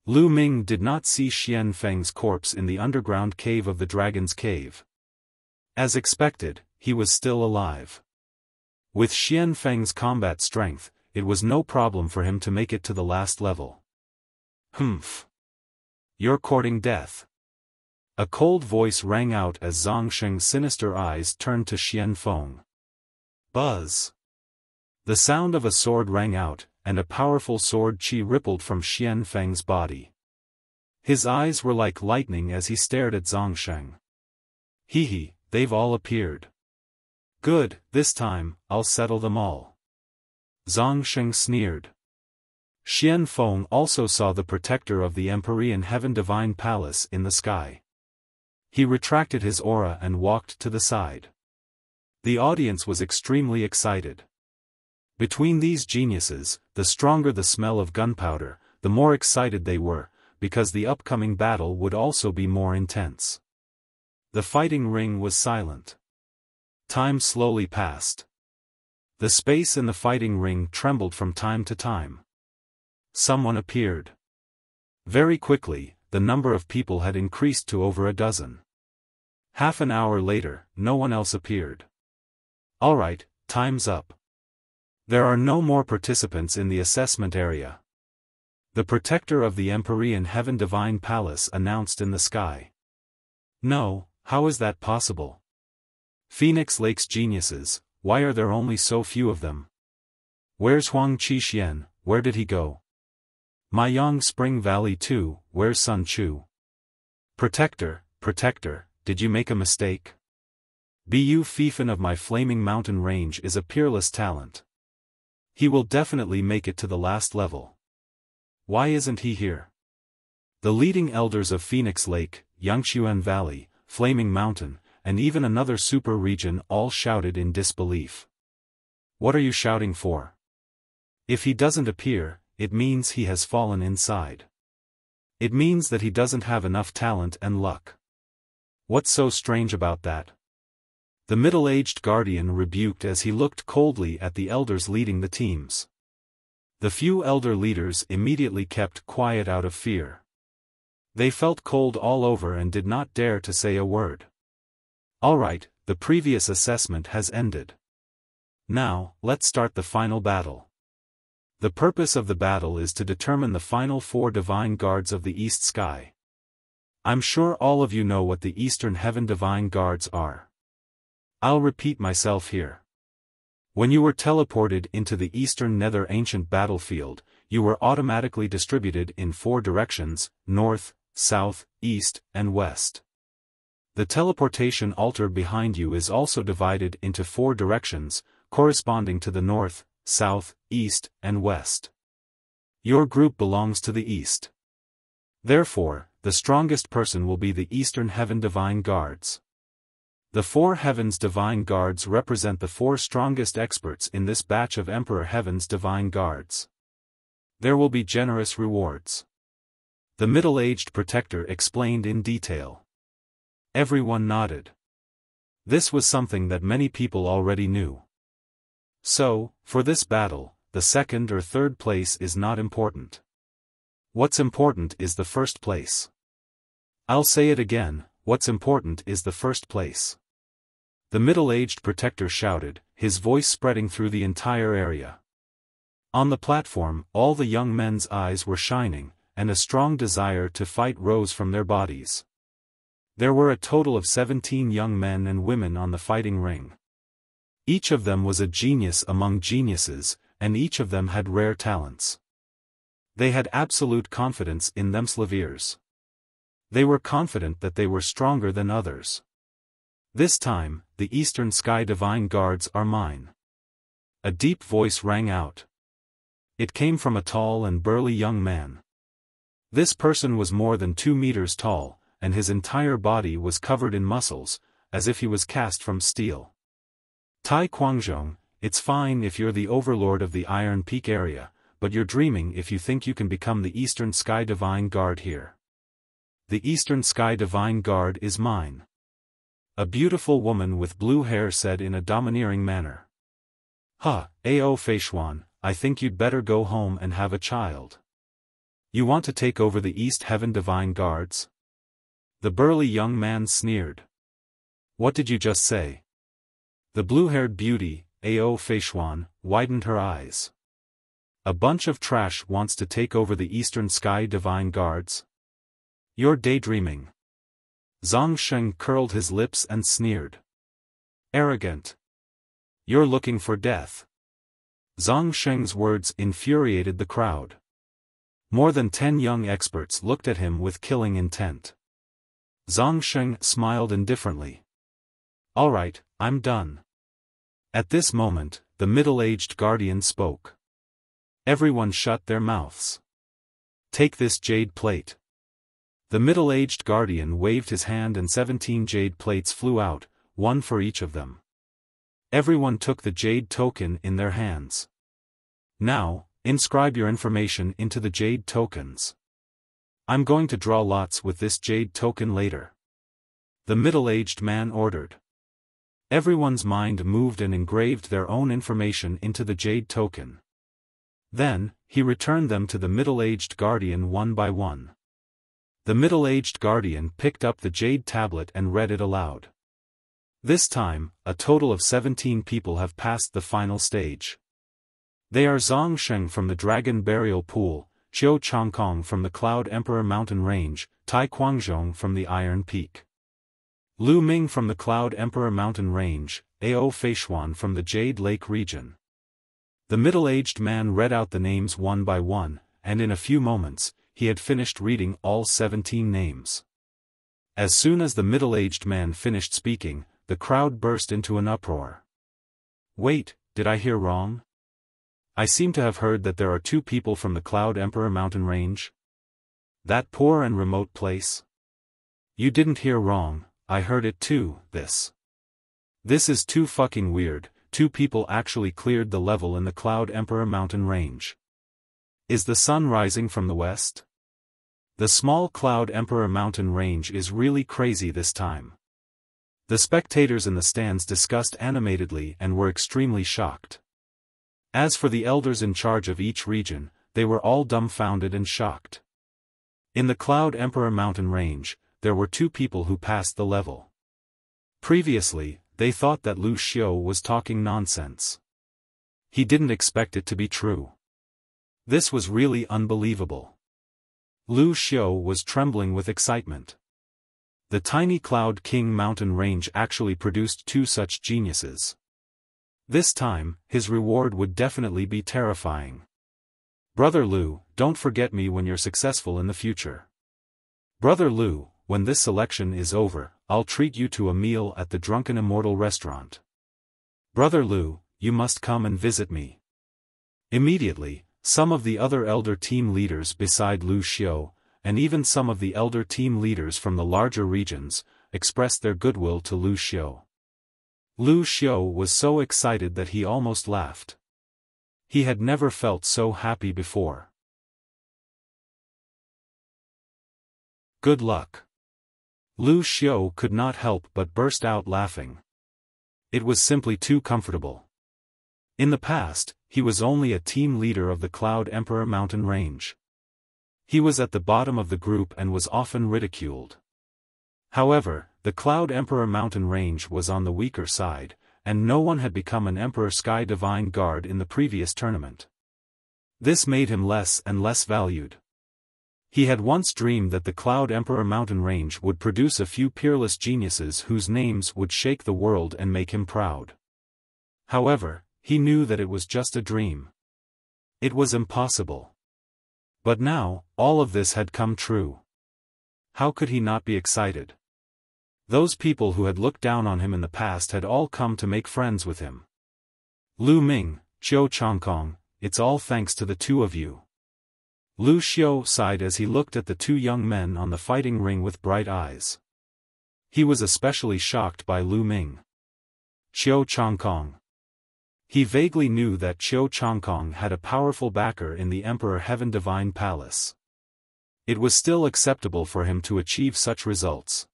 Lu Ming did not see Xianfeng's corpse in the underground cave of the Dragon's Cave. As expected, he was still alive. With Xianfeng's combat strength, it was no problem for him to make it to the last level. Humph. You're courting death. A cold voice rang out as Zhongsheng's sinister eyes turned to Xianfeng. Buzz. The sound of a sword rang out, and a powerful sword chi rippled from Xianfeng's body. His eyes were like lightning as he stared at Zhongsheng. Hee, they've all appeared. Good, this time, I'll settle them all. Zhongsheng sneered. Xianfeng also saw the protector of the Empyrean Heaven Divine Palace in the sky. He retracted his aura and walked to the side. The audience was extremely excited. Between these geniuses, the stronger the smell of gunpowder, the more excited they were, because the upcoming battle would also be more intense. The fighting ring was silent. Time slowly passed. The space in the fighting ring trembled from time to time. Someone appeared. Very quickly, the number of people had increased to over a dozen. Half an hour later, no one else appeared. Alright, time's up. There are no more participants in the assessment area. The protector of the Empyrean Heaven Divine Palace announced in the sky. No, how is that possible? Phoenix Lake's geniuses, why are there only so few of them? Where's Huang Qixuan, where did he go? Maiyang Spring Valley too, where's Sun Chu? Protector, did you make a mistake? Bu Fifan of my Flaming Mountain Range is a peerless talent. He will definitely make it to the last level. Why isn't he here? The leading elders of Phoenix Lake, Yangchuan Valley, Flaming Mountain, and even another super region all shouted in disbelief. What are you shouting for? If he doesn't appear, it means he has fallen inside. It means that he doesn't have enough talent and luck. What's so strange about that? The middle-aged guardian rebuked as he looked coldly at the elders leading the teams. The few elder leaders immediately kept quiet out of fear. They felt cold all over and did not dare to say a word. All right, the previous assessment has ended. Now, let's start the final battle. The purpose of the battle is to determine the final 4 divine guards of the East Sky. I'm sure all of you know what the Eastern Heaven divine guards are. I'll repeat myself here. When you were teleported into the Eastern Nether Ancient battlefield, you were automatically distributed in 4 directions: north, south, east, and west. The teleportation altar behind you is also divided into 4 directions, corresponding to the north, south, east, and west. Your group belongs to the east. Therefore, the strongest person will be the Eastern Heaven Divine Guards. The 4 Heavens Divine Guards represent the 4 strongest experts in this batch of Emperor Heaven's Divine Guards. There will be generous rewards. The middle-aged protector explained in detail. Everyone nodded. This was something that many people already knew. So, for this battle, the 2nd or 3rd place is not important. What's important is the 1st place. I'll say it again, what's important is the 1st place. The middle-aged protector shouted, his voice spreading through the entire area. On the platform, all the young men's eyes were shining, and a strong desire to fight rose from their bodies. There were a total of 17 young men and women on the fighting ring. Each of them was a genius among geniuses, and each of them had rare talents. They had absolute confidence in themselves. They were confident that they were stronger than others. This time, the Eastern Sky Divine Guards are mine. A deep voice rang out. It came from a tall and burly young man. This person was more than 2 meters tall, and his entire body was covered in muscles, as if he was cast from steel. Tai Quanzhong, it's fine if you're the overlord of the Iron Peak area, but you're dreaming if you think you can become the Eastern Sky Divine Guard here. The Eastern Sky Divine Guard is mine. A beautiful woman with blue hair said in a domineering manner. Ha, Ao Feishuan, I think you'd better go home and have a child. You want to take over the East Heaven Divine Guards? The burly young man sneered. What did you just say? The blue-haired beauty, Ao Feishuan, widened her eyes. A bunch of trash wants to take over the Eastern Sky Divine Guards? You're daydreaming. Zhang Sheng curled his lips and sneered. Arrogant. You're looking for death. Zhang Sheng's words infuriated the crowd. More than 10 young experts looked at him with killing intent. Zhang Sheng smiled indifferently. All right, I'm done. At this moment, the middle-aged guardian spoke. Everyone shut their mouths. Take this jade plate. The middle-aged guardian waved his hand and 17 jade plates flew out, 1 for each of them. Everyone took the jade token in their hands. Now, inscribe your information into the jade tokens. I'm going to draw lots with this jade token later. The middle-aged man ordered. Everyone's mind moved and engraved their own information into the jade token. Then, he returned them to the middle-aged guardian one by one. The middle-aged guardian picked up the jade tablet and read it aloud. This time, a total of 17 people have passed the final stage. They are Zhang Sheng from the Dragon Burial Pool, Qiu Changkong from the Cloud Emperor Mountain Range, Tai Quanzhong from the Iron Peak, Lu Ming from the Cloud Emperor Mountain Range, Ao Feishuan from the Jade Lake region. The middle-aged man read out the names one by one, and in a few moments, he had finished reading all 17 names. As soon as the middle-aged man finished speaking, the crowd burst into an uproar. Wait, did I hear wrong? I seem to have heard that there are 2 people from the Cloud Emperor mountain range. That poor and remote place? You didn't hear wrong, I heard it too, This is too fucking weird, 2 people actually cleared the level in the Cloud Emperor mountain range. Is the sun rising from the west? The small Cloud Emperor mountain range is really crazy this time. The spectators in the stands discussed animatedly and were extremely shocked. As for the elders in charge of each region, they were all dumbfounded and shocked. In the Cloud Emperor mountain range, there were 2 people who passed the level. Previously, they thought that Lu Xiao was talking nonsense. He didn't expect it to be true. This was really unbelievable. Lu Xiao was trembling with excitement. The tiny Cloud King mountain range actually produced 2 such geniuses. This time, his reward would definitely be terrifying. Brother Lu, don't forget me when you're successful in the future. Brother Lu, when this selection is over, I'll treat you to a meal at the Drunken Immortal restaurant. Brother Lu, you must come and visit me. Immediately, some of the other elder team leaders beside Lu Xiao, and even some of the elder team leaders from the larger regions, expressed their goodwill to Lu Xiao. Lu Xiao was so excited that he almost laughed. He had never felt so happy before. Good luck. Lu Xiao could not help but burst out laughing. It was simply too comfortable. In the past, he was only a team leader of the Cloud Emperor mountain range. He was at the bottom of the group and was often ridiculed. However, the Cloud Emperor mountain range was on the weaker side, and no one had become an Emperor Sky Divine Guard in the previous tournament. This made him less and less valued. He had once dreamed that the Cloud Emperor mountain range would produce a few peerless geniuses whose names would shake the world and make him proud. However, he knew that it was just a dream. It was impossible. But now, all of this had come true. How could he not be excited? Those people who had looked down on him in the past had all come to make friends with him. Lu Ming, Zhou Changkong, it's all thanks to the 2 of you. Lu Xiao sighed as he looked at the 2 young men on the fighting ring with bright eyes. He was especially shocked by Lu Ming. Zhou Changkong. He vaguely knew that Zhou Changkong had a powerful backer in the Emperor Heaven Divine Palace. It was still acceptable for him to achieve such results.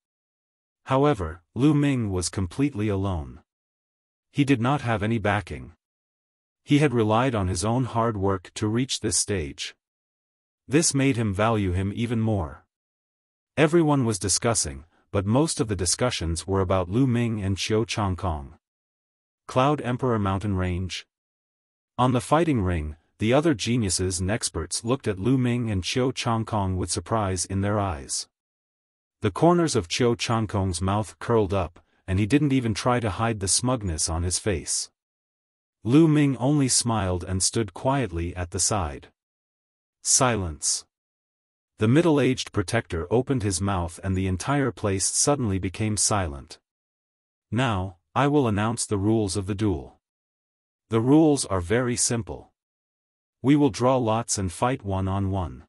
However, Lu Ming was completely alone. He did not have any backing. He had relied on his own hard work to reach this stage. This made him value him even more. Everyone was discussing, but most of the discussions were about Lu Ming and Zhou Changkong. Cloud Emperor mountain range. On the fighting ring, the other geniuses and experts looked at Lu Ming and Zhou Changkong with surprise in their eyes. The corners of Zhou Changkong's mouth curled up, and he didn't even try to hide the smugness on his face. Lu Ming only smiled and stood quietly at the side. Silence. The middle-aged protector opened his mouth and the entire place suddenly became silent. Now, I will announce the rules of the duel. The rules are very simple. We will draw lots and fight 1-on-1.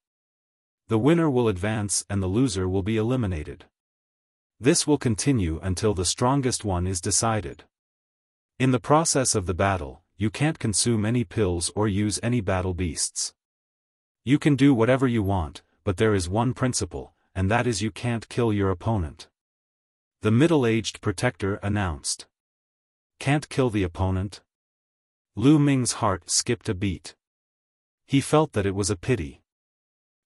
The winner will advance and the loser will be eliminated. This will continue until the strongest one is decided. In the process of the battle, you can't consume any pills or use any battle beasts. You can do whatever you want, but there is one principle, and that is you can't kill your opponent. The middle-aged protector announced. Can't kill the opponent? Lu Ming's heart skipped a beat. He felt that it was a pity.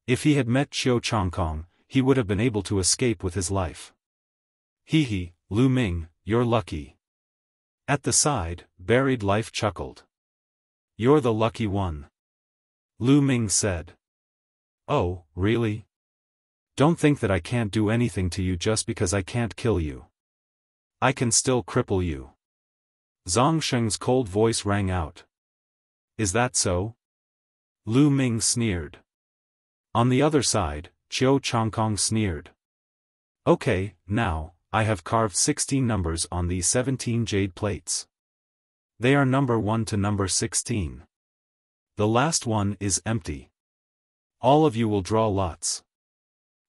If he had met Zhou Changkong, he would have been able to escape with his life. Hee, Lu Ming, you're lucky. At the side, Buried Life chuckled. You're the lucky one. Lu Ming said. Oh, really? Don't think that I can't do anything to you just because I can't kill you. I can still cripple you. Zhang Sheng's cold voice rang out. Is that so? Lu Ming sneered. On the other side, Zhou Changkong sneered. Okay, now, I have carved 16 numbers on these 17 jade plates. They are number 1 to number 16. The last one is empty. All of you will draw lots.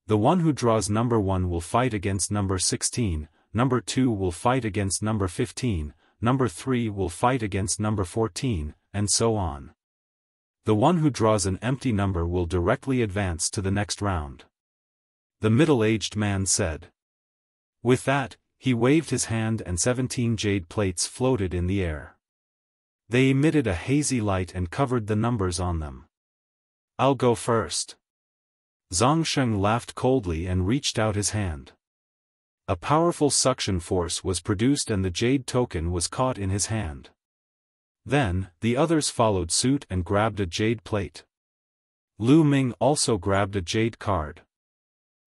The one who draws number 1 will fight against number 16, number 2 will fight against number 15, number 3 will fight against number 14, and so on. The one who draws an empty number will directly advance to the next round. The middle-aged man said. With that, he waved his hand and 17 jade plates floated in the air. They emitted a hazy light and covered the numbers on them. I'll go first. Zhongsheng laughed coldly and reached out his hand. A powerful suction force was produced and the jade token was caught in his hand. Then, the others followed suit and grabbed a jade plate. Lu Ming also grabbed a jade card.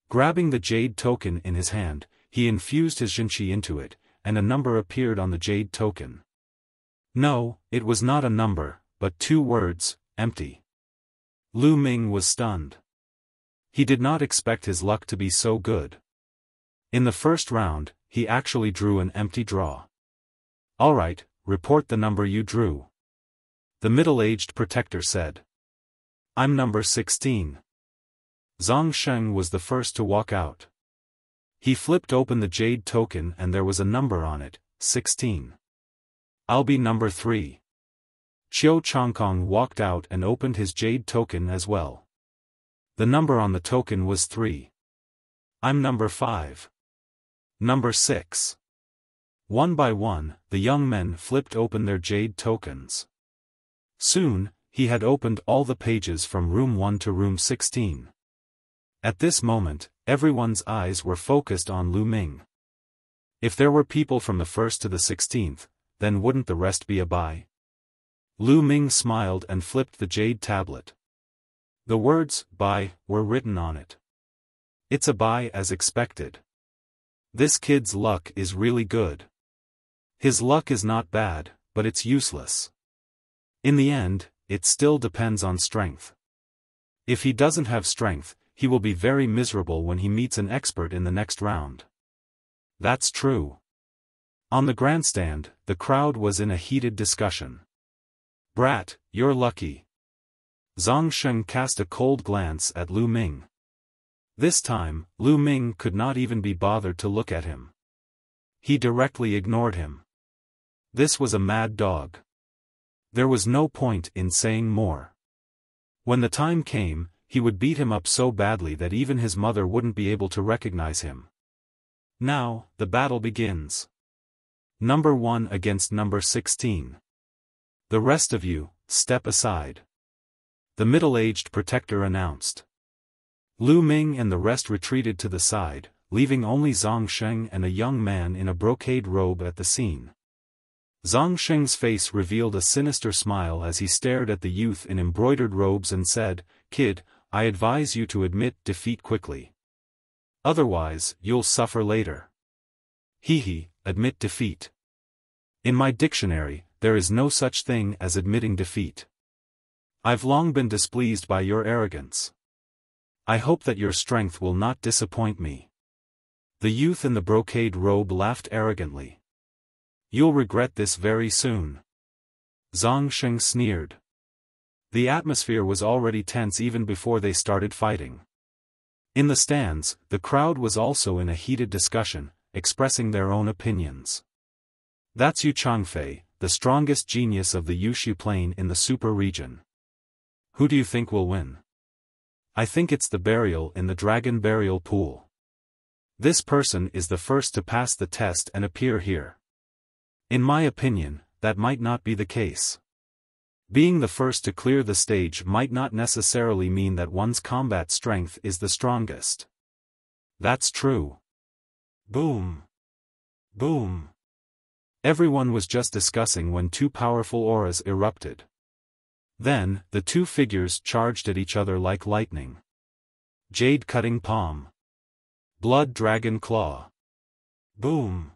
Grabbing the jade token in his hand, he infused his Jinqi into it, and a number appeared on the jade token. No, it was not a number, but 2 words, empty. Lu Ming was stunned. He did not expect his luck to be so good. In the first round, he actually drew an empty draw. All right, report the number you drew. The middle-aged protector said. I'm number 16. Zhongsheng was the first to walk out. He flipped open the jade token and there was a number on it, 16. I'll be number 3. Qiu Changkong walked out and opened his jade token as well. The number on the token was 3. I'm number 5. Number 6. One by one, the young men flipped open their jade tokens. Soon, he had opened all the pages from room 1 to room 16. At this moment, everyone's eyes were focused on Lu Ming. If there were people from the 1st to the 16th, then wouldn't the rest be a buy? Lu Ming smiled and flipped the jade tablet. The words, buy, were written on it. It's a buy as expected. This kid's luck is really good. His luck is not bad, but it's useless. In the end, it still depends on strength. If he doesn't have strength, he will be very miserable when he meets an expert in the next round. That's true. On the grandstand, the crowd was in a heated discussion. Brat, you're lucky. Zhongsheng cast a cold glance at Lu Ming. This time, Lu Ming could not even be bothered to look at him. He directly ignored him. This was a mad dog. There was no point in saying more. When the time came, he would beat him up so badly that even his mother wouldn't be able to recognize him. Now, the battle begins. Number 1 against number 16. The rest of you, step aside. The middle-aged protector announced. Lu Ming and the rest retreated to the side, leaving only Zhongsheng and a young man in a brocade robe at the scene. Zhongsheng's face revealed a sinister smile as he stared at the youth in embroidered robes and said, Kid, I advise you to admit defeat quickly. Otherwise, you'll suffer later. Hee, admit defeat. In my dictionary, there is no such thing as admitting defeat. I've long been displeased by your arrogance. I hope that your strength will not disappoint me. The youth in the brocade robe laughed arrogantly. You'll regret this very soon. Zhongsheng sneered. The atmosphere was already tense even before they started fighting. In the stands, the crowd was also in a heated discussion, expressing their own opinions. That's Yu Changfei, the strongest genius of the Yushu Plain in the super region. Who do you think will win? I think it's the burial in the dragon burial pool. This person is the first to pass the test and appear here. In my opinion, that might not be the case. Being the first to clear the stage might not necessarily mean that one's combat strength is the strongest. That's true. Boom. Boom. Everyone was just discussing when 2 powerful auras erupted. Then, the 2 figures charged at each other like lightning. Jade cutting palm. Blood dragon claw. Boom.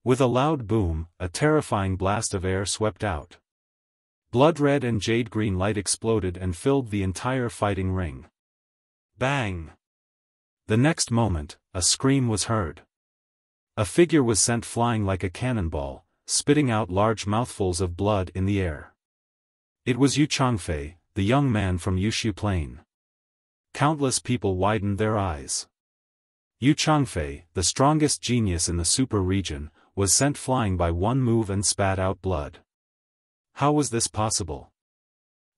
With a loud boom, a terrifying blast of air swept out. Blood red and jade green light exploded and filled the entire fighting ring. Bang! The next moment, a scream was heard. A figure was sent flying like a cannonball, spitting out large mouthfuls of blood in the air. It was Yu Changfei, the young man from Yushu Plain. Countless people widened their eyes. Yu Changfei, the strongest genius in the super region, was sent flying by one move and spat out blood. How was this possible?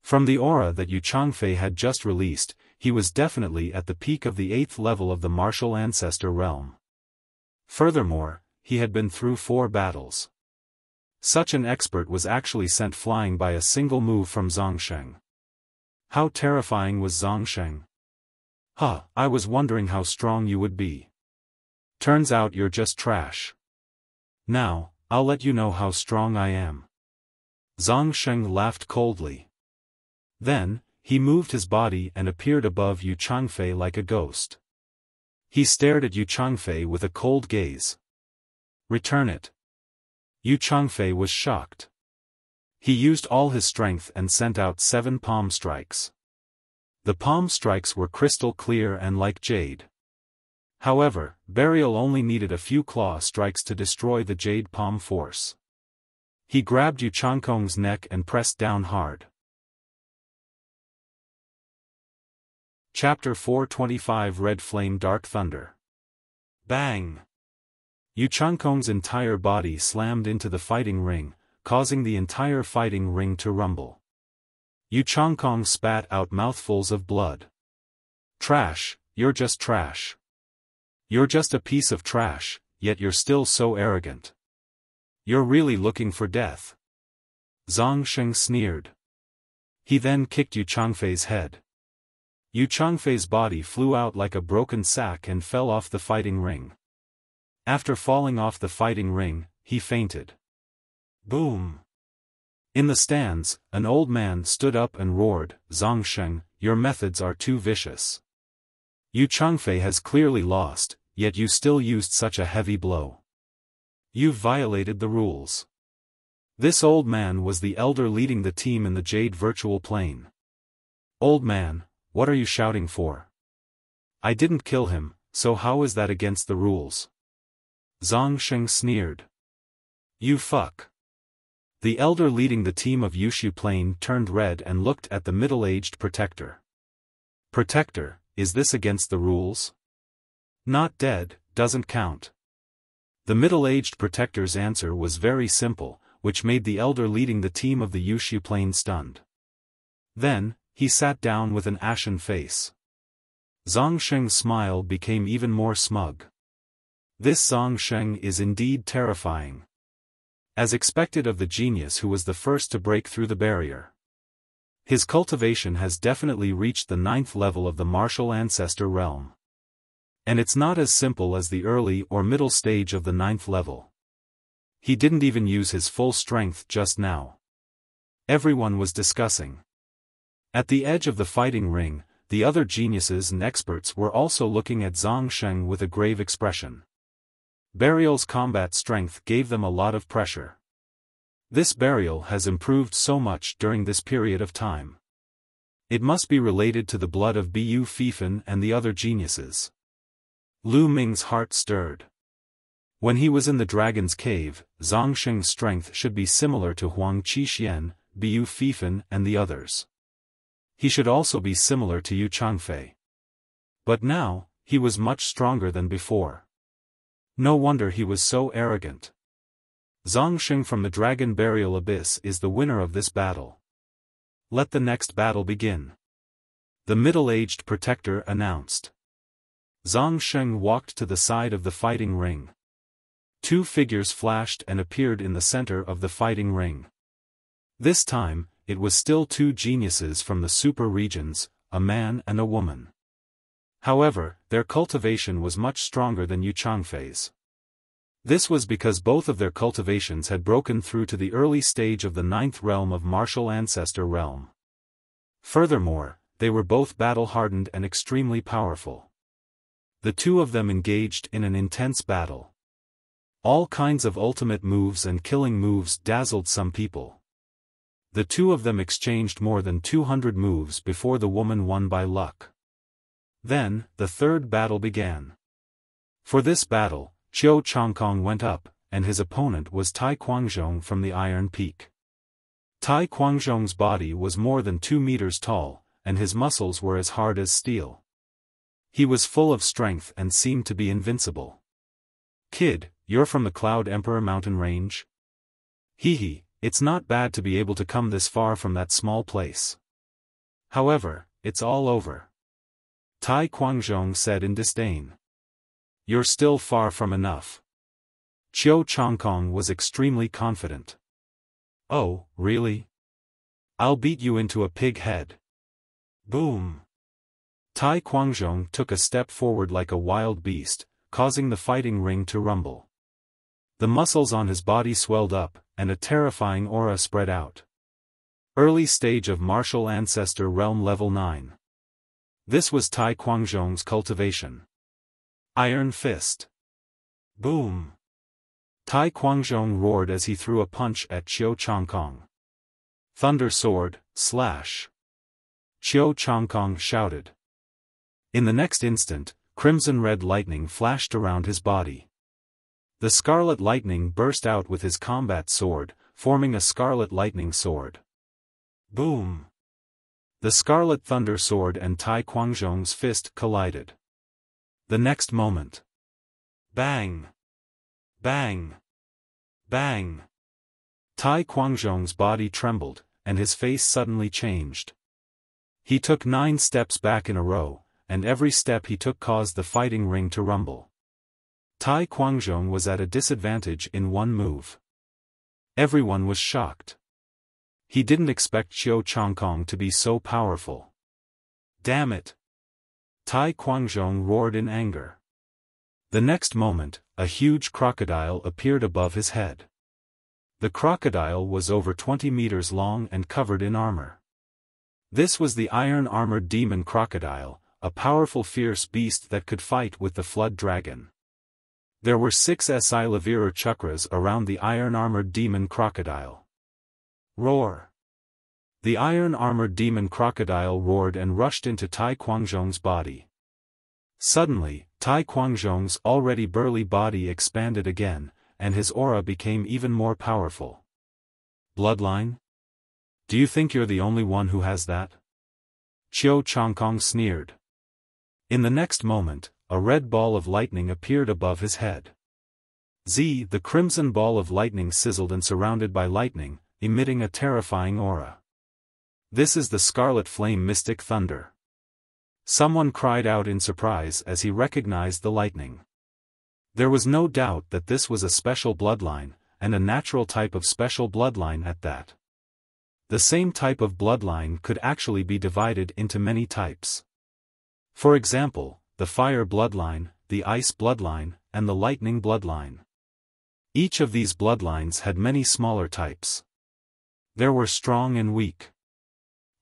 From the aura that Yu Changfei had just released, he was definitely at the peak of the 8th level of the martial ancestor realm. Furthermore, he had been through 4 battles. Such an expert was actually sent flying by a single move from Zhongsheng. How terrifying was Zhongsheng? I was wondering how strong you would be. Turns out you're just trash. Now, I'll let you know how strong I am. Zhongsheng laughed coldly. Then, he moved his body and appeared above Yu Changfei like a ghost. He stared at Yu Changfei with a cold gaze. Return it. Yu Changfei was shocked. He used all his strength and sent out 7 palm strikes. The palm strikes were crystal clear and like jade. However, Burial only needed a few claw strikes to destroy the jade palm force. He grabbed Yu Changkong's neck and pressed down hard. Chapter 425 Red Flame Dark Thunder. Bang! Yu Changkong's entire body slammed into the fighting ring, causing the entire fighting ring to rumble. Yu Changkong spat out mouthfuls of blood. Trash, you're just trash. You're just a piece of trash, yet you're still so arrogant. You're really looking for death. Zhongsheng sneered. He then kicked Yu Changfei's head. Yu Changfei's body flew out like a broken sack and fell off the fighting ring. After falling off the fighting ring, he fainted. Boom! In the stands, an old man stood up and roared, Zhongsheng, your methods are too vicious. Yu Changfei has clearly lost, yet you still used such a heavy blow. You've violated the rules. This old man was the elder leading the team in the Jade Virtual Plane. Old man, what are you shouting for? I didn't kill him, so how is that against the rules? Zhongsheng sneered. You fuck. The elder leading the team of Yushu Plain turned red and looked at the middle-aged protector. Protector, is this against the rules? Not dead, doesn't count. The middle-aged protector's answer was very simple, which made the elder leading the team of the Yushu Plain stunned. Then, he sat down with an ashen face. Zhongsheng's smile became even more smug. This Zhongsheng is indeed terrifying. As expected of the genius who was the first to break through the barrier. His cultivation has definitely reached the 9th level of the martial ancestor realm. And it's not as simple as the early or middle stage of the 9th level. He didn't even use his full strength just now. Everyone was discussing. At the edge of the fighting ring, the other geniuses and experts were also looking at Zhongsheng with a grave expression. Burial's combat strength gave them a lot of pressure. This burial has improved so much during this period of time. It must be related to the blood of Bu Fifan and the other geniuses. Lu Ming's heart stirred. When he was in the Dragon's Cave, Zhongsheng's strength should be similar to Huang Qixian, Bu Fifan and the others. He should also be similar to Yu Changfei. But now, he was much stronger than before. No wonder he was so arrogant. Zhongsheng from the Dragon Burial Abyss is the winner of this battle. Let the next battle begin. The middle-aged protector announced. Zhongsheng walked to the side of the fighting ring. 2 figures flashed and appeared in the center of the fighting ring. This time, it was still 2 geniuses from the super regions, a man and a woman. However, their cultivation was much stronger than Yu Changfei's. This was because both of their cultivations had broken through to the early stage of the 9th realm of martial ancestor realm. Furthermore, they were both battle-hardened and extremely powerful. The 2 of them engaged in an intense battle. All kinds of ultimate moves and killing moves dazzled some people. The 2 of them exchanged more than 200 moves before the woman won by luck. Then, the 3rd battle began. For this battle, Qiu Changkong went up, and his opponent was Tai Quanzhong from the Iron Peak. Tai Quanzhong's body was more than 2 meters tall, and his muscles were as hard as steel. He was full of strength and seemed to be invincible. "Kid, you're from the Cloud Emperor mountain range? Hee, it's not bad to be able to come this far from that small place. However, it's all over," Tai Quanzhong said in disdain. "You're still far from enough." Qiu Changkong was extremely confident. "Oh, really? I'll beat you into a pig head." Boom! Tai Quanzhong took a step forward like a wild beast, causing the fighting ring to rumble. The muscles on his body swelled up, and a terrifying aura spread out. Early stage of martial ancestor realm level 9. This was Tai Quanzhong's cultivation. Iron Fist. Boom! Tai Quanzhong roared as he threw a punch at Qiu Changkong. Thunder Sword, slash! Qiu Changkong shouted. In the next instant, crimson-red lightning flashed around his body. The scarlet lightning burst out with his combat sword, forming a scarlet lightning sword. Boom! The scarlet thunder sword and Tai Quanzhong's fist collided. The next moment. Bang! Bang! Bang! Tai Quanzhong's body trembled, and his face suddenly changed. He took 9 steps back in a row, and every step he took caused the fighting ring to rumble. Tai Quanzhong was at a disadvantage in one move. Everyone was shocked. He didn't expect Qiu Changkong to be so powerful. Damn it! Tai Quanzhong roared in anger. The next moment, a huge crocodile appeared above his head. The crocodile was over 20 meters long and covered in armor. This was the iron-armored demon crocodile, a powerful fierce beast that could fight with the flood dragon. There were 6 Silavira chakras around the iron-armored demon crocodile. Roar! The iron-armored demon crocodile roared and rushed into Tai Quanzhong's body. Suddenly, Tai Quanzhong's already burly body expanded again, and his aura became even more powerful. Bloodline? Do you think you're the only one who has that? Qiu Changkong sneered. In the next moment, a red ball of lightning appeared above his head. The crimson ball of lightning sizzled and surrounded by lightning, emitting a terrifying aura. This is the Scarlet Flame Mystic Thunder. Someone cried out in surprise as he recognized the lightning. There was no doubt that this was a special bloodline, and a natural type of special bloodline at that. The same type of bloodline could actually be divided into many types. For example, the fire bloodline, the ice bloodline, and the lightning bloodline. Each of these bloodlines had many smaller types. There were strong and weak.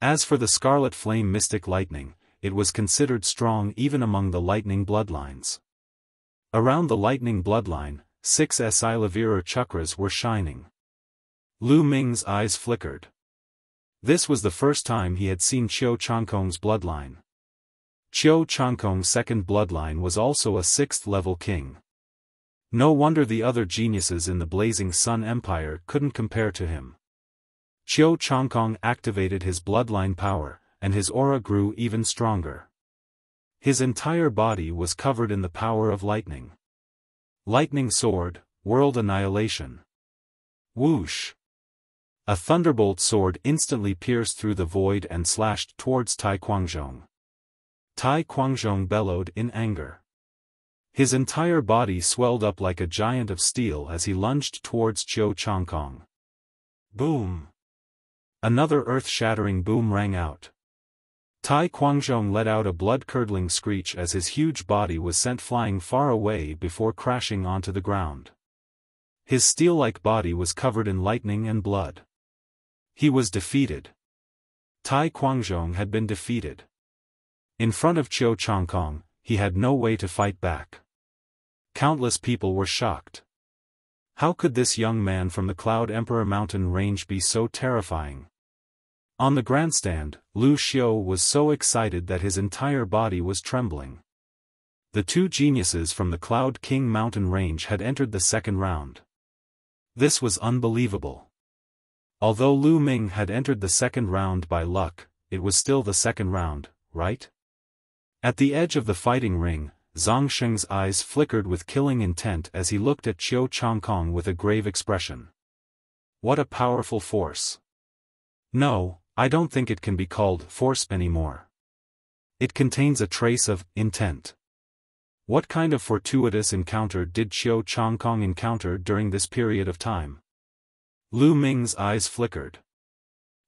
As for the Scarlet Flame Mystic Lightning, it was considered strong even among the lightning bloodlines. Around the lightning bloodline, 6 Silavira chakras were shining. Lu Ming's eyes flickered. This was the first time he had seen Qiu Changkong's bloodline. Qiu Changkong's second bloodline was also a 6th-level king. No wonder the other geniuses in the Blazing Sun Empire couldn't compare to him. Qiu Changkong activated his bloodline power, and his aura grew even stronger. His entire body was covered in the power of lightning. Lightning Sword, World Annihilation. Whoosh! A thunderbolt sword instantly pierced through the void and slashed towards Tai Quanzhong. Tai Quanzhong bellowed in anger. His entire body swelled up like a giant of steel as he lunged towards Qiu Changkong. Boom! Another earth-shattering boom rang out. Tai Quanzhong let out a blood-curdling screech as his huge body was sent flying far away before crashing onto the ground. His steel-like body was covered in lightning and blood. He was defeated. Tai Quanzhong had been defeated. In front of Qiu Changkong, he had no way to fight back. Countless people were shocked. How could this young man from the Cloud Emperor mountain range be so terrifying? On the grandstand, Lu Xiu was so excited that his entire body was trembling. The 2 geniuses from the Cloud King mountain range had entered the second round. This was unbelievable. Although Lu Ming had entered the second round by luck, it was still the second round, right? At the edge of the fighting ring, Zhang Sheng's eyes flickered with killing intent as he looked at Qiu Changkong with a grave expression. What a powerful force. No, I don't think it can be called force anymore. It contains a trace of intent. What kind of fortuitous encounter did Qiu Changkong encounter during this period of time? Lu Ming's eyes flickered.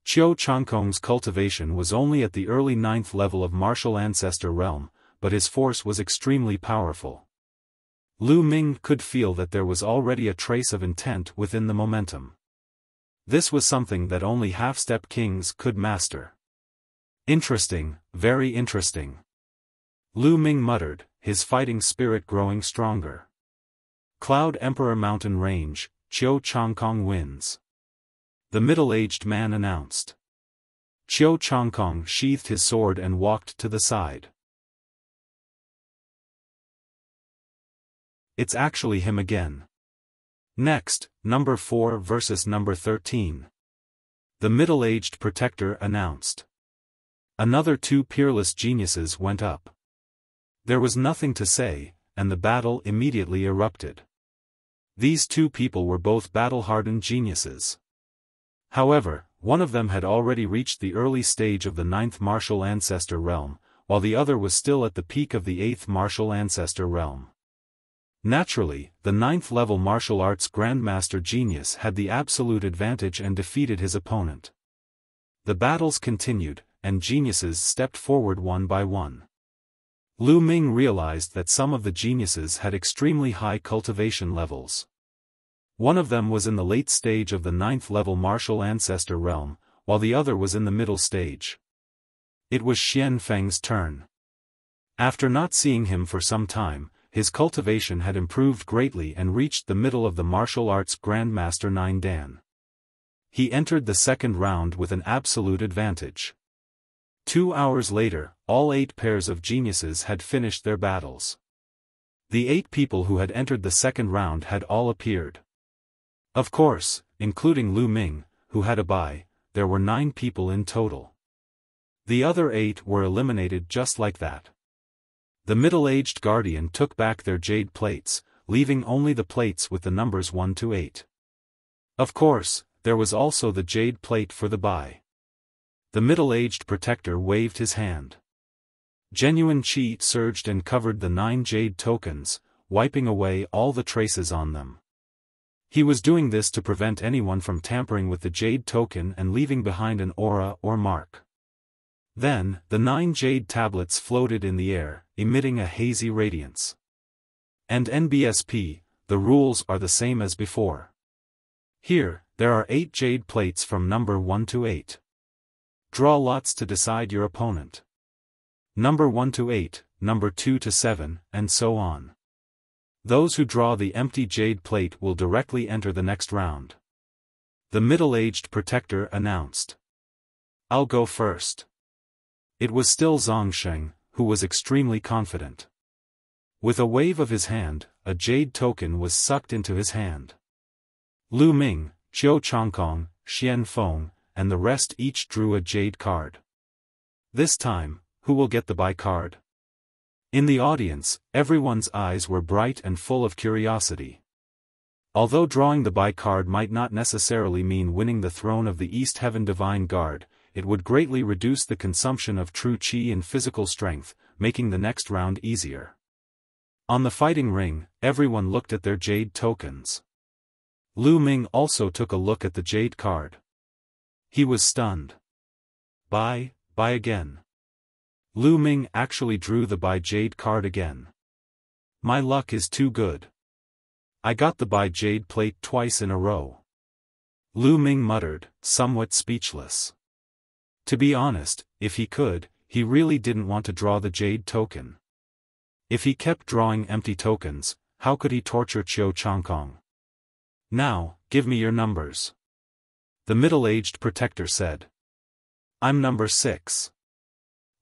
Qiu Changkong's cultivation was only at the early 9th level of martial ancestor realm, but his force was extremely powerful. Lu Ming could feel that there was already a trace of intent within the momentum. This was something that only half-step kings could master. Interesting, very interesting. Lu Ming muttered, his fighting spirit growing stronger. Cloud Emperor Mountain Range, Qiu Changkong wins. The middle-aged man announced. Qiu Changkong sheathed his sword and walked to the side. It's actually him again. Next, number 4 versus number 13. The middle-aged protector announced. Another 2 peerless geniuses went up. There was nothing to say, and the battle immediately erupted. These 2 people were both battle-hardened geniuses. However, one of them had already reached the early stage of the 9th martial ancestor realm, while the other was still at the peak of the 8th martial ancestor realm. Naturally, the 9th level martial arts grandmaster genius had the absolute advantage and defeated his opponent. The battles continued, and geniuses stepped forward one by one. Lu Ming realized that some of the geniuses had extremely high cultivation levels. One of them was in the late stage of the 9th level martial ancestor realm, while the other was in the middle stage. It was Xian Feng's turn. After not seeing him for some time, his cultivation had improved greatly and reached the middle of the martial arts grandmaster 9 Dan. He entered the second round with an absolute advantage. 2 hours later, all 8 pairs of geniuses had finished their battles. The 8 people who had entered the second round had all appeared. Of course, including Lu Ming, who had a bye, there were 9 people in total. The other 8 were eliminated just like that. The middle-aged guardian took back their jade plates, leaving only the plates with the numbers 1 to 8. Of course, there was also the jade plate for the bye. The middle-aged protector waved his hand. Genuine chi surged and covered the 9 jade tokens, wiping away all the traces on them. He was doing this to prevent anyone from tampering with the jade token and leaving behind an aura or mark. Then, the 9 jade tablets floated in the air, emitting a hazy radiance. And NBSP, the rules are the same as before. Here, there are 8 jade plates from number 1 to 8. Draw lots to decide your opponent. Number 1 to 8, number 2 to 7, and so on. Those who draw the empty jade plate will directly enter the next round. The middle-aged protector announced. I'll go first. It was still Zhang Sheng, who was extremely confident. With a wave of his hand, a jade token was sucked into his hand. Lu Ming, Qiu Changkong, Xian Feng, and the rest each drew a jade card. This time, who will get the bye card? In the audience, everyone's eyes were bright and full of curiosity. Although drawing the bye card might not necessarily mean winning the throne of the East Heaven Divine Guard, it would greatly reduce the consumption of true chi and physical strength, making the next round easier. On the fighting ring, everyone looked at their jade tokens. Lu Ming also took a look at the jade card. He was stunned. Bye again. Lu Ming actually drew the bye jade card again. My luck is too good. I got the bye jade plate twice in a row. Lu Ming muttered, somewhat speechless. To be honest, if he could, he really didn't want to draw the jade token. If he kept drawing empty tokens, how could he torture Qiu Changkong? Now, give me your numbers. The middle-aged protector said. I'm number 6.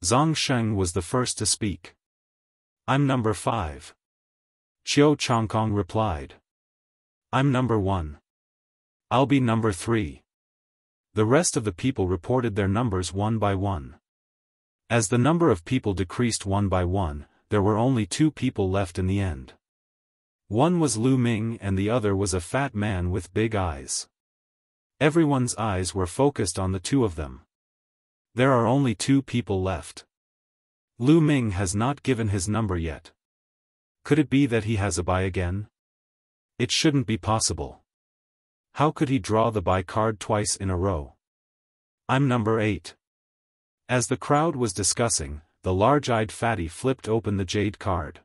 Zhang Sheng was the first to speak. I'm number 5. Qiu Changkong replied. I'm number 1. I'll be number 3. The rest of the people reported their numbers one by one. As the number of people decreased one by one, there were only 2 people left in the end. One was Lu Ming and the other was a fat man with big eyes. Everyone's eyes were focused on the 2 of them. There are only 2 people left. Lu Ming has not given his number yet. Could it be that he has a buy again? It shouldn't be possible. How could he draw the buy card twice in a row? I'm number 8. As the crowd was discussing, the large-eyed fatty flipped open the jade card.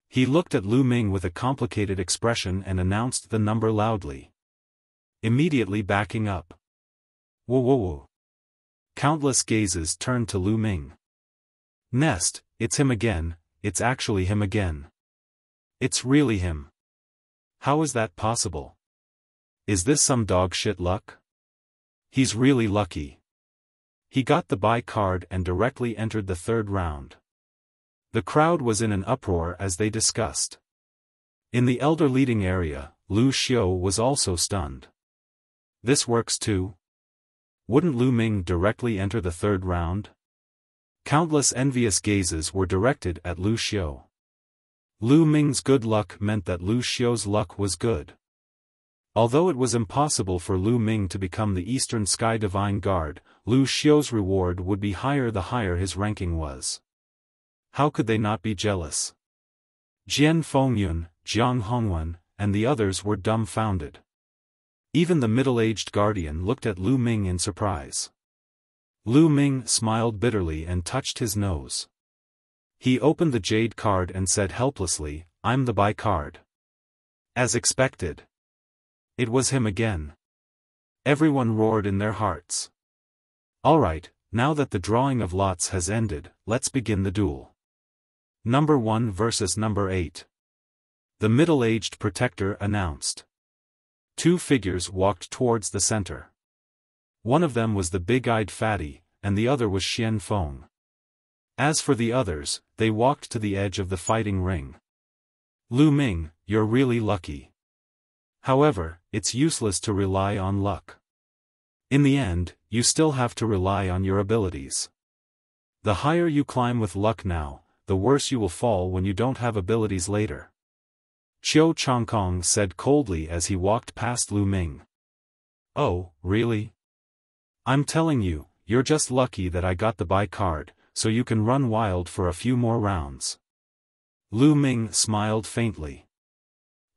He looked at Lu Ming with a complicated expression and announced the number loudly. Immediately backing up. Whoa whoa whoa. Countless gazes turned to Lu Ming. Nest, it's him again, it's actually him again. It's really him. How is that possible? Is this some dog shit luck? He's really lucky. He got the buy card and directly entered the 3rd round. The crowd was in an uproar as they discussed. In the elder leading area, Lu Xiao was also stunned. This works too? Wouldn't Lu Ming directly enter the 3rd round? Countless envious gazes were directed at Lu Xiao. Lu Ming's good luck meant that Lu Xiao's luck was good. Although it was impossible for Lu Ming to become the Eastern Sky Divine Guard, Lu Xiao's reward would be higher the higher his ranking was. How could they not be jealous? Jian Fengyun, Jiang Hongwen, and the others were dumbfounded. Even the middle-aged guardian looked at Lu Ming in surprise. Lu Ming smiled bitterly and touched his nose. He opened the jade card and said helplessly, I'm the buy card. As expected. It was him again. Everyone roared in their hearts. Alright, now that the drawing of lots has ended, let's begin the duel. Number 1 versus number 8. The middle-aged protector announced. 2 figures walked towards the center. One of them was the big-eyed fatty, and the other was Xian Feng. As for the others, they walked to the edge of the fighting ring. Lu Ming, you're really lucky. However, it's useless to rely on luck. In the end, you still have to rely on your abilities. The higher you climb with luck now, the worse you will fall when you don't have abilities later. Qiu Changkong said coldly as he walked past Lu Ming. Oh, really? I'm telling you, you're just lucky that I got the buy card, so you can run wild for a few more rounds. Lu Ming smiled faintly.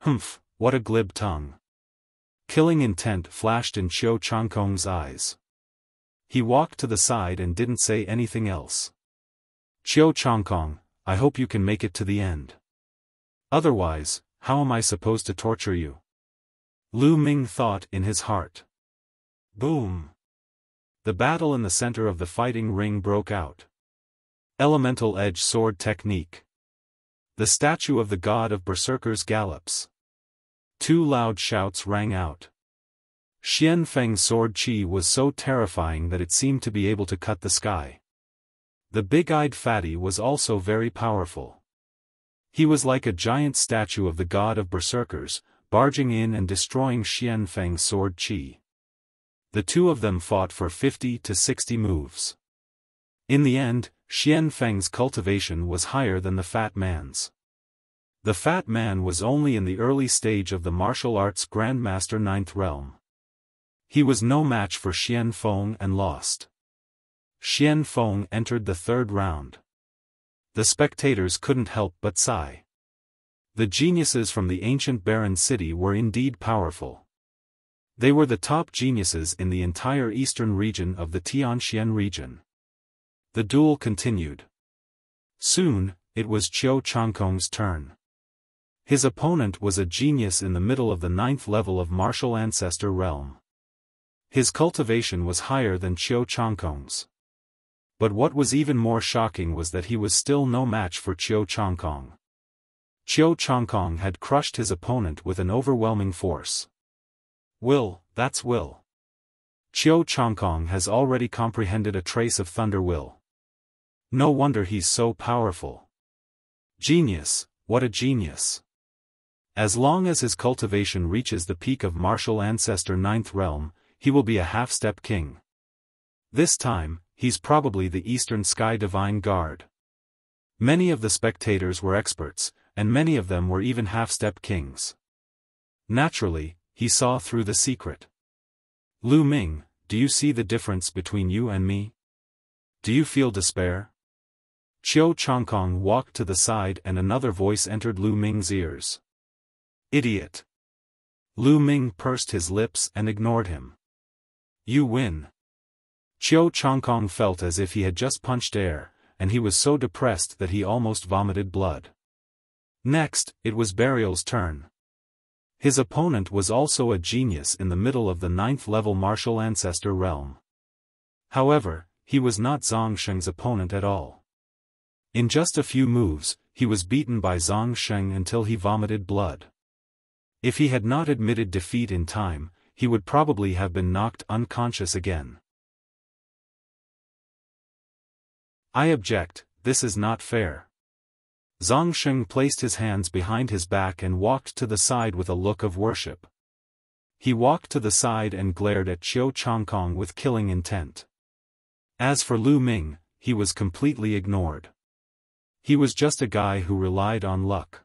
Humph, what a glib tongue. Killing intent flashed in Qiu Changkong's eyes. He walked to the side and didn't say anything else. Qiu Changkong, I hope you can make it to the end. Otherwise, how am I supposed to torture you? Lu Ming thought in his heart. Boom! The battle in the center of the fighting ring broke out. Elemental edge sword technique. The statue of the god of berserkers gallops. 2 loud shouts rang out. Xian Feng's sword chi was so terrifying that it seemed to be able to cut the sky. The big-eyed fatty was also very powerful. He was like a giant statue of the god of berserkers, barging in and destroying Xian Feng's sword chi. The 2 of them fought for 50 to 60 moves. In the end, Xian Feng's cultivation was higher than the fat man's. The fat man was only in the early stage of the martial arts Grandmaster 9th realm. He was no match for Xian Feng and lost. Xian Feng entered the 3rd round. The spectators couldn't help but sigh. The geniuses from the ancient barren city were indeed powerful. They were the top geniuses in the entire eastern region of the Tianxian region. The duel continued. Soon, it was Qiu Changkong's turn. His opponent was a genius in the middle of the 9th level of martial ancestor realm. His cultivation was higher than Qiu Changkong's. But what was even more shocking was that he was still no match for Qiu Changkong. Qiu Changkong had crushed his opponent with an overwhelming force. Will, that's will. Qiu Changkong has already comprehended a trace of thunder will. No wonder he's so powerful. Genius, what a genius. As long as his cultivation reaches the peak of martial ancestor 9th realm, he will be a half-step king. This time, he's probably the Eastern Sky Divine Guard. Many of the spectators were experts, and many of them were even half-step kings. Naturally, he saw through the secret. Lu Ming, do you see the difference between you and me? Do you feel despair? Qiu Changkong walked to the side and another voice entered Lu Ming's ears. Idiot. Lu Ming pursed his lips and ignored him. You win. Qiu Changkong felt as if he had just punched air, and he was so depressed that he almost vomited blood. Next, it was Burial's turn. His opponent was also a genius in the middle of the 9th-level martial ancestor realm. However, he was not Zhang Sheng's opponent at all. In just a few moves, he was beaten by Zhang Sheng until he vomited blood. If he had not admitted defeat in time, he would probably have been knocked unconscious again. I object, this is not fair. Zhang Sheng placed his hands behind his back and walked to the side with a look of worship. He walked to the side and glared at Qiu Changkong with killing intent. As for Lu Ming, he was completely ignored. He was just a guy who relied on luck.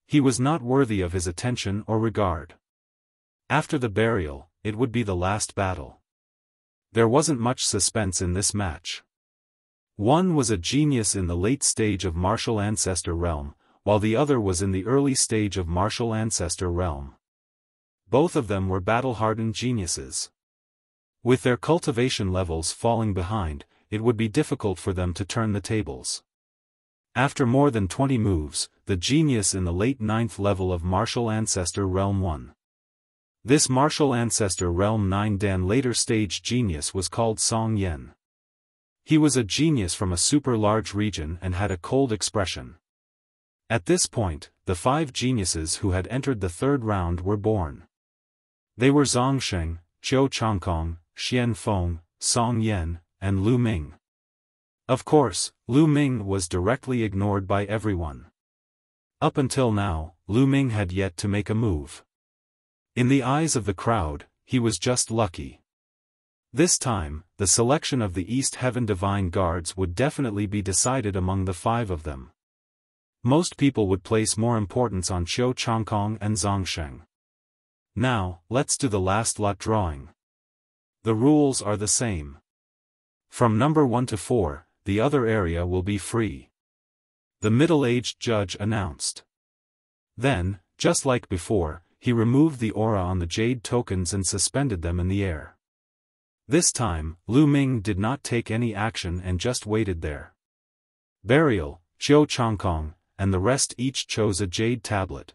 He was not worthy of his attention or regard. After the burial, it would be the last battle. There wasn't much suspense in this match. One was a genius in the late stage of martial ancestor realm, while the other was in the early stage of martial ancestor realm. Both of them were battle-hardened geniuses. With their cultivation levels falling behind, it would be difficult for them to turn the tables. After more than 20 moves, the genius in the late 9th level of martial ancestor realm won. This martial ancestor realm 9 Dan later stage genius was called Song Yen. He was a genius from a super-large region and had a cold expression. At this point, the 5 geniuses who had entered the 3rd round were born. They were Zhang Sheng, Qiu Changkong, Xiaofan, Song Yen, and Lu Ming. Of course, Lu Ming was directly ignored by everyone. Up until now, Lu Ming had yet to make a move. In the eyes of the crowd, he was just lucky. This time, the selection of the East Heaven Divine Guards would definitely be decided among the 5 of them. Most people would place more importance on Qiu Changkong and Zhang Sheng. Now, let's do the last lot drawing. The rules are the same. From number 1 to 4, the other area will be free. The middle-aged judge announced. Then, just like before, he removed the aura on the jade tokens and suspended them in the air. This time, Lu Ming did not take any action and just waited there. Burial, Qiu Changkong, and the rest each chose a jade tablet.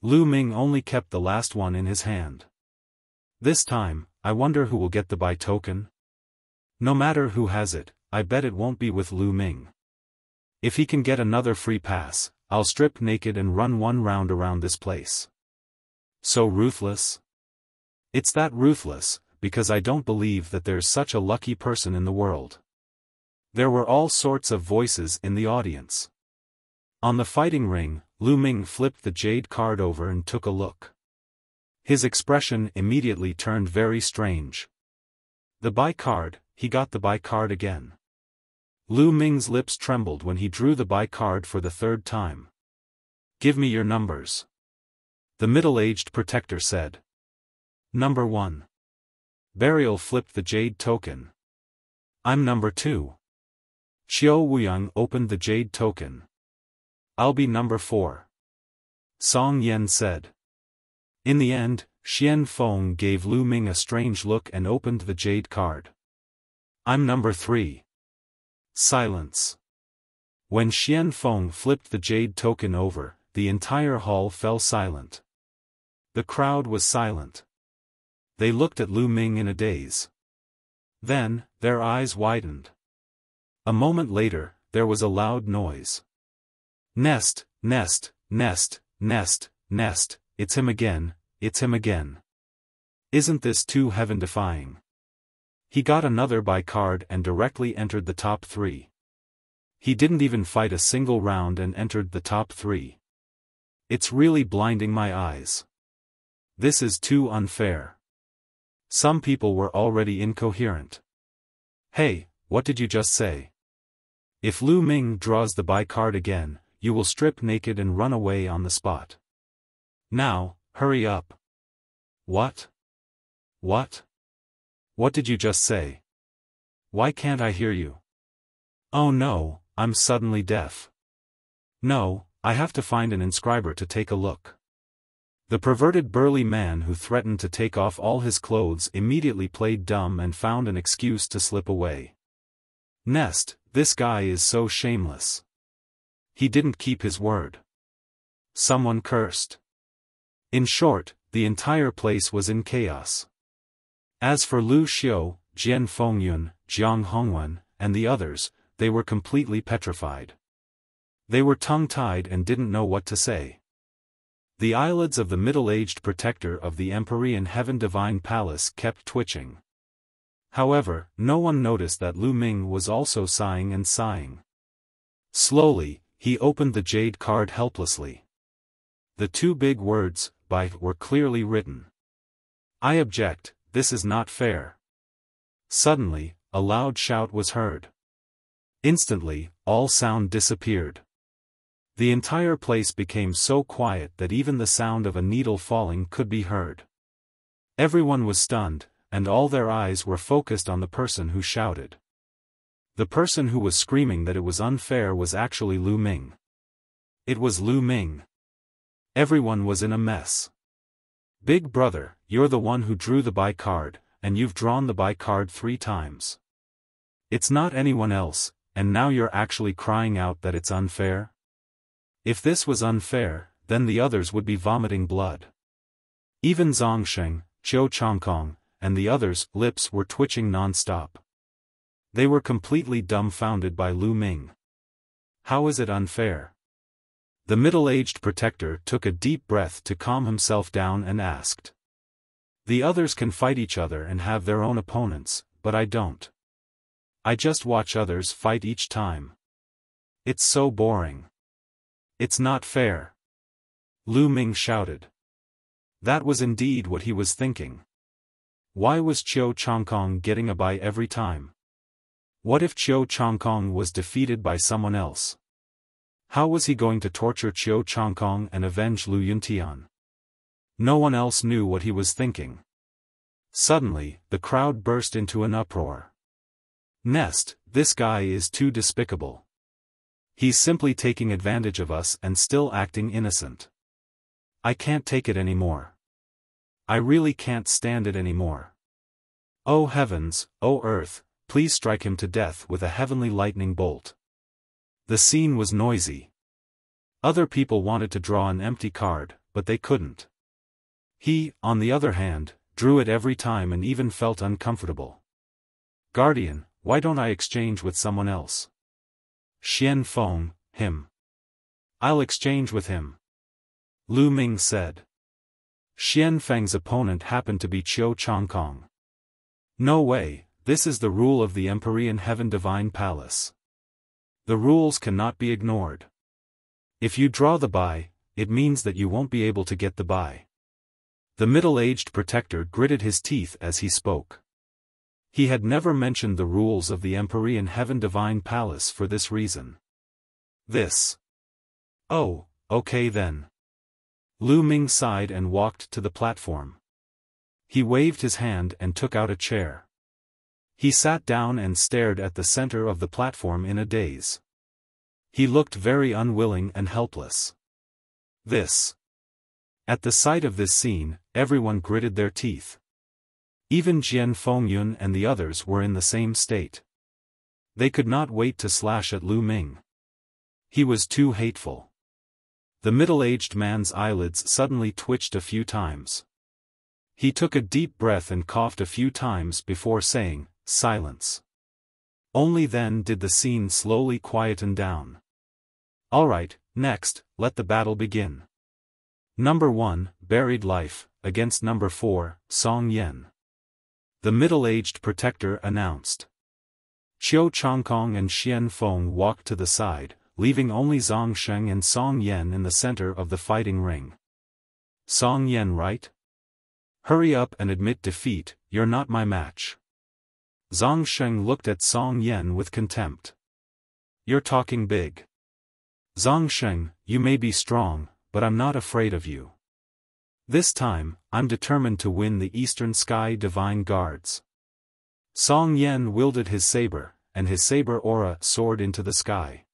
Lu Ming only kept the last one in his hand. This time, I wonder who will get the buy token? No matter who has it, I bet it won't be with Lu Ming. If he can get another free pass, I'll strip naked and run 1 round around this place. So ruthless? It's that ruthless, because I don't believe that there's such a lucky person in the world. There were all sorts of voices in the audience. On the fighting ring, Lu Ming flipped the jade card over and took a look. His expression immediately turned very strange. The buy card, he got the buy card again. Lu Ming's lips trembled when he drew the buy card for the 3rd time. Give me your numbers. The middle-aged protector said. Number 1. Burial flipped the jade token. I'm number 2. Qiu Wuyang opened the jade token. I'll be number 4. Song Yen said. In the end, Xian Feng gave Lu Ming a strange look and opened the jade card. I'm number 3. Silence. When Xian Feng flipped the jade token over, the entire hall fell silent. The crowd was silent. They looked at Lu Ming in a daze. Then, their eyes widened. A moment later, there was a loud noise. Nest, nest, nest, nest, nest, it's him again, it's him again. Isn't this too heaven-defying? He got another buy card and directly entered the top 3. He didn't even fight a single round and entered the top 3. It's really blinding my eyes. This is too unfair. Some people were already incoherent. Hey, what did you just say? If Lu Ming draws the buy card again, you will strip naked and run away on the spot. Now, hurry up. What? What? What did you just say? Why can't I hear you? Oh no, I'm suddenly deaf. No, I have to find an inscriber to take a look. The perverted burly man who threatened to take off all his clothes immediately played dumb and found an excuse to slip away. Nest, this guy is so shameless. He didn't keep his word. Someone cursed. In short, the entire place was in chaos. As for Lu Xiao, Jian Fengyun, Jiang Hongwen, and the others, they were completely petrified. They were tongue-tied and didn't know what to say. The eyelids of the middle-aged protector of the Empyrean Heaven Divine Palace kept twitching. However, no one noticed that Lu Ming was also sighing and sighing. Slowly, he opened the jade card helplessly. The two big words, "buy," were clearly written. I object, this is not fair. Suddenly, a loud shout was heard. Instantly, all sound disappeared. The entire place became so quiet that even the sound of a needle falling could be heard. Everyone was stunned, and all their eyes were focused on the person who shouted. The person who was screaming that it was unfair was actually Lu Ming. It was Lu Ming. Everyone was in a mess. Big brother, you're the one who drew the buy card, and you've drawn the buy card 3 times. It's not anyone else, and now you're actually crying out that it's unfair? If this was unfair, then the others would be vomiting blood. Even Zongsheng, Qiu Changkong, and the others' lips were twitching non-stop. They were completely dumbfounded by Lu Ming. How is it unfair? The middle-aged protector took a deep breath to calm himself down and asked. The others can fight each other and have their own opponents, but I don't. I just watch others fight each time. It's so boring. It's not fair. Lu Ming shouted. That was indeed what he was thinking. Why was Qiu Changkong getting a buy every time? What if Qiu Changkong was defeated by someone else? How was he going to torture Qiu Changkong and avenge Lu Yuntian? No one else knew what he was thinking. Suddenly, the crowd burst into an uproar. Nest, this guy is too despicable. He's simply taking advantage of us and still acting innocent. I can't take it anymore. I really can't stand it anymore. Oh heavens, oh earth, please strike him to death with a heavenly lightning bolt. The scene was noisy. Other people wanted to draw an empty card, but they couldn't. He, on the other hand, drew it every time and even felt uncomfortable. Guardian, why don't I exchange with someone else? Xian Feng, him. I'll exchange with him. Lu Ming said. Xian Feng's opponent happened to be Qiu Changkong. No way, this is the rule of the Empyrean Heaven Divine Palace. The rules cannot be ignored. If you draw the buy, it means that you won't be able to get the buy. The middle-aged protector gritted his teeth as he spoke. He had never mentioned the rules of the Empyrean Heaven Divine Palace for this reason. This. Oh, okay then. Lu Ming sighed and walked to the platform. He waved his hand and took out a chair. He sat down and stared at the center of the platform in a daze. He looked very unwilling and helpless. This. At the sight of this scene, everyone gritted their teeth. Even Jian Fengyun and the others were in the same state. They could not wait to slash at Lu Ming. He was too hateful. The middle-aged man's eyelids suddenly twitched a few times. He took a deep breath and coughed a few times before saying, "Silence." Only then did the scene slowly quieten down. Alright, next, let the battle begin. Number 1, Buried Life, against number 4, Song Yen. The middle-aged protector announced. Qiu Changkong and Xian Feng walked to the side, leaving only Zongsheng and Song Yen in the center of the fighting ring. Song Yen, right? Hurry up and admit defeat, you're not my match. Zhang Sheng looked at Song Yan with contempt. You're talking big. Zhang Sheng, you may be strong, but I'm not afraid of you. This time, I'm determined to win the Eastern Sky Divine Guards. Song Yan wielded his saber, and his saber aura soared into the sky.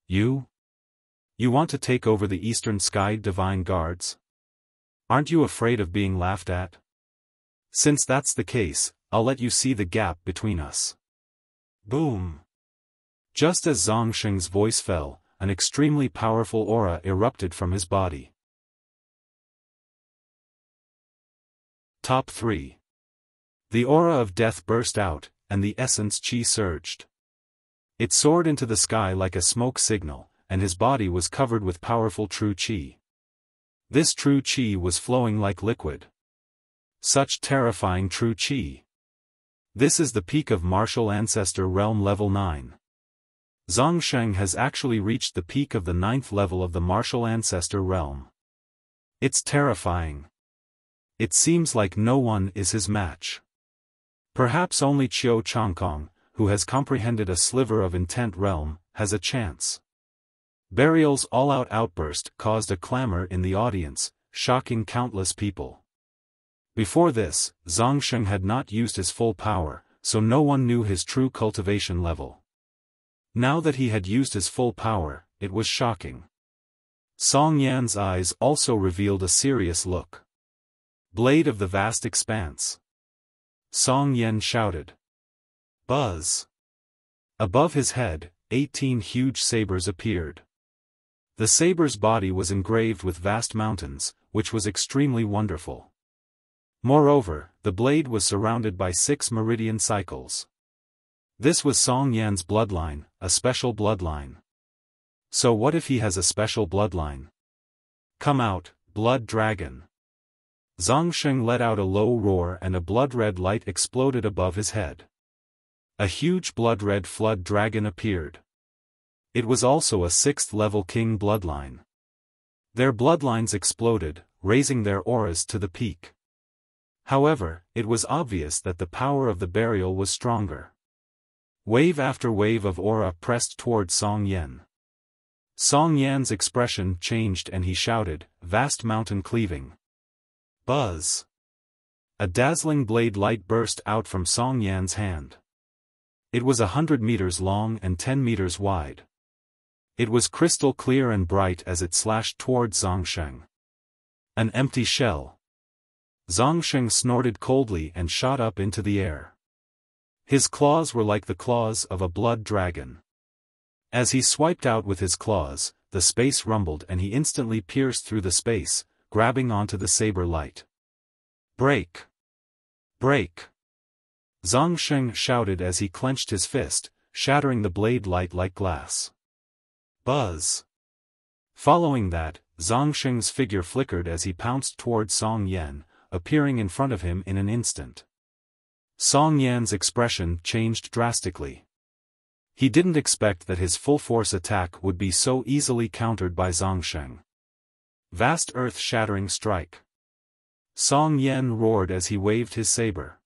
You? You want to take over the Eastern Sky Divine Guards? Aren't you afraid of being laughed at? Since that's the case, I'll let you see the gap between us. Boom! Just as Zhang Sheng's voice fell, an extremely powerful aura erupted from his body. Top 3. The aura of death burst out, and the essence qi surged. It soared into the sky like a smoke signal, and his body was covered with powerful true qi. This true qi was flowing like liquid. Such terrifying true qi. This is the peak of Martial Ancestor Realm Level 9. Zhang Sheng has actually reached the peak of the 9th level of the Martial Ancestor Realm. It's terrifying. It seems like no one is his match. Perhaps only Qiu Changkong, who has comprehended a sliver of Intent Realm, has a chance. Burial's all-out outburst caused a clamor in the audience, shocking countless people. Before this, Zhang Sheng had not used his full power, so no one knew his true cultivation level. Now that he had used his full power, it was shocking. Song Yan's eyes also revealed a serious look. Blade of the vast expanse. Song Yan shouted. Buzz! Above his head, 18 huge sabers appeared. The saber's body was engraved with vast mountains, which was extremely wonderful. Moreover, the blade was surrounded by 6 meridian cycles. This was Song Yan's bloodline, a special bloodline. So what if he has a special bloodline? Come out, blood dragon. Zhang Sheng let out a low roar and a blood-red light exploded above his head. A huge blood-red flood dragon appeared. It was also a 6th-level king bloodline. Their bloodlines exploded, raising their auras to the peak. However, it was obvious that the power of the burial was stronger. Wave after wave of aura pressed toward Song Yan. Song Yan's expression changed and he shouted, "Vast mountain cleaving." Buzz! A dazzling blade light burst out from Song Yan's hand. It was 100 meters long and 10 meters wide. It was crystal clear and bright as it slashed toward Zhang Sheng. An empty shell. Zhang Sheng snorted coldly and shot up into the air. His claws were like the claws of a blood dragon. As he swiped out with his claws, the space rumbled and he instantly pierced through the space, grabbing onto the saber light. Break! Break! Zhang Sheng shouted as he clenched his fist, shattering the blade light like glass. Buzz! Following that, Zhang Sheng's figure flickered as he pounced toward Song Yan, appearing in front of him in an instant. Song Yan's expression changed drastically. He didn't expect that his full-force attack would be so easily countered by Zhang Sheng. Vast earth-shattering strike. Song Yan roared as he waved his saber.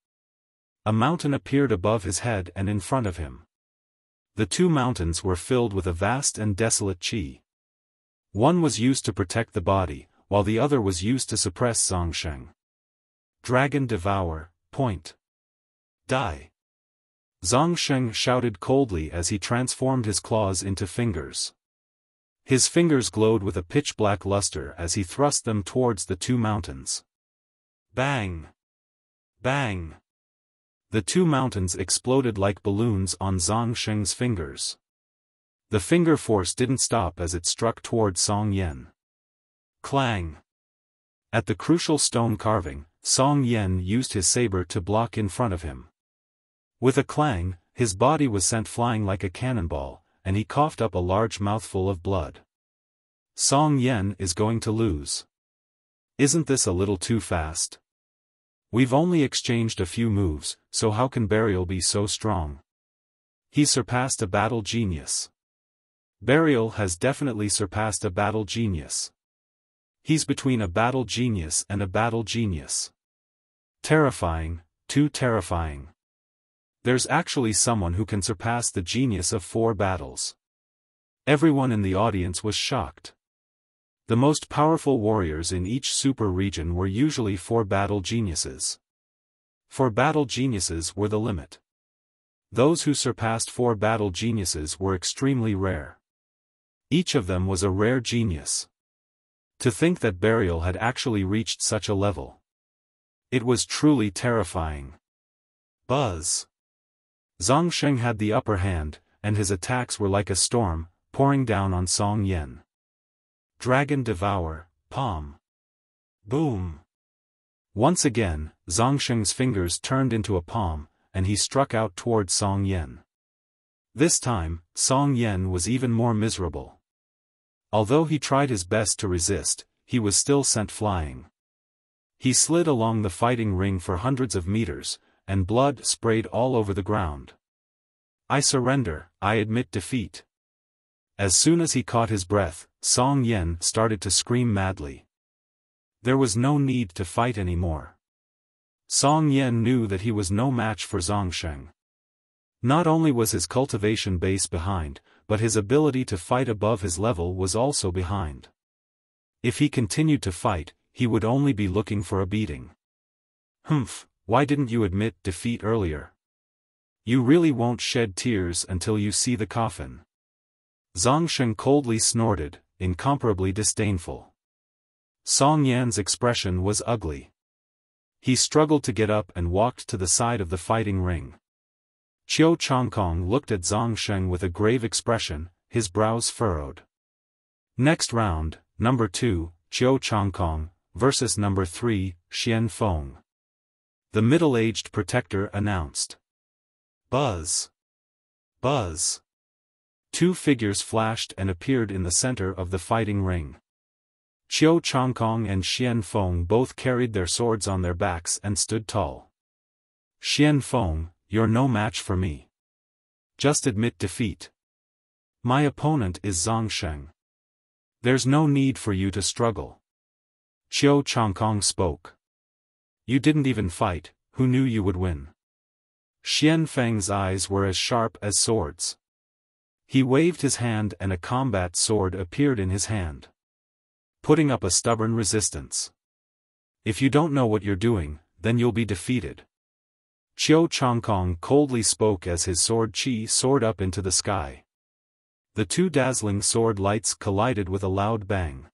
A mountain appeared above his head and in front of him. The 2 mountains were filled with a vast and desolate qi. One was used to protect the body, while the other was used to suppress Zhang Sheng. Dragon Devour, point. Die! Zhang Sheng shouted coldly as he transformed his claws into fingers. His fingers glowed with a pitch-black luster as he thrust them towards the 2 mountains. Bang! Bang! The 2 mountains exploded like balloons on Zhang Sheng's fingers. The finger force didn't stop as it struck toward Song Yan. Clang! At the crucial stone carving, Song Yan used his saber to block in front of him. With a clang, his body was sent flying like a cannonball, and he coughed up a large mouthful of blood. Song Yan is going to lose. Isn't this a little too fast? We've only exchanged a few moves, so how can Burial be so strong? He surpassed a battle genius. Burial has definitely surpassed a battle genius. He's between a battle genius and a battle genius. Terrifying, too terrifying. There's actually someone who can surpass the genius of 4 battles. Everyone in the audience was shocked. The most powerful warriors in each super region were usually 4 battle geniuses. 4 battle geniuses were the limit. Those who surpassed 4 battle geniuses were extremely rare. Each of them was a rare genius. To think that Burial had actually reached such a level. It was truly terrifying. Buzz. Zhongsheng had the upper hand, and his attacks were like a storm, pouring down on Song Yen. Dragon Devour, Palm. Boom. Once again, Zhongsheng's fingers turned into a palm, and he struck out toward Song Yen. This time, Song Yen was even more miserable. Although he tried his best to resist, he was still sent flying. He slid along the fighting ring for hundreds of meters, and blood sprayed all over the ground. I surrender, I admit defeat. As soon as he caught his breath, Song Yen started to scream madly. There was no need to fight anymore. Song Yen knew that he was no match for Zhongsheng. Not only was his cultivation base behind, but his ability to fight above his level was also behind. If he continued to fight, he would only be looking for a beating. Humph, why didn't you admit defeat earlier? You really won't shed tears until you see the coffin. Zhongsheng coldly snorted, incomparably disdainful. Song Yan's expression was ugly. He struggled to get up and walked to the side of the fighting ring. Qiu Changkong looked at Zhongsheng with a grave expression, his brows furrowed. Next round, number 2, Qiu Changkong, versus number 3, Xiaofan. The middle-aged protector announced. Buzz. Buzz. 2 figures flashed and appeared in the center of the fighting ring. Qiu Changkong and Xiaofan both carried their swords on their backs and stood tall. Xiaofan, you're no match for me. Just admit defeat. My opponent is Zhongsheng. There's no need for you to struggle. Qiu Changkong spoke. You didn't even fight, who knew you would win? Xianfeng's eyes were as sharp as swords. He waved his hand and a combat sword appeared in his hand. Putting up a stubborn resistance. If you don't know what you're doing, then you'll be defeated. Qiu Changkong coldly spoke as his sword Qi soared up into the sky. The 2 dazzling sword lights collided with a loud bang.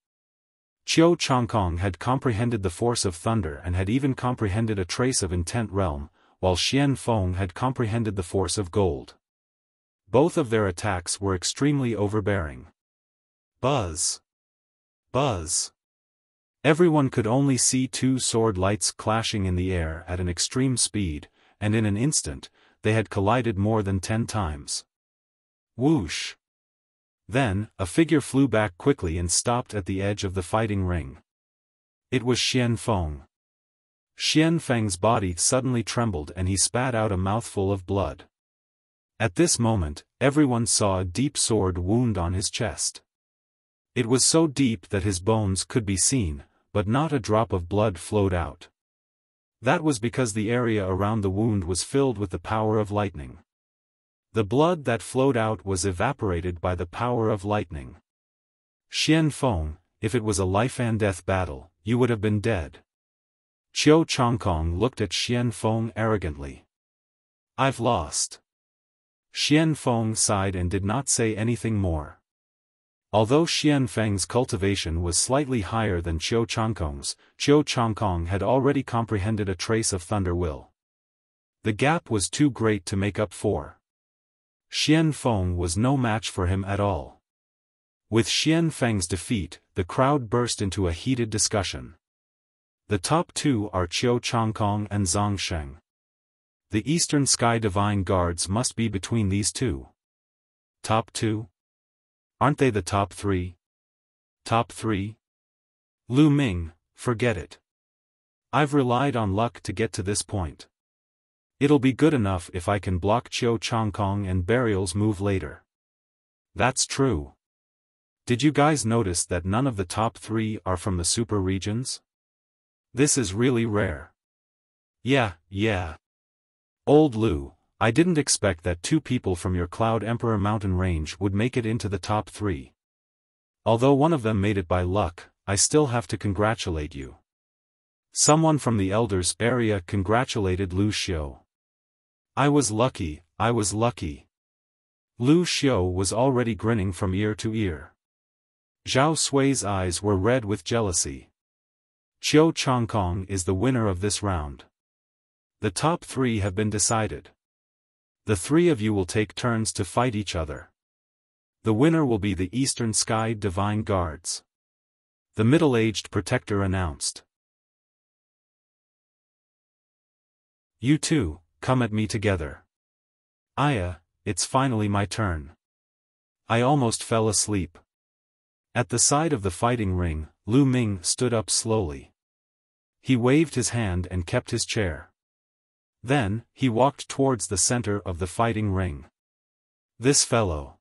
Qiu Changkong had comprehended the force of thunder and had even comprehended a trace of intent realm, while Xiaofan had comprehended the force of gold. Both of their attacks were extremely overbearing. Buzz. Buzz. Everyone could only see 2 sword lights clashing in the air at an extreme speed, and in an instant, they had collided more than 10 times. Whoosh. Then, a figure flew back quickly and stopped at the edge of the fighting ring. It was Xiaofan. Xianfeng's body suddenly trembled and he spat out a mouthful of blood. At this moment, everyone saw a deep sword wound on his chest. It was so deep that his bones could be seen, but not a drop of blood flowed out. That was because the area around the wound was filled with the power of lightning. The blood that flowed out was evaporated by the power of lightning. Xiaofan, if it was a life-and-death battle, you would have been dead. Qiu Changkong looked at Xiaofan arrogantly. I've lost. Xiaofan sighed and did not say anything more. Although Xianfeng's cultivation was slightly higher than Qiu Changkong's, Qiu Changkong had already comprehended a trace of thunder will. The gap was too great to make up for. Xiaofan was no match for him at all. With Xianfeng's defeat, the crowd burst into a heated discussion. The top 2 are Qiu Changkong and Zhongsheng. The Eastern Sky Divine Guards must be between these 2. Top 2? Aren't they the top 3? Top 3? Lu Ming, forget it. I've relied on luck to get to this point. It'll be good enough if I can block Qiu Changkong and Burial's move later. That's true. Did you guys notice that none of the top 3 are from the super regions? This is really rare. Yeah. Old Lu, I didn't expect that two people from your Cloud Emperor mountain range would make it into the top 3. Although one of them made it by luck, I still have to congratulate you. Someone from the Elders area congratulated Lu Xiao. I was lucky. Lu Xiao was already grinning from ear to ear. Zhao Sui's eyes were red with jealousy. Qiu Changkong is the winner of this round. The top 3 have been decided. The 3 of you will take turns to fight each other. The winner will be the Eastern Sky Divine Guards. The middle-aged protector announced. You two, come at me together. It's finally my turn. I almost fell asleep. At the side of the fighting ring, Lu Ming stood up slowly. He waved his hand and kept his chair. Then, he walked towards the center of the fighting ring. This fellow.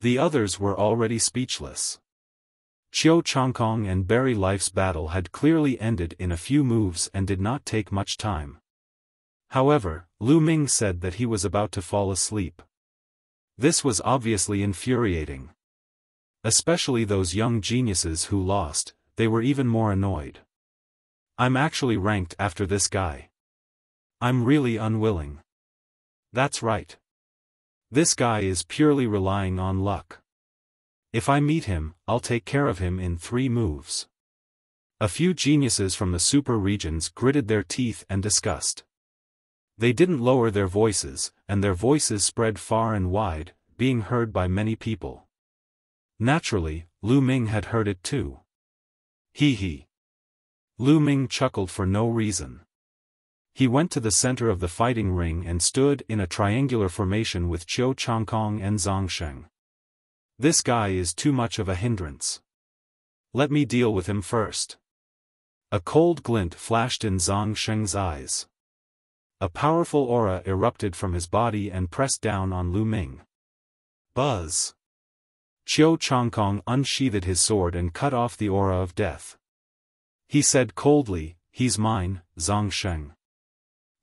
The others were already speechless. Qiu Changkong and Barry Life's battle had clearly ended in a few moves and did not take much time. However, Lu Ming said that he was about to fall asleep. This was obviously infuriating. Especially those young geniuses who lost, they were even more annoyed. I'm actually ranked after this guy. I'm really unwilling. That's right. This guy is purely relying on luck. If I meet him, I'll take care of him in 3 moves. A few geniuses from the super regions gritted their teeth and discussed. They didn't lower their voices, and their voices spread far and wide, being heard by many people. Naturally, Lu Ming had heard it too. Hee. Lu Ming chuckled for no reason. He went to the center of the fighting ring and stood in a triangular formation with Qiu Changkong and Zhang Sheng. This guy is too much of a hindrance. Let me deal with him first. A cold glint flashed in Zhang Sheng's eyes. A powerful aura erupted from his body and pressed down on Lu Ming. Buzz! Qiu Changkong unsheathed his sword and cut off the aura of death. He said coldly, "He's mine, Zhang Sheng.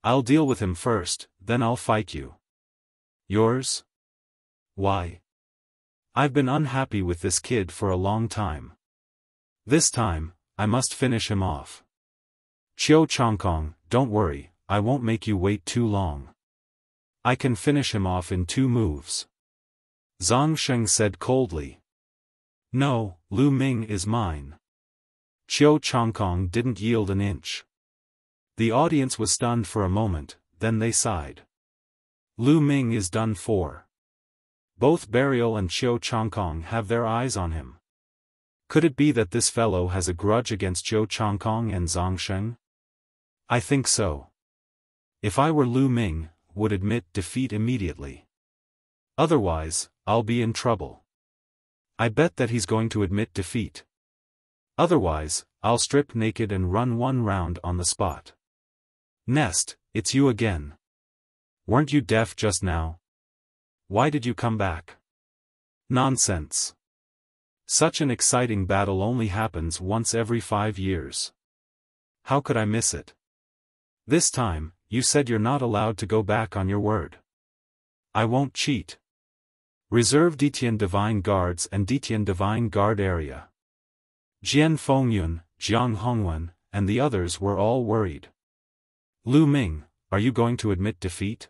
I'll deal with him first, then I'll fight you." Yours? Why? I've been unhappy with this kid for a long time. This time, I must finish him off. Qiu Changkong, don't worry, I won't make you wait too long. I can finish him off in 2 moves. Zhang Sheng said coldly. No, Lu Ming is mine. Qiu Changkong didn't yield an inch. The audience was stunned for a moment, then they sighed. Lu Ming is done for. Both Burial and Qiu Changkong have their eyes on him. Could it be that this fellow has a grudge against Qiu Changkong and Zhang Sheng? I think so. If I were Lu Ming, would admit defeat immediately. Otherwise, I'll be in trouble. I bet that he's going to admit defeat. Otherwise, I'll strip naked and run 1 round on the spot. Nest, it's you again. Weren't you deaf just now? Why did you come back? Nonsense. Such an exciting battle only happens once every 5 years. How could I miss it? This time, you said you're not allowed to go back on your word. I won't cheat. Reserve Detian Divine Guards and Detian Divine Guard area. Jian Fengyun, Jiang Hongwen, and the others were all worried. Lu Ming, are you going to admit defeat?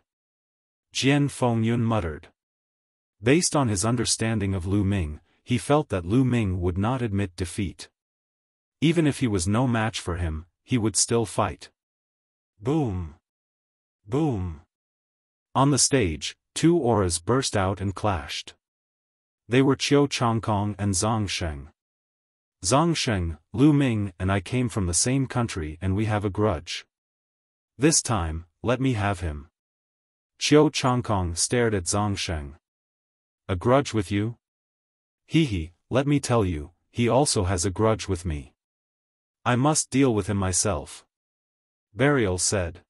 Jian Fengyun muttered. Based on his understanding of Lu Ming, he felt that Lu Ming would not admit defeat. Even if he was no match for him, he would still fight. Boom! Boom! On the stage, 2 auras burst out and clashed. They were Qiu Changkong and Zhang Sheng. Zhang Sheng, Lu Ming and I came from the same country and we have a grudge. This time, let me have him. Qiu Changkong stared at Zhang Sheng. A grudge with you? Hee, let me tell you, he also has a grudge with me. I must deal with him myself. Burial said.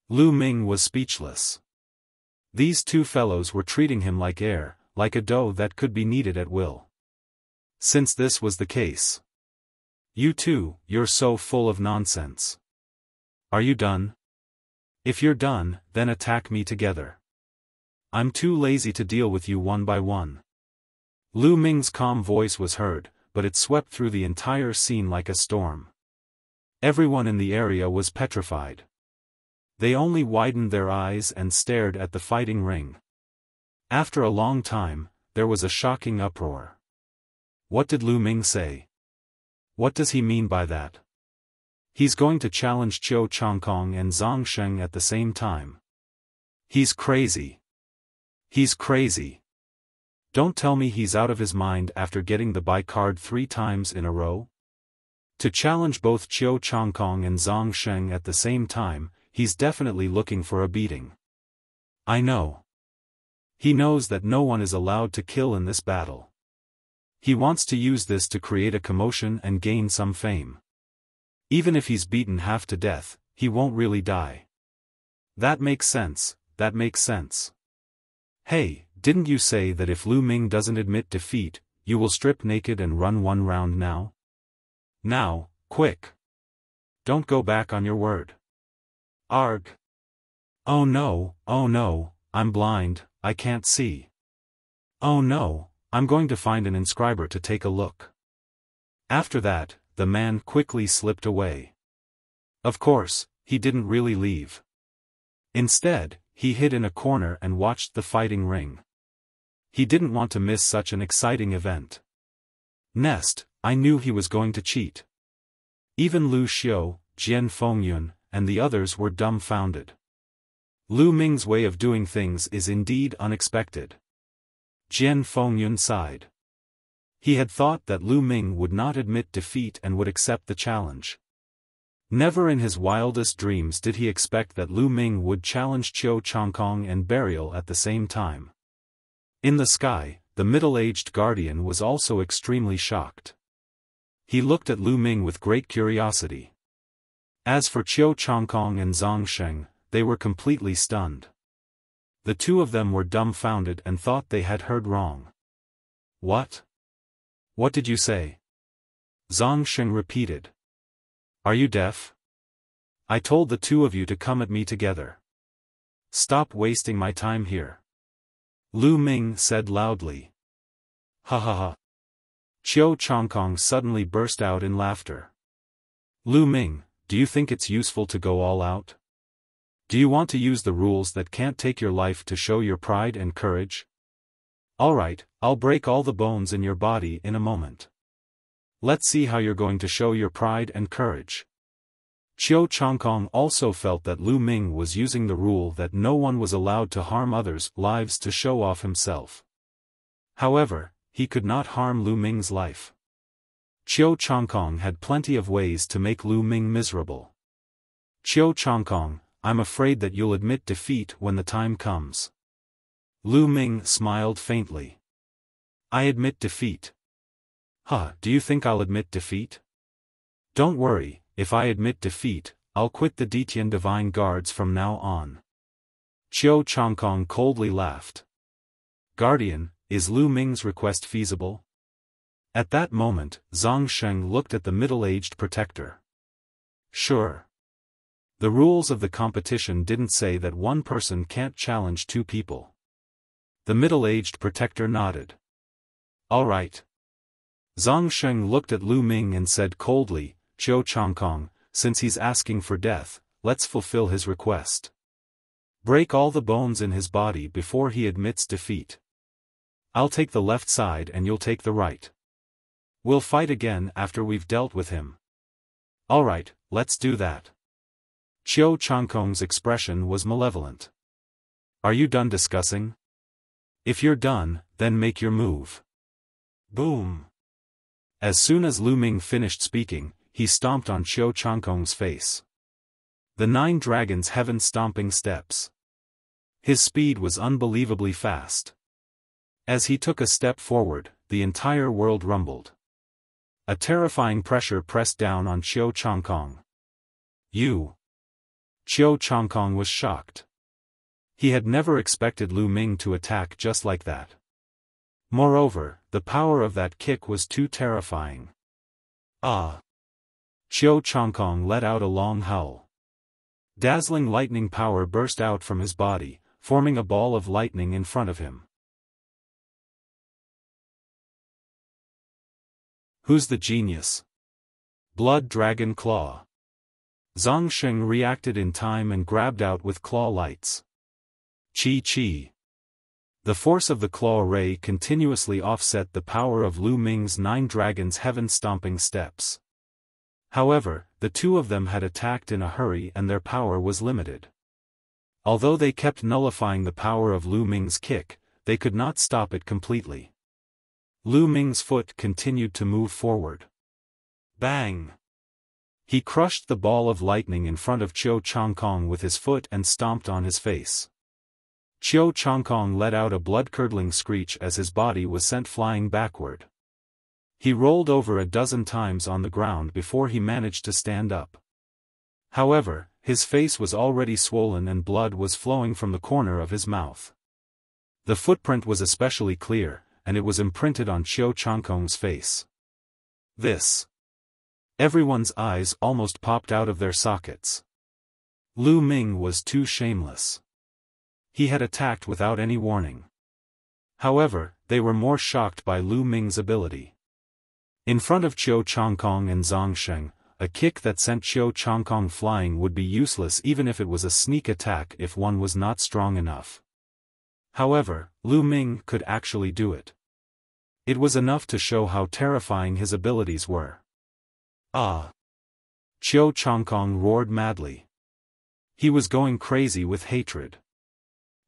Lu Ming was speechless. These 2 fellows were treating him like air, like a dough that could be kneaded at will. Since this was the case. You two, you're so full of nonsense. Are you done? If you're done, then attack me together. I'm too lazy to deal with you one by one. Lu Ming's calm voice was heard, but it swept through the entire scene like a storm. Everyone in the area was petrified. They only widened their eyes and stared at the fighting ring. After a long time, there was a shocking uproar. What did Lu Ming say? What does he mean by that? He's going to challenge Qiu Changkong and Zhang Sheng at the same time. He's crazy. He's crazy. Don't tell me he's out of his mind after getting the buy card 3 times in a row? To challenge both Qiu Changkong and Zhang Sheng at the same time, he's definitely looking for a beating. I know. He knows that no one is allowed to kill in this battle. He wants to use this to create a commotion and gain some fame. Even if he's beaten half to death, he won't really die. That makes sense, that makes sense. Hey, didn't you say that if Lu Ming doesn't admit defeat, you will strip naked and run 1 round now? Now, quick. Don't go back on your word. Arg. Oh no, I'm blind, I can't see. Oh no, I'm going to find an inscriber to take a look. After that, the man quickly slipped away. Of course, he didn't really leave. Instead, he hid in a corner and watched the fighting ring. He didn't want to miss such an exciting event. Nest, I knew he was going to cheat. Even Lu Xiu, Jian Fengyun, and the others were dumbfounded. Lu Ming's way of doing things is indeed unexpected. Jian Fengyun sighed. He had thought that Lu Ming would not admit defeat and would accept the challenge. Never in his wildest dreams did he expect that Lu Ming would challenge Qiu Changkong and Burial at the same time. In the sky, the middle-aged guardian was also extremely shocked. He looked at Lu Ming with great curiosity. As for Qiu Changkong and Zhang Sheng, they were completely stunned. The 2 of them were dumbfounded and thought they had heard wrong. What? What did you say? Zhang Sheng repeated. Are you deaf? I told the 2 of you to come at me together. Stop wasting my time here. Lu Ming said loudly. Ha ha ha. Qiu Changkong suddenly burst out in laughter. Lu Ming, do you think it's useful to go all out? Do you want to use the rules that can't take your life to show your pride and courage? Alright, I'll break all the bones in your body in a moment. Let's see how you're going to show your pride and courage. Qiu Changkong also felt that Lu Ming was using the rule that no one was allowed to harm others' lives to show off himself. However, he could not harm Lu Ming's life. Qiu Changkong had plenty of ways to make Lu Ming miserable. Qiu Changkong, I'm afraid that you'll admit defeat when the time comes. Lu Ming smiled faintly. I admit defeat. Huh, do you think I'll admit defeat? Don't worry, if I admit defeat, I'll quit the Detian Divine Guards from now on. Qiu Changkong coldly laughed. Guardian, is Lu Ming's request feasible? At that moment, Zhang Sheng looked at the middle-aged protector. Sure. The rules of the competition didn't say that one person can't challenge 2 people. The middle-aged protector nodded. All right. Zhang Sheng looked at Lu Ming and said coldly, Qiu Changkong, since he's asking for death, let's fulfill his request. Break all the bones in his body before he admits defeat. I'll take the left side and you'll take the right. We'll fight again after we've dealt with him. All right, let's do that. Qiu Changkong's expression was malevolent. Are you done discussing? If you're done, then make your move. Boom. As soon as Lu Ming finished speaking, he stomped on Qiu Changkong's face. The 9 dragons' heaven-stomping steps. His speed was unbelievably fast. As he took a step forward, the entire world rumbled. A terrifying pressure pressed down on Qiu Changkong. You. Qiu Changkong was shocked. He had never expected Lu Ming to attack just like that. Moreover, the power of that kick was too terrifying. Ah! Qiu Changkong let out a long howl. Dazzling lightning power burst out from his body, forming a ball of lightning in front of him. Who's the genius? Blood Dragon Claw. Zhongsheng reacted in time and grabbed out with claw lights. Chi. The force of the claw ray continuously offset the power of Lu Ming's 9 dragons' heaven-stomping steps. However, the two of them had attacked in a hurry and their power was limited. Although they kept nullifying the power of Lu Ming's kick, they could not stop it completely. Lu Ming's foot continued to move forward. Bang! He crushed the ball of lightning in front of Qiu Changkong with his foot and stomped on his face. Qiu Changkong let out a blood-curdling screech as his body was sent flying backward. He rolled over a dozen times on the ground before he managed to stand up. However, his face was already swollen and blood was flowing from the corner of his mouth. The footprint was especially clear, and it was imprinted on Qiu Changkong's face. This. Everyone's eyes almost popped out of their sockets. Lu Ming was too shameless. He had attacked without any warning. However, they were more shocked by Lu Ming's ability. In front of Qiu Changkong and Zhongsheng, a kick that sent Qiu Changkong flying would be useless even if it was a sneak attack if one was not strong enough. However, Lu Ming could actually do it. It was enough to show how terrifying his abilities were. Ah! Qiu Changkong roared madly. He was going crazy with hatred.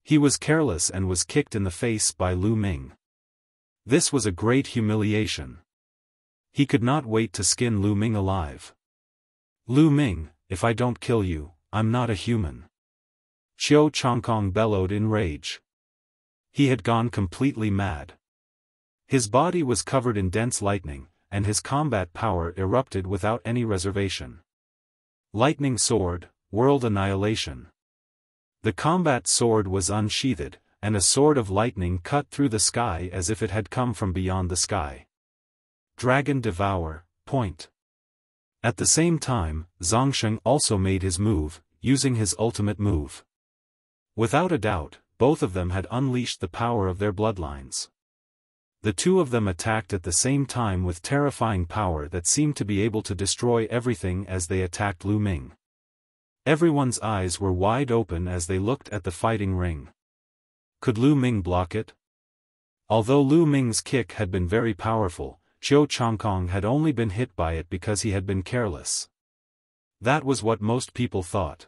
He was careless and was kicked in the face by Lu Ming. This was a great humiliation. He could not wait to skin Lu Ming alive. Lu Ming, if I don't kill you, I'm not a human. Qiu Changkong bellowed in rage. He had gone completely mad. His body was covered in dense lightning, and his combat power erupted without any reservation. Lightning sword, world annihilation. The combat sword was unsheathed, and a sword of lightning cut through the sky as if it had come from beyond the sky. Dragon Devour, point. At the same time, Zhongsheng also made his move, using his ultimate move. Without a doubt, both of them had unleashed the power of their bloodlines. The two of them attacked at the same time with terrifying power that seemed to be able to destroy everything as they attacked Lu Ming. Everyone's eyes were wide open as they looked at the fighting ring. Could Lu Ming block it? Although Lu Ming's kick had been very powerful, Qiu Changkong had only been hit by it because he had been careless. That was what most people thought.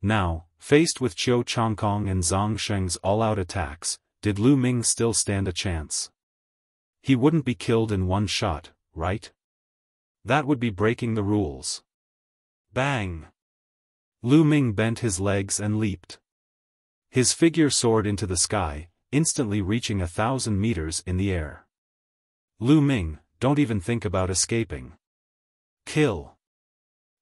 Now, faced with Qiu Changkong and Zhongsheng's all-out attacks, did Lu Ming still stand a chance? He wouldn't be killed in one shot, right? That would be breaking the rules. Bang! Lu Ming bent his legs and leaped. His figure soared into the sky, instantly reaching 1,000 meters in the air. Lu Ming, don't even think about escaping. Kill!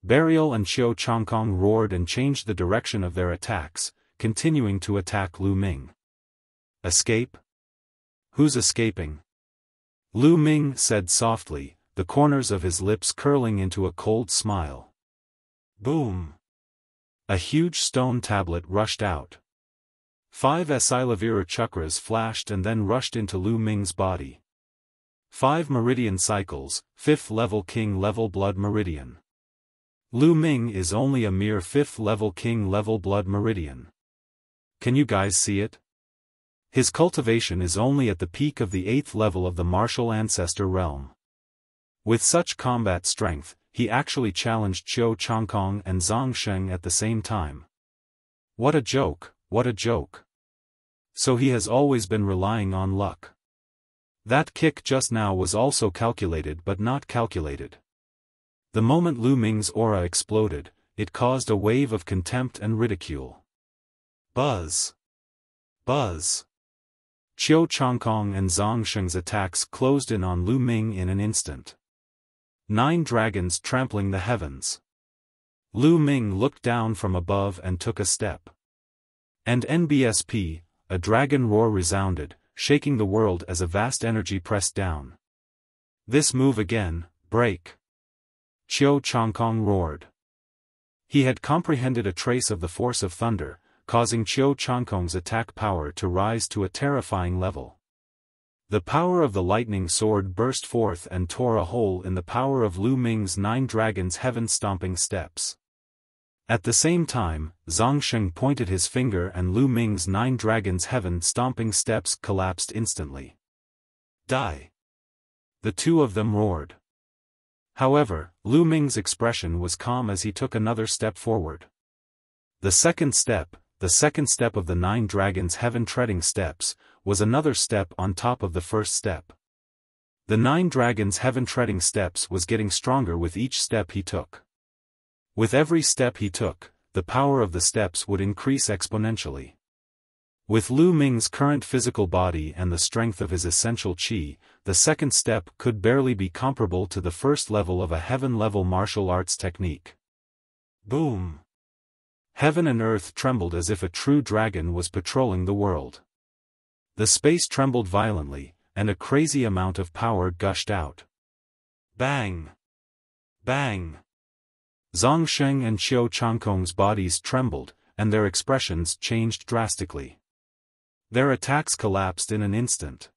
Burial and Qiu Changkong roared and changed the direction of their attacks, continuing to attack Lu Ming. Escape? Who's escaping? Lu Ming said softly, the corners of his lips curling into a cold smile. Boom! A huge stone tablet rushed out. 5 Asilavira chakras flashed and then rushed into Lu Ming's body. 5 meridian cycles, 5th level king level blood meridian. Lu Ming is only a mere 5th level king level blood meridian. Can you guys see it? His cultivation is only at the peak of the 8th level of the martial ancestor realm. With such combat strength, he actually challenged Qiu Changkong and Zhongsheng at the same time. What a joke, what a joke. So he has always been relying on luck. That kick just now was also calculated but not calculated. The moment Lu Ming's aura exploded, it caused a wave of contempt and ridicule. Buzz! Buzz! Qiu Changkong and Zhongsheng's attacks closed in on Lu Ming in an instant. 9 dragons trampling the heavens. Lu Ming looked down from above and took a step. And NBSP, a dragon roar resounded, shaking the world as a vast energy pressed down. This move again, break! Qiu Changkong roared. He had comprehended a trace of the force of thunder, causing Qiu Changkong's attack power to rise to a terrifying level. The power of the lightning sword burst forth and tore a hole in the power of Lu Ming's 9 dragons' heaven-stomping steps. At the same time, Zhang Sheng pointed his finger and Lu Ming's 9 dragons' heaven-stomping steps collapsed instantly. Die! The two of them roared. However, Lu Ming's expression was calm as he took another step forward. The second step of the 9 dragons' heaven-treading steps, was another step on top of the first step. The 9 dragons' heaven-treading steps was getting stronger with each step he took. With every step he took, the power of the steps would increase exponentially. With Lu Ming's current physical body and the strength of his essential qi, the second step could barely be comparable to the first level of a heaven-level martial arts technique. Boom! Heaven and earth trembled as if a true dragon was patrolling the world. The space trembled violently, and a crazy amount of power gushed out. Bang! Bang! Zhang Sheng and Qiu Changkong's bodies trembled, and their expressions changed drastically. Their attacks collapsed in an instant.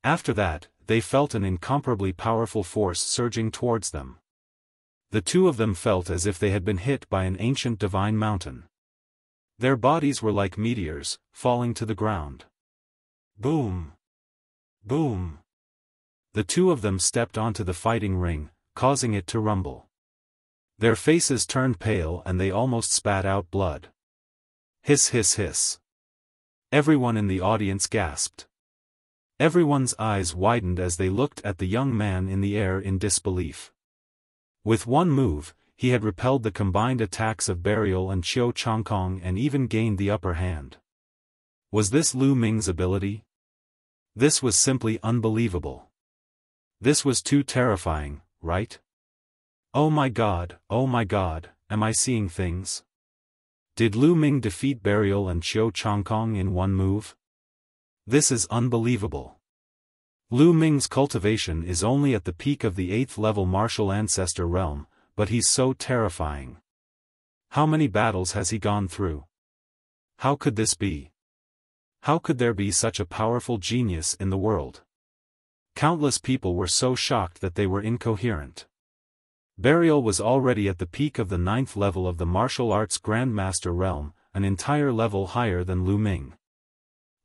After that, they felt an incomparably powerful force surging towards them. The two of them felt as if they had been hit by an ancient divine mountain. Their bodies were like meteors, falling to the ground. Boom! Boom! The two of them stepped onto the fighting ring, causing it to rumble. Their faces turned pale and they almost spat out blood. Hiss hiss hiss. Everyone in the audience gasped. Everyone's eyes widened as they looked at the young man in the air in disbelief. With one move, he had repelled the combined attacks of Burial and Qiu Changkong and even gained the upper hand. Was this Lu Ming's ability? This was simply unbelievable. This was too terrifying, right? Oh my god, am I seeing things? Did Lu Ming defeat Burial and Qiu Changkong in one move? This is unbelievable. Lu Ming's cultivation is only at the peak of the 8th level martial ancestor realm, but he's so terrifying. How many battles has he gone through? How could this be? How could there be such a powerful genius in the world? Countless people were so shocked that they were incoherent. Burial was already at the peak of the 9th level of the martial arts grandmaster realm, an entire level higher than Lu Ming.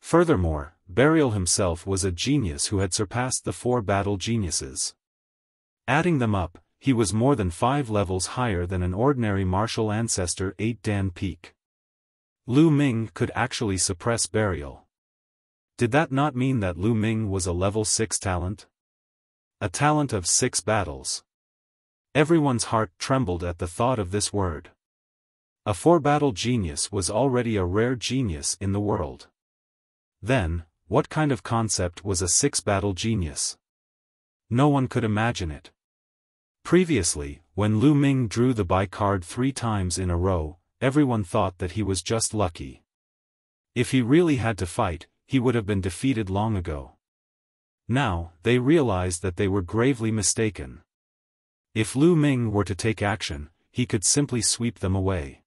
Furthermore, Burial himself was a genius who had surpassed the 4 battle geniuses. Adding them up, he was more than 5 levels higher than an ordinary martial ancestor 8 Dan peak. Lu Ming could actually suppress Burial. Did that not mean that Lu Ming was a level 6 talent? A talent of 6 battles. Everyone's heart trembled at the thought of this word. A 4-battle genius was already a rare genius in the world. Then, what kind of concept was a 6-battle genius? No one could imagine it. Previously, when Lu Ming drew the buy card 3 times in a row, everyone thought that he was just lucky. If he really had to fight, he would have been defeated long ago. Now, they realized that they were gravely mistaken. If Lu Ming were to take action, he could simply sweep them away.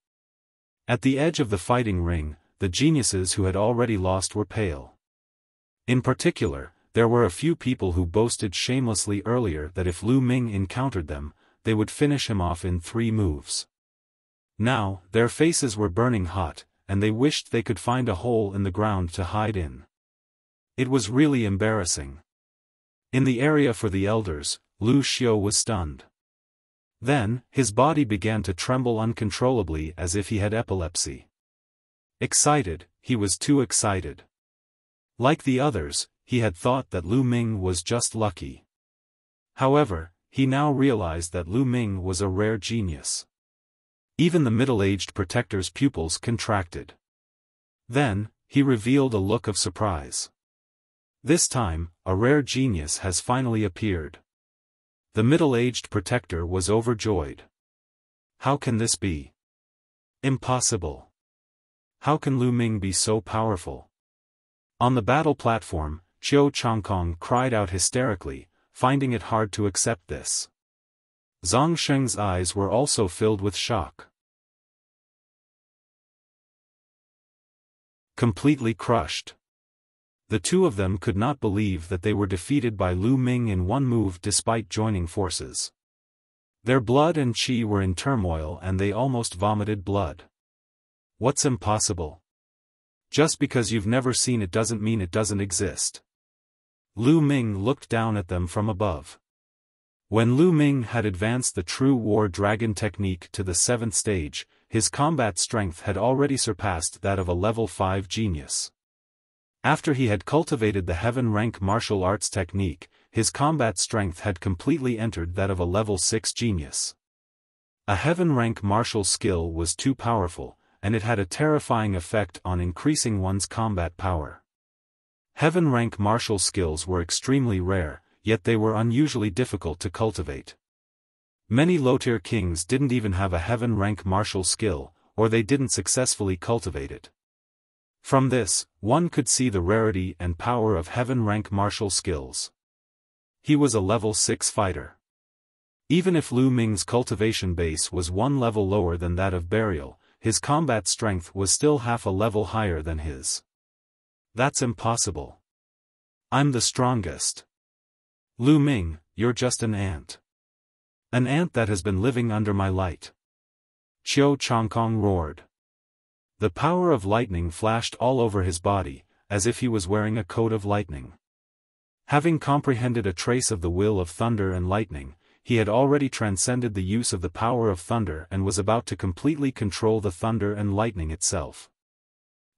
At the edge of the fighting ring, the geniuses who had already lost were pale. In particular, there were a few people who boasted shamelessly earlier that if Lu Ming encountered them, they would finish him off in 3 moves. Now, their faces were burning hot, and they wished they could find a hole in the ground to hide in. It was really embarrassing. In the area for the elders, Lu Xiu was stunned. Then, his body began to tremble uncontrollably as if he had epilepsy. Excited, he was too excited. Like the others, he had thought that Lu Ming was just lucky. However, he now realized that Lu Ming was a rare genius. Even the middle-aged protector's pupils contracted. Then, he revealed a look of surprise. This time, a rare genius has finally appeared. The middle-aged protector was overjoyed. How can this be? Impossible. How can Lu Ming be so powerful? On the battle platform, Qiu Changkong cried out hysterically, finding it hard to accept this. Zhang Sheng's eyes were also filled with shock. completely crushed. The two of them could not believe that they were defeated by Lu Ming in one move despite joining forces. Their blood and qi were in turmoil and they almost vomited blood. What's impossible? Just because you've never seen it doesn't mean it doesn't exist. Lu Ming looked down at them from above. When Lu Ming had advanced the true war dragon technique to the 7th stage, his combat strength had already surpassed that of a level 5 genius. After he had cultivated the heaven rank martial arts technique, his combat strength had completely entered that of a level 6 genius. A heaven rank martial skill was too powerful, and it had a terrifying effect on increasing one's combat power. Heaven rank martial skills were extremely rare, yet they were unusually difficult to cultivate. Many low-tier kings didn't even have a heaven rank martial skill, or they didn't successfully cultivate it. From this, one could see the rarity and power of heaven rank martial skills. He was a level 6 fighter. Even if Lu Ming's cultivation base was one level lower than that of Burial, his combat strength was still half a level higher than his. That's impossible. I'm the strongest. Lu Ming, you're just an ant. An ant that has been living under my light. Qiu Changkong roared. The power of lightning flashed all over his body, as if he was wearing a coat of lightning. Having comprehended a trace of the will of thunder and lightning, he had already transcended the use of the power of thunder and was about to completely control the thunder and lightning itself.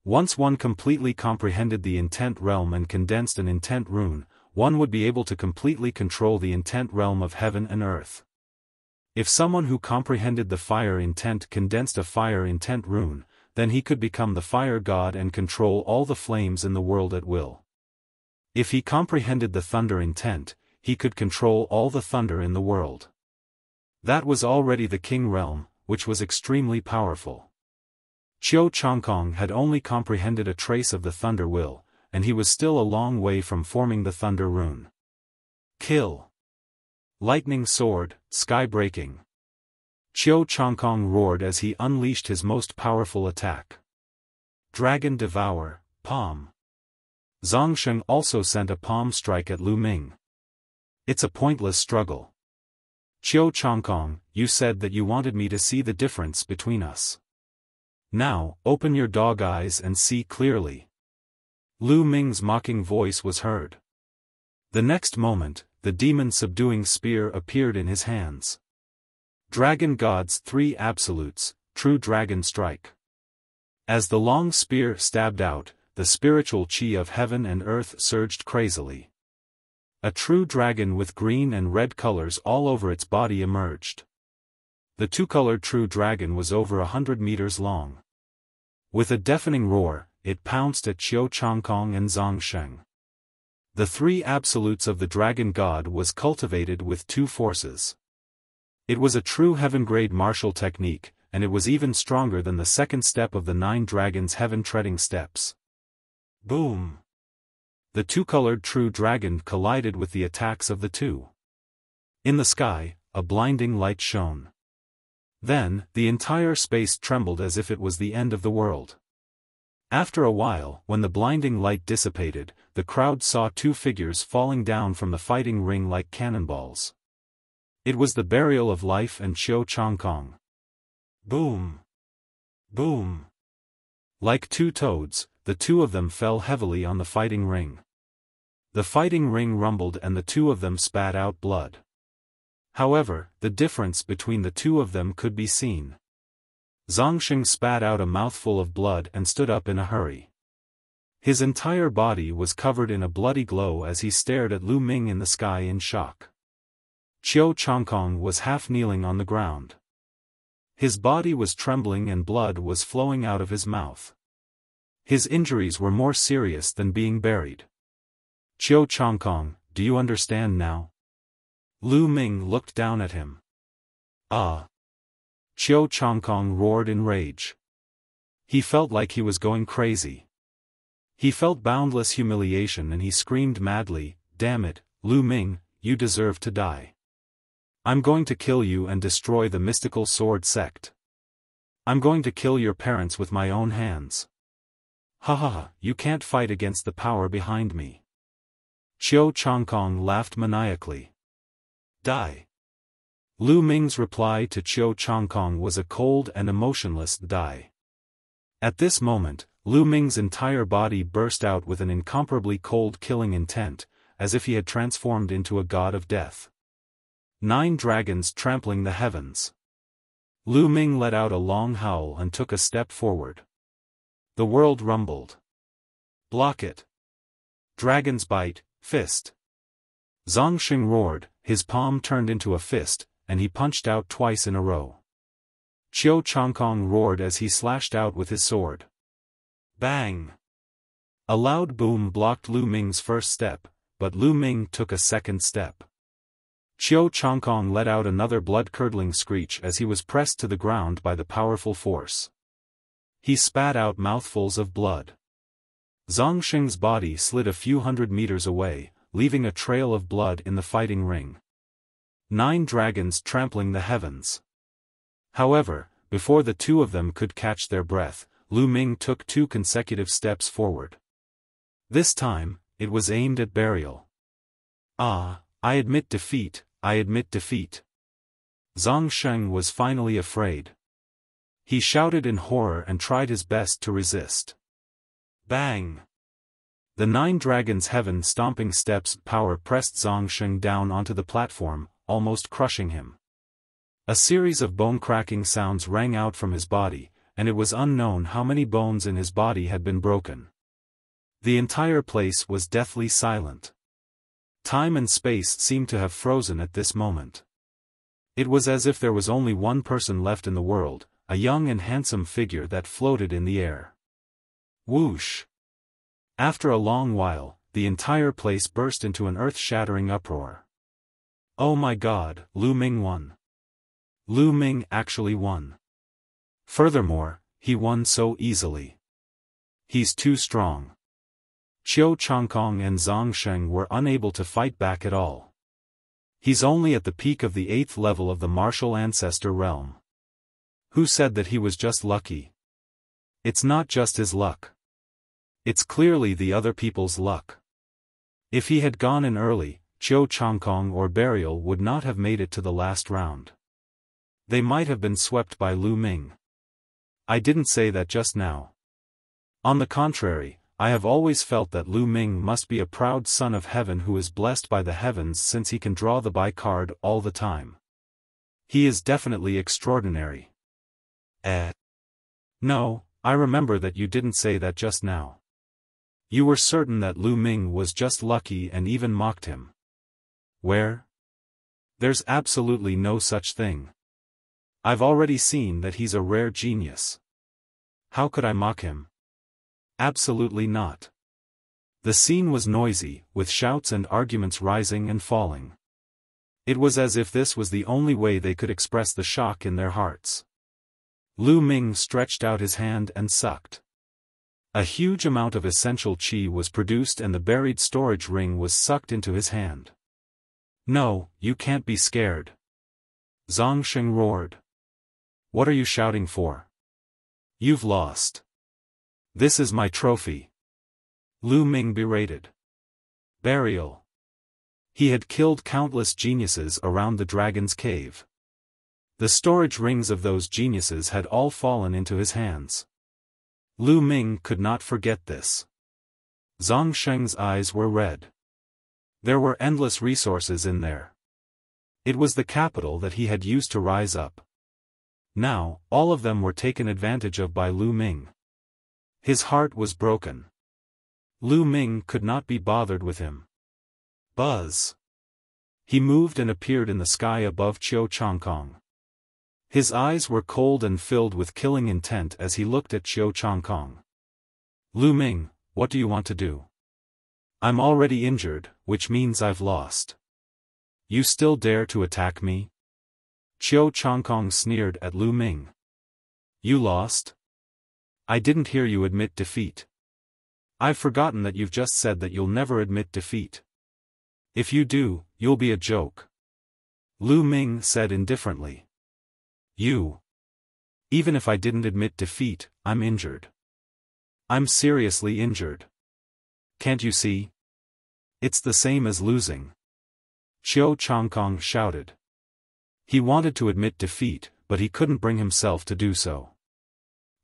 Once one completely comprehended the intent realm and condensed an intent rune, one would be able to completely control the intent realm of heaven and earth. If someone who comprehended the fire intent condensed a fire intent rune, then he could become the fire god and control all the flames in the world at will. If he comprehended the thunder intent, he could control all the thunder in the world. That was already the king realm, which was extremely powerful. Qiu Changkong had only comprehended a trace of the thunder will, and he was still a long way from forming the thunder rune. Kill! Lightning sword, sky-breaking. Qiu Changkong roared as he unleashed his most powerful attack. Dragon Devour, Palm. Zhongsheng also sent a palm strike at Lu Ming. It's a pointless struggle. Qiu Changkong, you said that you wanted me to see the difference between us. Now, open your dog eyes and see clearly. Lu Ming's mocking voice was heard. The next moment, the demon-subduing spear appeared in his hands. Dragon God's 3 absolutes, True Dragon Strike. As the long spear stabbed out, the spiritual qi of heaven and earth surged crazily. A true dragon with green and red colors all over its body emerged. The two-colored true dragon was over 100 meters long. With a deafening roar, it pounced at Qiu Changkong and Zhongsheng. The 3 absolutes of the dragon god was cultivated with 2 forces. It was a true heaven-grade martial technique, and it was even stronger than the second step of the 9 dragons' heaven-treading steps. Boom! The two-colored true dragon collided with the attacks of the 2. In the sky, a blinding light shone. Then, the entire space trembled as if it was the end of the world. After a while, when the blinding light dissipated, the crowd saw 2 figures falling down from the fighting ring like cannonballs. It was the Burial of Life and Qiu Changkong. Boom! Boom! Like 2 toads, the 2 of them fell heavily on the fighting ring. The fighting ring rumbled and the 2 of them spat out blood. However, the difference between the 2 of them could be seen. Zhongsheng spat out a mouthful of blood and stood up in a hurry. His entire body was covered in a bloody glow as he stared at Lu Ming in the sky in shock. Qiu Changkong was half kneeling on the ground. His body was trembling and blood was flowing out of his mouth. His injuries were more serious than being buried. Qiu Changkong, do you understand now? Lu Ming looked down at him. Ah! Qiu Changkong roared in rage. He felt like he was going crazy. He felt boundless humiliation and he screamed madly, "Damn it, Lu Ming, you deserve to die. I'm going to kill you and destroy the mystical sword sect. I'm going to kill your parents with my own hands." Ha ha ha, you can't fight against the power behind me. Qiu Changkong laughed maniacally. Die. Lu Ming's reply to Qiu Changkong was a cold and emotionless die. At this moment, Lu Ming's entire body burst out with an incomparably cold killing intent, as if he had transformed into a god of death. 9 dragons trampling the heavens. Lu Ming let out a long howl and took a step forward. The world rumbled. Block it. Dragon's bite, fist. Zongsheng roared, his palm turned into a fist, and he punched out twice in a row. Qiu Changkong roared as he slashed out with his sword. Bang! A loud boom blocked Lu Ming's first step, but Lu Ming took a second step. Qiu Changkong let out another blood-curdling screech as he was pressed to the ground by the powerful force. He spat out mouthfuls of blood. Zongsheng's body slid a few hundred meters away, leaving a trail of blood in the fighting ring. 9 dragons trampling the heavens. However, before the two of them could catch their breath, Lu Ming took 2 consecutive steps forward. This time, it was aimed at Burial. Ah, I admit defeat, I admit defeat. Zongsheng was finally afraid. He shouted in horror and tried his best to resist. Bang! The 9 dragons' heaven-stomping steps power pressed Zongsheng down onto the platform, almost crushing him. A series of bone-cracking sounds rang out from his body, and it was unknown how many bones in his body had been broken. The entire place was deathly silent. Time and space seemed to have frozen at this moment. It was as if there was only one person left in the world, a young and handsome figure that floated in the air. Whoosh! After a long while, the entire place burst into an earth-shattering uproar. Oh my God, Lu Ming won. Lu Ming actually won. Furthermore, he won so easily. He's too strong. Qiu Changkong and Zongsheng were unable to fight back at all. He's only at the peak of the 8th level of the martial ancestor realm. Who said that he was just lucky? It's not just his luck. It's clearly the other people's luck. If he had gone in early, Qiu Changkong or Burial would not have made it to the last round. They might have been swept by Lu Ming. I didn't say that just now. On the contrary, I have always felt that Lu Ming must be a proud son of heaven who is blessed by the heavens since he can draw the Bai card all the time. He is definitely extraordinary. No, I remember that you didn't say that just now. You were certain that Lu Ming was just lucky and even mocked him. Where? There's absolutely no such thing. I've already seen that he's a rare genius. How could I mock him? Absolutely not. The scene was noisy, with shouts and arguments rising and falling. It was as if this was the only way they could express the shock in their hearts. Lu Ming stretched out his hand and sucked. A huge amount of essential qi was produced and the buried storage ring was sucked into his hand. No, you can't be scared. Zongsheng roared. What are you shouting for? You've lost. This is my trophy. Lu Ming berated. Burial. He had killed countless geniuses around the dragon's cave. The storage rings of those geniuses had all fallen into his hands. Lu Ming could not forget this. Zongsheng's eyes were red. There were endless resources in there. It was the capital that he had used to rise up. Now, all of them were taken advantage of by Lu Ming. His heart was broken. Lu Ming could not be bothered with him. Buzz. He moved and appeared in the sky above Qiu Changkong. His eyes were cold and filled with killing intent as he looked at Qiu Changkong. Lu Ming, what do you want to do? I'm already injured, which means I've lost. You still dare to attack me? Qiu Changkong sneered at Lu Ming. You lost? I didn't hear you admit defeat. I've forgotten that you've just said that you'll never admit defeat. If you do, you'll be a joke. Lu Ming said indifferently. You. Even if I didn't admit defeat, I'm injured. I'm seriously injured. Can't you see? It's the same as losing. Qiu Changkong shouted. He wanted to admit defeat, but he couldn't bring himself to do so.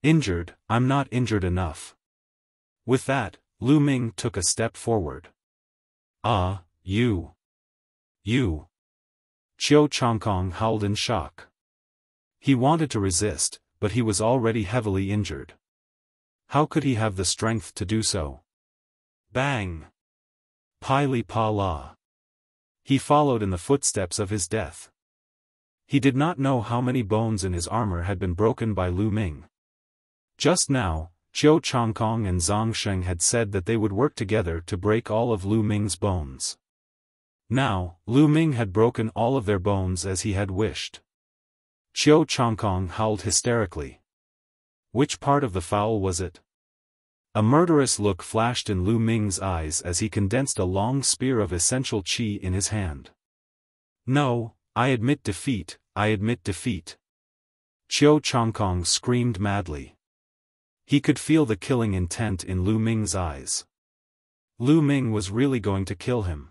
Injured? I'm not injured enough. With that, Lu Ming took a step forward. Ah, you. You. Qiu Changkong howled in shock. He wanted to resist, but he was already heavily injured. How could he have the strength to do so? Bang! Pili pa la. He followed in the footsteps of his death. He did not know how many bones in his armor had been broken by Lu Ming. Just now, Qiu Changkong and Zhang Sheng had said that they would work together to break all of Lu Ming's bones. Now, Lu Ming had broken all of their bones as he had wished. Qiu Changkong howled hysterically. Which part of the foul was it? A murderous look flashed in Lu Ming's eyes as he condensed a long spear of essential qi in his hand. No, I admit defeat, I admit defeat. Qiu Changkong screamed madly. He could feel the killing intent in Lu Ming's eyes. Lu Ming was really going to kill him.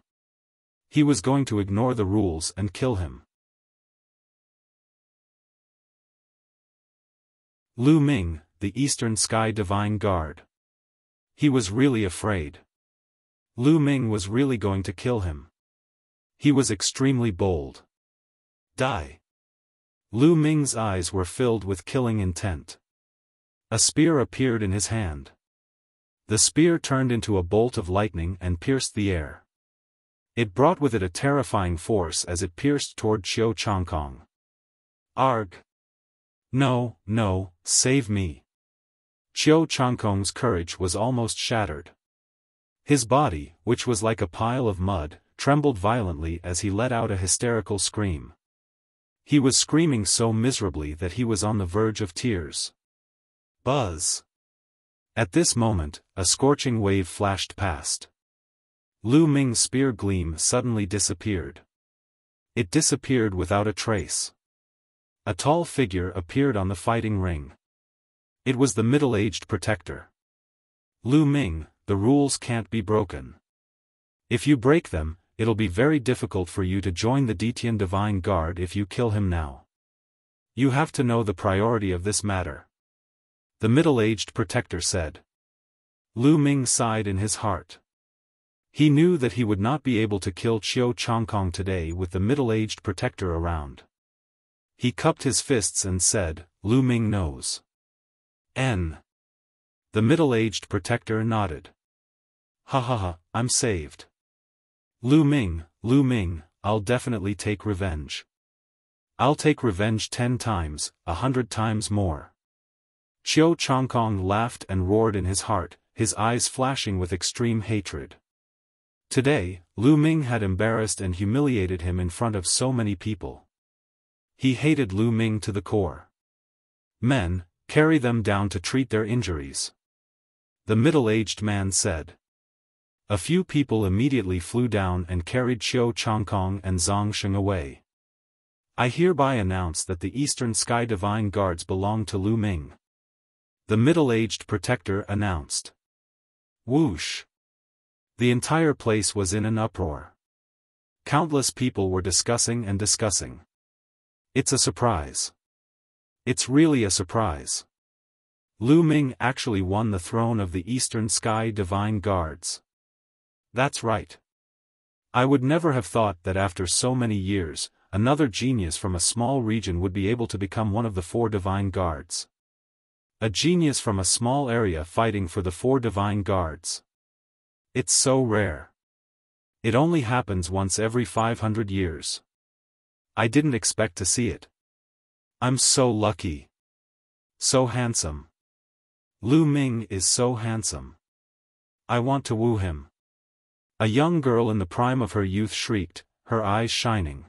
He was going to ignore the rules and kill him. Lu Ming, the Eastern Sky Divine Guard. He was really afraid. Lu Ming was really going to kill him. He was extremely bold. Die. Lu Ming's eyes were filled with killing intent. A spear appeared in his hand. The spear turned into a bolt of lightning and pierced the air. It brought with it a terrifying force as it pierced toward Qiu Changkong. Arg! No, no, save me. Qiu Changkong's courage was almost shattered. His body, which was like a pile of mud, trembled violently as he let out a hysterical scream. He was screaming so miserably that he was on the verge of tears. Buzz! At this moment, a scorching wave flashed past. Lu Ming's spear gleam suddenly disappeared. It disappeared without a trace. A tall figure appeared on the fighting ring. It was the middle-aged protector. Lu Ming, the rules can't be broken. If you break them, it'll be very difficult for you to join the Detian Divine Guard if you kill him now. You have to know the priority of this matter. The middle-aged protector said. Lu Ming sighed in his heart. He knew that he would not be able to kill Qiu Changkong today with the middle-aged protector around. He cupped his fists and said, Lu Ming knows. N. The middle-aged protector nodded. Ha ha ha, I'm saved. Lu Ming, I'll definitely take revenge. I'll take revenge 10 times, 100 times more. Qiu Changkong laughed and roared in his heart, his eyes flashing with extreme hatred. Today, Lu Ming had embarrassed and humiliated him in front of so many people. He hated Lu Ming to the core. Men, carry them down to treat their injuries. The middle-aged man said. A few people immediately flew down and carried Qiu Changkong and Zhang Sheng away. I hereby announce that the Eastern Sky Divine Guards belong to Lu Ming. The middle-aged protector announced. Whoosh! The entire place was in an uproar. Countless people were discussing and discussing. It's a surprise. It's really a surprise. Lu Ming actually won the throne of the Eastern Sky Divine Guards. That's right. I would never have thought that after so many years, another genius from a small region would be able to become one of the 4 Divine Guards. A genius from a small area fighting for the 4 Divine Guards. It's so rare. It only happens once every 500 years. I didn't expect to see it. I'm so lucky. So handsome. Lu Ming is so handsome. I want to woo him. A young girl in the prime of her youth shrieked, her eyes shining.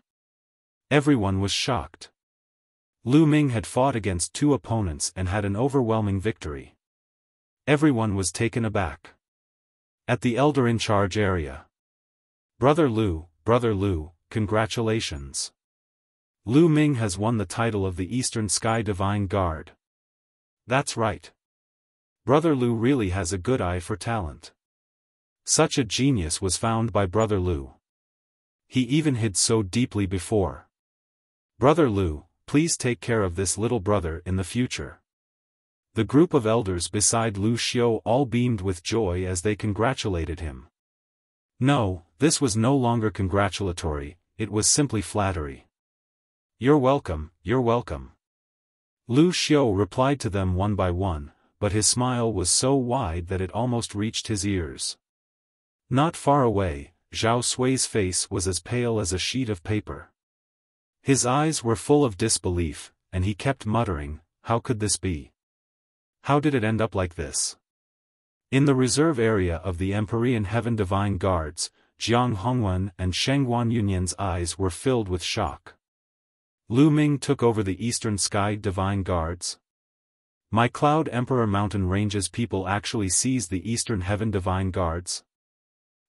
Everyone was shocked. Lu Ming had fought against 2 opponents and had an overwhelming victory. Everyone was taken aback. At the Elder in Charge area. Brother Lu, congratulations. Lu Ming has won the title of the Eastern Sky Divine Guard. That's right. Brother Lu really has a good eye for talent. Such a genius was found by Brother Lu. He even hid so deeply before. Brother Lu, please take care of this little brother in the future. The group of elders beside Lu Xiu all beamed with joy as they congratulated him. No, this was no longer congratulatory, it was simply flattery. You're welcome, you're welcome. Lu Xiu replied to them one by one, but his smile was so wide that it almost reached his ears. Not far away, Zhao Sui's face was as pale as a sheet of paper. His eyes were full of disbelief, and he kept muttering, how could this be? How did it end up like this? In the reserve area of the Empyrean Heaven Divine Guards, Jiang Hongwen and Shengguan Yunyan's eyes were filled with shock. Lu Ming took over the Eastern Sky Divine Guards. My Cloud Emperor Mountain Ranges people actually seized the Eastern Heaven Divine Guards?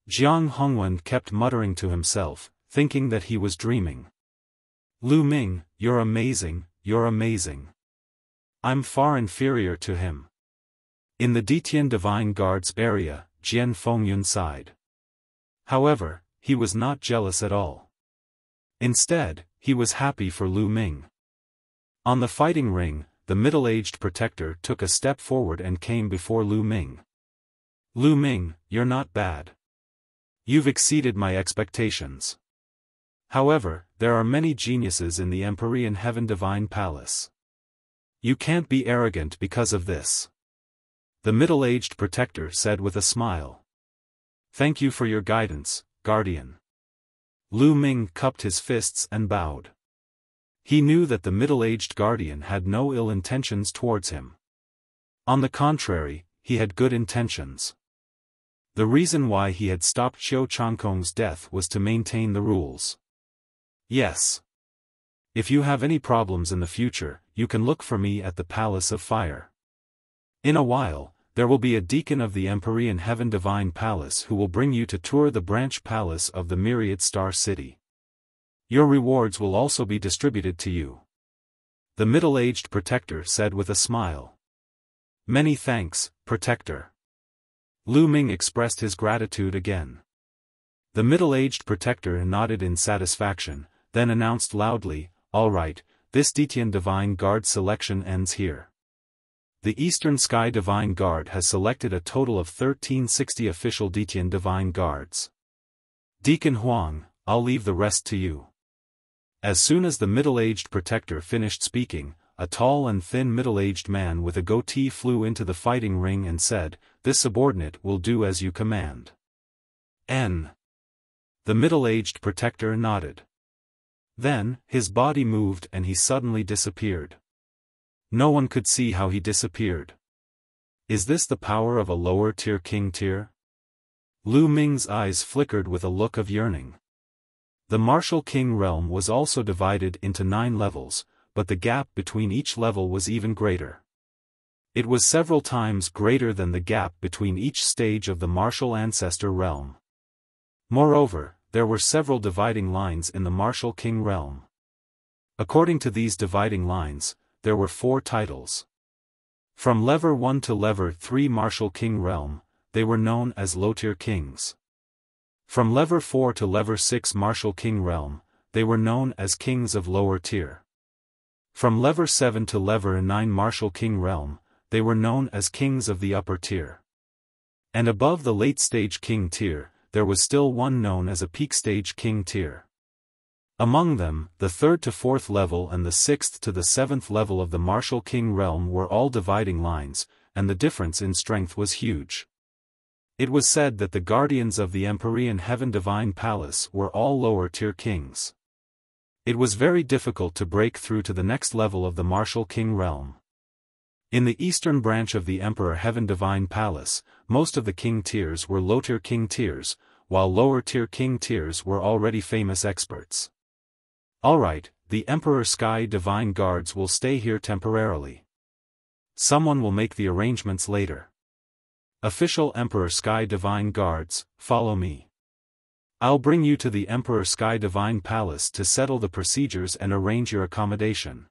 Jiang Hongwen kept muttering to himself, thinking that he was dreaming. Lu Ming, you're amazing, you're amazing. I'm far inferior to him. In the Detian Divine Guards area, Jian Fengyun sighed. However, he was not jealous at all. Instead, he was happy for Lu Ming. On the fighting ring, the middle-aged protector took a step forward and came before Lu Ming. Lu Ming, you're not bad. You've exceeded my expectations. However, there are many geniuses in the Empyrean Heaven Divine Palace. You can't be arrogant because of this. The middle-aged protector said with a smile. Thank you for your guidance, Guardian. Lu Ming cupped his fists and bowed. He knew that the middle-aged guardian had no ill intentions towards him. On the contrary, he had good intentions. The reason why he had stopped Qiu Changkong's death was to maintain the rules. Yes. If you have any problems in the future, you can look for me at the Palace of Fire. In a while, there will be a deacon of the Empyrean Heaven Divine Palace who will bring you to tour the branch palace of the Myriad Star City. Your rewards will also be distributed to you. The middle-aged protector said with a smile. Many thanks, Protector. Lu Ming expressed his gratitude again. The middle-aged protector nodded in satisfaction, then announced loudly, all right, this Detian Divine Guard selection ends here. The Eastern Sky Divine Guard has selected a total of 1360 official Detian Divine Guards. Deacon Huang, I'll leave the rest to you. As soon as the middle-aged protector finished speaking, a tall and thin middle-aged man with a goatee flew into the fighting ring and said, this subordinate will do as you command. N. The middle-aged protector nodded. Then, his body moved and he suddenly disappeared. No one could see how he disappeared. Is this the power of a lower-tier king tier? Lu Ming's eyes flickered with a look of yearning. The Martial King realm was also divided into 9 levels, but the gap between each level was even greater. It was several times greater than the gap between each stage of the Martial Ancestor realm. Moreover, there were several dividing lines in the Martial King realm. According to these dividing lines, there were 4 titles. From Lever 1 to Lever 3 Martial King realm, they were known as low-tier kings. From Lever 4 to Lever 6 Martial King realm, they were known as kings of lower tier. From Lever 7 to Lever 9 Martial King realm, they were known as kings of the upper tier. And above the late-stage king tier, there was still one known as a peak-stage king tier. Among them, the 3rd to 4th level and the 6th to the 7th level of the Martial King realm were all dividing lines, and the difference in strength was huge. It was said that the guardians of the Empyrean Heaven Divine Palace were all lower-tier kings. It was very difficult to break through to the next level of the Martial King realm. In the eastern branch of the Emperor Heaven Divine Palace, most of the king tiers were low-tier king tiers, while lower-tier king tiers were already famous experts. Alright, the Emperor Sky Divine Guards will stay here temporarily. Someone will make the arrangements later. Official Emperor Sky Divine Guards, follow me. I'll bring you to the Emperor Sky Divine Palace to settle the procedures and arrange your accommodation.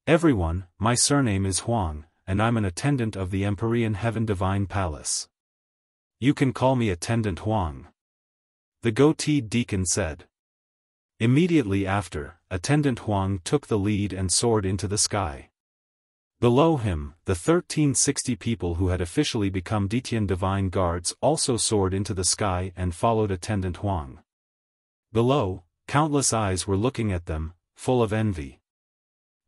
Everyone, my surname is Huang, and I'm an attendant of the Empyrean Heaven Divine Palace. You can call me Attendant Huang. The goateed deacon said. Immediately after, Attendant Huang took the lead and soared into the sky. Below him, the 1360 people who had officially become Detian Divine Guards also soared into the sky and followed Attendant Huang. Below, countless eyes were looking at them, full of envy.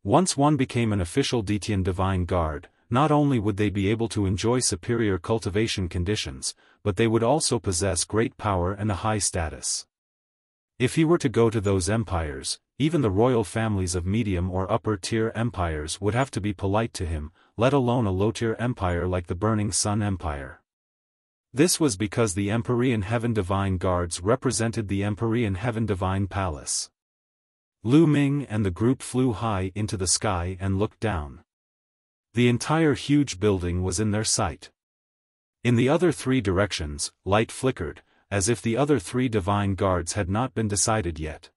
Once one became an official Detian Divine Guard, not only would they be able to enjoy superior cultivation conditions, but they would also possess great power and a high status. If he were to go to those empires, even the royal families of medium or upper-tier empires would have to be polite to him, let alone a low-tier empire like the Burning Sun Empire. This was because the Empyrean Heaven Divine Guards represented the Empyrean Heaven Divine Palace. Lu Ming and the group flew high into the sky and looked down. The entire huge building was in their sight. In the other three directions, light flickered, as if the other three divine guards had not been decided yet.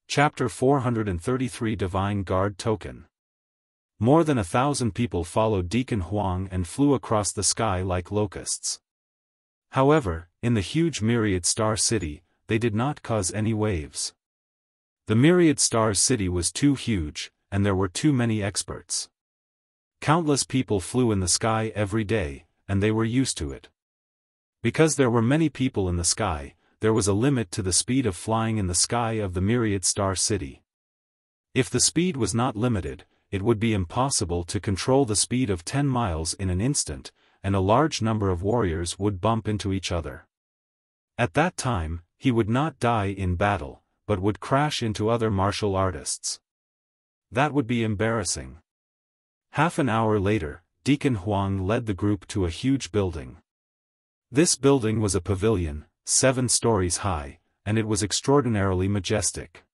Chapter 433 Divine Guard Token. More than 1,000 people followed Deacon Huang and flew across the sky like locusts. However, in the huge Myriad Star City, they did not cause any waves. The Myriad Star City was too huge, and there were too many experts. Countless people flew in the sky every day, and they were used to it. Because there were many people in the sky, there was a limit to the speed of flying in the sky of the Myriad Star City. If the speed was not limited, it would be impossible to control the speed of 10 miles in an instant, and a large number of warriors would bump into each other. At that time, he would not die in battle, but would crash into other martial artists. That would be embarrassing. Half an hour later, Deacon Huang led the group to a huge building. This building was a pavilion, 7 stories high, and it was extraordinarily majestic.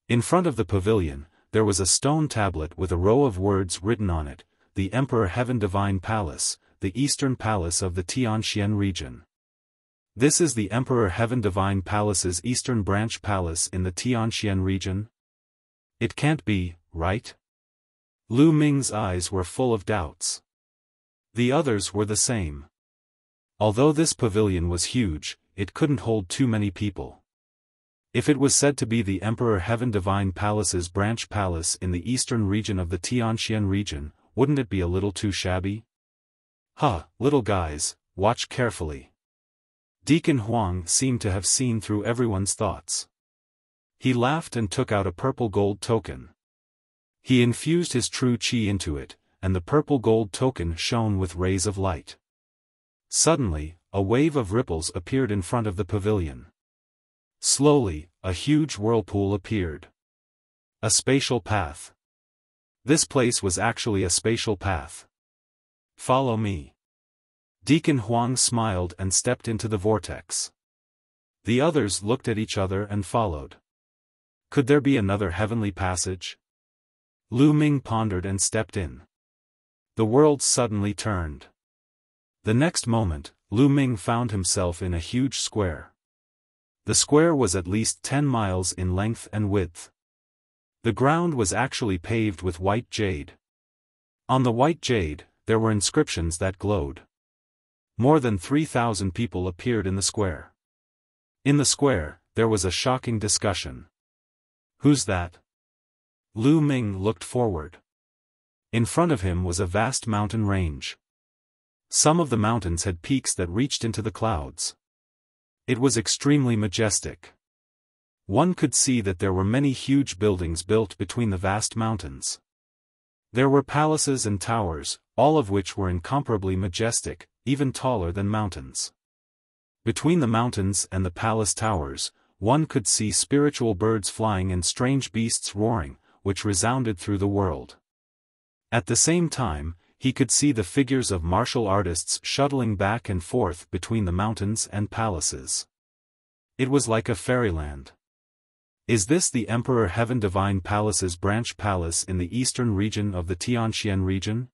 In front of the pavilion, there was a stone tablet with a row of words written on it, the Emperor Heaven Divine Palace, the Eastern Palace of the Tianxian region. This is the Emperor Heaven Divine Palace's Eastern Branch Palace in the Tianxian region? It can't be, right? Lu Ming's eyes were full of doubts. The others were the same. Although this pavilion was huge, it couldn't hold too many people. If it was said to be the Emperor Heaven Divine Palace's branch palace in the eastern region of the Tianxian region, wouldn't it be a little too shabby? Little guys, watch carefully. Deacon Huang seemed to have seen through everyone's thoughts. He laughed and took out a purple gold token. He infused his true qi into it, and the purple gold token shone with rays of light. Suddenly, a wave of ripples appeared in front of the pavilion. Slowly, a huge whirlpool appeared. A spatial path. This place was actually a spatial path. Follow me. Deacon Huang smiled and stepped into the vortex. The others looked at each other and followed. Could there be another heavenly passage? Lu Ming pondered and stepped in. The world suddenly turned. The next moment, Lu Ming found himself in a huge square. The square was at least 10 miles in length and width. The ground was actually paved with white jade. On the white jade, there were inscriptions that glowed. More than 3,000 people appeared in the square. In the square, there was a shocking discussion. Who's that? Lu Ming looked forward. In front of him was a vast mountain range. Some of the mountains had peaks that reached into the clouds. It was extremely majestic. One could see that there were many huge buildings built between the vast mountains. There were palaces and towers, all of which were incomparably majestic, even taller than mountains. Between the mountains and the palace towers, one could see spiritual birds flying and strange beasts roaring, which resounded through the world. At the same time, he could see the figures of martial artists shuttling back and forth between the mountains and palaces. It was like a fairyland. Is this the Emperor Heaven Divine Palace's branch palace in the eastern region of the Tianxian region?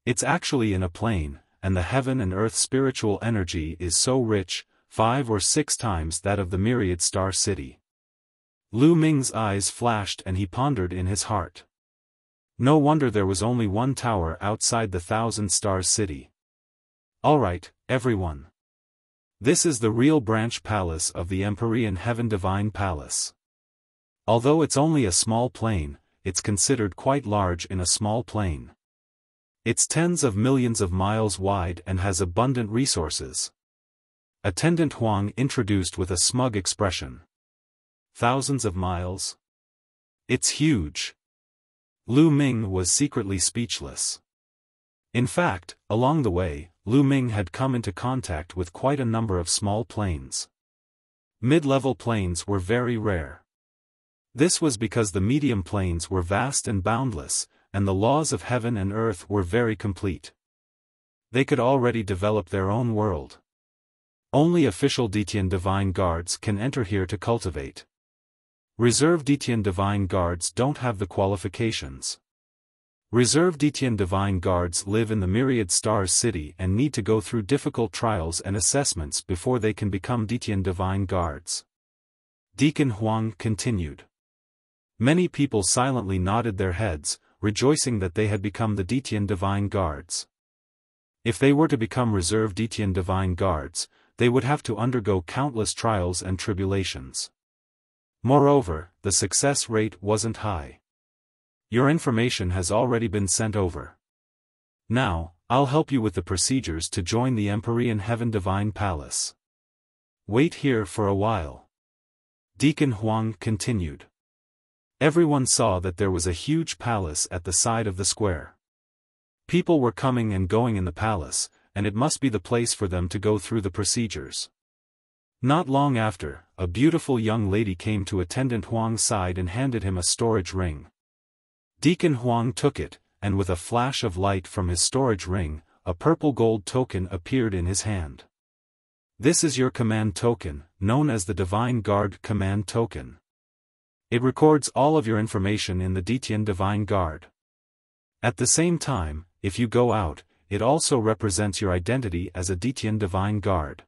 It's actually in a plain, and the heaven and earth spiritual energy is so rich, 5 or 6 times that of the Myriad Star City. Lu Ming's eyes flashed and he pondered in his heart. No wonder there was only one tower outside the thousand-star city. Alright, everyone. This is the real branch palace of the Empyrean Heaven Divine Palace. Although it's only a small plane, it's considered quite large in a small plane. It's tens of millions of miles wide and has abundant resources. Attendant Huang introduced with a smug expression. Thousands of miles? It's huge. Lu Ming was secretly speechless. In fact, along the way, Lu Ming had come into contact with quite a number of small planes. Mid-level planes were very rare. This was because the medium planes were vast and boundless, and the laws of heaven and earth were very complete. They could already develop their own world. Only official Ditian divine guards can enter here to cultivate. Reserve Ditian divine guards don't have the qualifications. Reserve Ditian divine guards live in the Myriad Stars city and need to go through difficult trials and assessments before they can become Ditian divine guards. Deacon Huang continued. Many people silently nodded their heads, rejoicing that they had become the Ditian divine guards. If they were to become reserve Ditian divine guards, they would have to undergo countless trials and tribulations. Moreover, the success rate wasn't high. Your information has already been sent over. Now, I'll help you with the procedures to join the Empyrean Heaven Divine Palace. Wait here for a while. Deacon Huang continued. Everyone saw that there was a huge palace at the side of the square. People were coming and going in the palace, and it must be the place for them to go through the procedures. Not long after, a beautiful young lady came to Attendant Huang's side and handed him a storage ring. Deacon Huang took it, and with a flash of light from his storage ring, a purple gold token appeared in his hand. This is your command token, known as the Divine Guard Command Token. It records all of your information in the Ditian Divine Guard. At the same time, if you go out, it also represents your identity as a Ditian Divine Guard.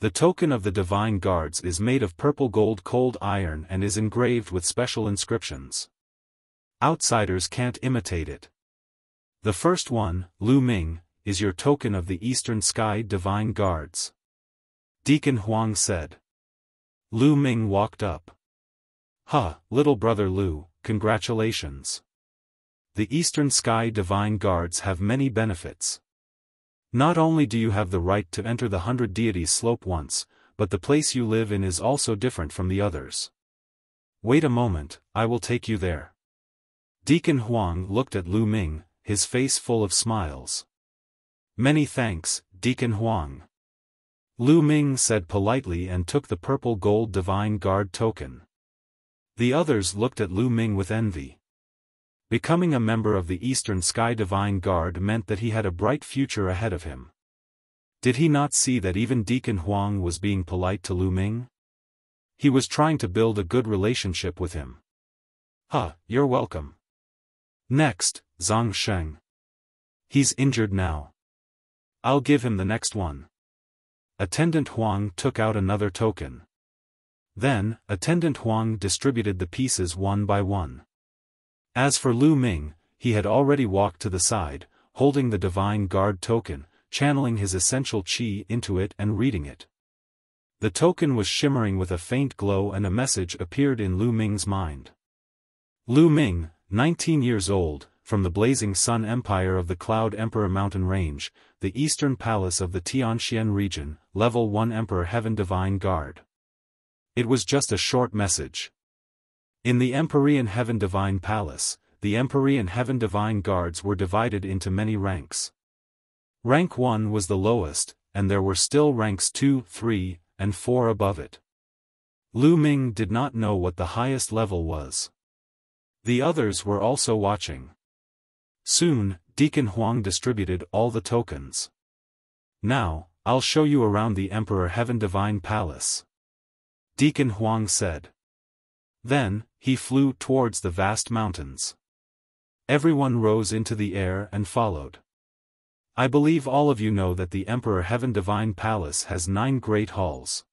The token of the Divine Guards is made of purple gold cold iron and is engraved with special inscriptions. Outsiders can't imitate it. The first one, Lu Ming, is your token of the Eastern Sky Divine Guards. Deacon Huang said. Lu Ming walked up. Little brother Lu, congratulations. The Eastern Sky Divine Guards have many benefits. Not only do you have the right to enter the 100 Deities slope once, but the place you live in is also different from the others. Wait a moment, I will take you there. Deacon Huang looked at Lu Ming, his face full of smiles. Many thanks, Deacon Huang. Lu Ming said politely and took the purple gold Divine Guard token. The others looked at Lu Ming with envy. Becoming a member of the Eastern Sky Divine Guard meant that he had a bright future ahead of him. Did he not see that even Deacon Huang was being polite to Lu Ming? He was trying to build a good relationship with him. You're welcome. Next, Zhang Sheng. He's injured now. I'll give him the next one. Attendant Huang took out another token. Then, Attendant Huang distributed the pieces one by one. As for Lu Ming, he had already walked to the side, holding the Divine Guard token, channeling his essential qi into it and reading it. The token was shimmering with a faint glow and a message appeared in Lu Ming's mind. Lu Ming, 19 years old, from the Blazing Sun Empire of the Cloud Emperor Mountain Range, the Eastern Palace of the Tianxian region, Level 1 Emperor Heaven Divine Guard. It was just a short message. In the Empyrean Heaven Divine Palace, the Empyrean Heaven Divine Guards were divided into many ranks. Rank 1 was the lowest, and there were still ranks 2, 3, and 4 above it. Lu Ming did not know what the highest level was. The others were also watching. Soon, Deacon Huang distributed all the tokens. Now, I'll show you around the Emperor Heaven Divine Palace. Deacon Huang said. Then, he flew towards the vast mountains. Everyone rose into the air and followed. I believe all of you know that the Emperor Heaven Divine Palace has 9 great halls.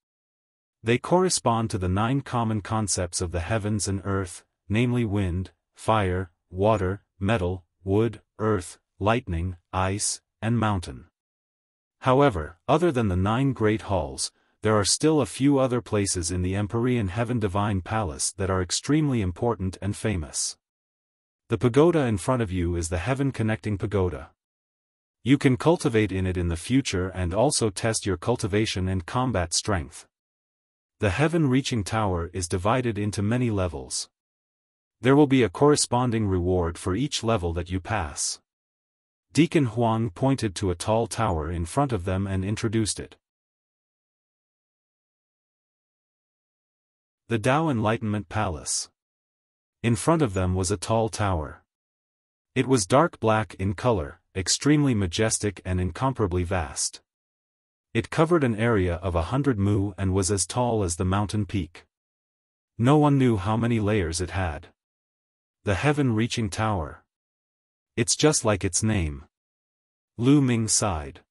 They correspond to the 9 common concepts of the heavens and earth, namely wind, fire, water, metal, wood, earth, lightning, ice, and mountain. However, other than the 9 great halls, there are still a few other places in the Empyrean Heaven Divine Palace that are extremely important and famous. The pagoda in front of you is the Heaven Connecting Pagoda. You can cultivate in it in the future and also test your cultivation and combat strength. The Heaven Reaching Tower is divided into many levels. There will be a corresponding reward for each level that you pass. Deacon Huang pointed to a tall tower in front of them and introduced it. The Tao Enlightenment Palace. In front of them was a tall tower. It was dark black in color, extremely majestic and incomparably vast. It covered an area of 100 mu and was as tall as the mountain peak. No one knew how many layers it had. The Heaven-Reaching Tower. It's just like its name. Lu Ming sighed.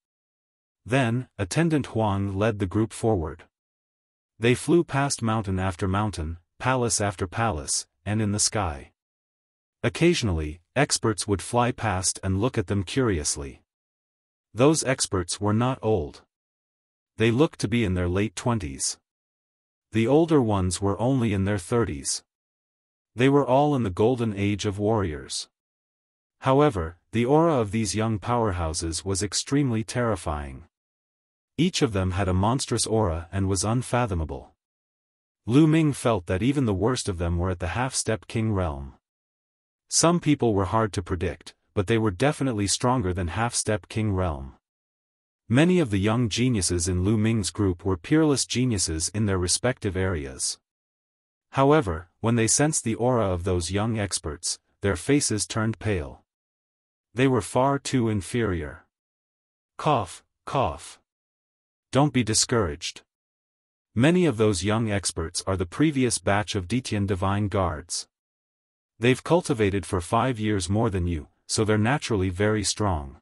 Then, Attendant Huang led the group forward. They flew past mountain after mountain, palace after palace, and in the sky. Occasionally, experts would fly past and look at them curiously. Those experts were not old. They looked to be in their late 20s. The older ones were only in their 30s. They were all in the golden age of warriors. However, the aura of these young powerhouses was extremely terrifying. Each of them had a monstrous aura and was unfathomable. Lu Ming felt that even the worst of them were at the half-step king realm. Some people were hard to predict, but they were definitely stronger than half-step king realm. Many of the young geniuses in Lu Ming's group were peerless geniuses in their respective areas. However, when they sensed the aura of those young experts, their faces turned pale. They were far too inferior. Cough, cough. Don't be discouraged. Many of those young experts are the previous batch of Detian Divine Guards. They've cultivated for 5 years more than you, so they're naturally very strong.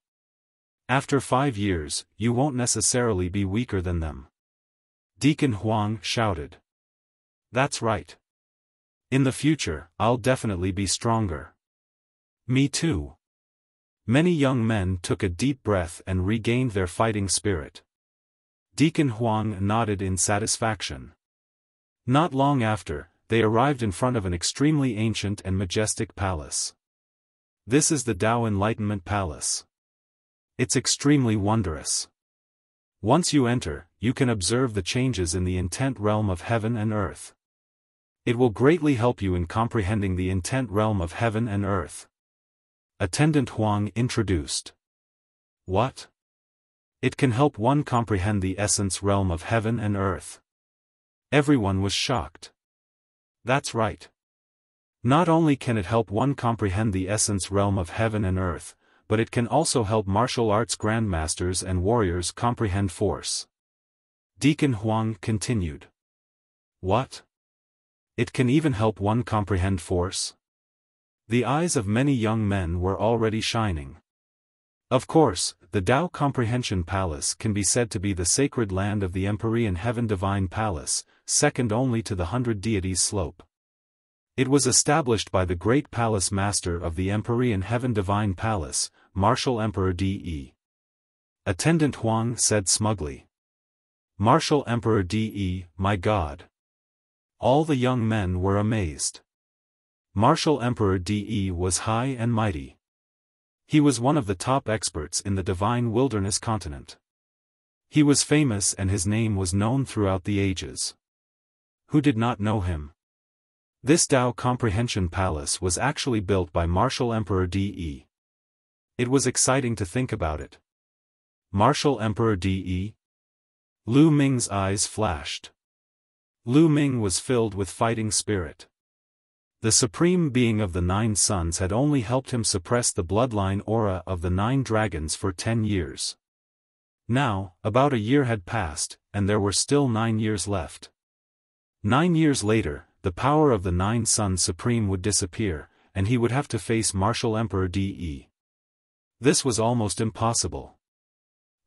After 5 years, you won't necessarily be weaker than them. Deacon Huang shouted. That's right. In the future, I'll definitely be stronger. Me too. Many young men took a deep breath and regained their fighting spirit. Deacon Huang nodded in satisfaction. Not long after, they arrived in front of an extremely ancient and majestic palace. This is the Tao Enlightenment Palace. It's extremely wondrous. Once you enter, you can observe the changes in the intent realm of heaven and earth. It will greatly help you in comprehending the intent realm of heaven and earth. Attendant Huang introduced. What? It can help one comprehend the essence realm of heaven and earth. Everyone was shocked. That's right. Not only can it help one comprehend the essence realm of heaven and earth, but it can also help martial arts grandmasters and warriors comprehend force. Deacon Huang continued. What? It can even help one comprehend force? The eyes of many young men were already shining. Of course, the Tao Comprehension Palace can be said to be the sacred land of the Empyrean Heaven Divine Palace, second only to the 100 Deities Slope. It was established by the great palace master of the Empyrean Heaven Divine Palace, Martial Emperor De. Attendant Huang said smugly. Martial Emperor De, my God. All the young men were amazed. Martial Emperor De was high and mighty. He was one of the top experts in the divine wilderness continent. He was famous and his name was known throughout the ages. Who did not know him? This Tao Comprehension Palace was actually built by Martial Emperor De. It was exciting to think about it. Martial Emperor De? Lu Ming's eyes flashed. Lu Ming was filled with fighting spirit. The supreme being of the 9 suns had only helped him suppress the bloodline aura of the 9 dragons for 10 years. Now, about a year had passed, and there were still 9 years left. 9 years later, the power of the 9 suns supreme would disappear, and he would have to face Martial Emperor De. This was almost impossible.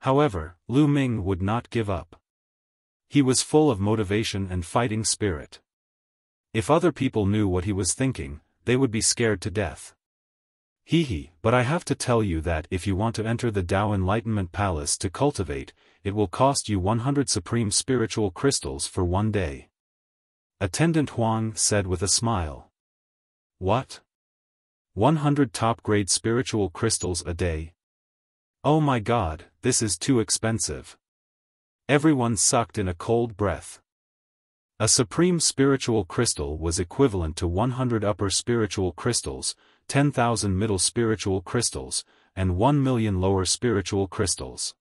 However, Lu Ming would not give up. He was full of motivation and fighting spirit. If other people knew what he was thinking, they would be scared to death. But I have to tell you that if you want to enter the Tao Enlightenment Palace to cultivate, it will cost you 100 supreme spiritual crystals for 1 day. Attendant Huang said with a smile. What? 100 top-grade spiritual crystals a day? Oh my God, this is too expensive. Everyone sucked in a cold breath. A supreme spiritual crystal was equivalent to 100 upper spiritual crystals, 10,000 middle spiritual crystals, and 1 million lower spiritual crystals.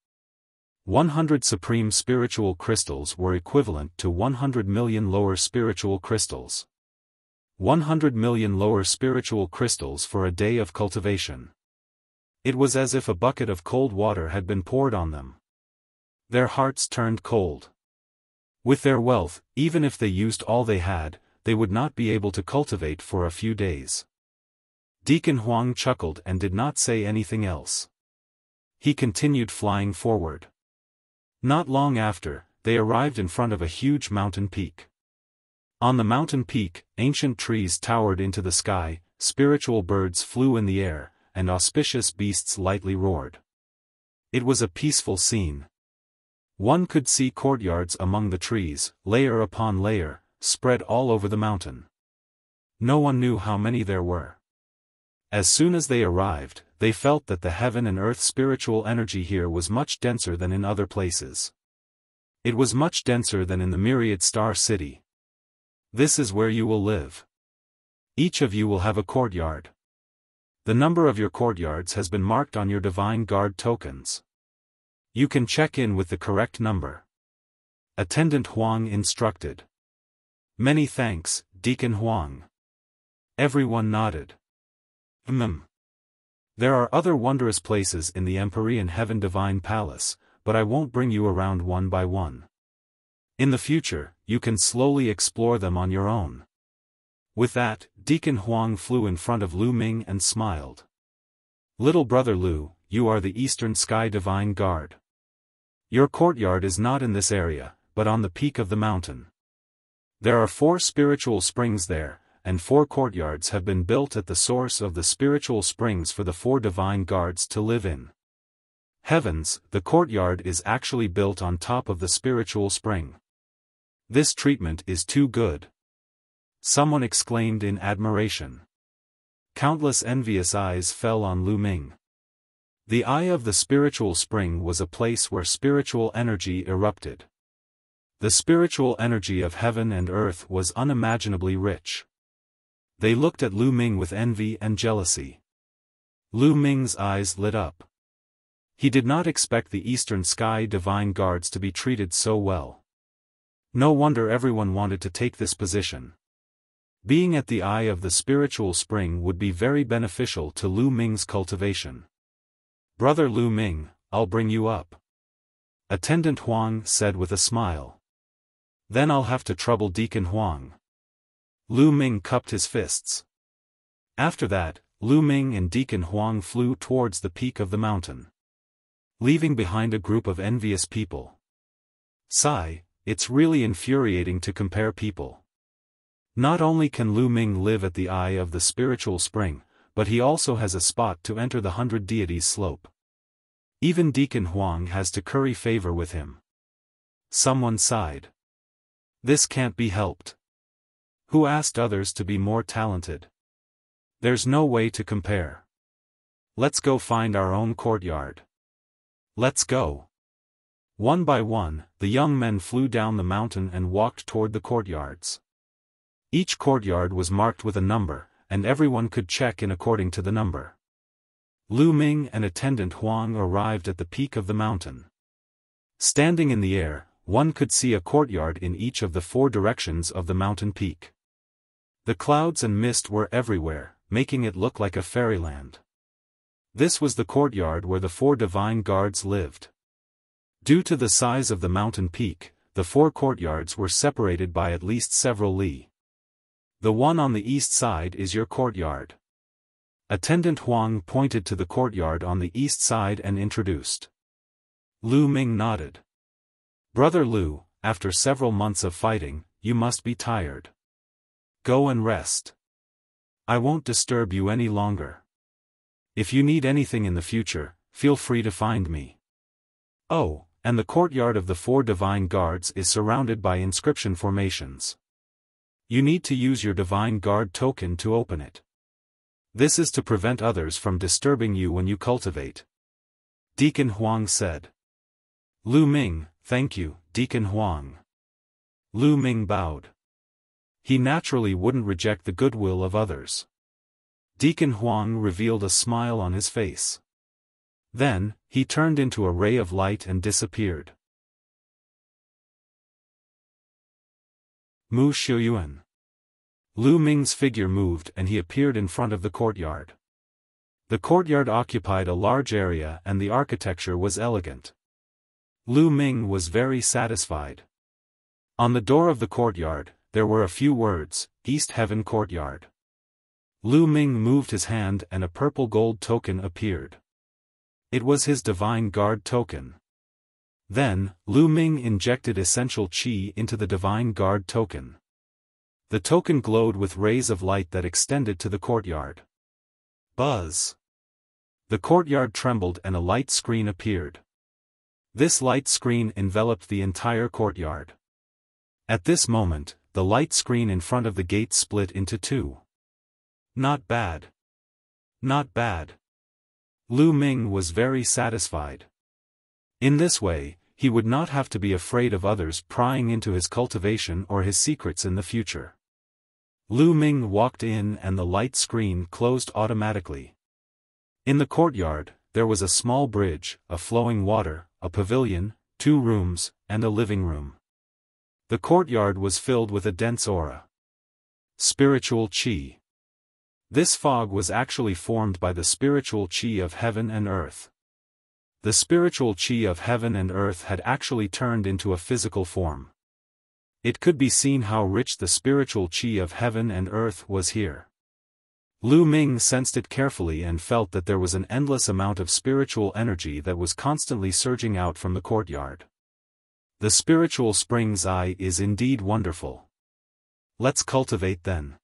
100 supreme spiritual crystals were equivalent to 100 million lower spiritual crystals. 100 million lower spiritual crystals for a day of cultivation. It was as if a bucket of cold water had been poured on them. Their hearts turned cold. With their wealth, even if they used all they had, they would not be able to cultivate for a few days. Deacon Huang chuckled and did not say anything else. He continued flying forward. Not long after, they arrived in front of a huge mountain peak. On the mountain peak, ancient trees towered into the sky, spiritual birds flew in the air, and auspicious beasts lightly roared. It was a peaceful scene. One could see courtyards among the trees, layer upon layer, spread all over the mountain. No one knew how many there were. As soon as they arrived, they felt that the heaven and earth spiritual energy here was much denser than in other places. It was much denser than in the Myriad Star City. This is where you will live. Each of you will have a courtyard. The number of your courtyards has been marked on your Divine Guard tokens. You can check in with the correct number. Attendant Huang instructed. Many thanks, Deacon Huang. Everyone nodded. There are other wondrous places in the Empyrean Heaven Divine Palace, but I won't bring you around one by one. In the future, you can slowly explore them on your own. With that, Deacon Huang flew in front of Lu Ming and smiled. Little brother Lu, you are the Eastern Sky Divine Guard. Your courtyard is not in this area, but on the peak of the mountain. There are 4 spiritual springs there, and 4 courtyards have been built at the source of the spiritual springs for the 4 divine guards to live in. Heavens, the courtyard is actually built on top of the spiritual spring. This treatment is too good. Someone exclaimed in admiration. Countless envious eyes fell on Lu Ming. The eye of the spiritual spring was a place where spiritual energy erupted. The spiritual energy of heaven and earth was unimaginably rich. They looked at Lu Ming with envy and jealousy. Lu Ming's eyes lit up. He did not expect the Eastern Sky Divine Guards to be treated so well. No wonder everyone wanted to take this position. Being at the eye of the spiritual spring would be very beneficial to Lu Ming's cultivation. Brother Lu Ming, I'll bring you up. Attendant Huang said with a smile. Then I'll have to trouble Deacon Huang. Lu Ming cupped his fists. After that, Lu Ming and Deacon Huang flew towards the peak of the mountain, leaving behind a group of envious people. Sigh, it's really infuriating to compare people. Not only can Lu Ming live at the eye of the spiritual spring, but he also has a spot to enter the 100 deities slope. Even Deacon Huang has to curry favor with him. Someone sighed. This can't be helped. Who asked others to be more talented? There's no way to compare. Let's go find our own courtyard. Let's go. One by one, the young men flew down the mountain and walked toward the courtyards. Each courtyard was marked with a number, and everyone could check in according to the number. Lu Ming and Attendant Huang arrived at the peak of the mountain. Standing in the air, one could see a courtyard in each of the 4 directions of the mountain peak. The clouds and mist were everywhere, making it look like a fairyland. This was the courtyard where the 4 divine guards lived. Due to the size of the mountain peak, the 4 courtyards were separated by at least several li. The one on the east side is your courtyard. Attendant Huang pointed to the courtyard on the east side and introduced. Lu Ming nodded. Brother Lu, after several months of fighting, you must be tired. Go and rest. I won't disturb you any longer. If you need anything in the future, feel free to find me. Oh, and the courtyard of the 4 divine guards is surrounded by inscription formations. You need to use your divine guard token to open it. This is to prevent others from disturbing you when you cultivate. Deacon Huang said. Lu Ming, thank you, Deacon Huang. Lu Ming bowed. He naturally wouldn't reject the goodwill of others. Deacon Huang revealed a smile on his face. Then, he turned into a ray of light and disappeared. Mu Xiuyuan. Lu Ming's figure moved and he appeared in front of the courtyard. The courtyard occupied a large area and the architecture was elegant. Lu Ming was very satisfied. On the door of the courtyard, there were a few words, East Heaven Courtyard. Lu Ming moved his hand and a purple gold token appeared. It was his divine guard token. Then, Lu Ming injected essential qi into the divine guard token. The token glowed with rays of light that extended to the courtyard. Buzz! The courtyard trembled and a light screen appeared. This light screen enveloped the entire courtyard. At this moment, the light screen in front of the gate split into 2. Not bad. Not bad. Lu Ming was very satisfied. In this way, he would not have to be afraid of others prying into his cultivation or his secrets in the future. Lu Ming walked in and the light screen closed automatically. In the courtyard, there was a small bridge, a flowing water, a pavilion, 2 rooms, and a living room. The courtyard was filled with a dense aura. Spiritual qi. This fog was actually formed by the spiritual qi of heaven and earth. The spiritual qi of heaven and earth had actually turned into a physical form. It could be seen how rich the spiritual qi of heaven and earth was here. Lu Ming sensed it carefully and felt that there was an endless amount of spiritual energy that was constantly surging out from the courtyard. The spiritual spring's eye is indeed wonderful. Let's cultivate then.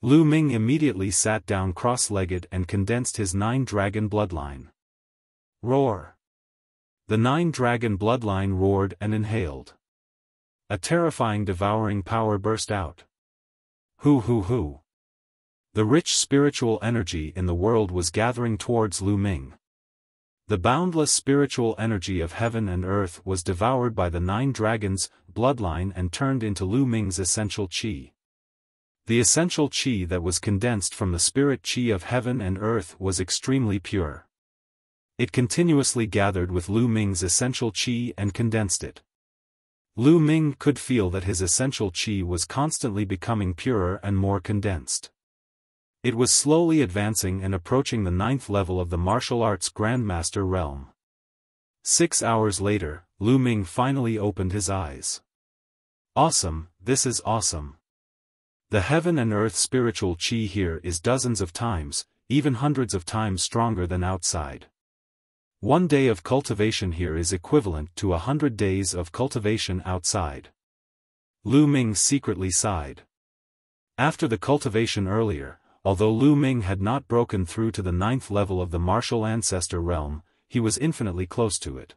Lu Ming immediately sat down cross-legged and condensed his 9-dragon bloodline. Roar! The 9-dragon bloodline roared and inhaled. A terrifying devouring power burst out. Hoo! The rich spiritual energy in the world was gathering towards Lu Ming. The boundless spiritual energy of heaven and earth was devoured by the 9 dragons' bloodline and turned into Lu Ming's essential qi. The essential qi that was condensed from the spirit qi of heaven and earth was extremely pure. It continuously gathered with Lu Ming's essential qi and condensed it. Lu Ming could feel that his essential qi was constantly becoming purer and more condensed. It was slowly advancing and approaching the 9th level of the martial arts Grandmaster realm. 6 hours later, Lu Ming finally opened his eyes. Awesome, this is awesome. The heaven and earth spiritual qi here is dozens of times, even hundreds of times stronger than outside. 1 day of cultivation here is equivalent to 100 days of cultivation outside. Lu Ming secretly sighed. After the cultivation earlier, although Lu Ming had not broken through to the 9th level of the martial ancestor realm, he was infinitely close to it.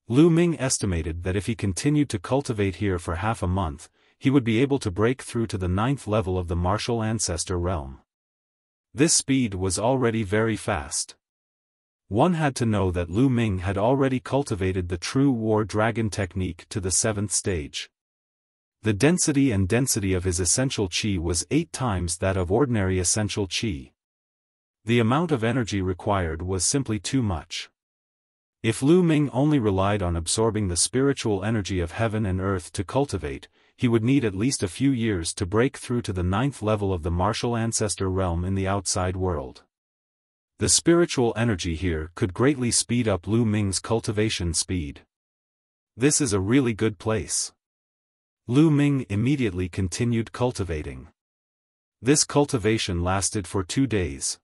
Lu Ming estimated that if he continued to cultivate here for half a month, he would be able to break through to the 9th level of the martial ancestor realm. This speed was already very fast. One had to know that Lu Ming had already cultivated the true war dragon technique to the 7th stage. The density of his essential qi was 8 times that of ordinary essential qi. The amount of energy required was simply too much. If Lu Ming only relied on absorbing the spiritual energy of heaven and earth to cultivate, he would need at least a few years to break through to the 9th level of the martial ancestor realm in the outside world. The spiritual energy here could greatly speed up Lu Ming's cultivation speed. This is a really good place. Lu Ming immediately continued cultivating. This cultivation lasted for 2 days.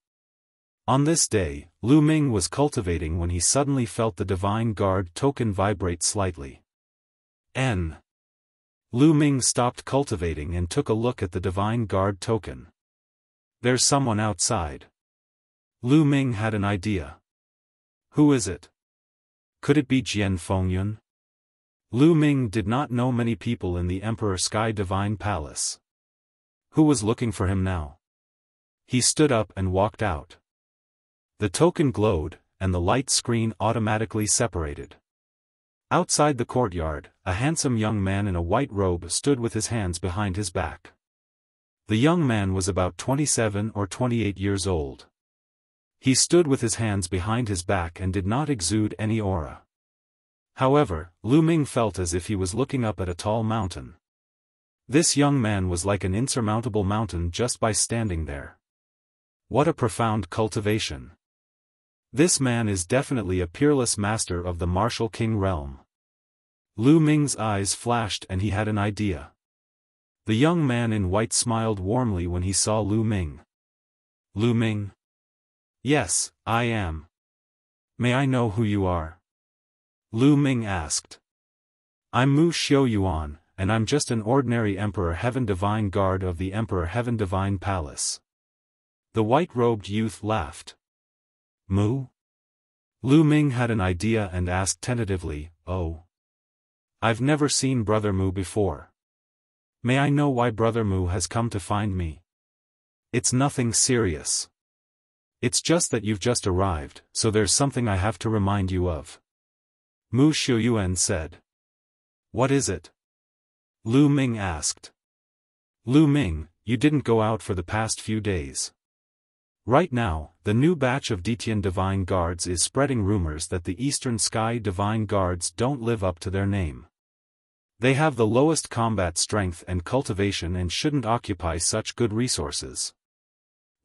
On this day, Lu Ming was cultivating when he suddenly felt the divine guard token vibrate slightly. N. Lu Ming stopped cultivating and took a look at the Divine Guard token. There's someone outside. Lu Ming had an idea. Who is it? Could it be Jian Fengyun? Lu Ming did not know many people in the Emperor Sky Divine Palace. Who was looking for him now? He stood up and walked out. The token glowed, and the light screen automatically separated. Outside the courtyard, a handsome young man in a white robe stood with his hands behind his back. The young man was about 27 or 28 years old. He stood with his hands behind his back and did not exude any aura. However, Lu Ming felt as if he was looking up at a tall mountain. This young man was like an insurmountable mountain just by standing there. What a profound cultivation. This man is definitely a peerless master of the martial king realm. Lu Ming's eyes flashed and he had an idea. The young man in white smiled warmly when he saw Lu Ming. Lu Ming? Yes, I am. May I know who you are? Lu Ming asked. I'm Mu Xiaoyuan, and I'm just an ordinary Emperor Heaven Divine Guard of the Emperor Heaven Divine Palace. The white-robed youth laughed. Mu? Lu Ming had an idea and asked tentatively, Oh. I've never seen Brother Mu before. May I know why Brother Mu has come to find me? It's nothing serious. It's just that you've just arrived, so there's something I have to remind you of. Mu Xiaoyuan said. What is it? Lu Ming asked. Lu Ming, you didn't go out for the past few days. Right now, the new batch of Detian Divine Guards is spreading rumors that the Eastern Sky Divine Guards don't live up to their name. They have the lowest combat strength and cultivation and shouldn't occupy such good resources.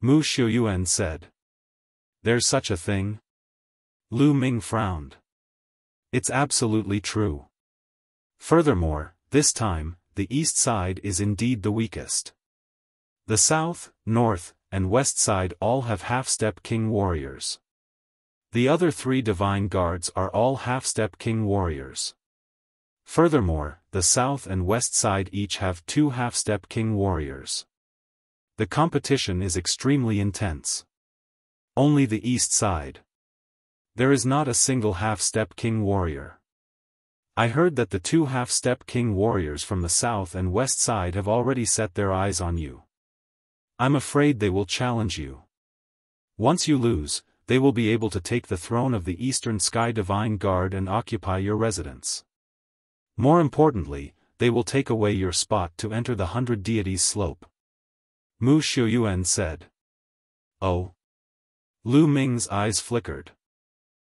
Mu Xiaoyuan said. There's such a thing? Lu Ming frowned. It's absolutely true. Furthermore, this time, the east side is indeed the weakest. The south, north, and west side all have half-step king warriors. The other three divine guards are all half-step king warriors. Furthermore, the south and west side each have 2 half-step king warriors. The competition is extremely intense. Only the east side. There is not a single half-step king warrior. I heard that the 2 half-step king warriors from the south and west side have already set their eyes on you. I'm afraid they will challenge you. Once you lose, they will be able to take the throne of the Eastern Sky Divine Guard and occupy your residence. More importantly, they will take away your spot to enter the 100 Deities slope. Mu Xiaoyuan said. Oh. Lu Ming's eyes flickered.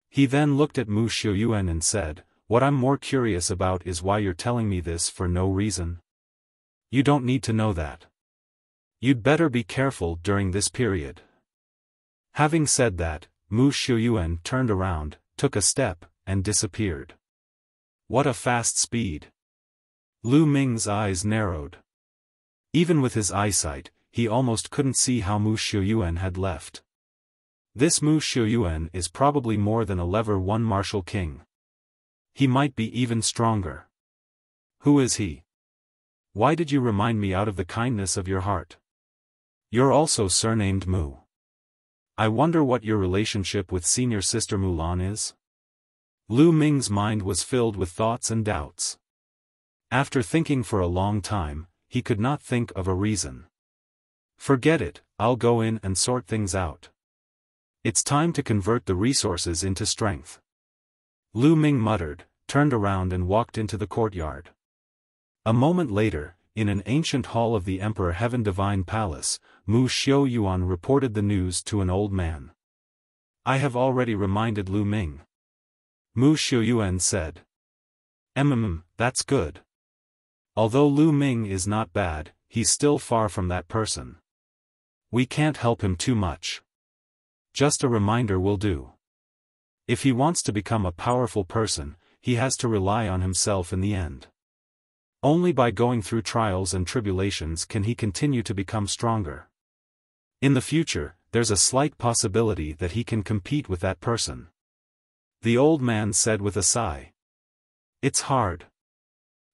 He then looked at Mu Xiaoyuan and said, What I'm more curious about is why you're telling me this for no reason. You don't need to know that. You'd better be careful during this period. Having said that, Mu Xiaoyuan turned around, took a step, and disappeared. What a fast speed! Lu Ming's eyes narrowed. Even with his eyesight, he almost couldn't see how Mu Xiaoyuan had left. This Mu Xiaoyuan is probably more than a level 1 martial king. He might be even stronger. Who is he? Why did you remind me out of the kindness of your heart? You're also surnamed Mu. I wonder what your relationship with senior sister Mulan is? Lu Ming's mind was filled with thoughts and doubts. After thinking for a long time, he could not think of a reason. Forget it, I'll go in and sort things out. It's time to convert the resources into strength. Lu Ming muttered, turned around and walked into the courtyard. A moment later, in an ancient hall of the Emperor Heaven Divine Palace, Mu Xiaoyuan reported the news to an old man. I have already reminded Lu Ming. Mu Xiaoyuan said. That's good. Although Lu Ming is not bad, he's still far from that person. We can't help him too much. Just a reminder will do. If he wants to become a powerful person, he has to rely on himself in the end. Only by going through trials and tribulations can he continue to become stronger. In the future, there's a slight possibility that he can compete with that person. The old man said with a sigh. It's hard.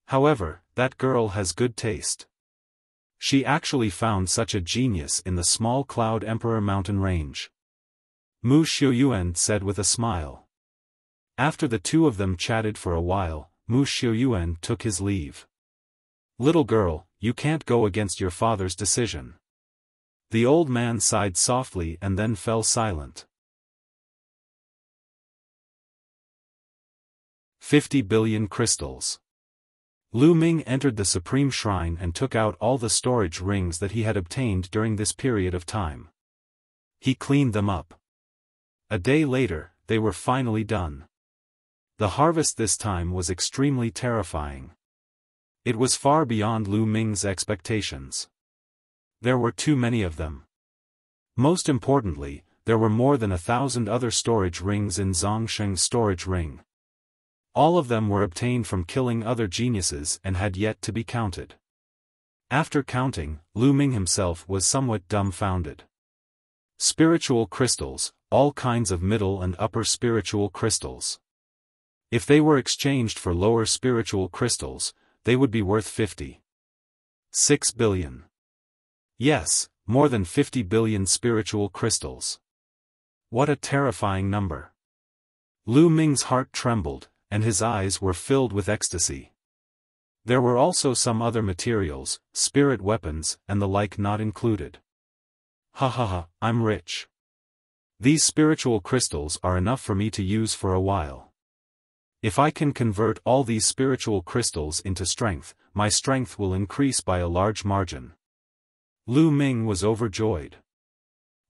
However, that girl has good taste. She actually found such a genius in the small Cloud Emperor mountain range. Mu Xiuyuan said with a smile. After the two of them chatted for a while, Mu Xiuyuan took his leave. Little girl, you can't go against your father's decision. The old man sighed softly and then fell silent. 50 billion crystals. Lu Ming entered the Supreme Shrine and took out all the storage rings that he had obtained during this period of time. He cleaned them up. A day later, they were finally done. The harvest this time was extremely terrifying. It was far beyond Lu Ming's expectations. There were too many of them. Most importantly, there were more than 1,000 other storage rings in Zhongsheng's storage ring. All of them were obtained from killing other geniuses and had yet to be counted. After counting, Lu Ming himself was somewhat dumbfounded. Spiritual crystals, all kinds of middle and upper spiritual crystals. If they were exchanged for lower spiritual crystals, they would be worth 56 billion. Yes, more than 50 billion spiritual crystals. What a terrifying number. Lu Ming's heart trembled, and his eyes were filled with ecstasy. There were also some other materials, spirit weapons, and the like not included. Ha ha ha, I'm rich. These spiritual crystals are enough for me to use for a while. If I can convert all these spiritual crystals into strength, my strength will increase by a large margin. Lu Ming was overjoyed.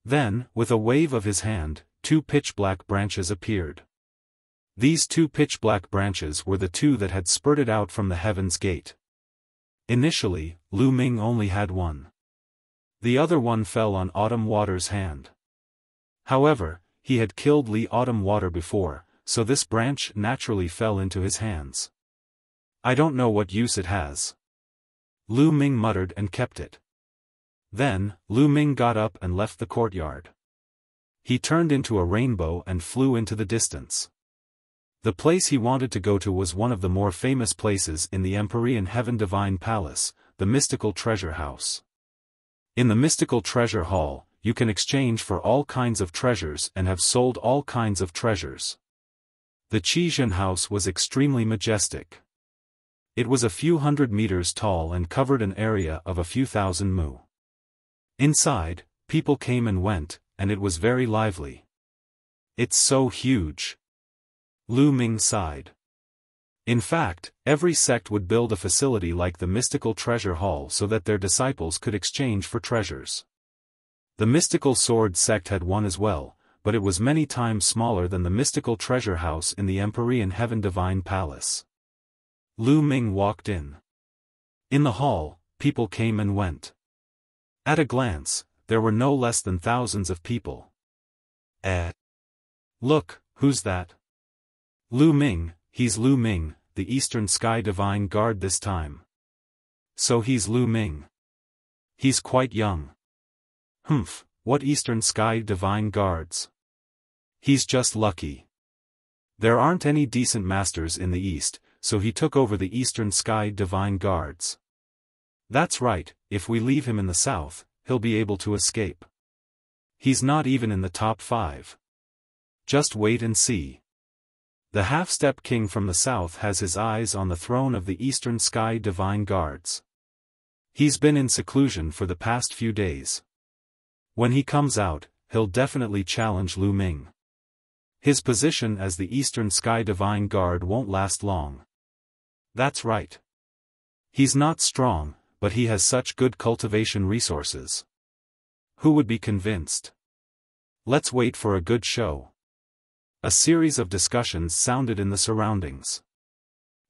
Then, with a wave of his hand, two pitch-black branches appeared. These two pitch-black branches were the two that had spurted out from the Heaven's Gate. Initially, Lu Ming only had one. The other one fell on Autumn Water's hand. However, he had killed Li Autumn Water before, so this branch naturally fell into his hands. I don't know what use it has. Lu Ming muttered and kept it. Then, Lu Ming got up and left the courtyard. He turned into a rainbow and flew into the distance. The place he wanted to go to was one of the more famous places in the Empyrean Heaven Divine Palace, the Mystical Treasure House. In the Mystical Treasure Hall, you can exchange for all kinds of treasures and have sold all kinds of treasures. The Qizhen House was extremely majestic. It was a few hundred meters tall and covered an area of a few thousand mu. Inside, people came and went, and it was very lively. It's so huge. Lu Ming sighed. In fact, every sect would build a facility like the Mystical Treasure Hall so that their disciples could exchange for treasures. The Mystical Sword sect had one as well, but it was many times smaller than the Mystical Treasure House in the Empyrean Heaven Divine Palace. Lu Ming walked in. In the hall, people came and went. At a glance, there were no less than thousands of people. Look, who's that? Lu Ming, he's Lu Ming, the Eastern Sky Divine Guard this time. So he's Lu Ming. He's quite young. Humph, what Eastern Sky Divine Guards? He's just lucky. There aren't any decent masters in the East, so he took over the Eastern Sky Divine Guards. That's right, if we leave him in the South, he'll be able to escape. He's not even in the top 5. Just wait and see. The half-step king from the south has his eyes on the throne of the Eastern Sky Divine Guards. He's been in seclusion for the past few days. When he comes out, he'll definitely challenge Lu Ming. His position as the Eastern Sky Divine Guard won't last long. That's right. He's not strong, but he has such good cultivation resources. Who would be convinced? Let's wait for a good show. A series of discussions sounded in the surroundings.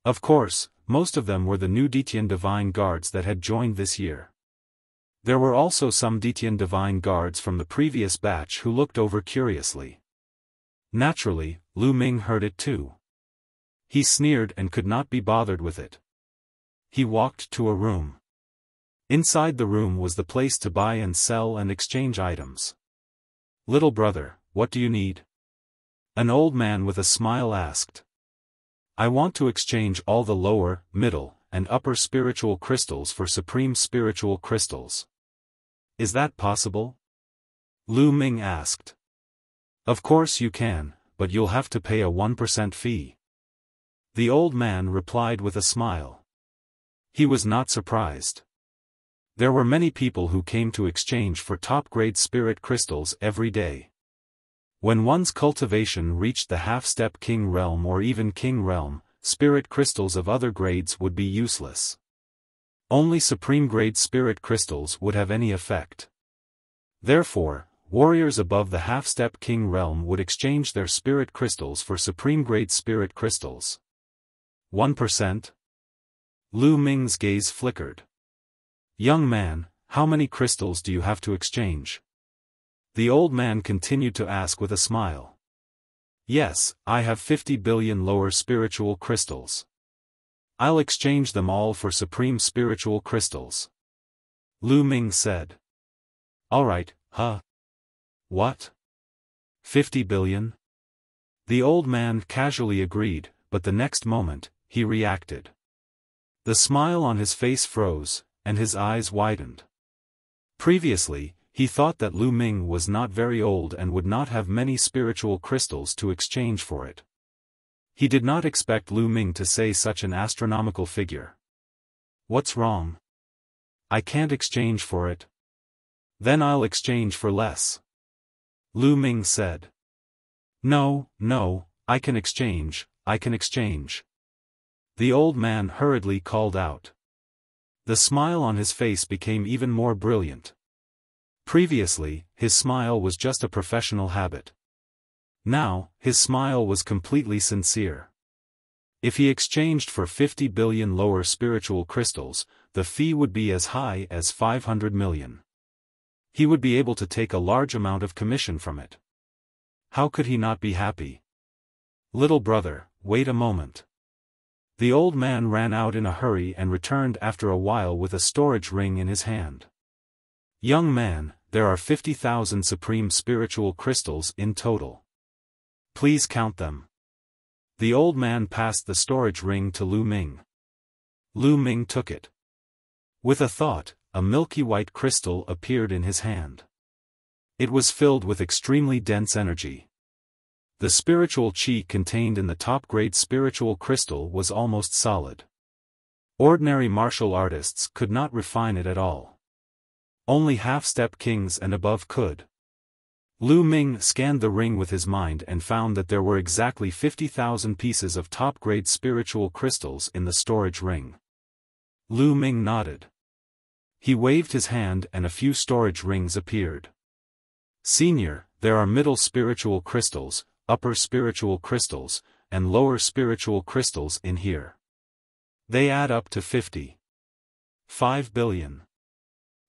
Of course, most of them were the new Ditian Divine Guards that had joined this year. There were also some Ditian Divine Guards from the previous batch who looked over curiously. Naturally, Lu Ming heard it too. He sneered and could not be bothered with it. He walked to a room. Inside the room was the place to buy and sell and exchange items. Little brother, what do you need? An old man with a smile asked. I want to exchange all the lower, middle, and upper spiritual crystals for supreme spiritual crystals. Is that possible? Lu Ming asked. Of course you can, but you'll have to pay a 1% fee. The old man replied with a smile. He was not surprised. There were many people who came to exchange for top-grade spirit crystals every day. When one's cultivation reached the half-step king realm or even king realm, spirit crystals of other grades would be useless. Only supreme-grade spirit crystals would have any effect. Therefore, warriors above the half-step king realm would exchange their spirit crystals for supreme-grade spirit crystals. 1%? Lu Ming's gaze flickered. Young man, how many crystals do you have to exchange? The old man continued to ask with a smile. Yes, I have 50 billion lower spiritual crystals. I'll exchange them all for supreme spiritual crystals. Lu Ming said. Alright, huh? What? 50 billion? The old man casually agreed, but the next moment, he reacted. The smile on his face froze, and his eyes widened. Previously, he thought that Lu Ming was not very old and would not have many spiritual crystals to exchange for it. He did not expect Lu Ming to say such an astronomical figure. What's wrong? I can't exchange for it. Then I'll exchange for less. Lu Ming said. No, I can exchange, I can exchange. The old man hurriedly called out. The smile on his face became even more brilliant. Previously, his smile was just a professional habit. Now, his smile was completely sincere. If he exchanged for 50 billion lower spiritual crystals, the fee would be as high as 500 million. He would be able to take a large amount of commission from it. How could he not be happy? Little brother, wait a moment. The old man ran out in a hurry and returned after a while with a storage ring in his hand. Young man, there are 50,000 supreme spiritual crystals in total. Please count them. The old man passed the storage ring to Lu Ming. Lu Ming took it. With a thought, a milky white crystal appeared in his hand. It was filled with extremely dense energy. The spiritual qi contained in the top-grade spiritual crystal was almost solid. Ordinary martial artists could not refine it at all. Only half-step kings and above could. Lu Ming scanned the ring with his mind and found that there were exactly 50,000 pieces of top-grade spiritual crystals in the storage ring. Lu Ming nodded. He waved his hand and a few storage rings appeared. Senior, there are middle spiritual crystals, upper spiritual crystals, and lower spiritual crystals in here. They add up to 5 billion.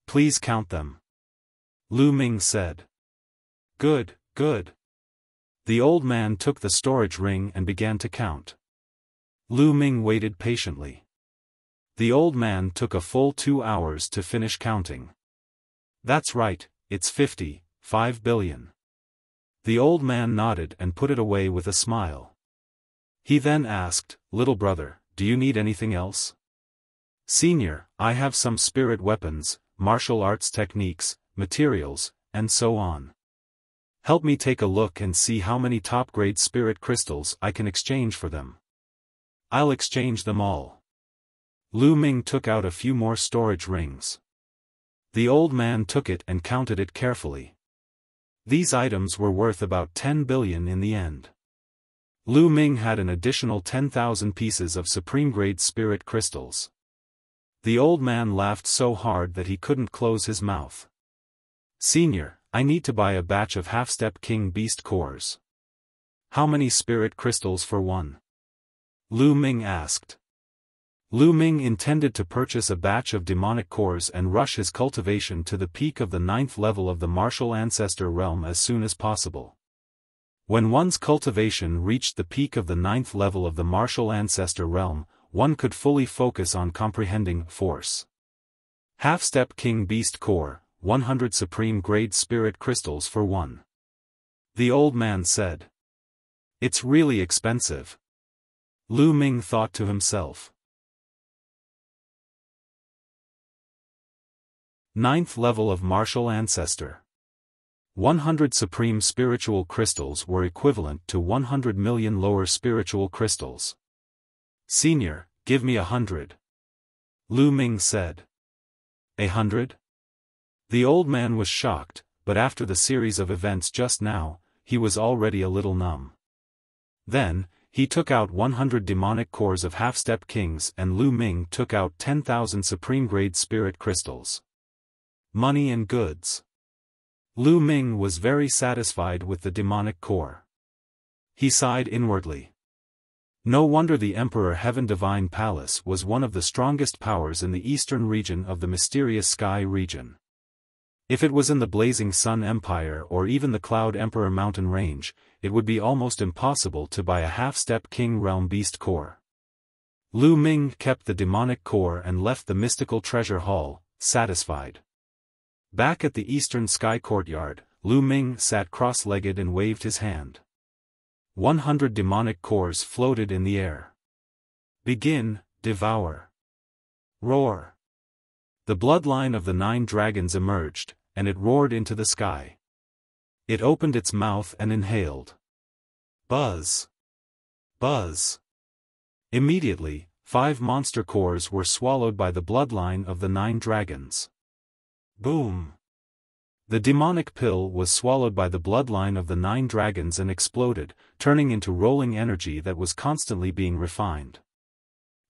Please count them. Lu Ming said. Good. The old man took the storage ring and began to count. Lu Ming waited patiently. The old man took a full 2 hours to finish counting. That's right, it's 5 billion. The old man nodded and put it away with a smile. He then asked, Little brother, do you need anything else? Senior, I have some spirit weapons, martial arts techniques, materials, and so on. Help me take a look and see how many top-grade spirit crystals I can exchange for them. I'll exchange them all. Lu Ming took out a few more storage rings. The old man took it and counted it carefully. These items were worth about 10 billion in the end. Lu Ming had an additional 10,000 pieces of supreme-grade spirit crystals. The old man laughed so hard that he couldn't close his mouth. Senior, I need to buy a batch of half-step king beast cores. How many spirit crystals for one? Lu Ming asked. Lu Ming intended to purchase a batch of demonic cores and rush his cultivation to the peak of the 9th level of the martial ancestor realm as soon as possible. When one's cultivation reached the peak of the 9th level of the martial ancestor realm, one could fully focus on comprehending force. Half-step king beast core, 100 supreme grade spirit crystals for one. The old man said. It's really expensive. Lu Ming thought to himself. Ninth level of martial ancestor. 100 supreme spiritual crystals were equivalent to 100 million lower spiritual crystals. Senior, give me 100. Lu Ming said. 100? The old man was shocked, but after the series of events just now, he was already a little numb. Then, he took out 100 demonic cores of half-step kings and Lu Ming took out 10,000 supreme-grade spirit crystals. Money and goods. Lu Ming was very satisfied with the demonic core. He sighed inwardly. No wonder the Emperor Heaven Divine Palace was one of the strongest powers in the eastern region of the mysterious sky region. If it was in the Blazing Sun Empire or even the Cloud Emperor Mountain Range, it would be almost impossible to buy a half-step King Realm Beast core. Lu Ming kept the demonic core and left the mystical treasure hall, satisfied. Back at the eastern sky courtyard, Lu Ming sat cross-legged and waved his hand. 100 demonic cores floated in the air. Begin, devour. Roar. The bloodline of the 9 dragons emerged, and it roared into the sky. It opened its mouth and inhaled. Buzz. Buzz. Immediately, 5 monster cores were swallowed by the bloodline of the 9 dragons. Boom. The demonic pill was swallowed by the bloodline of the 9 dragons and exploded, turning into rolling energy that was constantly being refined.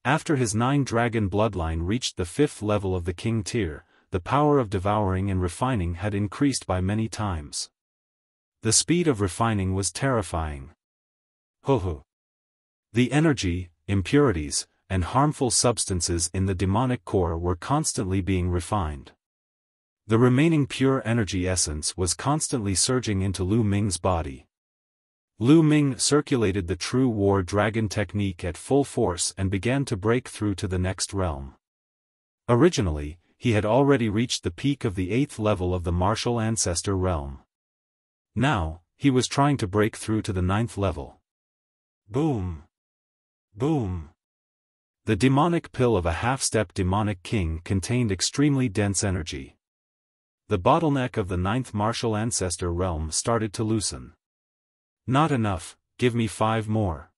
After his 9-dragon bloodline reached the 5th level of the king tier, the power of devouring and refining had increased by many times. The speed of refining was terrifying. Ho. The energy, impurities, and harmful substances in the demonic core were constantly being refined. The remaining pure energy essence was constantly surging into Lu Ming's body. Lu Ming circulated the true war dragon technique at full force and began to break through to the next realm. Originally, he had already reached the peak of the 8th level of the martial ancestor realm. Now, he was trying to break through to the 9th level. Boom. Boom. The demonic pill of a half-step demonic king contained extremely dense energy. The bottleneck of the 9th martial ancestor realm started to loosen. Not enough, give me 5 more.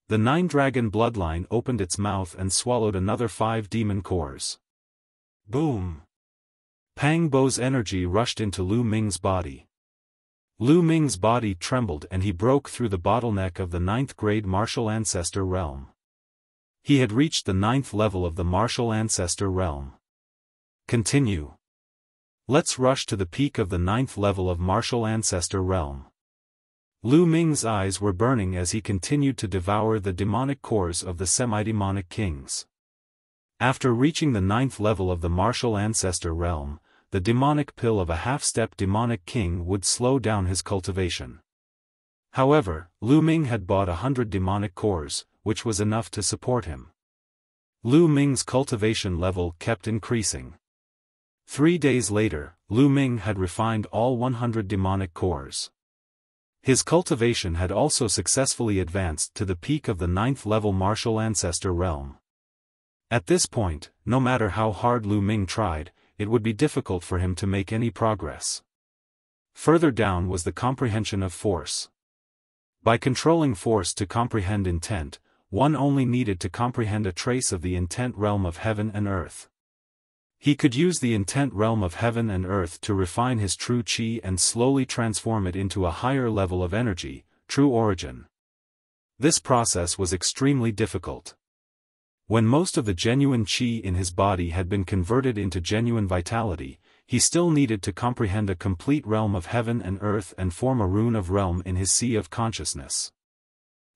The 9-dragon bloodline opened its mouth and swallowed another 5 demon cores. Boom. Pang Bo's energy rushed into Lu Ming's body. Lu Ming's body trembled and he broke through the bottleneck of the 9th grade martial ancestor realm. He had reached the 9th level of the martial ancestor realm. Continue. Let's rush to the peak of the 9th level of martial ancestor realm. Lu Ming's eyes were burning as he continued to devour the demonic cores of the semi-demonic kings. After reaching the 9th level of the martial ancestor realm, the demonic pill of a half-step demonic king would slow down his cultivation. However, Lu Ming had bought 100 demonic cores, which was enough to support him. Lu Ming's cultivation level kept increasing. 3 days later, Lu Ming had refined all 100 demonic cores. His cultivation had also successfully advanced to the peak of the 9th level martial ancestor realm. At this point, no matter how hard Lu Ming tried, it would be difficult for him to make any progress. Further down was the comprehension of force. By controlling force to comprehend intent, one only needed to comprehend a trace of the intent realm of heaven and earth. He could use the intent realm of heaven and earth to refine his true chi and slowly transform it into a higher level of energy, true origin. This process was extremely difficult. When most of the genuine chi in his body had been converted into genuine vitality, he still needed to comprehend a complete realm of heaven and earth and form a rune of realm in his sea of consciousness.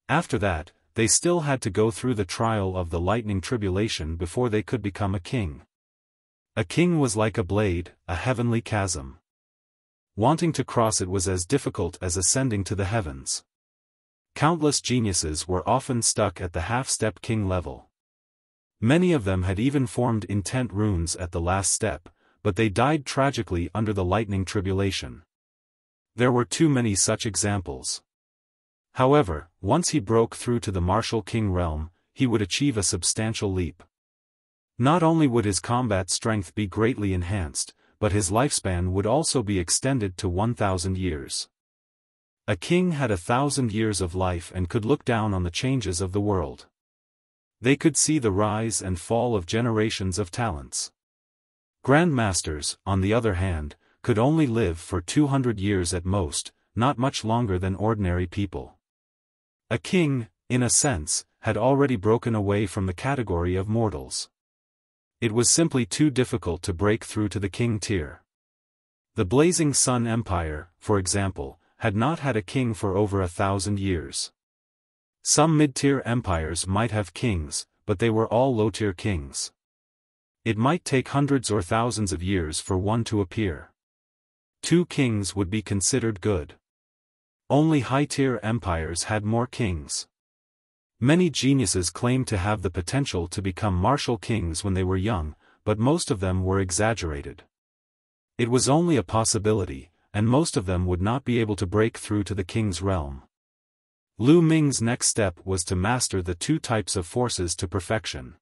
After that, they still had to go through the trial of the lightning tribulation before they could become a king. A king was like a blade, a heavenly chasm. Wanting to cross it was as difficult as ascending to the heavens. Countless geniuses were often stuck at the half-step king level. Many of them had even formed intent runes at the last step, but they died tragically under the lightning tribulation. There were too many such examples. However, once he broke through to the martial king realm, he would achieve a substantial leap. Not only would his combat strength be greatly enhanced, but his lifespan would also be extended to 1,000 years. A king had 1,000 years of life and could look down on the changes of the world. They could see the rise and fall of generations of talents. Grandmasters, on the other hand, could only live for 200 years at most, not much longer than ordinary people. A king, in a sense, had already broken away from the category of mortals. It was simply too difficult to break through to the king tier. The Blazing Sun Empire, for example, had not had a king for over 1,000 years. Some mid-tier empires might have kings, but they were all low-tier kings. It might take hundreds or thousands of years for one to appear. 2 kings would be considered good. Only high-tier empires had more kings. Many geniuses claimed to have the potential to become martial kings when they were young, but most of them were exaggerated. It was only a possibility, and most of them would not be able to break through to the king's realm. Lu Ming's next step was to master the 2 types of forces to perfection.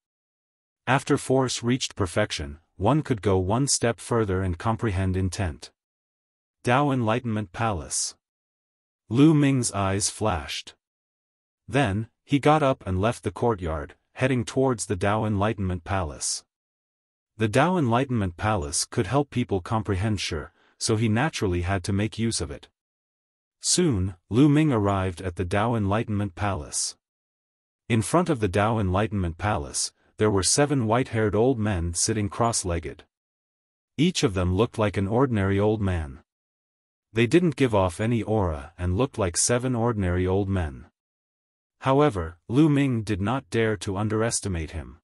After force reached perfection, one could go one step further and comprehend intent. Tao Enlightenment Palace. Lu Ming's eyes flashed. Then, he got up and left the courtyard, heading towards the Tao Enlightenment Palace. The Tao Enlightenment Palace could help people comprehend Shi, so he naturally had to make use of it. Soon, Lu Ming arrived at the Tao Enlightenment Palace. In front of the Tao Enlightenment Palace, there were 7 white-haired old men sitting cross-legged. Each of them looked like an ordinary old man. They didn't give off any aura and looked like 7 ordinary old men. However, Lu Ming did not dare to underestimate him.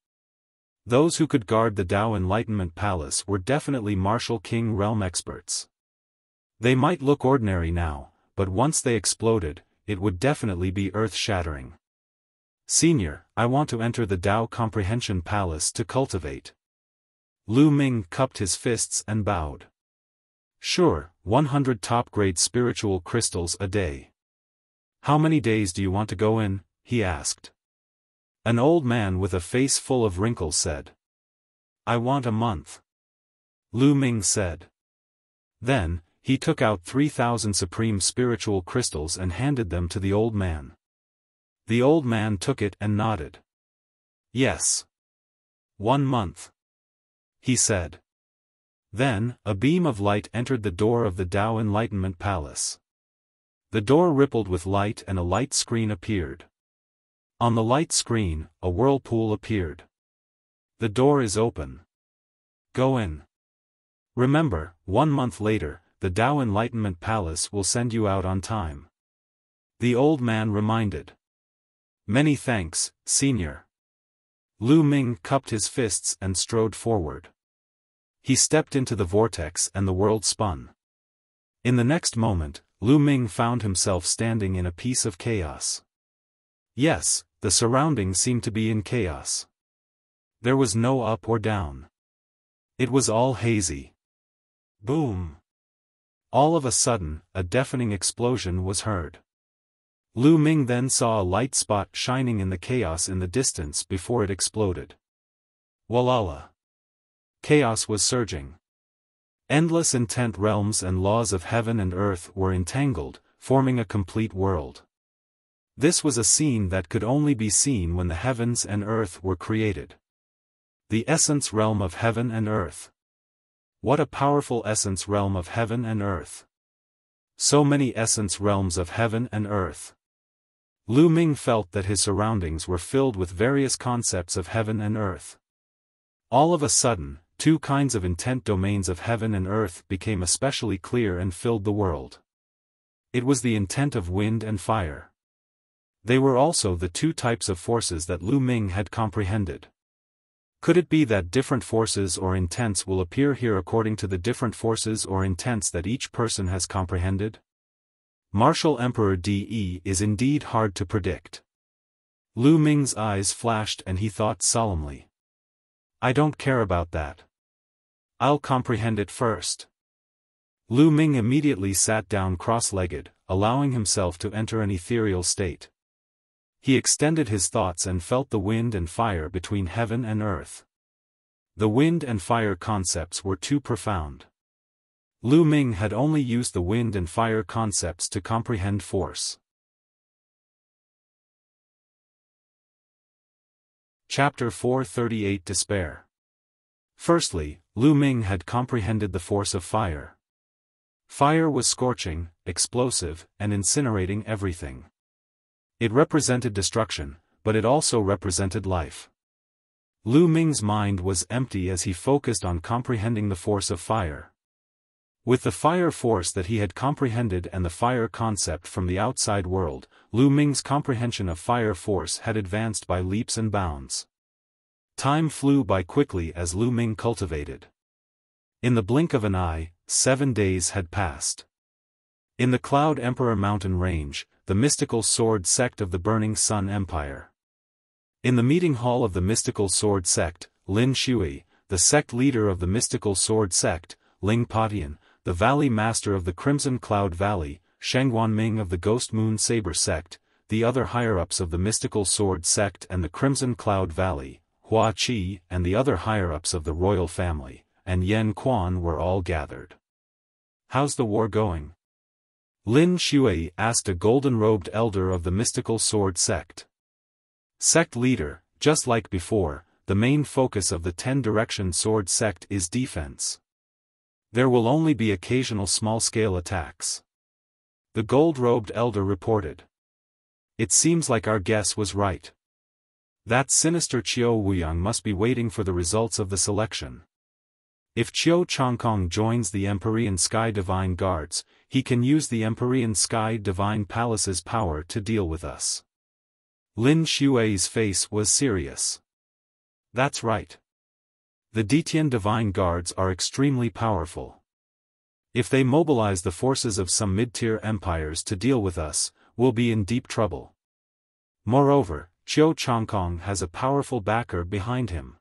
Those who could guard the Tao Enlightenment Palace were definitely martial king realm experts. They might look ordinary now, but once they exploded, it would definitely be earth-shattering. Senior, I want to enter the Tao Comprehension Palace to cultivate. Lu Ming cupped his fists and bowed. Sure, 100 top-grade spiritual crystals a day. How many days do you want to go in? He asked. An old man with a face full of wrinkles said. I want a month. Lu Ming said. Then, he took out 3,000 supreme spiritual crystals and handed them to the old man. The old man took it and nodded. Yes. 1 month. He said. Then, a beam of light entered the door of the Tao Enlightenment Palace. The door rippled with light and a light screen appeared. On the light screen, a whirlpool appeared. The door is open. Go in. Remember, 1 month later, the Tao Enlightenment Palace will send you out on time. The old man reminded. Many thanks, Senior. Lu Ming cupped his fists and strode forward. He stepped into the vortex and the world spun. In the next moment, Lu Ming found himself standing in a piece of chaos. Yes, the surroundings seemed to be in chaos. There was no up or down. It was all hazy. Boom! All of a sudden, a deafening explosion was heard. Lu Ming then saw a light spot shining in the chaos in the distance before it exploded. Walala! Chaos was surging. Endless intent realms and laws of heaven and earth were entangled, forming a complete world. This was a scene that could only be seen when the heavens and earth were created. The essence realm of heaven and earth. What a powerful essence realm of heaven and earth. So many essence realms of heaven and earth. Lu Ming felt that his surroundings were filled with various concepts of heaven and earth. All of a sudden, 2 kinds of intent domains of heaven and earth became especially clear and filled the world. It was the intent of wind and fire. They were also the 2 types of forces that Lu Ming had comprehended. Could it be that different forces or intents will appear here according to the different forces or intents that each person has comprehended? Martial Emperor De is indeed hard to predict. Lu Ming's eyes flashed and he thought solemnly. I don't care about that. I'll comprehend it first. Lu Ming immediately sat down cross-legged, allowing himself to enter an ethereal state. He extended his thoughts and felt the wind and fire between heaven and earth. The wind and fire concepts were too profound. Lu Ming had only used the wind and fire concepts to comprehend force. Chapter 438 Despair. Firstly, Lu Ming had comprehended the force of fire. Fire was scorching, explosive, and incinerating everything. It represented destruction, but it also represented life. Lu Ming's mind was empty as he focused on comprehending the force of fire. With the fire force that he had comprehended and the fire concept from the outside world, Lu Ming's comprehension of fire force had advanced by leaps and bounds. Time flew by quickly as Lu Ming cultivated. In the blink of an eye, 7 days had passed. In the Cloud Emperor mountain range, the mystical sword sect of the Burning Sun Empire. In the meeting hall of the mystical sword sect, Lin Shui, the sect leader of the mystical sword sect, Ling Patian, the valley master of the Crimson Cloud Valley, Shengguan Ming of the Ghost Moon Saber sect, the other higher-ups of the mystical sword sect and the Crimson Cloud Valley, Hua Qi and the other higher-ups of the royal family, and Yen Quan were all gathered. "How's the war going?" Lin Shui asked a golden-robed elder of the mystical sword sect. Sect leader, just like before, the main focus of the 10-direction sword sect is defense. There will only be occasional small-scale attacks. The gold-robed elder reported. It seems like our guess was right. That sinister Qiu Wuyang must be waiting for the results of the selection. If Qiu Changkong joins the Empyrean Sky Divine Guards, he can use the Empyrean Sky Divine Palace's power to deal with us. Lin Shui's face was serious. That's right. The Detian Divine Guards are extremely powerful. If they mobilize the forces of some mid-tier empires to deal with us, we'll be in deep trouble. Moreover, Qiu Changkong has a powerful backer behind him.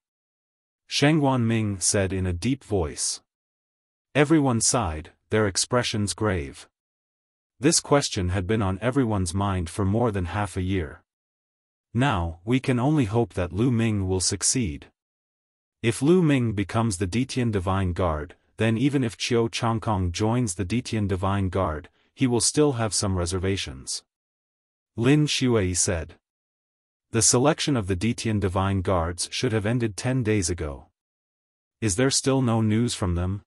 Shengguan Ming said in a deep voice. Everyone sighed, their expressions grave. This question had been on everyone's mind for more than half a year. Now, we can only hope that Lu Ming will succeed. If Lu Ming becomes the Detian Divine Guard, then even if Qiu Changkong joins the Detian Divine Guard, he will still have some reservations. Lin Shui said. The selection of the Detian Divine Guards should have ended 10 days ago. Is there still no news from them?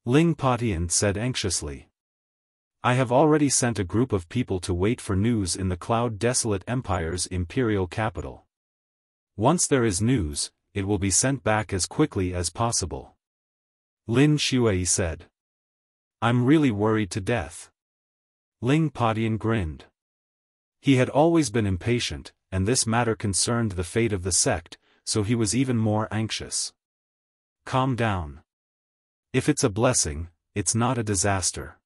Ling Patian said anxiously. I have already sent a group of people to wait for news in the Cloud Desolate Empire's imperial capital. Once there is news, it will be sent back as quickly as possible. Lin Shui said. I'm really worried to death. Ling Patian grinned. He had always been impatient, and this matter concerned the fate of the sect, so he was even more anxious. Calm down. If it's a blessing, it's not a disaster.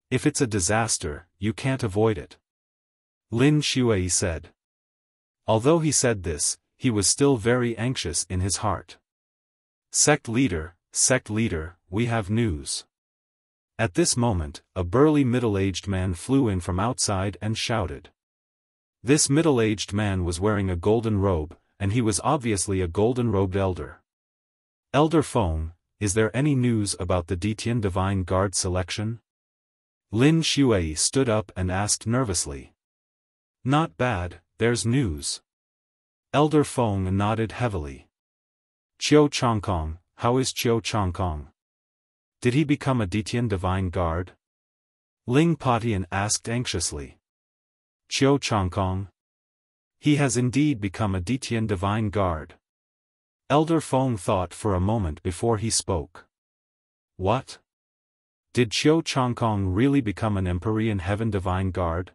If it's a disaster, you can't avoid it. Lin Shui said. Although he said this, he was still very anxious in his heart. Sect leader, we have news. At this moment, a burly middle-aged man flew in from outside and shouted. This middle-aged man was wearing a golden robe, and he was obviously a golden-robed elder. Elder Feng, is there any news about the Detian Divine Guard selection? Lin Shui stood up and asked nervously. Not bad, there's news. Elder Feng nodded heavily. Qiu Changkong, how is Qiu Changkong? Did he become a Detian Divine Guard? Ling Patian asked anxiously. Qiu Changkong? He has indeed become a Detian Divine Guard. Elder Feng thought for a moment before he spoke. What? Did Qiu Changkong really become an Empyrean Heaven Divine Guard?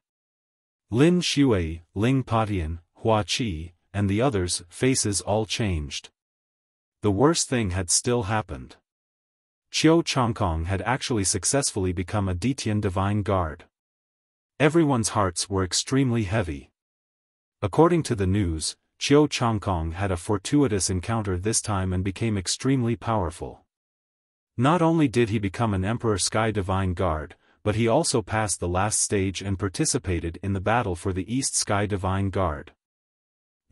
Lin Shui, Ling Patian, Hua Qi, and the others' faces all changed. The worst thing had still happened. Qiu Changkong had actually successfully become a Detian Divine Guard. Everyone's hearts were extremely heavy. According to the news, Qiu Changkong had a fortuitous encounter this time and became extremely powerful. Not only did he become an Emperor Sky Divine Guard, but he also passed the last stage and participated in the battle for the East Sky Divine Guard.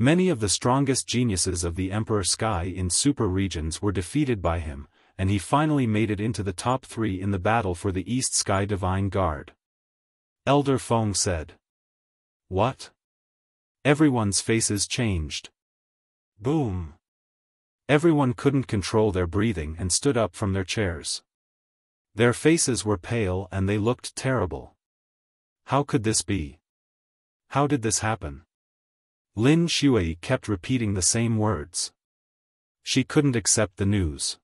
Many of the strongest geniuses of the Emperor Sky in super regions were defeated by him, and he finally made it into the top 3 in the battle for the East Sky Divine Guard. Elder Feng said. What? Everyone's faces changed. Boom. Everyone couldn't control their breathing and stood up from their chairs. Their faces were pale and they looked terrible. How could this be? How did this happen? Lin Shui kept repeating the same words. She couldn't accept the news.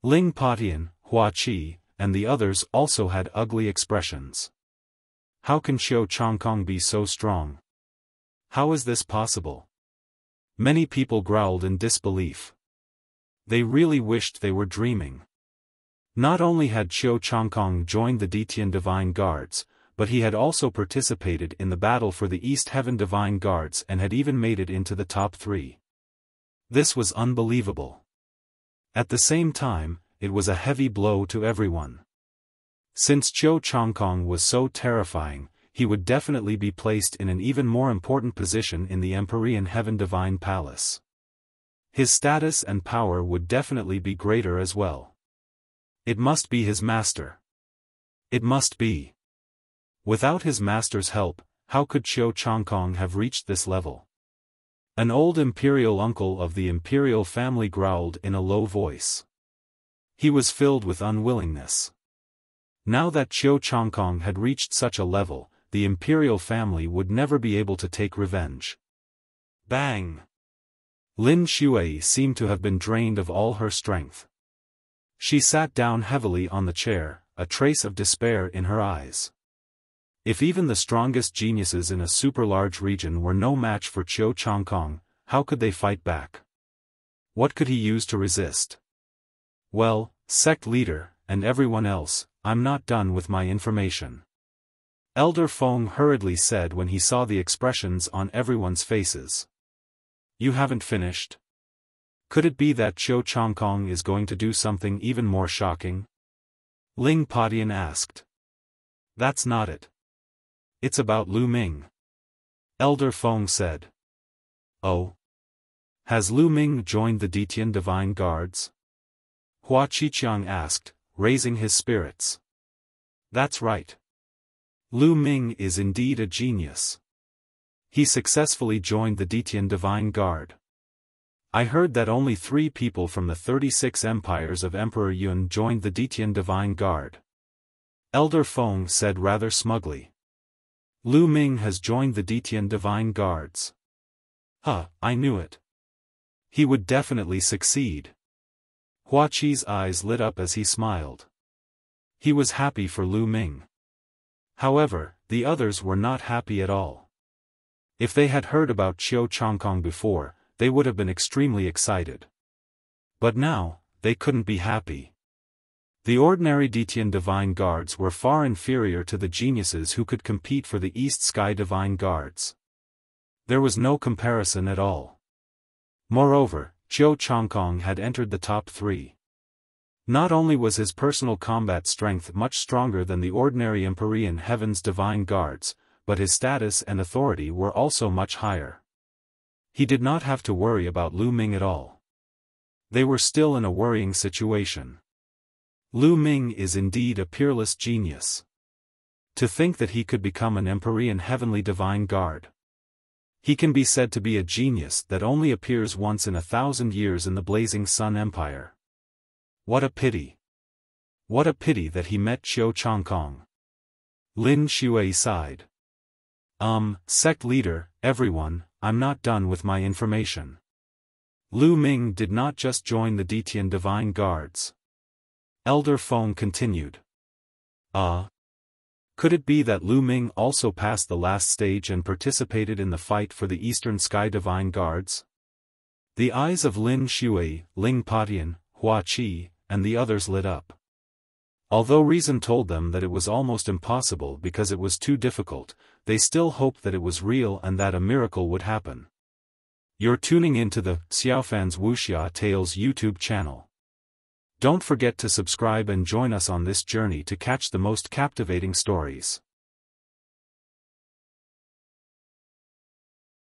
Ling Patian, Hua Qi, and the others also had ugly expressions. How can Xiao Changkong be so strong? How is this possible? Many people growled in disbelief. They really wished they were dreaming. Not only had Xiao Changkong joined the Detian Divine Guards, but he had also participated in the battle for the East Heaven Divine Guards and had even made it into the top 3. This was unbelievable. At the same time, it was a heavy blow to everyone. Since Xiao Changkong was so terrifying, he would definitely be placed in an even more important position in the Empyrean Heaven Divine Palace. His status and power would definitely be greater as well. It must be his master. It must be. Without his master's help, how could Xiao Changkong have reached this level? An old imperial uncle of the imperial family growled in a low voice. He was filled with unwillingness. Now that Xiao Changkong had reached such a level, the imperial family would never be able to take revenge. Bang! Lin Shui seemed to have been drained of all her strength. She sat down heavily on the chair, a trace of despair in her eyes. If even the strongest geniuses in a super-large region were no match for Xiao Changkong, how could they fight back? What could he use to resist? Well, sect leader, and everyone else, I'm not done with my information. Elder Feng hurriedly said when he saw the expressions on everyone's faces. You haven't finished? Could it be that Xiao Changkong is going to do something even more shocking? Ling Patian asked. That's not it. It's about Lu Ming. Elder Feng said. Oh? Has Lu Ming joined the Detian Divine Guards? Hua Qiqiang asked, raising his spirits. That's right. Lu Ming is indeed a genius. He successfully joined the Detian Divine Guard. I heard that only 3 people from the 36 empires of Emperor Yun joined the Detian Divine Guard. Elder Feng said rather smugly. Lu Ming has joined the Detian Divine Guards. I knew it. He would definitely succeed. Hua Qi's eyes lit up as he smiled. He was happy for Lu Ming. However, the others were not happy at all. If they had heard about Xiao Changkong before, they would have been extremely excited. But now, they couldn't be happy. The ordinary Detian Divine Guards were far inferior to the geniuses who could compete for the East Sky Divine Guards. There was no comparison at all. Moreover, Xiao Changkong had entered the top 3. Not only was his personal combat strength much stronger than the ordinary Empyrean Heaven's Divine Guards, but his status and authority were also much higher. He did not have to worry about Lu Ming at all. They were still in a worrying situation. Lu Ming is indeed a peerless genius. To think that he could become an Empyrean Heavenly Divine Guard. He can be said to be a genius that only appears once in 1,000 years in the Blazing Sun Empire. What a pity. What a pity that he met Xiao Changkong. Lin Shui sighed. Sect leader, everyone, I'm not done with my information. Lu Ming did not just join the Detian Divine Guards. Elder Feng continued. Could it be that Lu Ming also passed the last stage and participated in the fight for the Eastern Sky Divine Guards? The eyes of Lin Shui, Ling Patian, Hua Qi, and the others lit up. Although reason told them that it was almost impossible because it was too difficult, they still hoped that it was real and that a miracle would happen. You're tuning into the Xiaofan's Wuxia Tales YouTube channel. Don't forget to subscribe and join us on this journey to catch the most captivating stories.